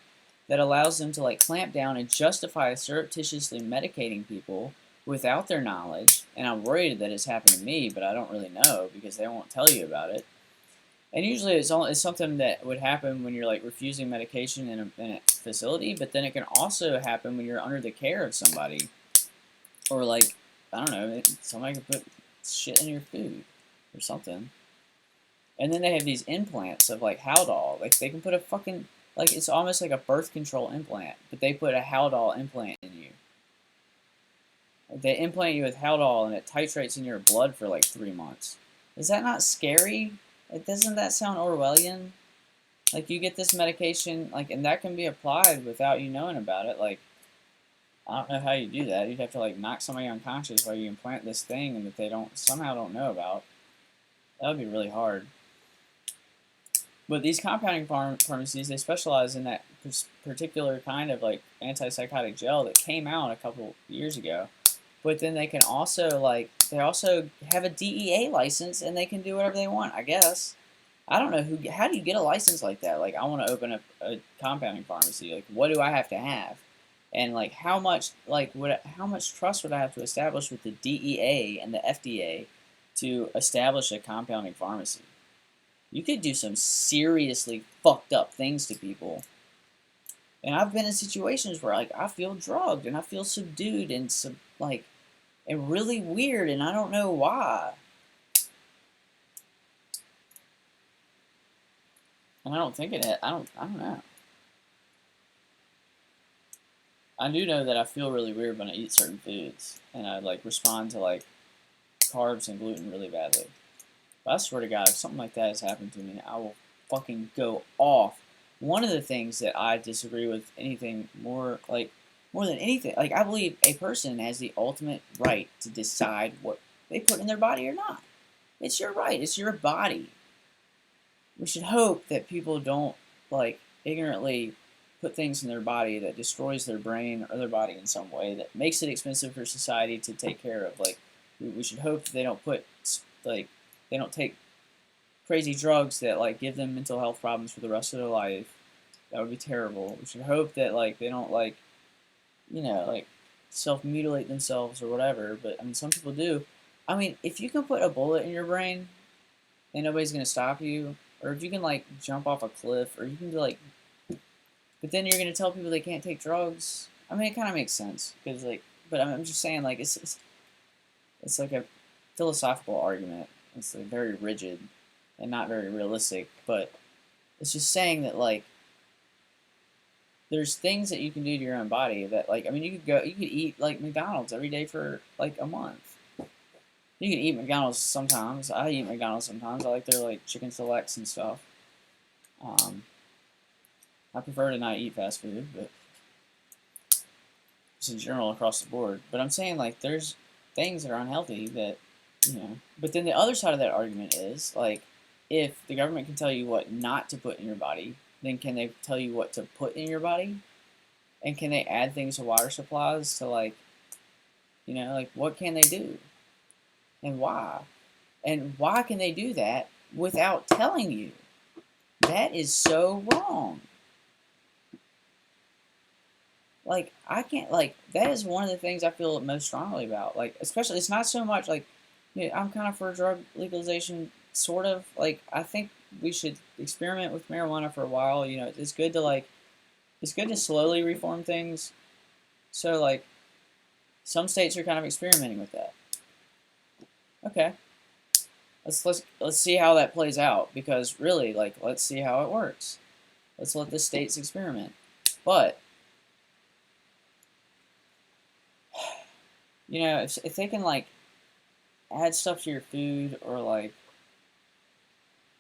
Speaker 1: that allows them to, like, clamp down and justify surreptitiously medicating people without their knowledge. And I'm worried that it's happened to me, but I don't really know because they won't tell you about it. And usually it's something that would happen when you're like refusing medication in a facility, but then it can also happen when you're under the care of somebody. Or like, I don't know, somebody can put shit in your food or something. And then they have these implants of like Haldol. Like they can put a fucking, like it's almost like a birth control implant, but they put a Haldol implant in you. They implant you with Haldol and it titrates in your blood for like 3 months. Is that not scary? Like, doesn't that sound Orwellian? Like, you get this medication, like, and that can be applied without you knowing about it. Like, I don't know how you do that. You'd have to, like, knock somebody unconscious while you implant this thing and that they somehow don't know about. That would be really hard. But these compounding pharmacies, they specialize in that particular kind of, like, antipsychotic gel that came out a couple years ago. But then they can also, like, they also have a DEA license, and they can do whatever they want, I guess. I don't know how do you get a license like that? Like, I want to open a compounding pharmacy. Like, what do I have to have? And, like, how much trust would I have to establish with the DEA and the FDA to establish a compounding pharmacy? You could do some seriously fucked up things to people. And I've been in situations where like I feel drugged and I feel subdued and and really weird, and I don't know why. And I don't think it. I don't know. I do know that I feel really weird when I eat certain foods, and I like respond to like carbs and gluten really badly. But I swear to God, if something like that has happened to me, I will fucking go off. One of the things that I disagree with anything more than anything, like I believe a person has the ultimate right to decide what they put in their body or not. It's your right. It's your body. We should hope that people don't like ignorantly put things in their body that destroys their brain or their body in some way that makes it expensive for society to take care of. Like we should hope that they don't put like they don't take crazy drugs that like give them mental health problems for the rest of their life. That would be terrible. We should hope that like they don't like like self mutilate themselves or whatever. But I mean, some people do. I mean, if you can put a bullet in your brain and nobody's gonna stop you, or if you can like jump off a cliff, or you can like, but then you're gonna tell people they can't take drugs. I mean, it kind of makes sense because like, but I'm just saying like it's like a philosophical argument. It's like very rigid and not very realistic, but it's just saying that like there's things that you can do to your own body that like I mean you could eat like McDonald's every day for like a month. You can eat McDonald's sometimes. I eat McDonald's sometimes. I like their like chicken selects and stuff. Um, I prefer to not eat fast food, but just in general across the board. But I'm saying like there's things that are unhealthy that But then the other side of that argument is like if the government can tell you what not to put in your body, then can they tell you what to put in your body? And can they add things to water supplies to like like what can they do and why? And why can they do that without telling you? That is so wrong. Like I can't like that is one of the things I feel most strongly about. Like especially it's not so much like I'm kind of for drug legalization sort of. Like I think we should experiment with marijuana for a while. It's good to it's good to slowly reform things. So like some states are kind of experimenting with that. Okay. Let's see how that plays out because really like let's see how it works. Let's let the states experiment. But if they can like add stuff to your food or like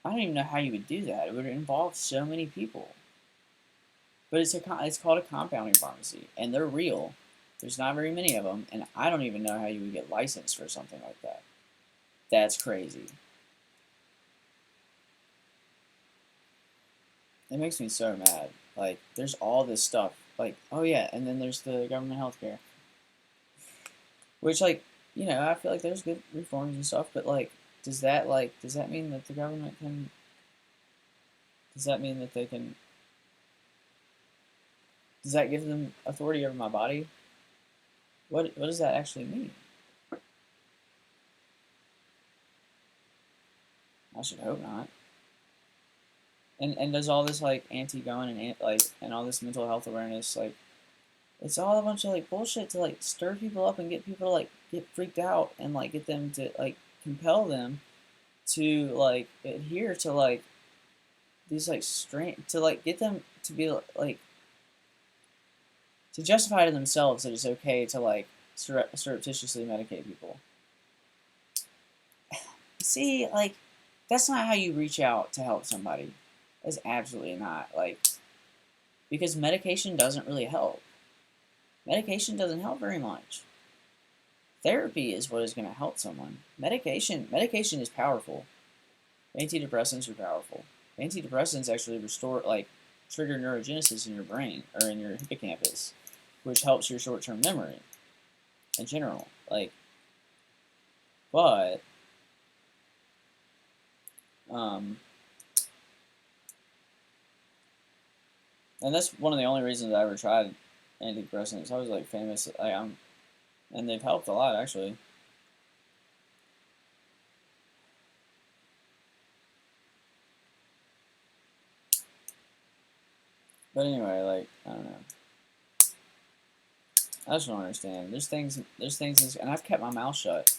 Speaker 1: I don't even know how you would do that. It would involve so many people. But it's called a compounding pharmacy and they're real. There's not very many of them and I don't even know how you would get licensed for something like that. That's crazy. It makes me so mad. Like there's all this stuff. Like oh yeah, and then there's the government healthcare. Which like I feel like there's good reforms and stuff, but like does that mean that the government can does that mean that they can does that give them authority over my body? What does that actually mean? I should hope not. And does all this like anti-gun and all this mental health awareness like it's all a bunch of like bullshit to like stir people up and get people to like get freaked out and like get them to like compel them to like adhere to like these like strange to like get them to be like to justify to themselves that it's okay to like surreptitiously medicate people. See, like that's not how you reach out to help somebody. That's absolutely not like because medication doesn't really help. Medication doesn't help very much. Therapy is what is going to help someone. Medication is powerful. Antidepressants are powerful. Antidepressants actually trigger neurogenesis in your brain or in your hippocampus, which helps your short-term memory in general. But and that's one of the only reasons I ever tried antidepressants. I was like famous. And they've helped a lot actually. But anyway, like, I don't know. I just don't understand. There's things, and I've kept my mouth shut.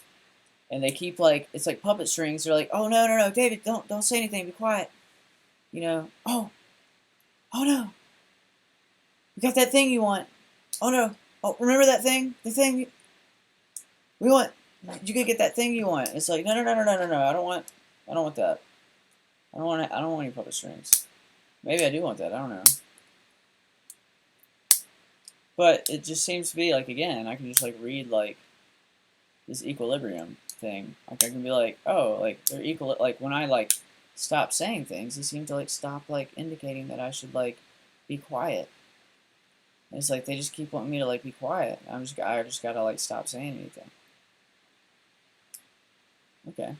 Speaker 1: And they keep, like, it's like puppet strings. They're like, oh, no, no, no, David, don't say anything. Be quiet. You know, oh, no. You got that thing you want. Oh, no. Oh, remember that thing? The thing we want. You could get that thing you want. It's like, no, no, no, no, no, no, no. I don't want that. I don't want any puppet strings. Maybe I do want that. I don't know. But it just seems to be, like, again, I can just, like, read, like, this equilibrium thing. Like, I can be like, oh, like, they're equal. Like, when I, like, stop saying things, they seem to, like, stop, like, indicating that I should, like, be quiet. And it's like, they just keep wanting me to, like, be quiet. I just gotta, like, stop saying anything. Okay.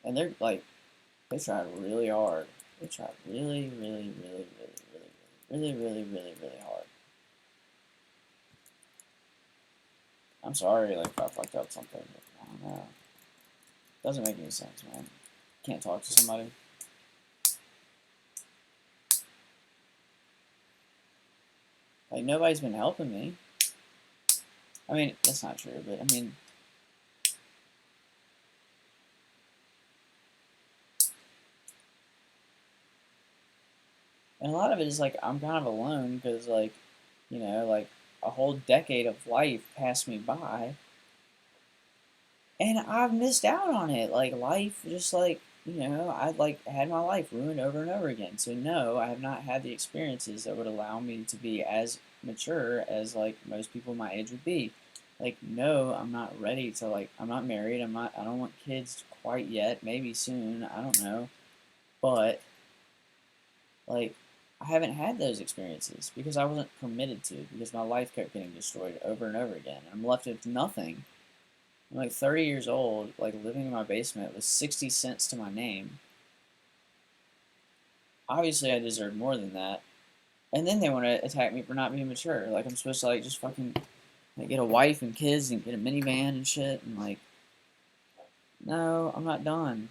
Speaker 1: And they're, like, they tried really hard. They tried really, really, really, really, really, really, really, really, really hard. I'm sorry, like, if I fucked up something. But I don't know. Doesn't make any sense, man. Can't talk to somebody. Like, nobody's been helping me. I mean, that's not true, but I mean, and a lot of it is like I'm kind of alone because, like, you know, like a whole decade of life passed me by, and I've missed out on it. Like, life just, like, you know, I like had my life ruined over and over again. So no, I have not had the experiences that would allow me to be as mature as, like, most people my age would be. Like, no, I'm not ready to, like, I'm not married. I don't want kids quite yet. Maybe soon. I don't know. But, like, I haven't had those experiences because I wasn't permitted to, because my life kept getting destroyed over and over again. I'm left with nothing. I'm like 30 years old, like, living in my basement with 60 cents to my name. Obviously, I deserve more than that. And then they want to attack me for not being mature. Like, I'm supposed to, like, just fucking, like, get a wife and kids and get a minivan and shit. And, like, no, I'm not done.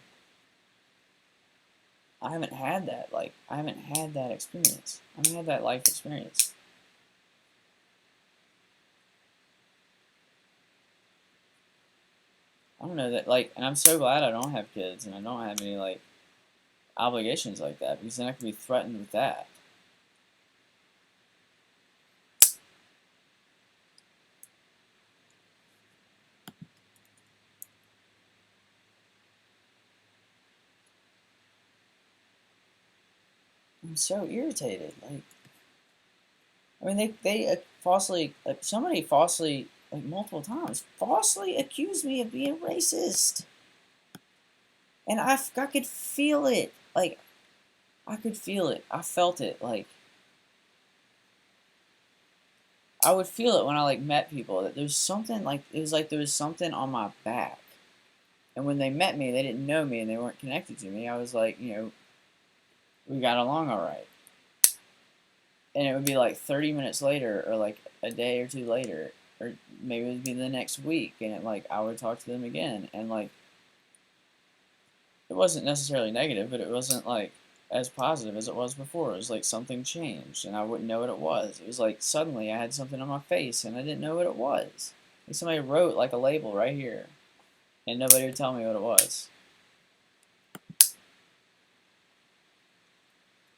Speaker 1: I haven't had that. Like, I haven't had that experience. I haven't had that life experience. I don't know that, like, and I'm so glad I don't have kids and I don't have any, like, obligations like that, because then I could be threatened with that. I'm so irritated. Like, I mean, they falsely, somebody falsely, like, multiple times, falsely accused me of being racist. And I could feel it. Like, I could feel it. I felt it. Like, I would feel it when I, like, met people, that there's something, like, it was like there was something on my back. And when they met me, they didn't know me and they weren't connected to me. I was like, you know, we got along all right. And it would be like 30 minutes later, or like a day or two later, or maybe it would be the next week, and it, like, I would talk to them again, and, like, it wasn't necessarily negative, but it wasn't, like, as positive as it was before. It was like something changed and I wouldn't know what it was. It was like suddenly I had something on my face and I didn't know what it was. Like, somebody wrote, like, a label right here and nobody would tell me what it was.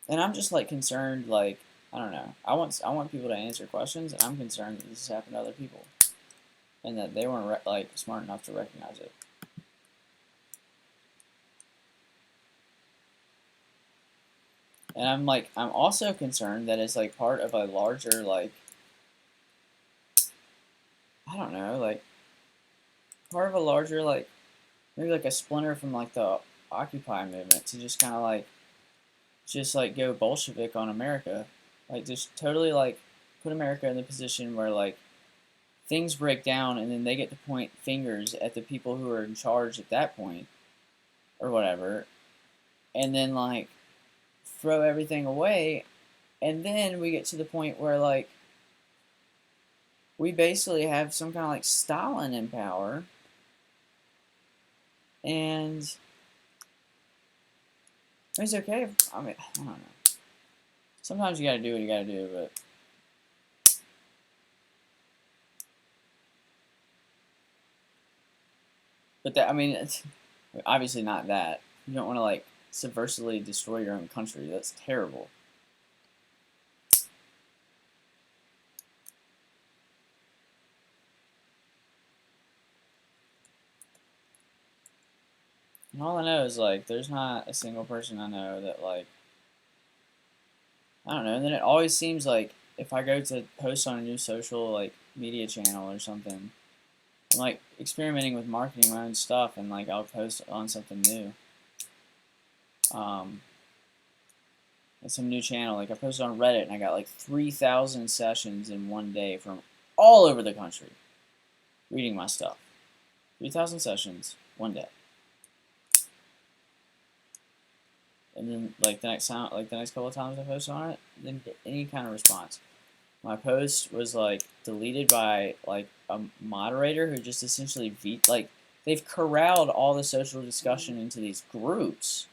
Speaker 1: And I'm just, like, concerned, like, I don't know. I want people to answer questions, and I'm concerned that this has happened to other people, and that they weren't, like, smart enough to recognize it. And I'm also concerned that it's, like, part of a larger, like, I don't know, like, part of a larger, like, maybe like a splinter from, like, the Occupy movement to just kind of, like, just, like, go Bolshevik on America. Like, just totally, like, put America in the position where, like, things break down and then they get to point fingers at the people who are in charge at that point or whatever, and then, like, throw everything away, and then we get to the point where, like, we basically have some kind of, like, Stalin in power, and It's okay. I mean, I don't know. Sometimes you gotta do what you gotta do, but that, I mean, it's obviously not that. You don't want to like subversively destroy your own country. That's terrible. And all I know is like, there's not a single person I know that like, I don't know. And then it always seems like if I go to post on a new social like media channel or something, I'm like experimenting with marketing my own stuff, and like I'll post on something new. Um, some new channel. Like I posted on Reddit, and I got like 3,000 sessions in one day from all over the country reading my stuff. 3,000 sessions one day. And then like the next time, like the next couple of times I posted on it, didn't get any kind of response. My post was like deleted by like a moderator who just essentially like they've corralled all the social discussion into these groups,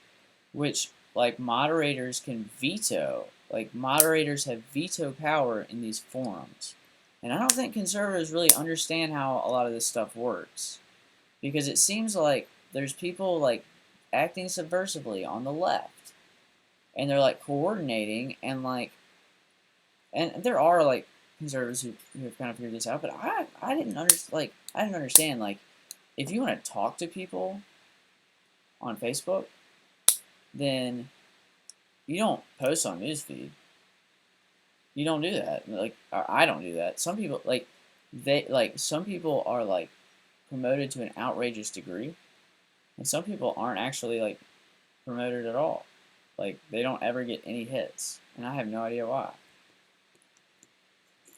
Speaker 1: which like moderators can veto. Like moderators have veto power in these forums. And I don't think conservatives really understand how a lot of this stuff works. Because it seems like there's people like acting subversively on the left. And they're like coordinating and like, and there are like conservatives who have kind of figured this out, but I didn't understand like if you want to talk to people on Facebook, then you don't post on newsfeed. You don't do that. Like I don't do that. Some people some people are like promoted to an outrageous degree, and some people aren't actually like promoted at all. Like they don't ever get any hits, and I have no idea why.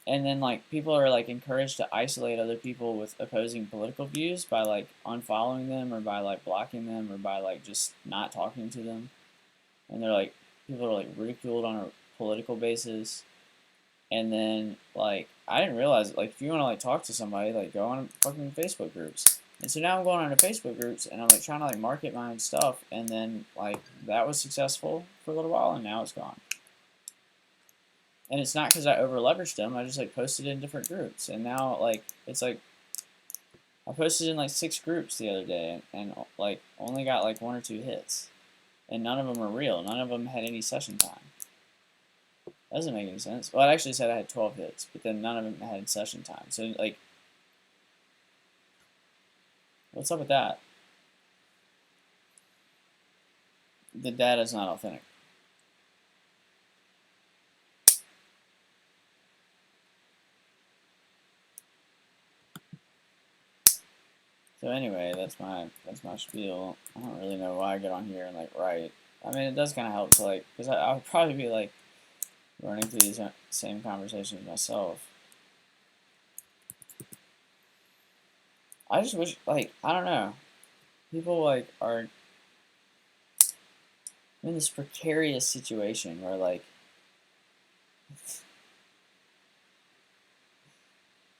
Speaker 1: And then like people are like encouraged to isolate other people with opposing political views by like unfollowing them or by like blocking them or by like just not talking to them. And they're like people are like ridiculed on a political basis. And then like I didn't realize like if you want to like talk to somebody, like go on fucking Facebook groups. And so now I'm going on to Facebook groups and I'm like trying to like market my own stuff, and then like that was successful for a little while and now it's gone. And it's not because I over leveraged them. I just like posted in different groups, and now like it's like I posted in like 6 groups the other day, and like only got like 1 or 2 hits, and none of them are real. None of them had any session time. That doesn't make any sense. Well, it actually said I had 12 hits, but then none of them had session time. So like, what's up with that? The data's not authentic. So anyway, that's my spiel. I don't really know why I get on here and like write. I mean, it does kind of help to like, because I would probably be like running through these same conversations myself. I just wish, like, I don't know, people like are in this precarious situation where like,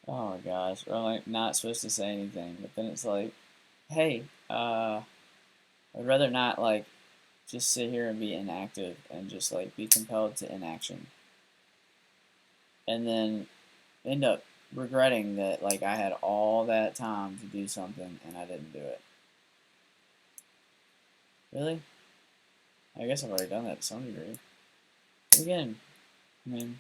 Speaker 1: oh my gosh, we're like not supposed to say anything, but then it's like, hey, I'd rather not like just sit here and be inactive and just like be compelled to inaction, and then end up regretting that like I had all that time to do something and I didn't do it. Really? I guess I've already done that to some degree. But again, I mean,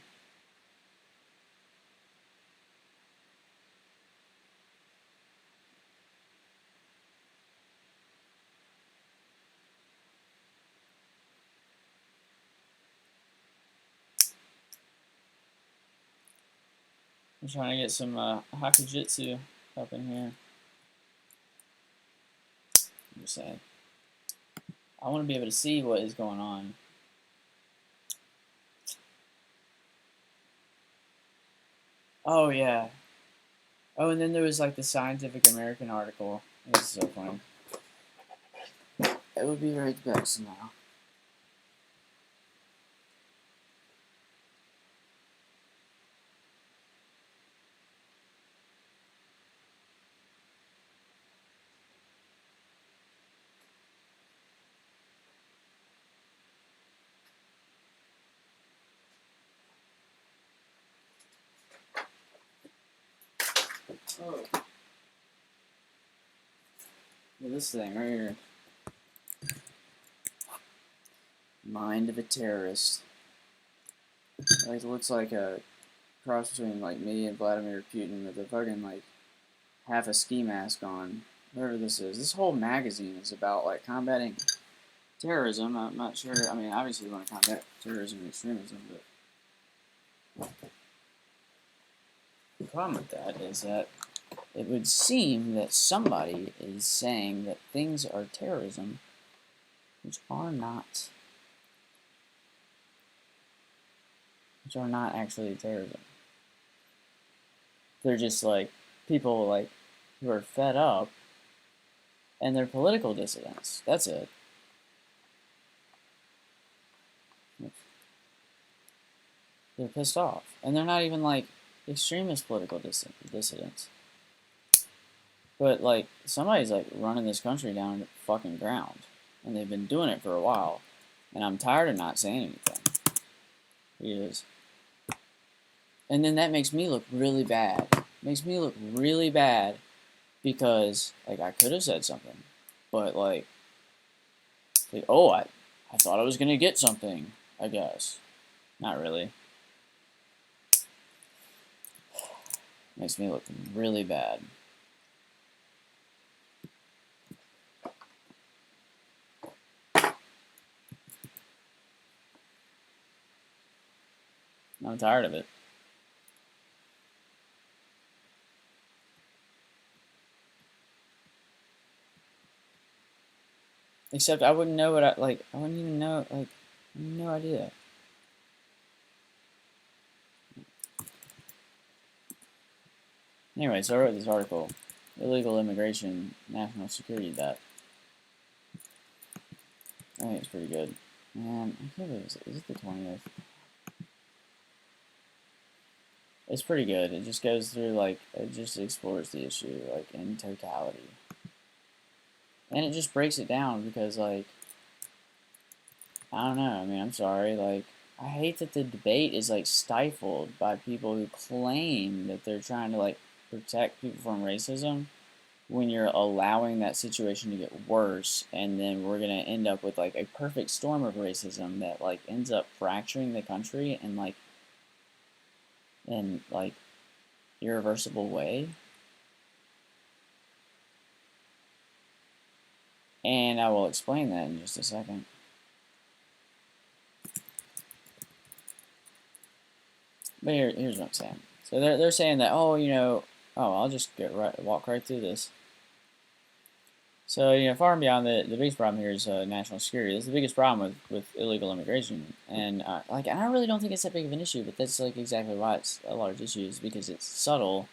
Speaker 1: I'm trying to get some Hakujitsu up in here. I'm just saying. I want to be able to see what is going on. Oh, yeah. Oh, and then there was like the Scientific American article. This is so funny. It would be right back somehow. Oh. Yeah, this thing right here. Mind of a terrorist. Like, it looks like a cross between, like, me and Vladimir Putin with a fucking, like, half a ski mask on. Whatever this is. This whole magazine is about, like, combating terrorism. I'm not sure. I mean, obviously we want to combat terrorism and extremism, but the problem with that is that it would seem that somebody is saying that things are terrorism, which are not. Which are not actually terrorism. They're just like people like who are fed up, and they're political dissidents. That's it. They're pissed off, and they're not even like extremist political dissidents. But like somebody's like running this country down to the fucking ground, and they've been doing it for a while, and I'm tired of not saying anything. Because, and then that makes me look really bad. Makes me look really bad because like I could have said something, but like oh I thought I was gonna get something. I guess not really. Makes me look really bad. I'm tired of it. Except I wouldn't know what I like. I wouldn't even know. Like, I have no idea. Anyway, so I wrote this article, illegal immigration, national security debt. I think it's pretty good. Man, I can't believe is it the 20th? It's pretty good. It just goes through like it just explores the issue like in totality. And it just breaks it down because, like, I don't know. I mean, I'm sorry. Like, I hate that the debate is, like, stifled by people who claim that they're trying to, like, protect people from racism when you're allowing that situation to get worse. And then we're going to end up with, like, a perfect storm of racism that, like, ends up fracturing the country in, like, irreversible way. And I will explain that in just a second. But here's what I'm saying. So they're saying that, oh, I'll just walk right through this. So, far and beyond the biggest problem here is national security. That's the biggest problem with illegal immigration. And, and I really don't think it's that big of an issue, but that's, like, exactly why it's a large issue is because it's subtle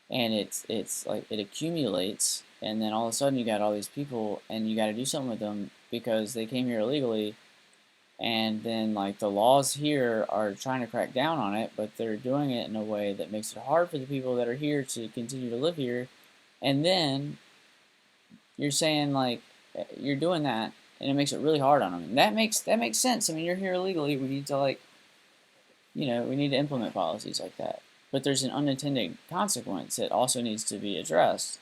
Speaker 1: and it's like, it accumulates, and then all of a sudden you got all these people and you got to do something with them because they came here illegally. And then, like, the laws here are trying to crack down on it, but they're doing it in a way that makes it hard for the people that are here to continue to live here. And then you're saying, like, you're doing that, and it makes it really hard on them. And that makes sense. I mean, you're here illegally. We need to, like, we need to implement policies like that. But there's an unintended consequence that also needs to be addressed.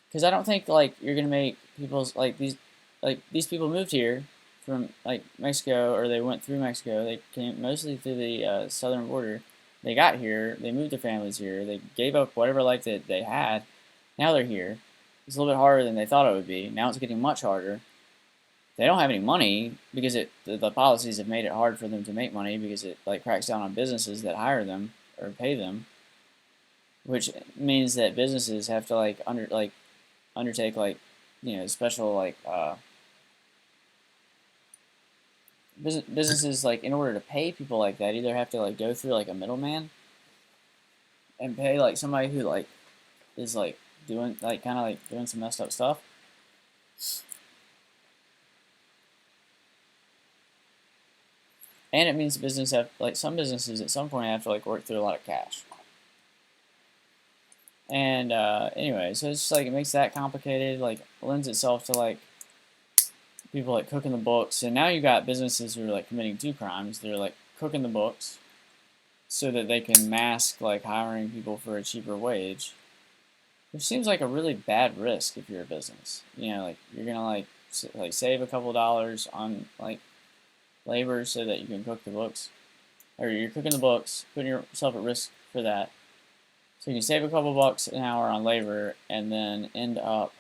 Speaker 1: Because I don't think, like, you're going to make people's, these people moved here from, like, Mexico, or they went through Mexico. They came mostly through the southern border. They got here. They moved their families here. They gave up whatever life that they had. Now they're here. It's a little bit harder than they thought it would be. Now it's getting much harder. They don't have any money because the policies have made it hard for them to make money because it, like, cracks down on businesses that hire them or pay them, which means that businesses have to, like, undertake, like, special, like, businesses, like, in order to pay people like that, either have to, like, go through, like, a middleman and pay, like, somebody who, like, is, like, doing, like, kind of, like, doing some messed up stuff. And it means business have, like, some businesses at some point have to, like, work through a lot of cash. And, anyway, so it's just, like, it makes that complicated, like, lends itself to, like, people, like, cooking the books. And now you got businesses who are, like, committing two crimes. They're, like, cooking the books so that they can mask, like, hiring people for a cheaper wage. which seems like a really bad risk if you're a business. You know, like you're gonna like save a couple dollars on like labor so that you can cook the books, or you're cooking the books, putting yourself at risk for that. So you can save a couple bucks an hour on labor and then end up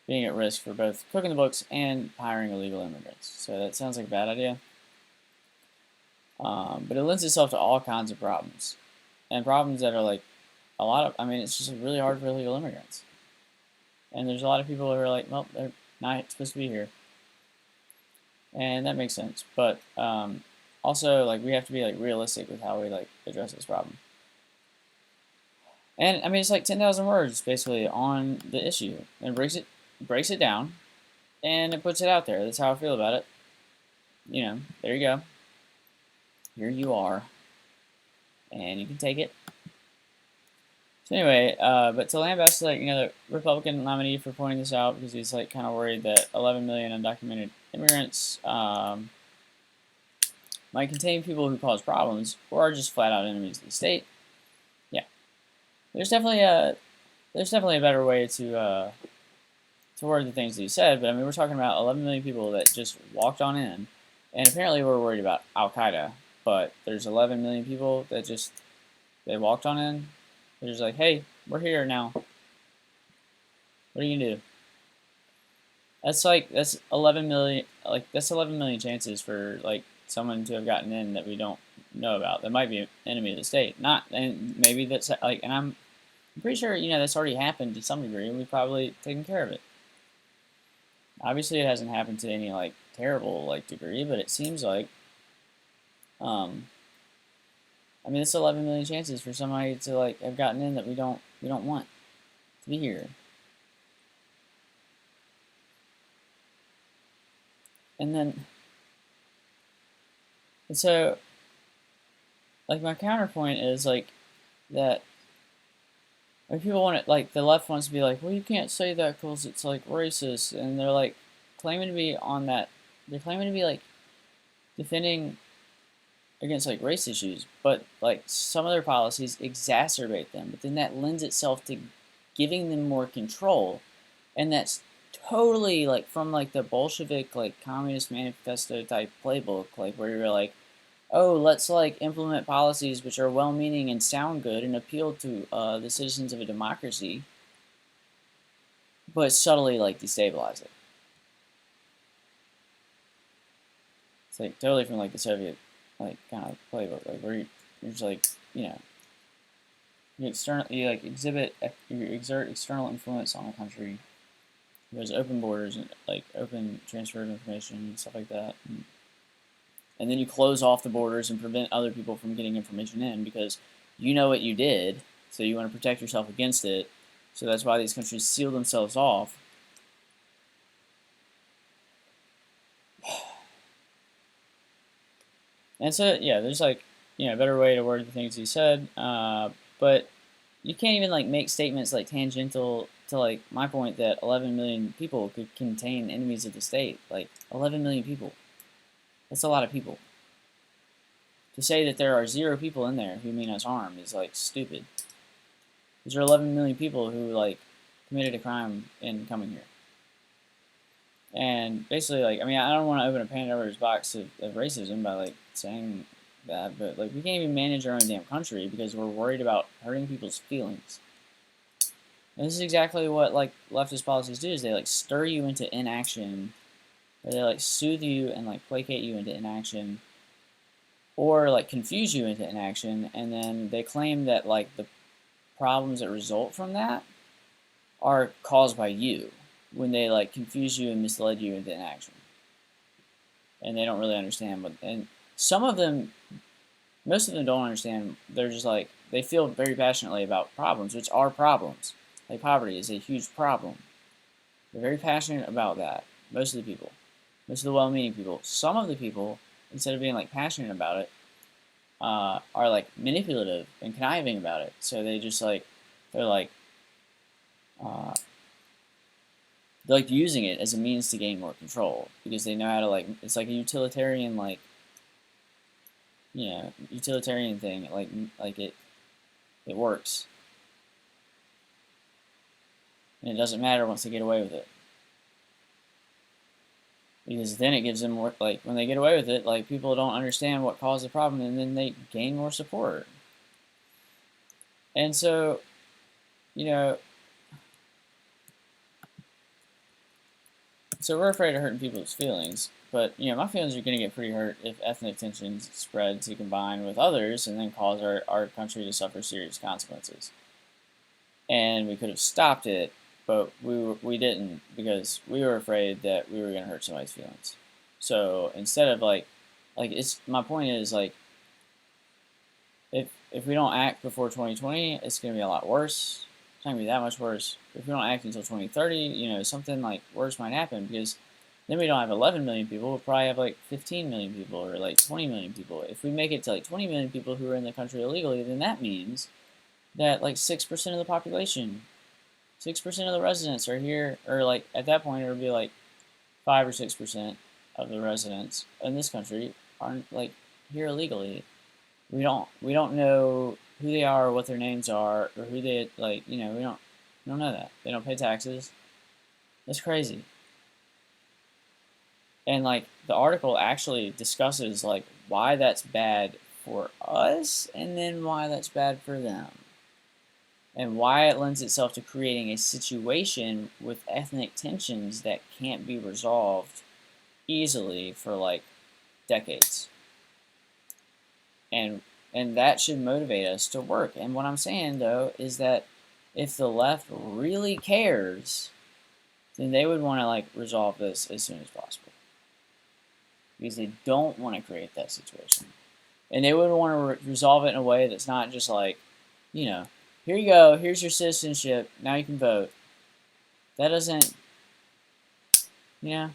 Speaker 1: being at risk for both cooking the books and hiring illegal immigrants. So that sounds like a bad idea. But it lends itself to all kinds of problems. And problems that are like I mean, it's just really hard for illegal immigrants. And there's a lot of people who are like, well, they're not supposed to be here. And that makes sense. But also, like, we have to be like realistic with how we like address this problem. And I mean, it's like 10,000 words basically on the issue, and breaks it down, and it puts it out there. That's how I feel about it. You know, there you go. Here you are, and you can take it. So anyway, but to lambast like the Republican nominee for pointing this out because he's like kind of worried that 11 million undocumented immigrants might contain people who cause problems or are just flat out enemies of the state. Yeah, there's definitely a better way to word the things that he said. But I mean, we're talking about 11 million people that just walked on in, and apparently we're worried about Al Qaeda. But there's 11 million people that just they walked on in. They're just like, hey, we're here now. What are you gonna do? That's 11 million. Like that's 11 million chances for like someone to have gotten in that we don't know about. That might be an enemy of the state. Not, and maybe that's like, and I'm pretty sure that's already happened to some degree, and we've probably taken care of it. Obviously, it hasn't happened to any like terrible like degree, but it seems like, I mean, it's 11 million chances for somebody to like have gotten in that we don't want to be here. And so, like my counterpoint is like that. Like people want it, like the left wants to be like, well, you can't say that because it's like racist, and they're like claiming to be on that. They're claiming to be like defending against like race issues, but like some of their policies exacerbate them. But then that lends itself to giving them more control, and that's totally like from like the Bolshevik like Communist Manifesto type playbook, like where you're like, oh, let's like implement policies which are well-meaning and sound good and appeal to the citizens of a democracy, but subtly like destabilize it. It's like totally from like the Soviet like kind of playbook, like where you're just like you exert external influence on a country. There's open borders and like open transfer of information and stuff like that. And then you close off the borders and prevent other people from getting information in because you know what you did, so you want to protect yourself against it. So that's why these countries seal themselves off. And so, yeah, there's like, a better way to word the things he said. But you can't even like make statements like tangential to like my point that 11 million people could contain enemies of the state. Like 11 million people. That's a lot of people. To say that there are 0 people in there who mean us harm is like stupid. These are 11 million people who like committed a crime in coming here. And basically, like, I mean, I don't want to open a Pandora's box of racism by like saying that, but like we can't even manage our own damn country because we're worried about hurting people's feelings. And this is exactly what like leftist policies do: is they like stir you into inaction, or they like soothe you and like placate you into inaction, or like confuse you into inaction, and then they claim that like the problems that result from that are caused by you when they like confuse you and misled you into inaction. And they don't really understand and some of them, most of them don't understand. They're just like, they feel very passionately about problems, which are problems. Like poverty is a huge problem. They're very passionate about that. Most of the people. Most of the well-meaning people. Some of the people, instead of being like passionate about it, are like manipulative and conniving about it. So they just like, they're like using it as a means to gain more control because they know how to like, it's like a utilitarian like, utilitarian thing. Like it works. And it doesn't matter once they get away with it. Because then it gives them more, like, when they get away with it, like, people don't understand what caused the problem, and then they gain more support. And so, you know, so we're afraid of hurting people's feelings, but, you know, my feelings are going to get pretty hurt if ethnic tensions spread to combine with others and then cause our country to suffer serious consequences. And we could have stopped it, but we didn't, because we were afraid that we were going to hurt somebody's feelings. So instead of like it's, my point is, like, if we don't act before 2020, it's going to be a lot worse. It's not going to be that much worse. If we don't act until 2030, you know, something like worse might happen, because then we don't have 11 million people. We'll probably have like 15 million people or like 20 million people. If we make it to like 20 million people who are in the country illegally, then that means that like 6% of the population, 6% of the residents are here, or like at that point it would be like 5 or 6% of the residents in this country aren't like here illegally. We don't know who they are, or what their names are, or who they, like, you know, we don't know that. They don't pay taxes. That's crazy. And like the article actually discusses like why that's bad for us, and then why that's bad for them, and why it lends itself to creating a situation with ethnic tensions that can't be resolved easily for like decades. And that should motivate us to work. And what I'm saying though is that if the left really cares, then they would want to like resolve this as soon as possible, because they don't want to create that situation. And they would want to resolve it in a way that's not just like, you know, here you go, here's your citizenship, now you can vote. That doesn't, you know.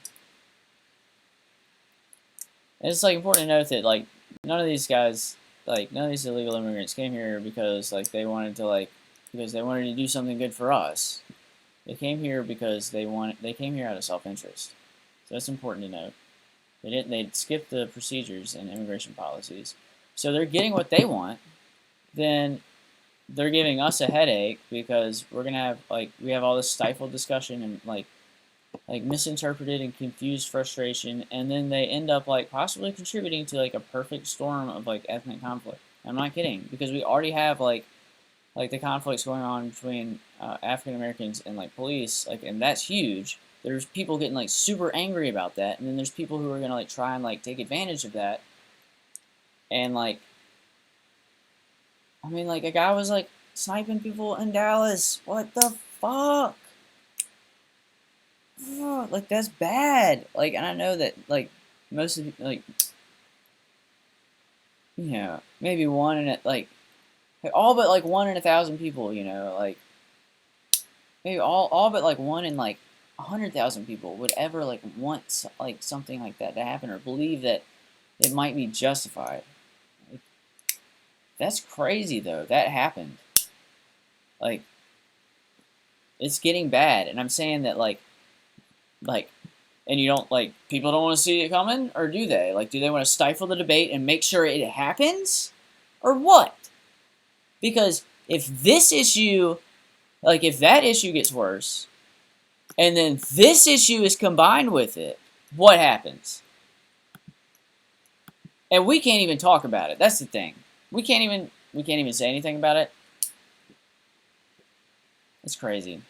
Speaker 1: And it's like important to note that like none of these guys, like none of these illegal immigrants came here because like they wanted to do something good for us. They came here because they came here out of self-interest. So that's important to note. They skipped the procedures and immigration policies. So they're getting what they want. Then they're giving us a headache because we're gonna have we have all this stifled discussion and like misinterpreted and confused frustration, and then they end up like possibly contributing to like a perfect storm of like ethnic conflict. I'm not kidding, because we already have like the conflicts going on between African Americans and like police, like, and that's huge. There's people getting like super angry about that, and then there's people who are gonna like try and like take advantage of that. And like, I mean, like a guy was like sniping people in Dallas. What the fuck? Like that's bad. Like, and I know that like most of like, you know, maybe one in it, like all but like 1 in 1,000 people, you know, like maybe all but like 1 in like 100,000 people would ever like want like something like that to happen, or believe that it might be justified. Like, that's crazy though. That happened. Like, it's getting bad, and I'm saying that like, and you don't like, people don't want to see it coming, or do they? Like, do they want to stifle the debate and make sure it happens, or what? Because if this issue, like, if that issue gets worse, and then this issue is combined with it, what happens? And we can't even talk about it. That's the thing. We can't even say anything about it. It's crazy.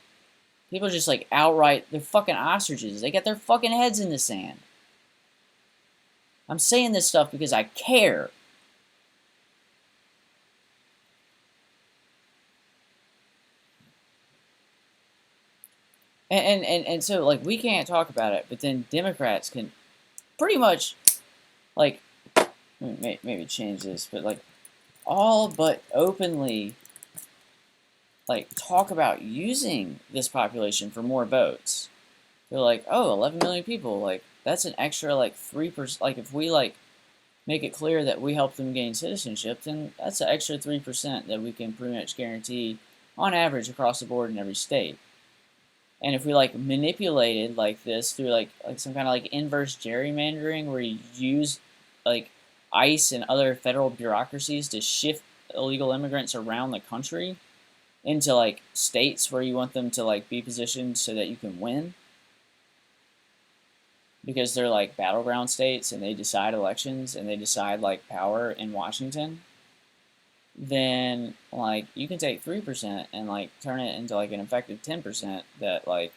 Speaker 1: People just like outright, they're fucking ostriches. They got their fucking heads in the sand. I'm saying this stuff because I care. And so like we can't talk about it, but then Democrats can pretty much like maybe change this, but like all but openly like talk about using this population for more votes. They're like, oh, 11 million people, like that's an extra like 3%. Like if we like make it clear that we help them gain citizenship, then that's an extra 3% that we can pretty much guarantee on average across the board in every state. And if we like manipulated like this through like some kind of like inverse gerrymandering, where you use like ICE and other federal bureaucracies to shift illegal immigrants around the country, into like states where you want them to like be positioned so that you can win, because they're like battleground states and they decide elections and they decide like power in Washington, then like you can take 3% and like turn it into like an effective 10% that like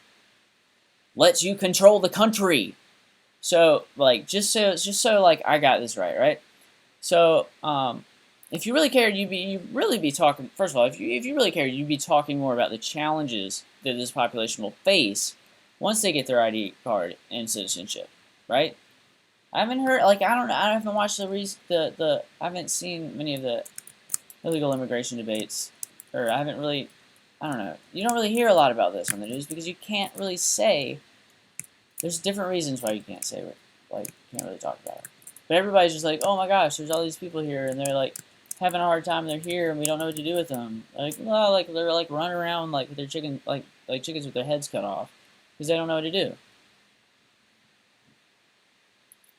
Speaker 1: lets you control the country. So like just so like I got this right? So if you really cared, you'd really be talking. First of all, if you really cared, you'd be talking more about the challenges that this population will face once they get their ID card and citizenship, right? I haven't heard like I haven't watched the I haven't seen many of the illegal immigration debates, or I haven't really, I don't know. You don't really hear a lot about this on the news because you can't really say. There's different reasons why you can't say it, like can't really talk about it. But everybody's just like, oh my gosh, there's all these people here, and they're like having a hard time. They're here, and we don't know what to do with them. Like, well, like they're like running around like with their chicken, like chickens with their heads cut off, because they don't know what to do.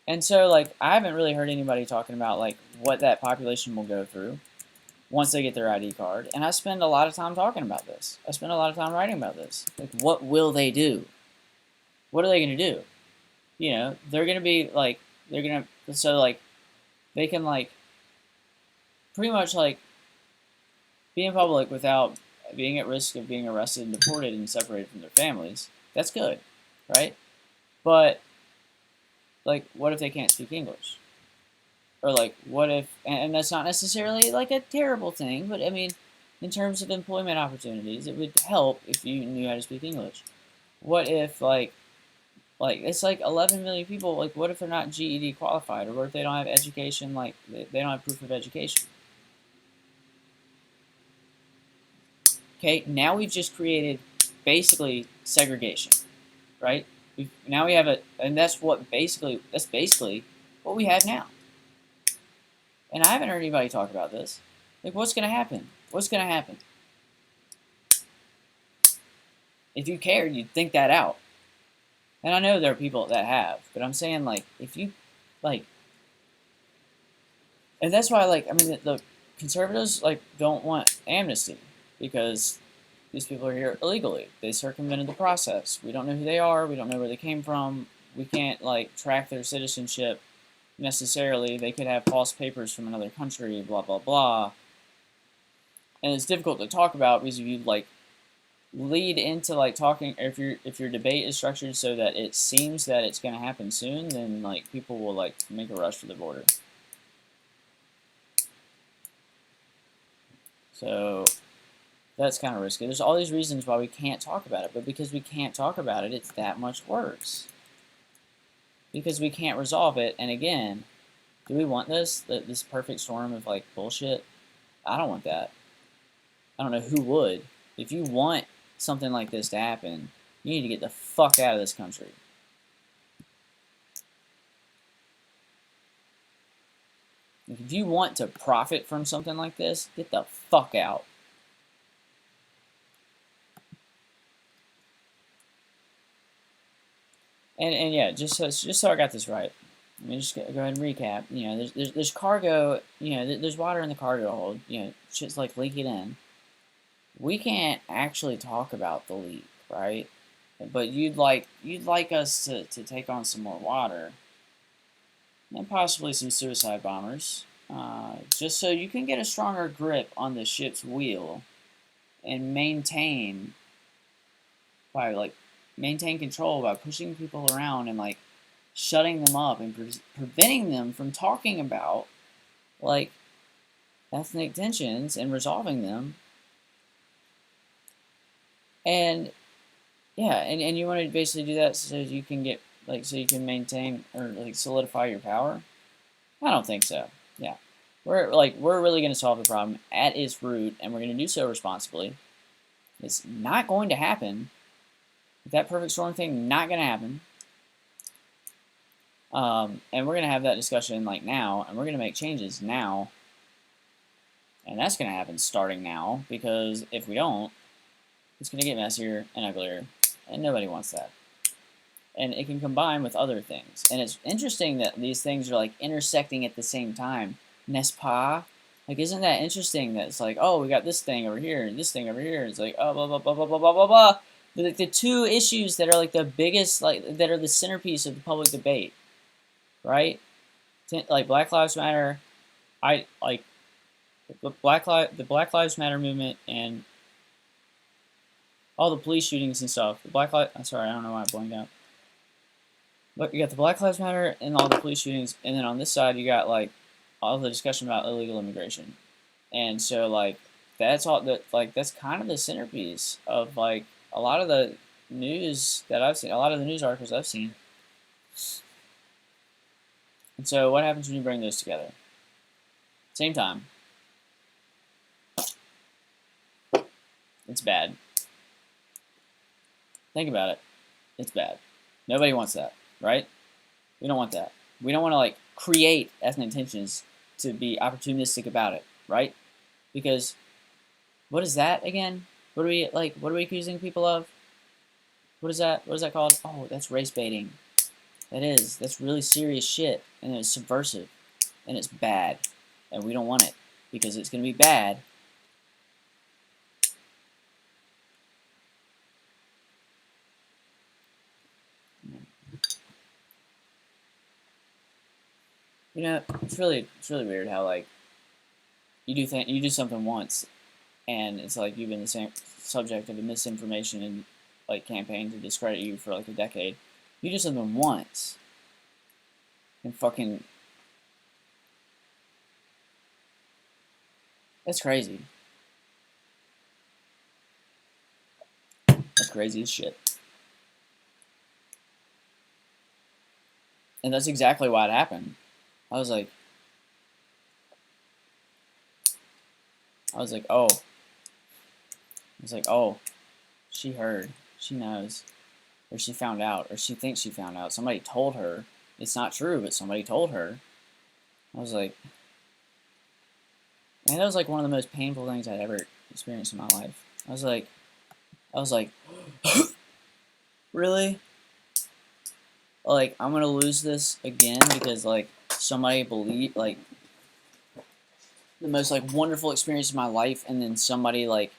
Speaker 1: And so, like, I haven't really heard anybody talking about like what that population will go through once they get their ID card. And I spend a lot of time talking about this. I spend a lot of time writing about this. Like, what will they do? What are they going to do? You know, they're going to be like, they're going to, so like, they can like, pretty much like, be in public without being at risk of being arrested and deported and separated from their families. That's good, right? But, like, what if they can't speak English? Or like, what if, and that's not necessarily like a terrible thing, but I mean, in terms of employment opportunities, it would help if you knew how to speak English. What if like it's like 11 million people, like what if they're not GED qualified, or what if they don't have education, like they don't have proof of education? Okay, now we've just created basically segregation, right? Now we have and that's basically what we have now. And I haven't heard anybody talk about this. Like, what's going to happen? What's going to happen? If you cared, you'd think that out. And I know there are people that have, but I'm saying, like, if you, like, and that's why, like, I mean, the conservatives, like, don't want amnesty because these people are here illegally. They circumvented the process. We don't know who they are. We don't know where they came from. We can't, like, track their citizenship necessarily. They could have false papers from another country, blah, blah, blah. And it's difficult to talk about because if you, like, lead into, like, talking, if your debate is structured so that it seems that it's going to happen soon, then, like, people will, like, make a rush for the border. So that's kind of risky. There's all these reasons why we can't talk about it, but because we can't talk about it, it's that much worse. Because we can't resolve it, and again, do we want this perfect storm of like bullshit? I don't want that. I don't know who would. If you want something like this to happen, you need to get the fuck out of this country. If you want to profit from something like this, get the fuck out. And yeah, just so I got this right, let me just go ahead and recap. You know, there's cargo. You know, there's water in the cargo hold. You know, shit's like leaking in. We can't actually talk about the leak, right? But you'd like us to take on some more water, and possibly some suicide bombers, just so you can get a stronger grip on the ship's wheel, and maintain control by pushing people around and like shutting them up and preventing them from talking about like ethnic tensions and resolving them. And yeah, and you want to basically do that so you can get so you can maintain or like solidify your power? I don't think so. Yeah. We're really going to solve the problem at its root, and we're going to do so responsibly. It's not going to happen. That perfect storm thing, not going to happen. And we're going to have that discussion like now, and we're going to make changes now. And that's going to happen starting now, because if we don't, it's going to get messier and uglier, and nobody wants that. And it can combine with other things. And it's interesting that these things are like intersecting at the same time. N'est-ce pas? Like, isn't that interesting that it's like, oh, we got this thing over here and this thing over here. It's like, oh, blah, blah, blah, blah, blah, blah, blah, blah. The two issues that are like the biggest, like, that are the centerpiece of the public debate, right? Like, Black Lives Matter, the Black Lives Matter movement and all the police shootings and stuff. I'm sorry, I don't know why I blanked out. But you got the Black Lives Matter and all the police shootings, and then on this side you got like all the discussion about illegal immigration. And so like that's all that like that's kind of the centerpiece of like a lot of the news that I've seen, a lot of the news articles I've seen. And so what happens when you bring those together? Same time. It's bad. Think about it. It's bad. Nobody wants that, right? We don't want that. We don't want to like create ethnic tensions to be opportunistic about it, right? Because what is that again? What are we accusing people of? What is that? What is that called? Oh, that's race baiting. That's really serious shit, and it's subversive, and it's bad, and we don't want it because it's gonna be bad. You know, it's really weird how like you do something once, and it's like you've been the same subject of a misinformation and like campaign to discredit you for like a decade. You do something once, and fucking that's crazy. That's crazy as shit. And that's exactly why it happened. I was like, oh. She heard. She knows. Or she found out. Or she thinks she found out. Somebody told her. It's not true, but somebody told her. I was like, man, that was like one of the most painful things I'd ever experienced in my life. I was like, really? Like, I'm gonna lose this again because, like, somebody believed, like, the most, like, wonderful experience of my life, and then somebody, like,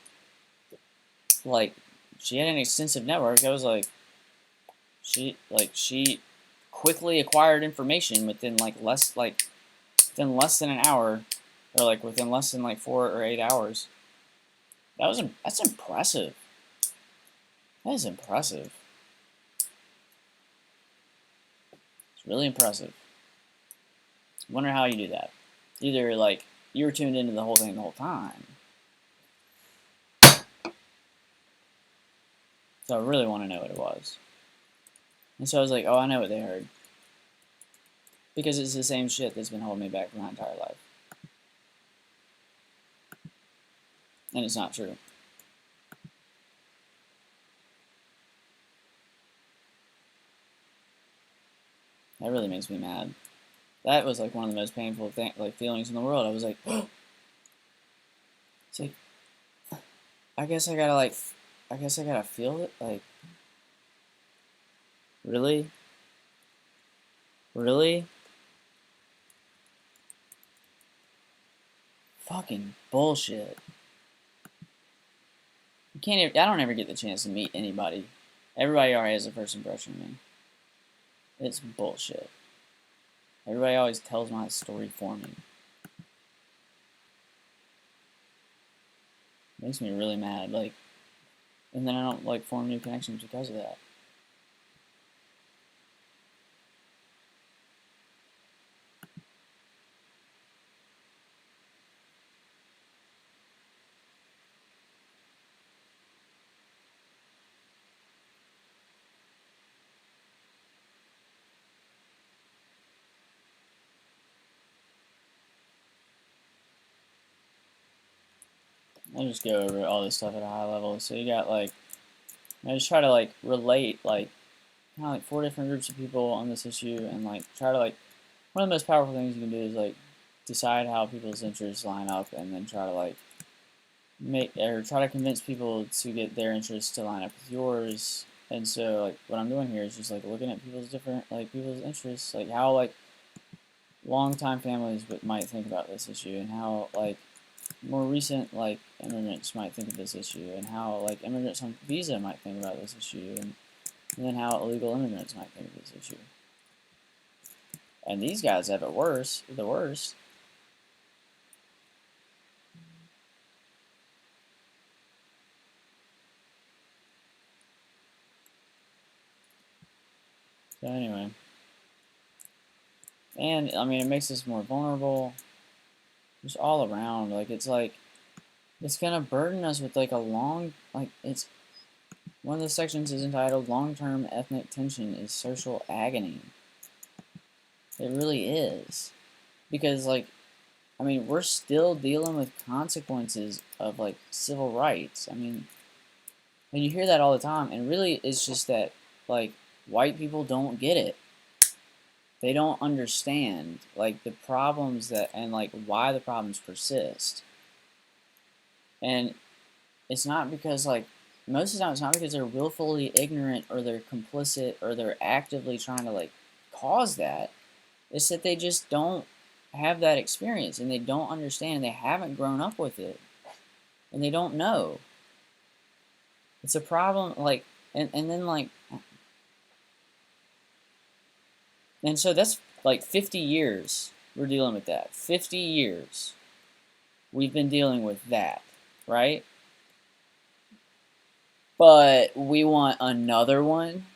Speaker 1: she had an extensive network. I was like, she quickly acquired information within, less than an hour, or, like, within less than, like, 4 or 8 hours. That's impressive. That is impressive. It's really impressive. I wonder how you do that. Either, like, you were tuned into the whole thing the whole time. So I really want to know what it was. And so I was like, oh, I know what they heard. Because it's the same shit that's been holding me back for my entire life. And it's not true. That really makes me mad. That was like one of the most painful feelings in the world. I was like, it's like, I guess I gotta feel it. Like, really? Really? Fucking bullshit. I don't ever get the chance to meet anybody. Everybody already has a first impression of me. It's bullshit. Everybody always tells my story for me. Makes me really mad, like, and then I don't, like, form new connections because of that. I'll just go over all this stuff at a high level. So you got, like, I just try to, like, relate, like, kind of like 4 different groups of people on this issue, and, like, try to, like, one of the most powerful things you can do is, like, decide how people's interests line up, and then try to, like, try to convince people to get their interests to line up with yours. And so, like, what I'm doing here is just, like, looking at people's interests, like, how, like, longtime families might think about this issue, and how like more recent like immigrants might think of this issue, and how like immigrants on visa might think about this issue, and then how illegal immigrants might think of this issue. And these guys have it worse, the worst. So anyway, and I mean it makes us more vulnerable, just all around. Like it's gonna burden us with like a long it's one of the sections is entitled "Long-Term Ethnic Tension is Social Agony." It really is, because like I mean we're still dealing with consequences of like civil rights. I mean, and you hear that all the time, and really it's just that like white people don't get it. They don't understand like the problems that and like why the problems persist. And it's not because like most of the time it's not because they're willfully ignorant or they're complicit or they're actively trying to like cause that. It's that they just don't have that experience and they don't understand. They haven't grown up with it and they don't know. It's a problem like and then like and so that's like 50 years we're dealing with that. 50 years we've been dealing with that, right? But we want another one.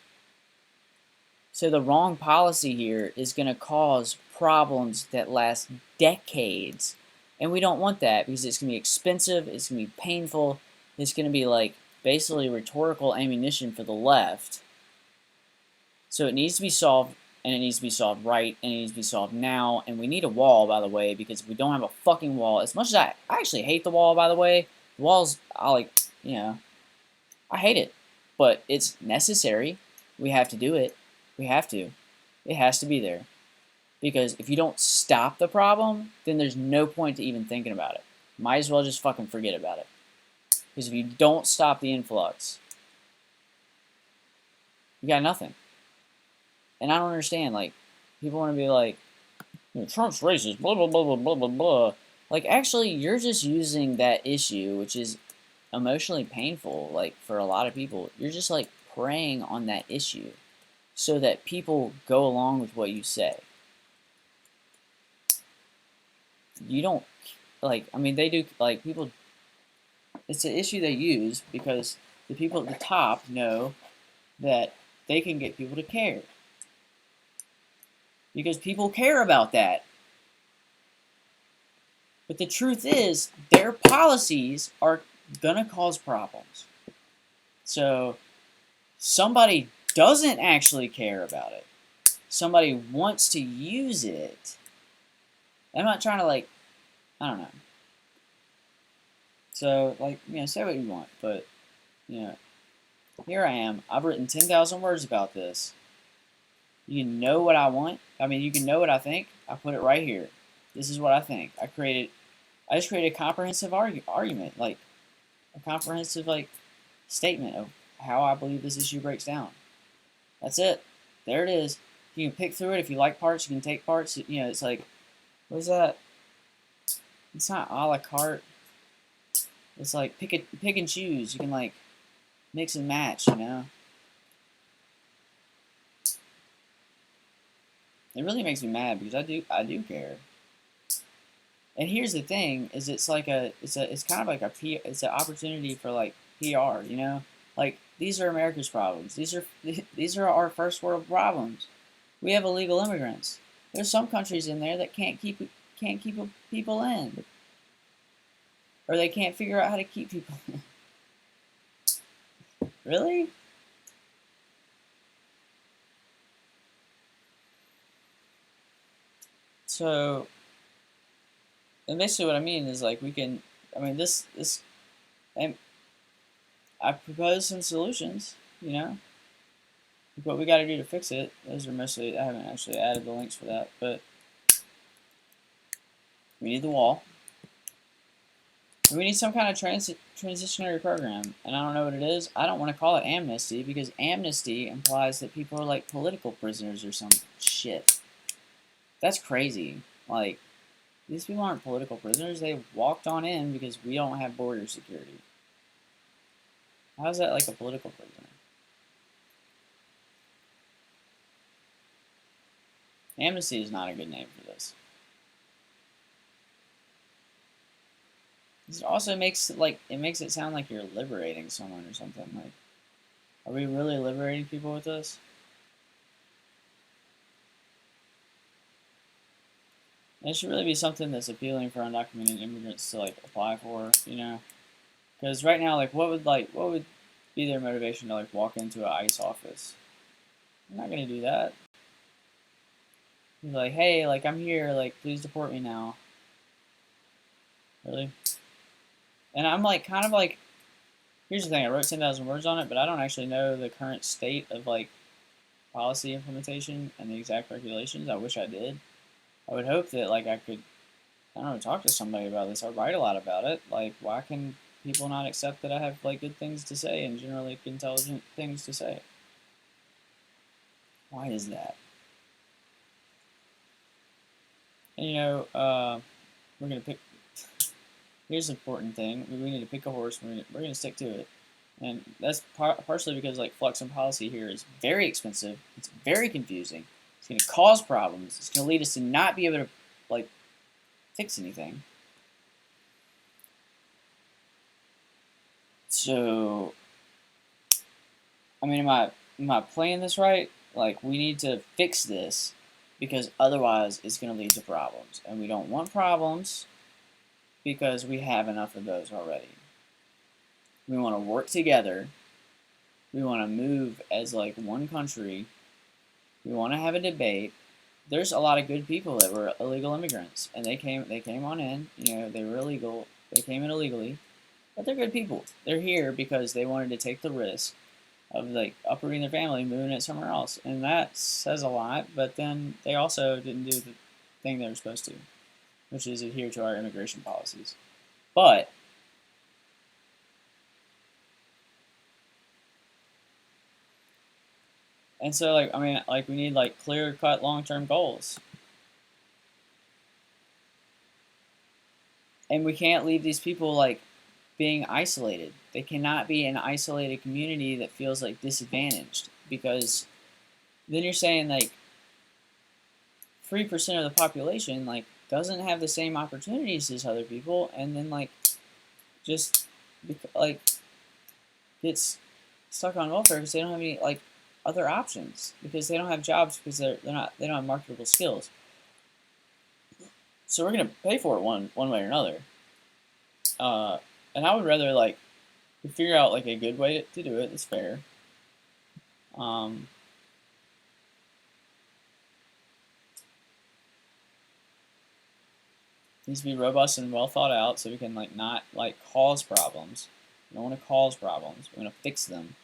Speaker 1: So the wrong policy here is going to cause problems that last decades. And we don't want that because it's going to be expensive, it's going to be painful, it's going to be like basically rhetorical ammunition for the left. So it needs to be solved, and it needs to be solved right, and it needs to be solved now. And we need a wall, by the way, because if we don't have a fucking wall, as much as I actually hate the wall, by the way, the walls, I hate it. But it's necessary. We have to do it. We have to. It has to be there. Because if you don't stop the problem, then there's no point to even thinking about it. Might as well just fucking forget about it. Because if you don't stop the influx, you got nothing. And I don't understand, like, people want to be like, Trump's racist, blah, blah, blah, blah, blah, blah, blah. Like, actually, you're just using that issue, which is emotionally painful, like, for a lot of people. You're just, like, preying on that issue so that people go along with what you say. You don't, like, I mean, they do, like, people, it's an issue they use because the people at the top know that they can get people to care. Because people care about that. But the truth is, their policies are going to cause problems. So, somebody doesn't actually care about it. Somebody wants to use it. I'm not trying to, like, I don't know. So, like, say what you want, but, here I am. I've written 10,000 words about this. You can know what I want. I mean, you can know what I think. I put it right here. This is what I think. I just created a comprehensive argument, like a comprehensive like statement of how I believe this issue breaks down. That's it. There it is. You can pick through it. If you like parts, you can take parts. It's like, what is that? It's not a la carte. It's like pick and choose. You can like mix and match. It really makes me mad because I do care. And here's the thing: is it's kind of like it's an opportunity for like PR. Like these are America's problems. These are our first world problems. We have illegal immigrants. There's some countries in there that can't keep people in, or they can't figure out how to keep people in. Really? So, and basically what I mean is like and I propose some solutions, what we got to do to fix it. Those are mostly, I haven't actually added the links for that, but we need the wall. And we need some kind of transitionary program, and I don't know what it is. I don't want to call it amnesty because amnesty implies that people are like political prisoners or some shit. That's crazy. Like, these people aren't political prisoners. They walked on in because we don't have border security. How is that like a political prisoner? Amnesty is not a good name for this. This also makes it sound like you're liberating someone or something. Like, are we really liberating people with this? And it should really be something that's appealing for undocumented immigrants to like apply for, you know? Because right now, like, what would be their motivation to like walk into an ICE office? I'm not gonna do that. He's like, hey, like I'm here, like please deport me now. Really? And I'm like, kind of like, here's the thing: I wrote 10,000 words on it, but I don't actually know the current state of like policy implementation and the exact regulations. I wish I did. I would hope that like I could, I don't know, talk to somebody about this. I write a lot about it. Like, why can people not accept that I have like good things to say and generally intelligent things to say? Why is that? And we're gonna pick. Here's the important thing: we need to pick a horse. We're gonna stick to it, and that's partially because like flux and policy here is very expensive. It's very confusing. It's gonna cause problems. It's gonna lead us to not be able to like fix anything. So, I mean, am I playing this right? Like, we need to fix this because otherwise it's going to lead to problems. And we don't want problems because we have enough of those already. We want to work together. We want to move as like one country. We want to have a debate. There's a lot of good people that were illegal immigrants and they came on in, they were illegal. They came in illegally, but they're good people. They're here because they wanted to take the risk of like uprooting their family, moving it somewhere else, and that says a lot. But then they also didn't do the thing they were supposed to, which is adhere to our immigration policies. But and so like I mean like we need like clear cut long term goals, and we can't leave these people like being isolated. They cannot be an isolated community that feels like disadvantaged because then you're saying like 3% of the population like doesn't have the same opportunities as other people, and then like just like gets stuck on welfare because they don't have any like other options because they don't have jobs because they don't have marketable skills. So we're gonna pay for it one way or another. And I would rather like figure out like a good way to do it that's fair. Um, needs to be robust and well thought out so we can like not like cause problems. We don't want to cause problems. We want to fix them.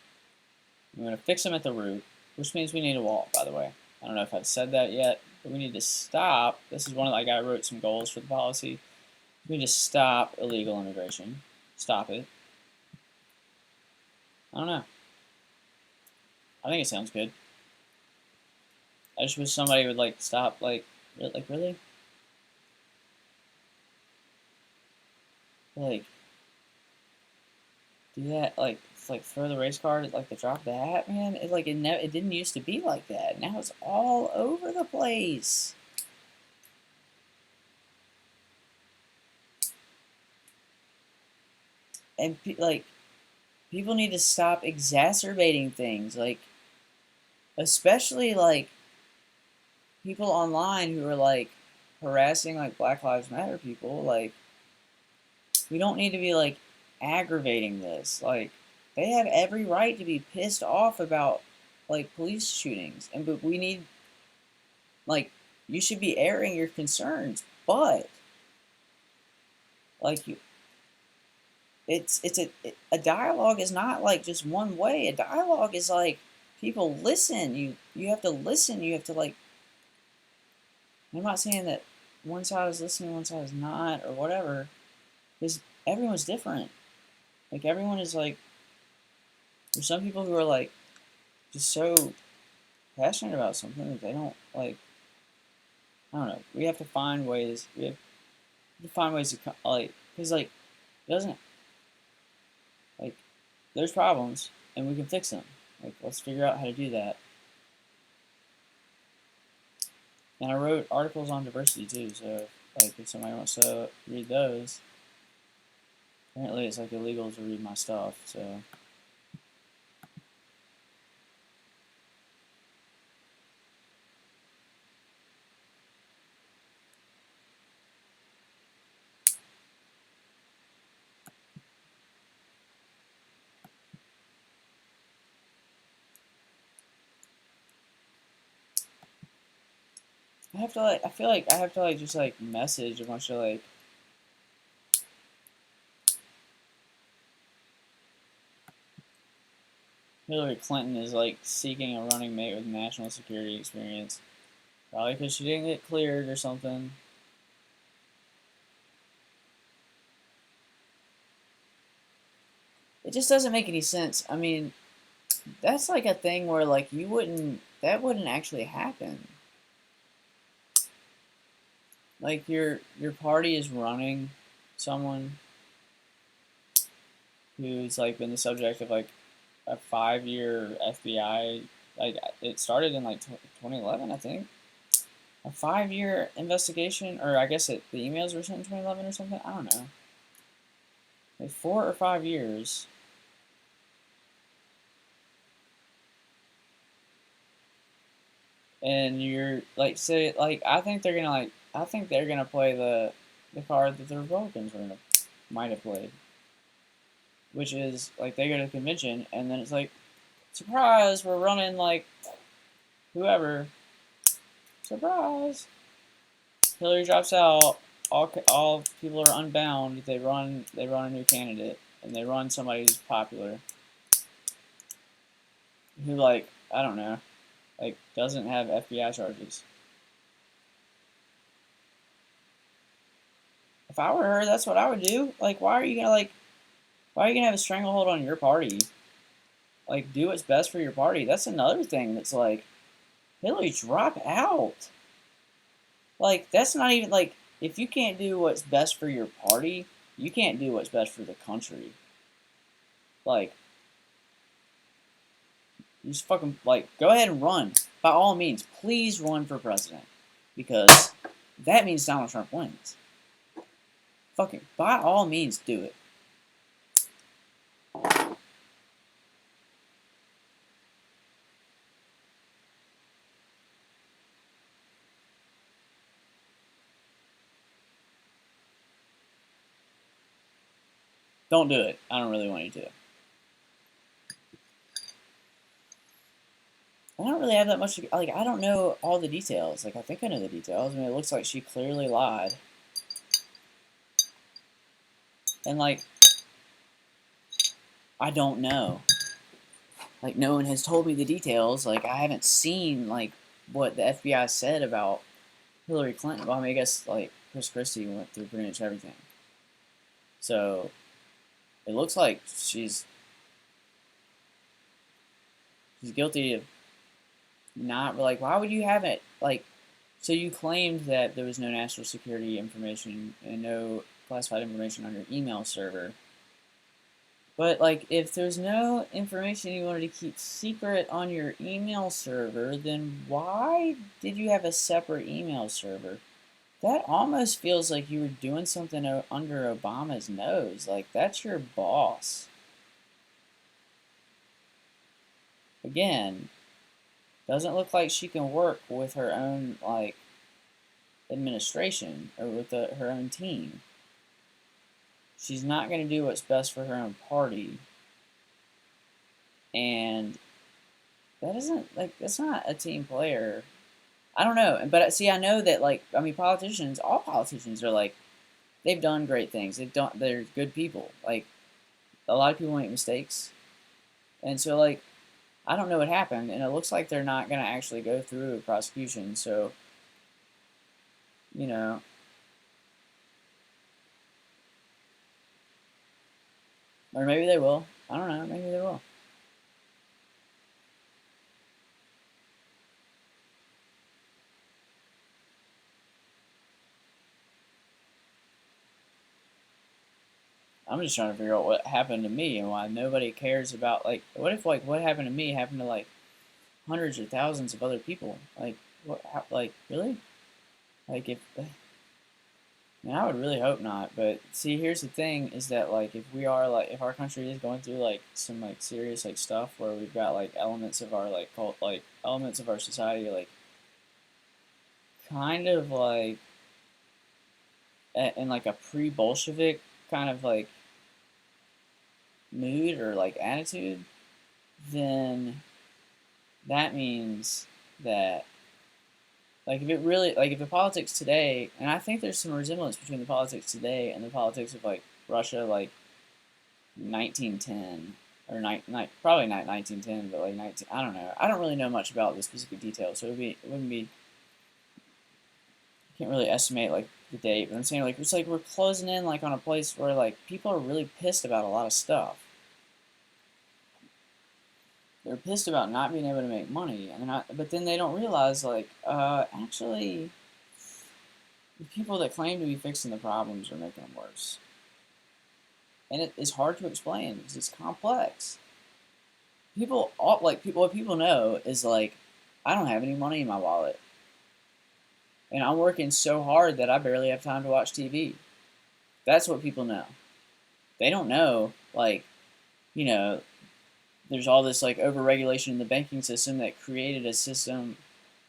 Speaker 1: We want to fix them at the root, which means we need a wall. By the way, I don't know if I've said that yet, but we need to stop. This is one of like I wrote some goals for the policy. We need to stop illegal immigration. Stop it. I don't know. I think it sounds good. I just wish somebody would like stop really like do that like throw the race card at like the drop of the hat, man. It didn't used to be like that. Now it's all over the place. And like people need to stop exacerbating things, like especially like people online who are like harassing like Black Lives Matter people. Like we don't need to be like aggravating this. Like they have every right to be pissed off about like police shootings, and but we need like you should be airing your concerns, but like you, it's a dialogue is not like just one way. A dialogue is like people listen. You have to listen. You have to like. I'm not saying that one side is listening, one side is not, or whatever. Because everyone's different. Like everyone is like. There's some people who are like just so passionate about something that they don't like. I don't know. We have to find ways. We have to find ways to like, because like, it doesn't like, there's problems and we can fix them. Like, let's figure out how to do that. And I wrote articles on diversity too, so like if somebody wants to read those, apparently it's like illegal to read my stuff, so. I have to like, I feel like I have to like just like message a bunch of like, Hillary Clinton is like seeking a running mate with national security experience. Probably because she didn't get cleared or something. It just doesn't make any sense. I mean, that's like a thing where like that wouldn't actually happen. Like your party is running someone who's like been the subject of like a 5-year FBI, like it started in like 2011, I think. A 5-year investigation, or I guess the emails were sent in 2011 or something. I don't know. Like 4 or 5 years. And you're like, say, like, I think they're gonna play the card that the Republicans might have played, which is like they go to the convention and then it's like, surprise, we're running like whoever, surprise. Hillary drops out. All people are unbound. They run a new candidate and they run somebody who's popular, who like I don't know, like doesn't have FBI charges. If I were her, that's what I would do. Like, why are you gonna have a stranglehold on your party? Like, do what's best for your party. That's another thing that's like, Hillary, drop out. Like, that's not even like, if you can't do what's best for your party, you can't do what's best for the country. Like, you just fucking like go ahead and run. By all means, please run for president, because that means Donald Trump wins. Fucking by all means, do it. Don't do it. I don't really want you to. I don't really have that much. Like, I don't know all the details. Like, I think I know the details. I mean, it looks like she clearly lied. And, like, I don't know. Like, no one has told me the details. Like, I haven't seen, like, what the FBI said about Hillary Clinton. Well, I mean, I guess, like, Chris Christie went through pretty much everything. So, it looks like she's guilty of not, like, why would you have it? Like, so you claimed that there was no national security information and no classified information on your email server. But, like, if there's no information you wanted to keep secret on your email server, then why did you have a separate email server? That almost feels like you were doing something under Obama's nose. Like, that's your boss. Again, doesn't look like she can work with her own, like, administration or with her own team. She's not going to do what's best for her own party. And that isn't, like, that's not a team player. I don't know. But see, I know that, like, I mean, all politicians are like, they've done great things. They're good people. Like, a lot of people make mistakes. And so, like, I don't know what happened. And it looks like they're not going to actually go through a prosecution. So, you know, or maybe they will. I don't know. Maybe they will. I'm just trying to figure out what happened to me and why nobody cares about, like, what if, like, what happened to me happened to, like, hundreds or thousands of other people? Like, what, how, like, really? Like, if, I mean, I would really hope not, but see, here's the thing is that, like, if we are, like, if our country is going through, like, some, like, serious, like, stuff where we've got, like, elements of our, like, cult, like, elements of our society, like, kind of, like, in, like, a pre-Bolshevik kind of, like, mood or, like, attitude, then that means that, like, if it really, like, if the politics today, and I think there's some resemblance between the politics today and the politics of, like, Russia, like, 1910, or probably not 1910, but like 19, I don't know. I don't really know much about the specific details, so it wouldn't be, can't really estimate like the date, but I'm saying like it's like we're closing in like on a place where like people are really pissed about a lot of stuff. They're pissed about not being able to make money, and they're not, but then they don't realize like actually the people that claim to be fixing the problems are making them worse, and it is hard to explain because it's complex. People all like people what people know is like I don't have any money in my wallet, and I'm working so hard that I barely have time to watch TV. That's what people know. They don't know like, you know, there's all this like overregulation in the banking system that created a system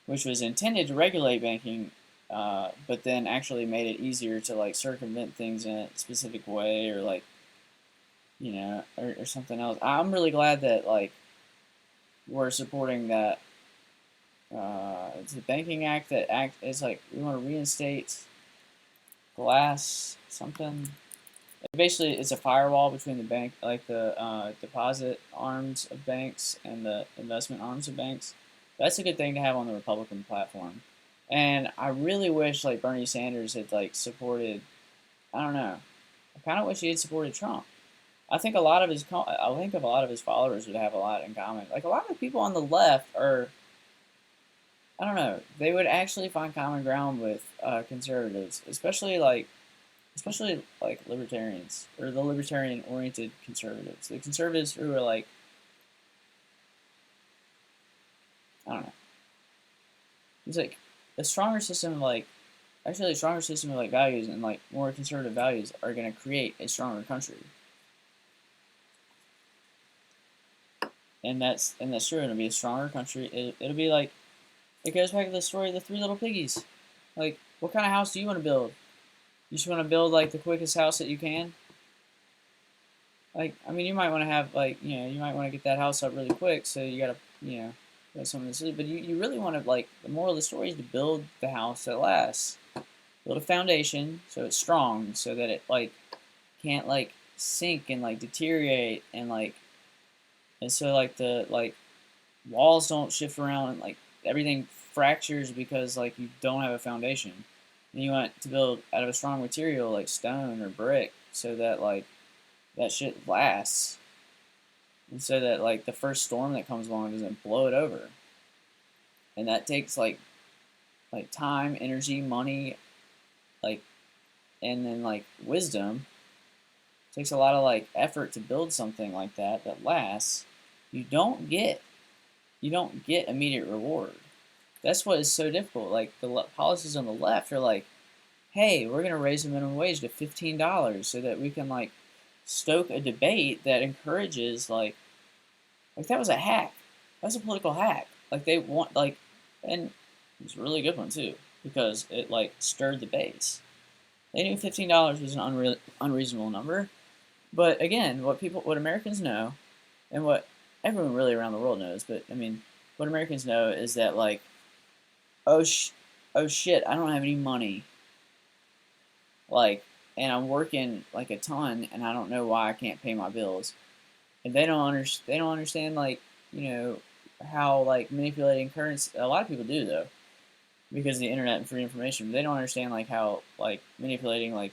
Speaker 1: which was intended to regulate banking, but then actually made it easier to like circumvent things in a specific way, or like, or something else. I'm really glad that like we're supporting that. It's the Banking Act that act is like we want to reinstate glass something. Basically, it's a firewall between the bank, like the deposit arms of banks and the investment arms of banks. That's a good thing to have on the Republican platform. And I really wish like Bernie Sanders had like supported. I don't know. I kind of wish he had supported Trump. I think a lot of his I think a lot of his followers would have a lot in common. Like a lot of the people on the left are, I don't know, they would actually find common ground with conservatives, especially like libertarians or the libertarian oriented conservatives. The conservatives who are like, I don't know, it's like a stronger system of like, actually a stronger system of like values and like more conservative values are going to create a stronger country. And that's true. It'll be a stronger country. It'll be like, it goes back to the story of the three little piggies. Like, what kind of house do you want to build? You just want to build like the quickest house that you can. Like, I mean, you might want to have like, you might want to get that house up really quick, so you gotta, got something to sleep. But you really want to like, the moral of the story is to build the house that lasts. Build a foundation so it's strong, so that it like can't like sink and like deteriorate, and so like the like walls don't shift around and like everything fractures because like you don't have a foundation. And you want to build out of a strong material like stone or brick, so that like that shit lasts, and so that like the first storm that comes along doesn't blow it over. And that takes like time, energy, money, like, and then like wisdom. It takes a lot of like effort to build something like that lasts. You don't get you don't get immediate reward. That's what is so difficult. Like the policies on the left are like, hey, we're gonna raise the minimum wage to $15 so that we can like stoke a debate that encourages like that was a hack. That was a political hack. Like they want like, and it was a really good one too because it like stirred the base. They knew $15 was an unreasonable number, but again, what Americans know, and what everyone really around the world knows, but I mean, what Americans know is that like, oh oh shit, I don't have any money, like, and I'm working like a ton, and I don't know why I can't pay my bills, and they don't understand like, you know, how like manipulating currency. A lot of people do though, because of the internet and free information. But they don't understand like how like manipulating like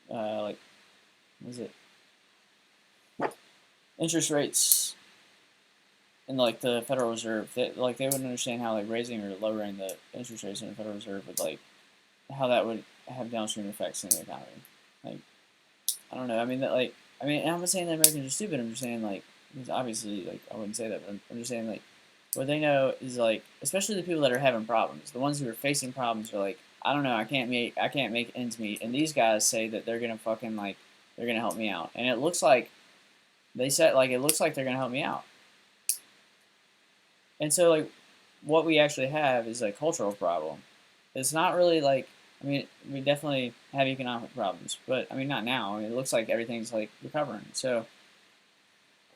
Speaker 1: what is it, interest rates and like the Federal Reserve. They wouldn't understand how like raising or lowering the interest rates in the Federal Reserve would like how that would have downstream effects in the economy. Like I don't know. I mean that like I mean I'm not saying that Americans are stupid. I'm just saying like because obviously like I wouldn't say that, but I'm just saying like what they know is like especially the people that are having problems, the ones who are facing problems are like I don't know. I can't make ends meet, and these guys say that they're gonna fucking like they're gonna help me out, and it looks like they said like it looks like they're gonna help me out, and so like what we actually have is a cultural problem. It's not really like I mean we definitely have economic problems, but I mean not now. I mean it looks like everything's like recovering. So,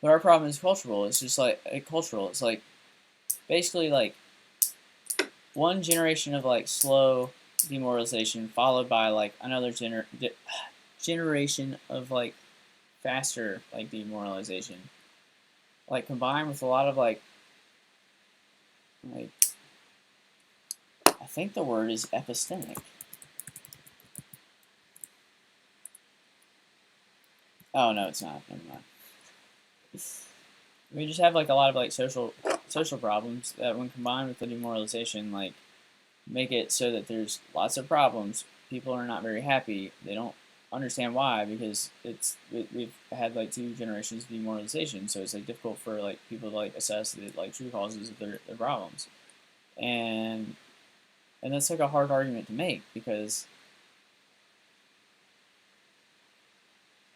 Speaker 1: but our problem is cultural. It's just like cultural. It's like basically like one generation of like slow demoralization followed by like another generation of like faster like demoralization, like combined with a lot of like I think the word is epistemic. Oh no, it's not. Never mind. We just have like a lot of like social problems that when combined with the demoralization like make it so that there's lots of problems. People are not very happy. They don't understand why because we've had like two generations of demoralization, so it's like difficult for like people to like assess the like true causes of their problems, and that's like a hard argument to make because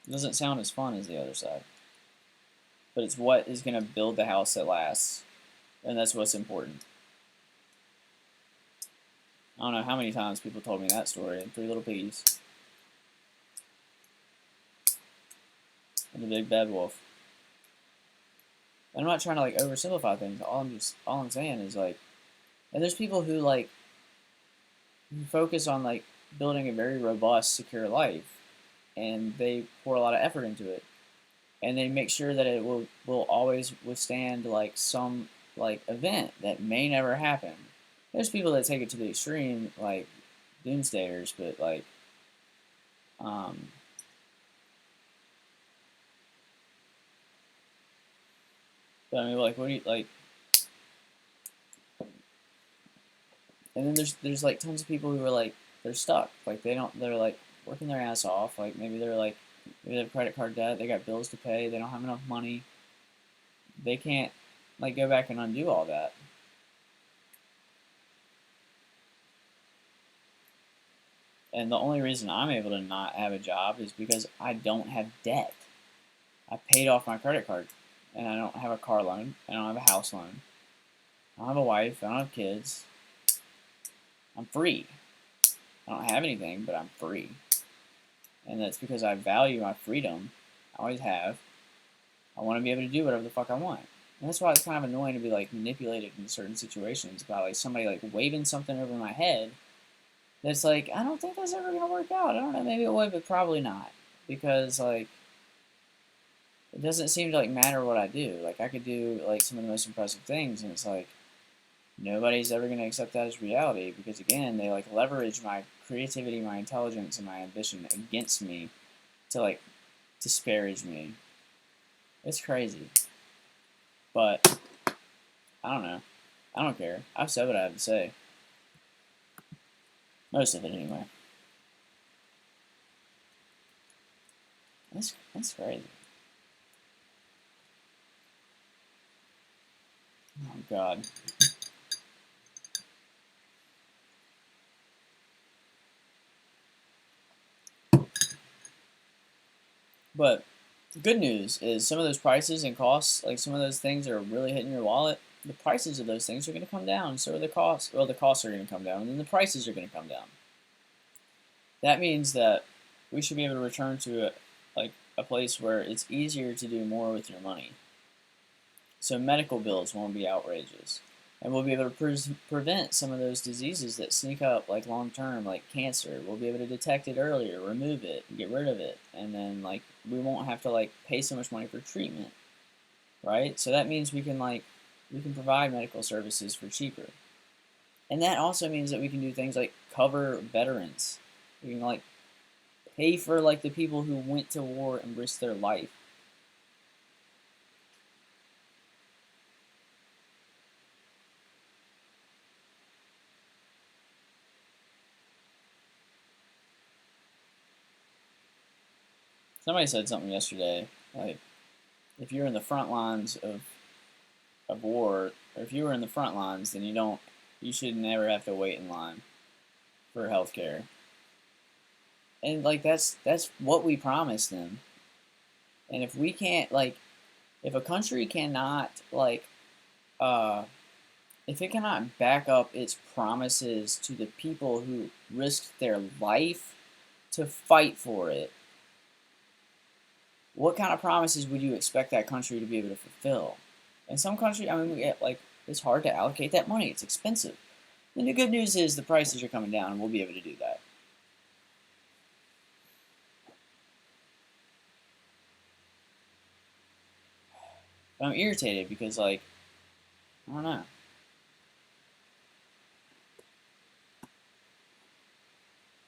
Speaker 1: it doesn't sound as fun as the other side, but it's what is going to build the house that lasts, and that's what's important. I don't know how many times people told me that story in Three Little Piggies and the Big Bad Wolf. And I'm not trying to like oversimplify things. All I'm saying is like, and there's people who like who focus on like building a very robust, secure life, and they pour a lot of effort into it, and they make sure that it will always withstand like some like event that may never happen. There's people that take it to the extreme, like doomsdayers, but like, um, but I mean, like, what do you like? And then there's like tons of people who are like they're stuck, like they're like working their ass off, like maybe they have credit card debt, they got bills to pay, they don't have enough money, they can't like go back and undo all that. And the only reason I'm able to not have a job is because I don't have debt. I paid off my credit card, and I don't have a car loan, I don't have a house loan, I don't have a wife, I don't have kids. I'm free. I don't have anything, but I'm free. And that's because I value my freedom. I always have. I want to be able to do whatever the fuck I want. And that's why it's kind of annoying to be like manipulated in certain situations by like somebody like waving something over my head that's like, I don't think that's ever gonna work out. I don't know, maybe it would, but probably not. Because like it doesn't seem to like matter what I do. Like I could do like some of the most impressive things and it's like nobody's ever gonna accept that as reality because again, they like leverage my creativity, my intelligence, and my ambition against me to like disparage me. It's crazy. But I don't know. I don't care. I've said what I have to say. Most of it anyway. That's crazy. Oh god. But good news is some of those prices and costs, like some of those things are really hitting your wallet. The prices of those things are going to come down. So are the costs. Well, the costs are going to come down, and then the prices are going to come down. That means that we should be able to return to like a place where it's easier to do more with your money. So medical bills won't be outrageous. And we'll be able to prevent some of those diseases that sneak up like long term, like cancer. We'll be able to detect it earlier, remove it, get rid of it, and then like we won't have to like pay so much money for treatment, right? So that means we can provide medical services for cheaper. And that also means that we can do things like cover veterans. We can like pay for like the people who went to war and risked their life. Somebody said something yesterday, like, if you're in the front lines of war, or if you were in the front lines, then you should never have to wait in line for healthcare. And like that's what we promised them. And if we can't like, if a country cannot like, uh, if it cannot back up its promises to the people who risked their life to fight for it, what kind of promises would you expect that country to be able to fulfill? In some countries, I mean, it's hard to allocate that money. It's expensive. And the good news is the prices are coming down, and we'll be able to do that. But I'm irritated because, like, I don't know.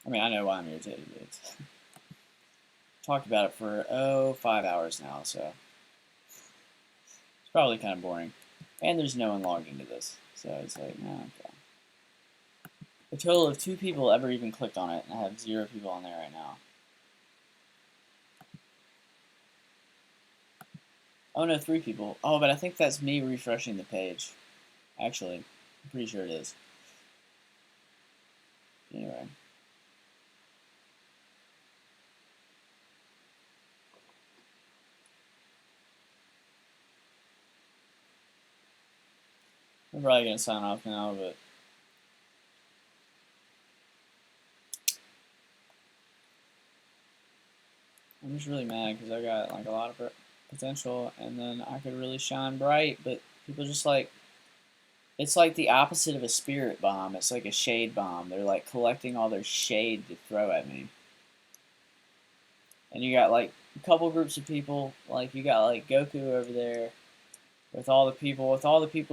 Speaker 1: I mean, I know why I'm irritated, but it's talked about it for 5 hours now, so it's probably kind of boring. And there's no one logged into this, so it's like, no, okay. A total of 2 people ever even clicked on it, and I have 0 people on there right now. Oh no, 3 people. Oh, but I think that's me refreshing the page. Actually, I'm pretty sure it is. Anyway. I'm probably going to sign off now, but I'm just really mad because I got like a lot of potential, and then I could really shine bright, but people just like, it's like the opposite of a spirit bomb. It's like a shade bomb. They're like collecting all their shade to throw at me. And you got like a couple groups of people, like you got like Goku over there with all the people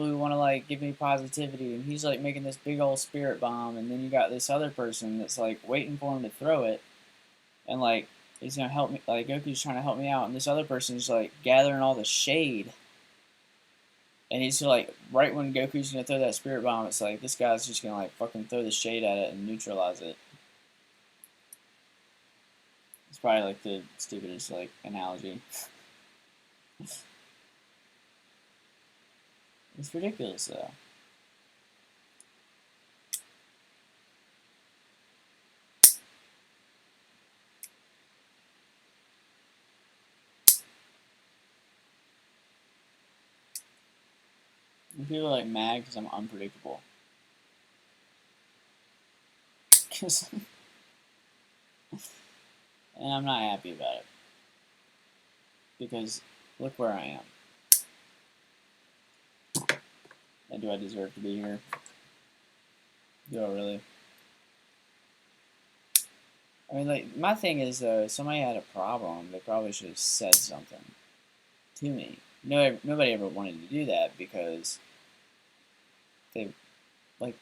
Speaker 1: who want to like give me positivity, and he's like making this big old spirit bomb, and then you got this other person that's like waiting for him to throw it, and like he's gonna help me, like Goku's trying to help me out, and this other person's like gathering all the shade, and he's like right when Goku's gonna throw that spirit bomb, it's like this guy's just gonna like fucking throw the shade at it and neutralize it. It's probably like the stupidest like analogy. It's ridiculous though. And people are like mad because I'm unpredictable. And I'm not happy about it. Because look where I am. And do I deserve to be here? Do I really? I mean, like, my thing is, though, if somebody had a problem, they probably should have said something to me. No, nobody ever wanted to do that because they, like,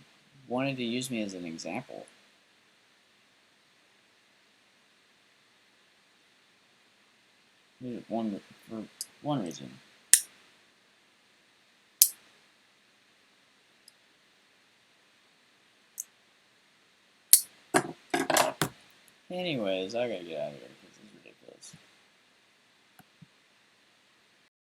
Speaker 1: wanted to use me as an example. For one reason. Anyways, I gotta get out of here.